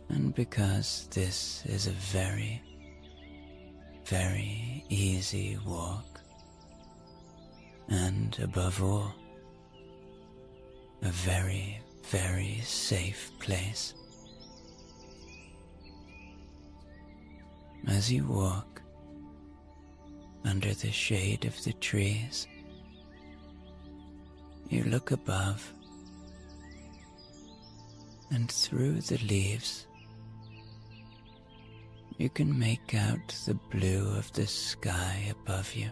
and because this is a very, very easy walk, and above all, a very, very safe place. As you walk under the shade of the trees, you look above, and through the leaves you can make out the blue of the sky above you.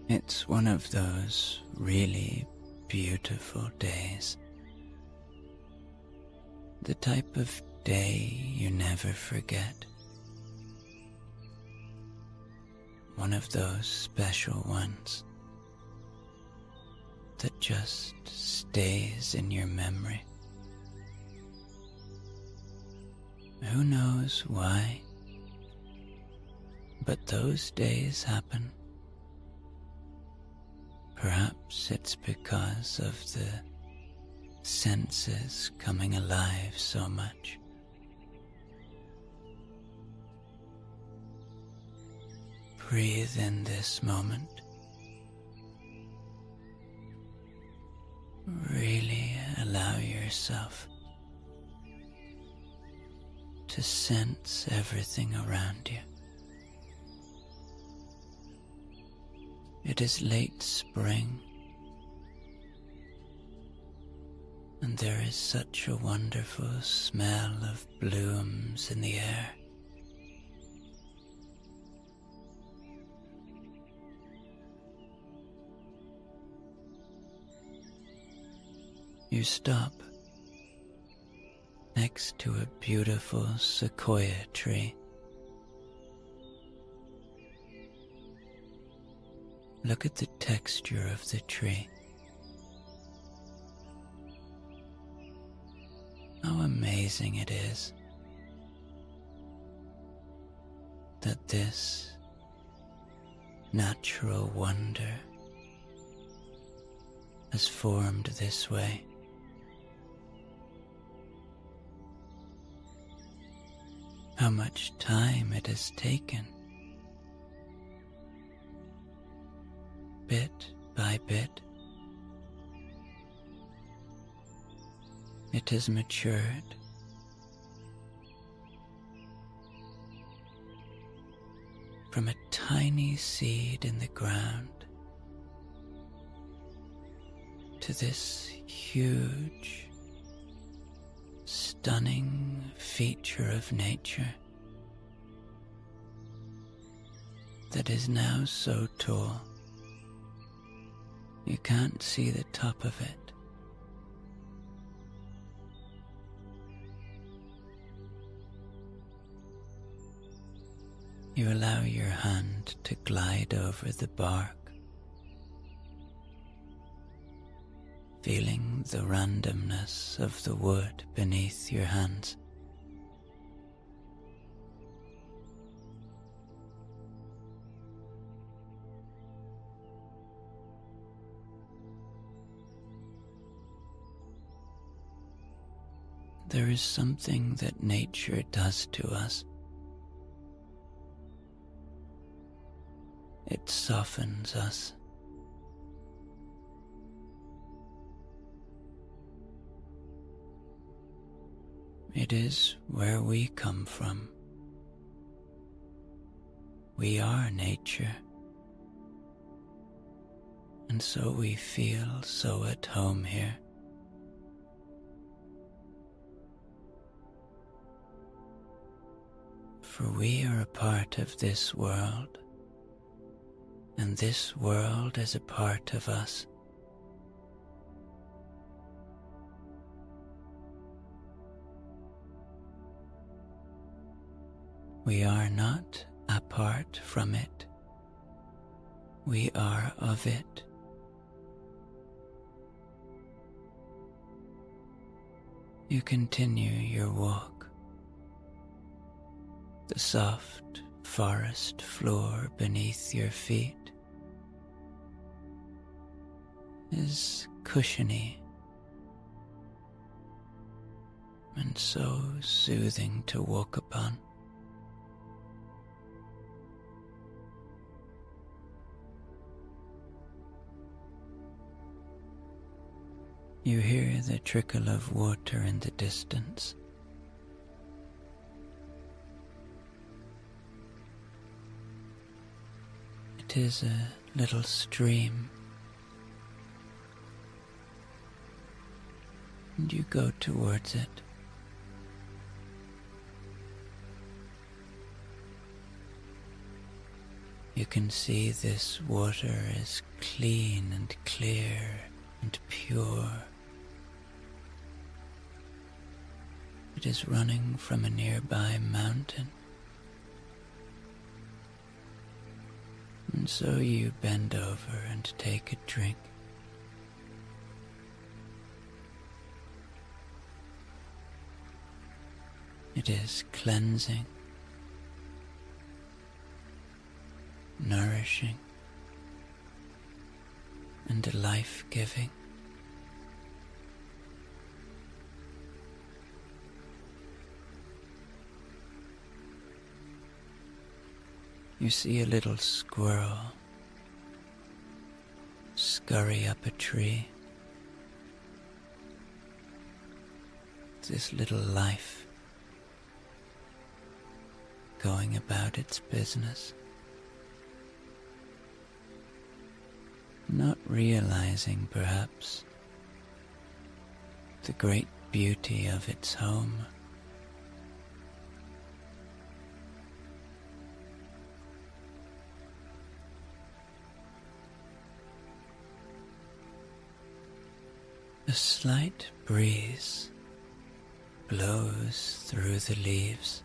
It's one of those really beautiful days. The type of day you never forget. One of those special ones that just stays in your memory. Who knows why, but those days happen. Perhaps it's because of the senses coming alive so much. Breathe in this moment. Really allow yourself to sense everything around you. It is late spring, and there is such a wonderful smell of blooms in the air. You stop next to a beautiful sequoia tree. Look at the texture of the tree. How amazing it is that this natural wonder has formed this way. How much time it has taken. Bit by bit, it has matured. From a tiny seed in the ground to this huge, stunning feature of nature that is now so tall you can't see the top of it. You allow your hand to glide over the bark, feeling the randomness of the wood beneath your hands. There is something that nature does to us. It softens us. It is where we come from. We are nature, and so we feel so at home here. For we are a part of this world, and this world is a part of us. We are not apart from it. We are of it. You continue your walk. The soft forest floor beneath your feet is cushiony and so soothing to walk upon. You hear the trickle of water in the distance. It is a little stream, and you go towards it. You can see this water is clean and clear and pure. It is running from a nearby mountain. And so you bend over and take a drink. It is cleansing, nourishing, and life-giving. You see a little squirrel scurry up a tree. This little life going about its business, not realizing perhaps the great beauty of its home. A slight breeze blows through the leaves.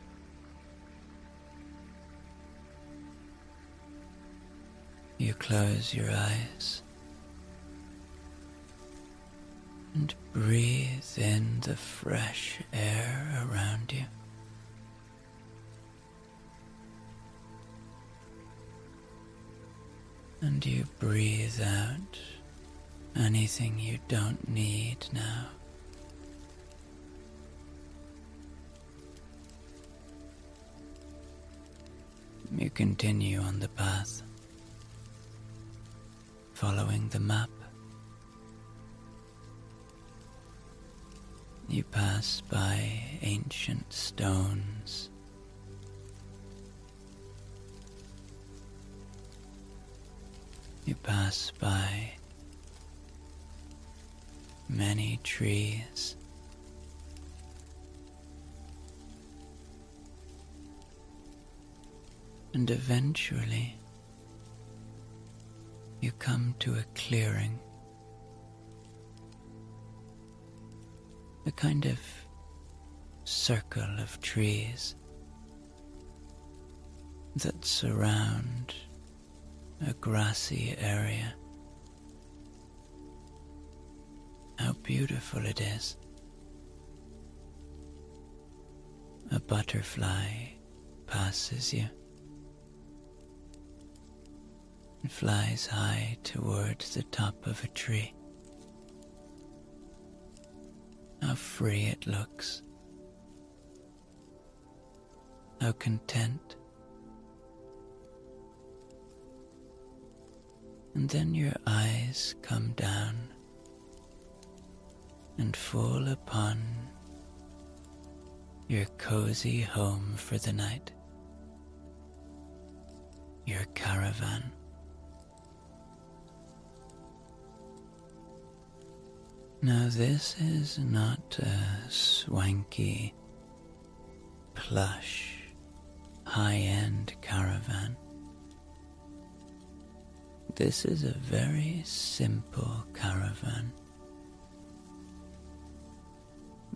You close your eyes and breathe in the fresh air around you. And you breathe out anything you don't need now. You continue on the path, following the map. You pass by ancient stones. You pass by many trees. And eventually you come to a clearing, a kind of circle of trees that surround a grassy area. How beautiful it is. A butterfly passes you and flies high towards the top of a tree. How free it looks. How content. And then your eyes come down and fall upon your cozy home for the night, your caravan. Now this is not a swanky, plush, high-end caravan. This is a very simple caravan.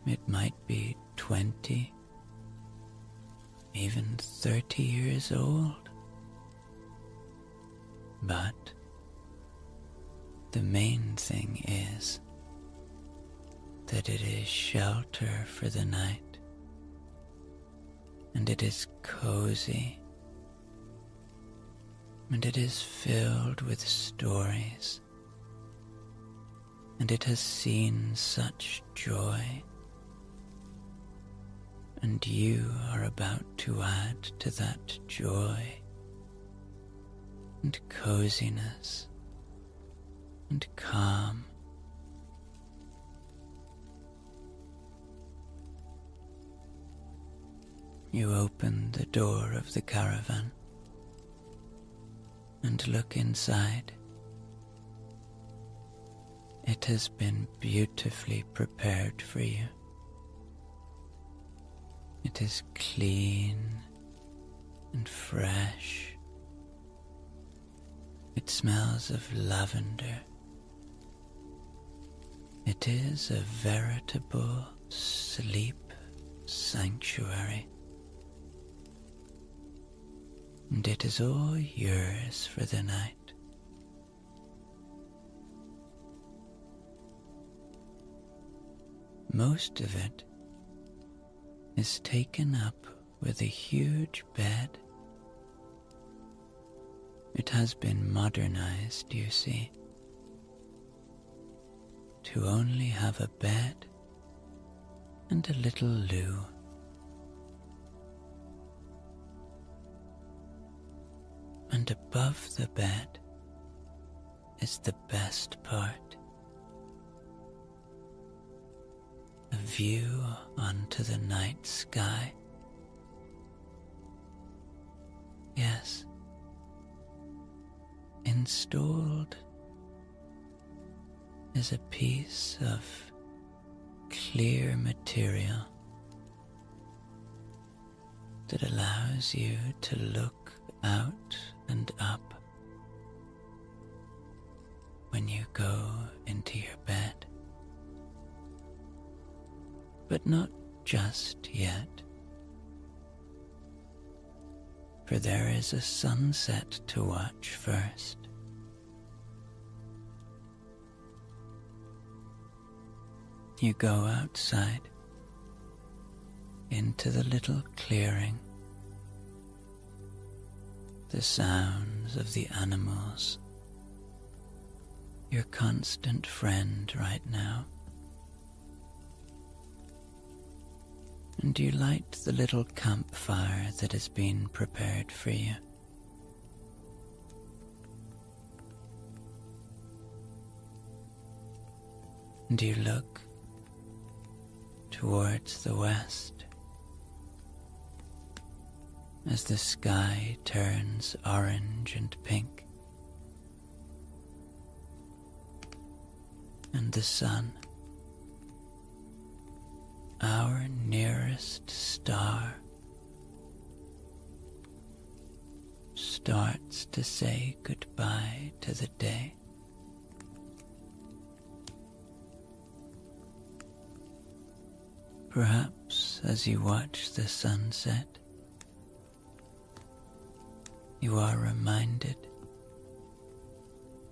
It might be 20 even 30 years old. But the main thing is that it is shelter for the night, and it is cozy, and it is filled with stories, and it has seen such joy, and you are about to add to that joy and coziness and calm. You open the door of the caravan and look inside. It has been beautifully prepared for you. It is clean and fresh. It smells of lavender. It is a veritable sleep sanctuary. And it is all yours for the night. Most of it is taken up with a huge bed. It has been modernized, you see, to only have a bed and a little loo. And above the bed is the best part. A view onto the night sky. Yes, installed is a piece of clear material that allows you to look out and up when you go into your bed. But not just yet, for there is a sunset to watch first. You go outside into the little clearing. The sounds of the animals, your constant friend right now. And you light the little campfire that has been prepared for you. And you look towards the west as the sky turns orange and pink, and the sun, our nearest star, starts to say goodbye to the day. Perhaps as you watch the sunset, you are reminded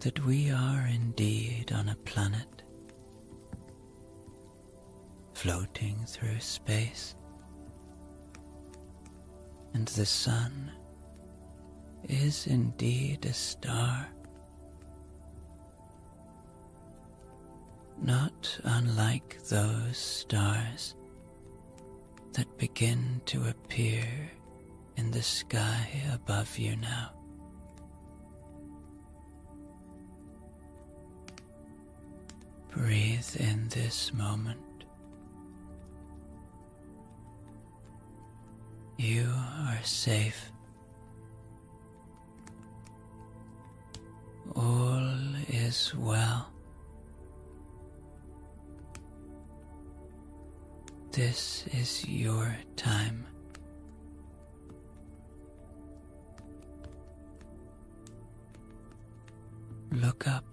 that we are indeed on a planet, floating through space, and the sun is indeed a star, not unlike those stars that begin to appear in the sky above you now. Breathe in this moment. You are safe. All is well. This is your time. Look up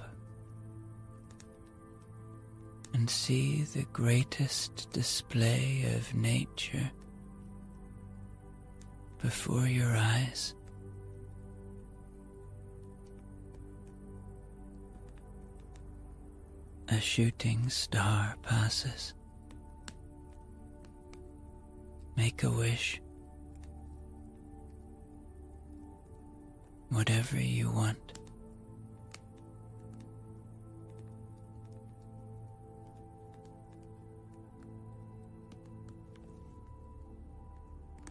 and see the greatest display of nature before your eyes. A shooting star passes. Make a wish. Whatever you want.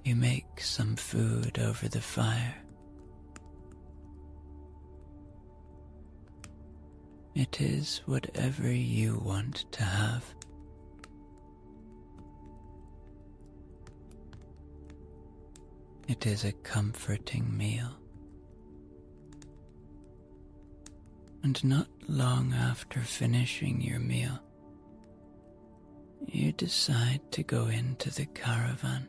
You make some food over the fire. It is whatever you want to have. It is a comforting meal. And not long after finishing your meal, you decide to go into the caravan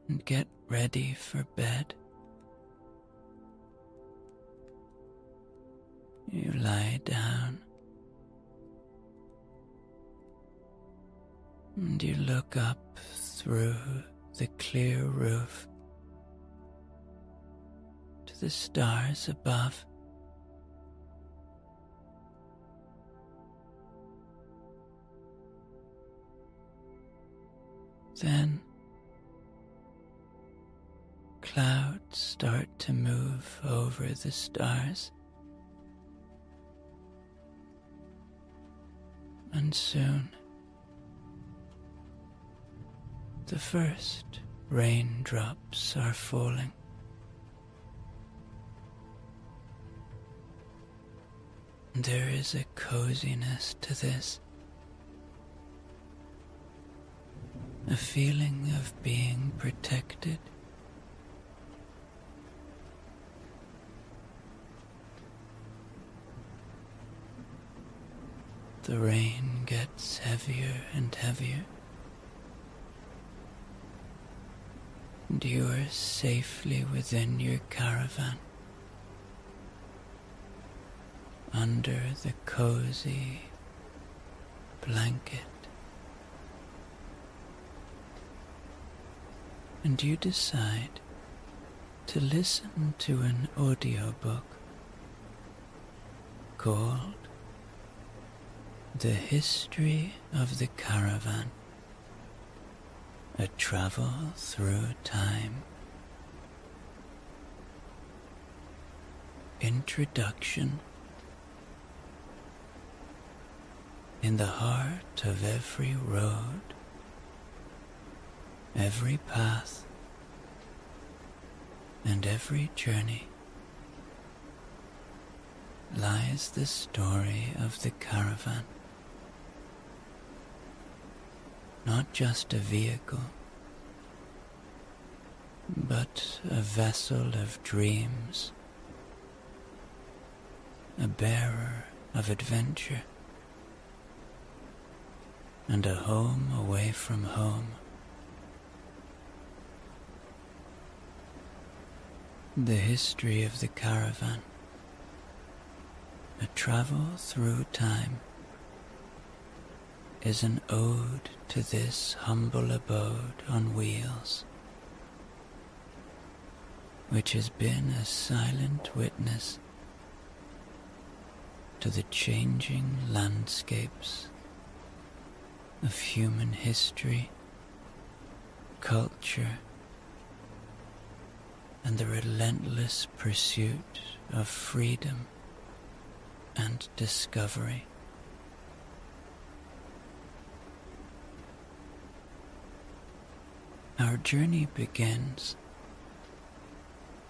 and get ready for bed. You lie down and you look up through the clear roof to the stars above. Then clouds start to move over the stars, and soon the first raindrops are falling. There is a coziness to this, a feeling of being protected. The rain gets heavier and heavier, and you are safely within your caravan, under the cozy blanket. And you decide to listen to an audiobook called The History of the Caravan, a Travel Through Time. Introduction. In the heart of every road, every path, and every journey lies the story of the caravan. Not just a vehicle, but a vessel of dreams, a bearer of adventure, and a home away from home. The History of the Caravan, a Travel Through Time, is an ode to this humble abode on wheels, which has been a silent witness to the changing landscapes of human history, culture, and the relentless pursuit of freedom and discovery. Our journey begins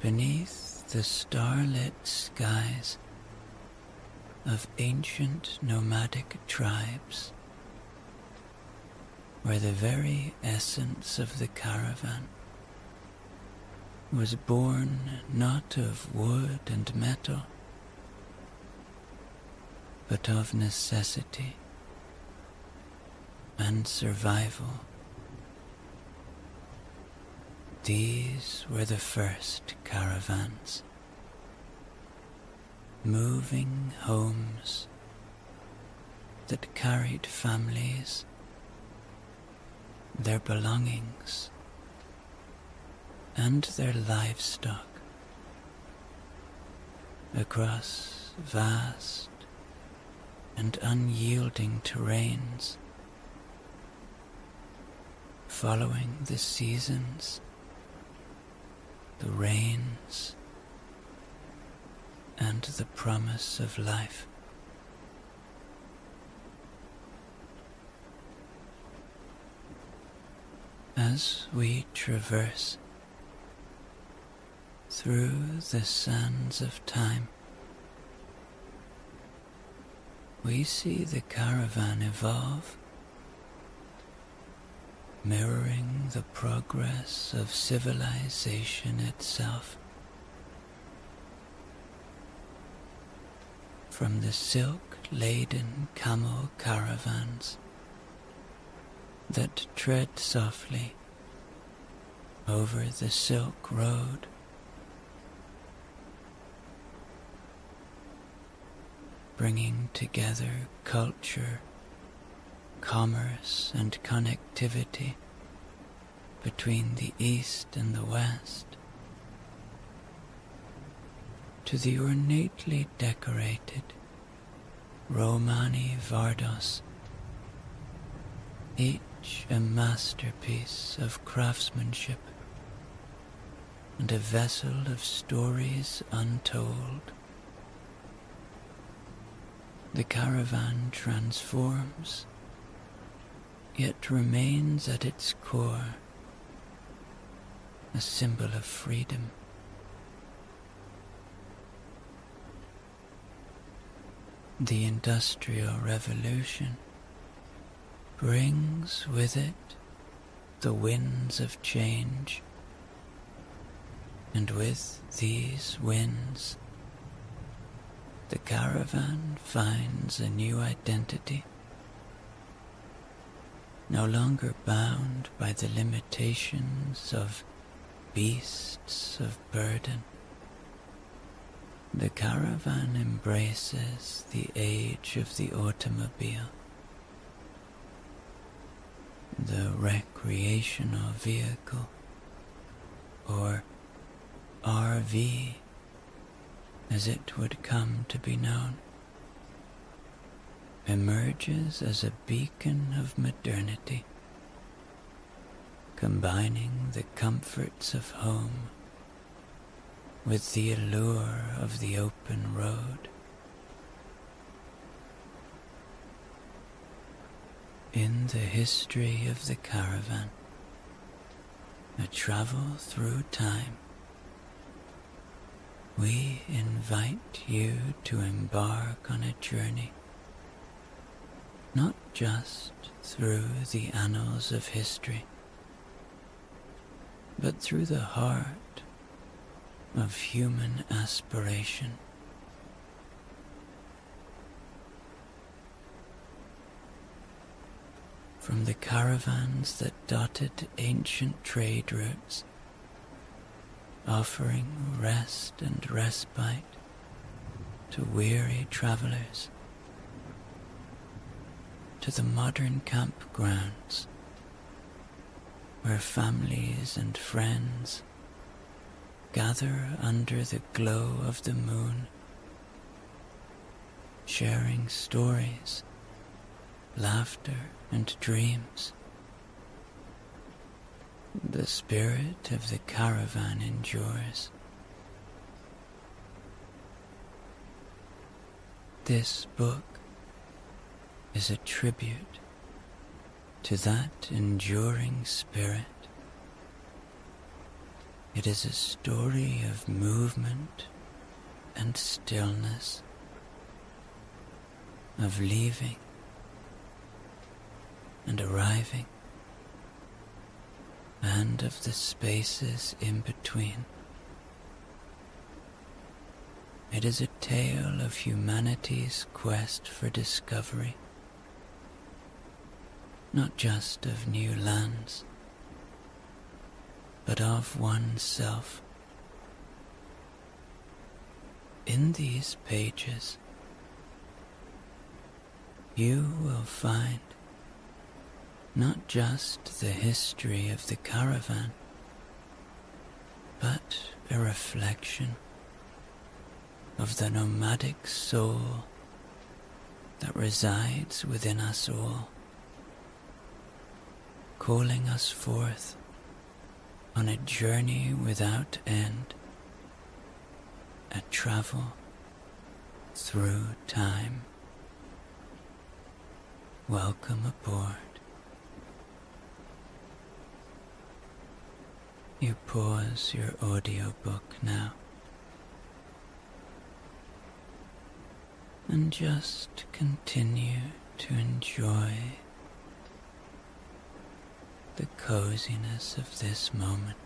beneath the starlit skies of ancient nomadic tribes, where the very essence of the caravan was born not of wood and metal, but of necessity and survival. These were the first caravans, moving homes that carried families, their belongings, and their livestock across vast and unyielding terrains, following the seasons, the rains, and the promise of life. As we traverse through the sands of time, we see the caravan evolve, mirroring the progress of civilization itself. From the silk-laden camel caravans that tread softly over the Silk Road, bringing together culture, commerce, and connectivity between the East and the West, to the ornately decorated Romani Vardos, each a masterpiece of craftsmanship and a vessel of stories untold. The caravan transforms, yet remains at its core a symbol of freedom. The Industrial Revolution brings with it the winds of change, and with these winds, the caravan finds a new identity, no longer bound by the limitations of beasts of burden. The caravan embraces the age of the automobile, the recreational vehicle, or RV, as it would come to be known, emerges as a beacon of modernity, combining the comforts of home with the allure of the open road. In the history of the caravan, a travel through time, we invite you to embark on a journey, not just through the annals of history, but through the heart of human aspiration. From the caravans that dotted ancient trade routes, offering rest and respite to weary travelers, to the modern campgrounds where families and friends gather under the glow of the moon, sharing stories, laughter, and dreams. The spirit of the caravan endures. This book is a tribute to that enduring spirit. It is a story of movement and stillness, of leaving and arriving, and of the spaces in between. It is a tale of humanity's quest for discovery, not just of new lands, but of oneself. In these pages, you will find not just the history of the caravan, but a reflection of the nomadic soul that resides within us all, calling us forth on a journey without end, a travel through time. Welcome aboard. You pause your audiobook now and just continue to enjoy the coziness of this moment.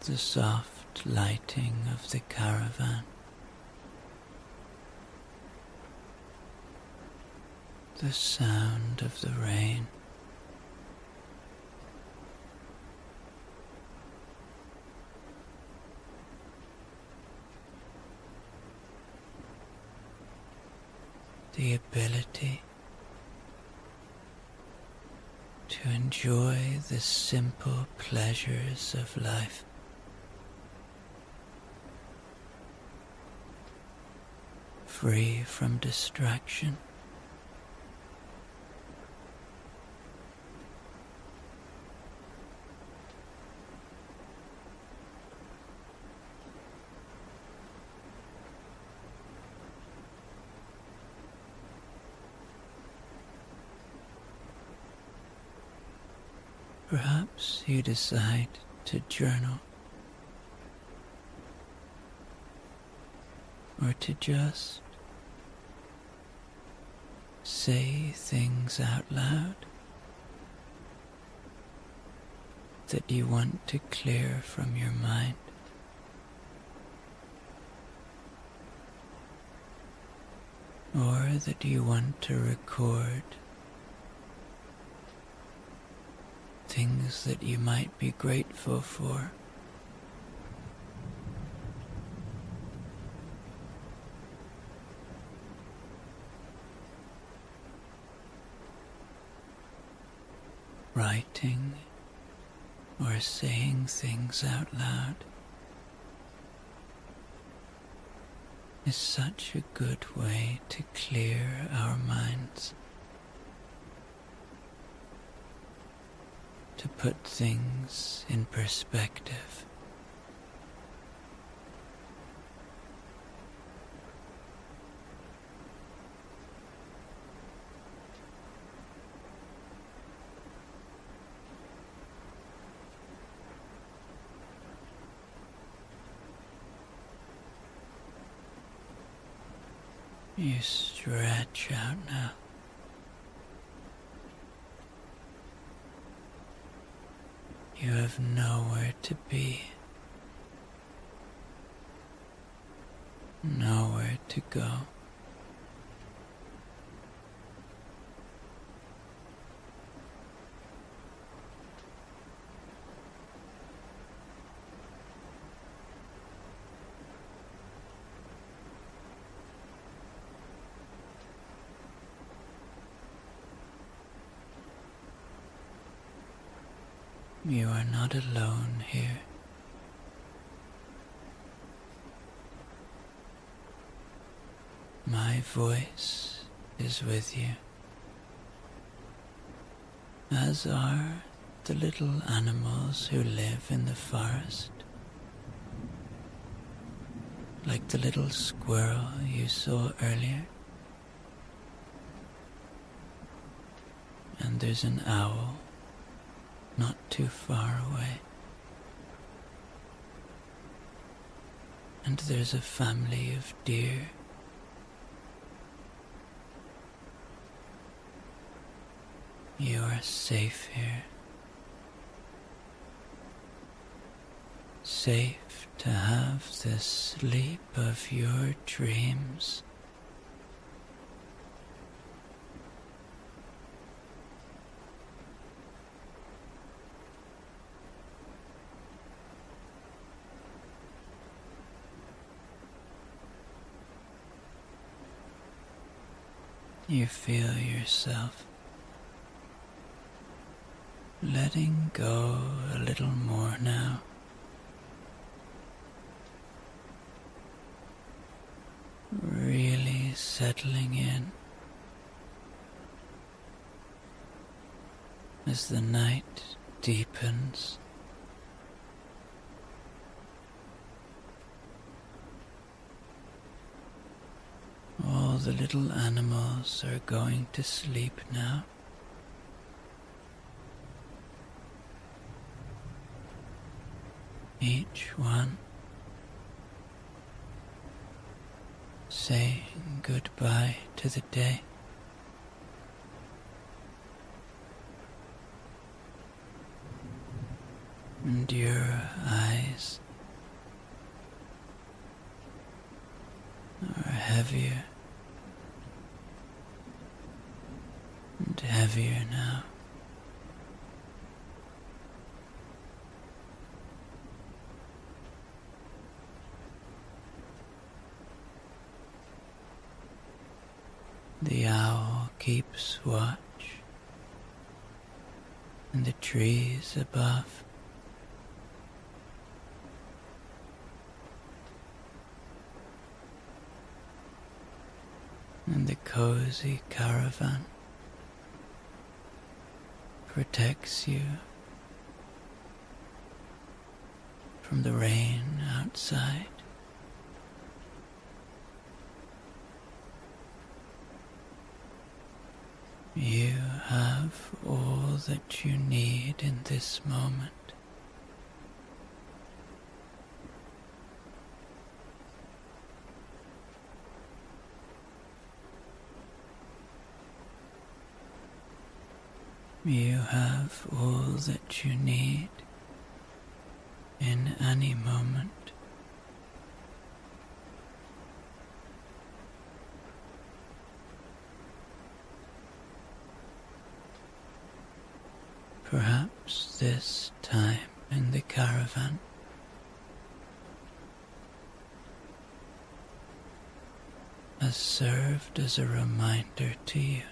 The soft lighting of the caravan, the sound of the rain, the ability to enjoy the simple pleasures of life. Free from distraction. Perhaps you decide to journal, or to just say things out loud that you want to clear from your mind. Or that you want to record things that you might be grateful for. Writing or saying things out loud is such a good way to clear our minds, to put things in perspective. You stretch out now. You have nowhere to be, nowhere to go. You are not alone here. My voice is with you, as are the little animals who live in the forest, like the little squirrel you saw earlier. And there's an owl not too far away. And there's a family of deer. You are safe here. Safe to have the sleep of your dreams. You feel yourself letting go a little more now. Really settling in as the night deepens. All the little animals are going to sleep now. Each one saying goodbye to the day. And your eyes are heavier and heavier now. The owl keeps watch in the trees above. And the cozy caravan protects you from the rain outside. You have all that you need in this moment. You have all that you need in any moment. Perhaps this time in the caravan has served as a reminder to you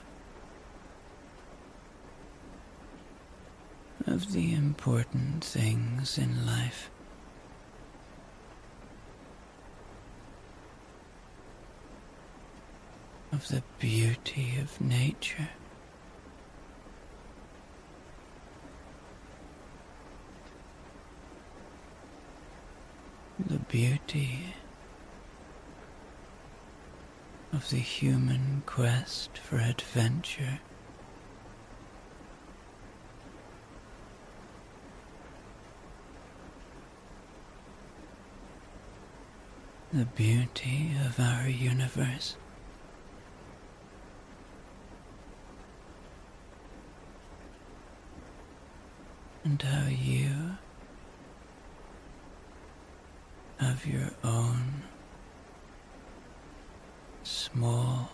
of the important things in life. Of the beauty of nature. The beauty of the human quest for adventure. The beauty of our universe. And how you have your own small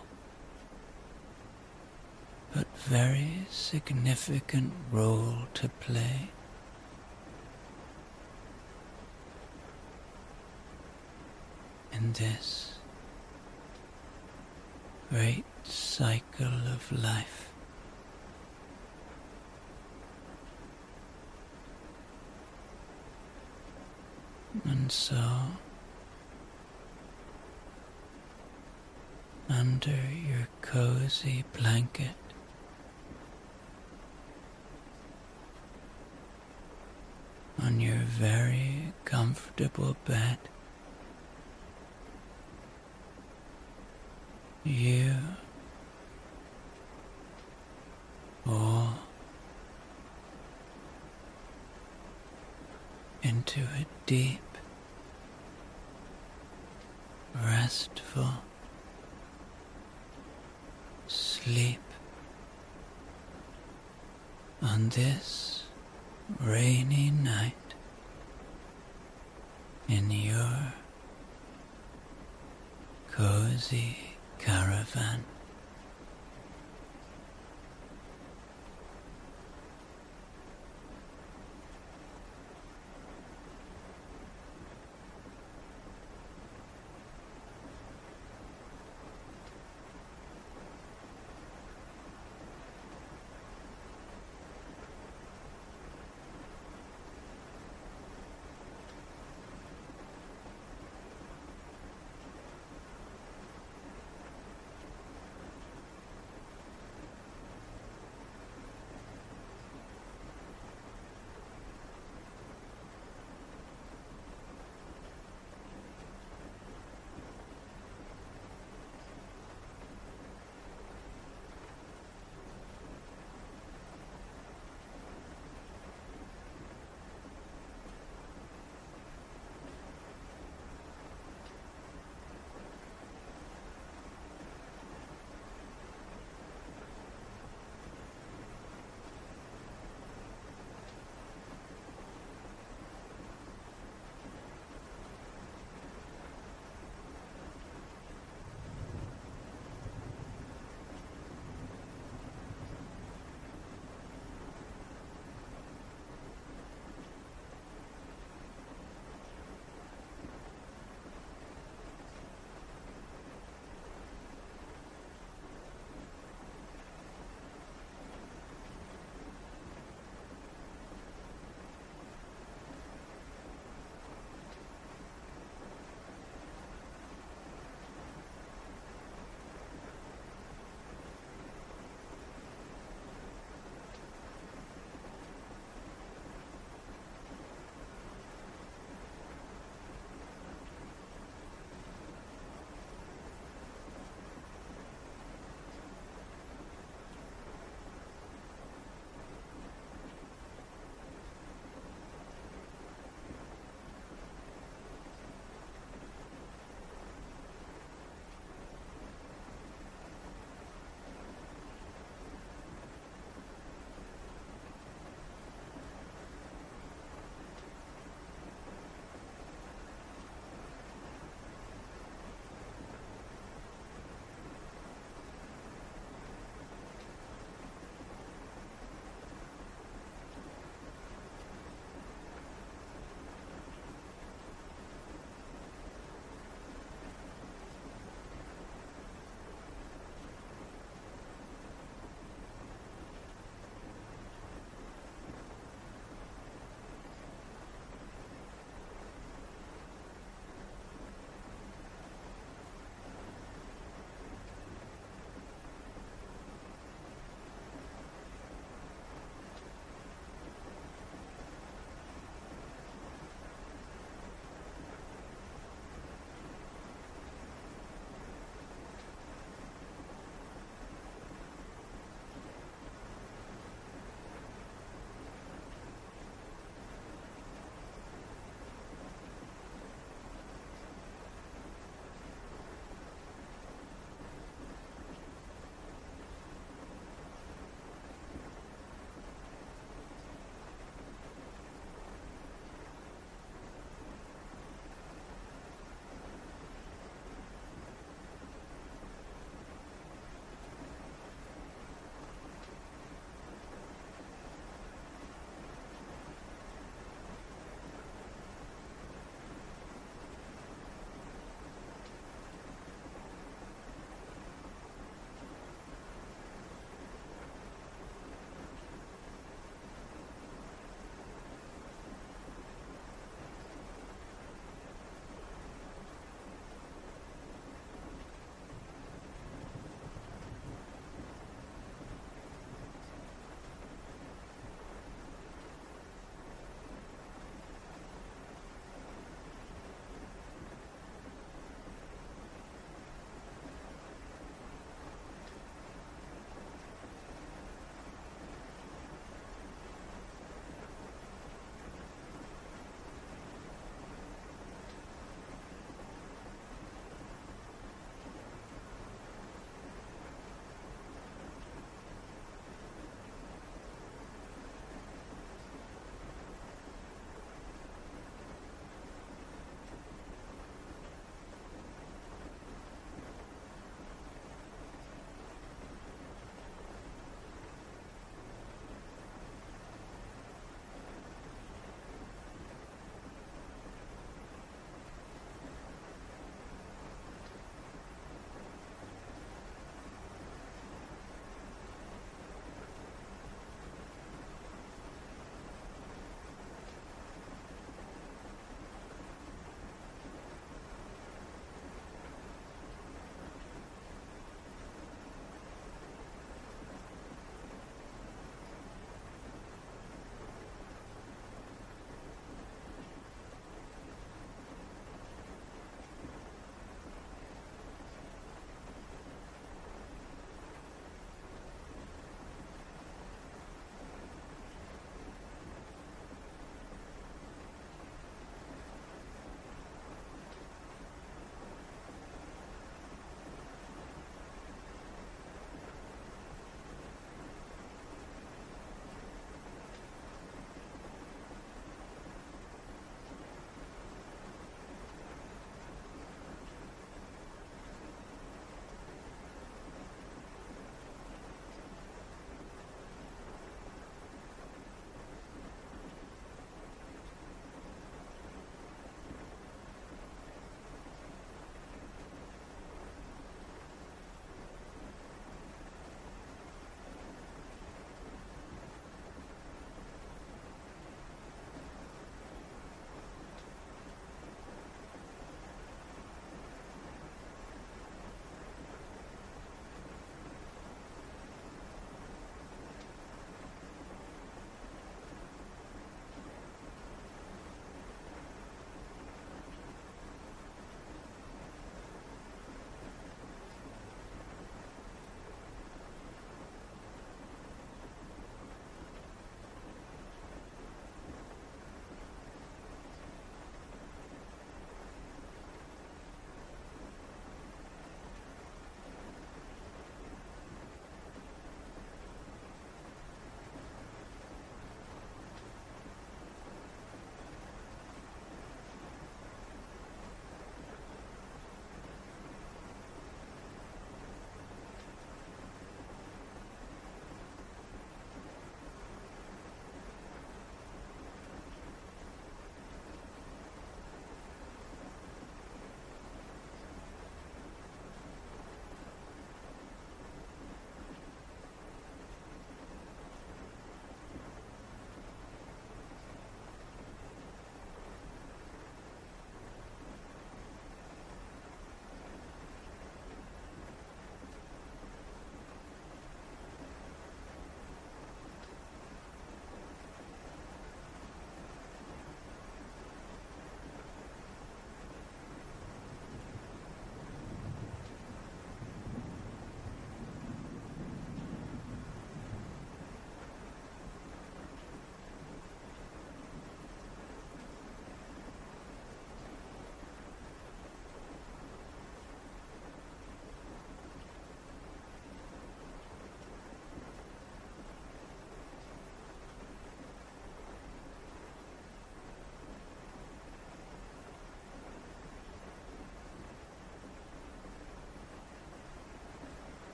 but very significant role to play in this great cycle of life. And so, under your cozy blanket, on your very comfortable bed, you fall into a deep, restful sleep on this rainy night in your cozy caravan.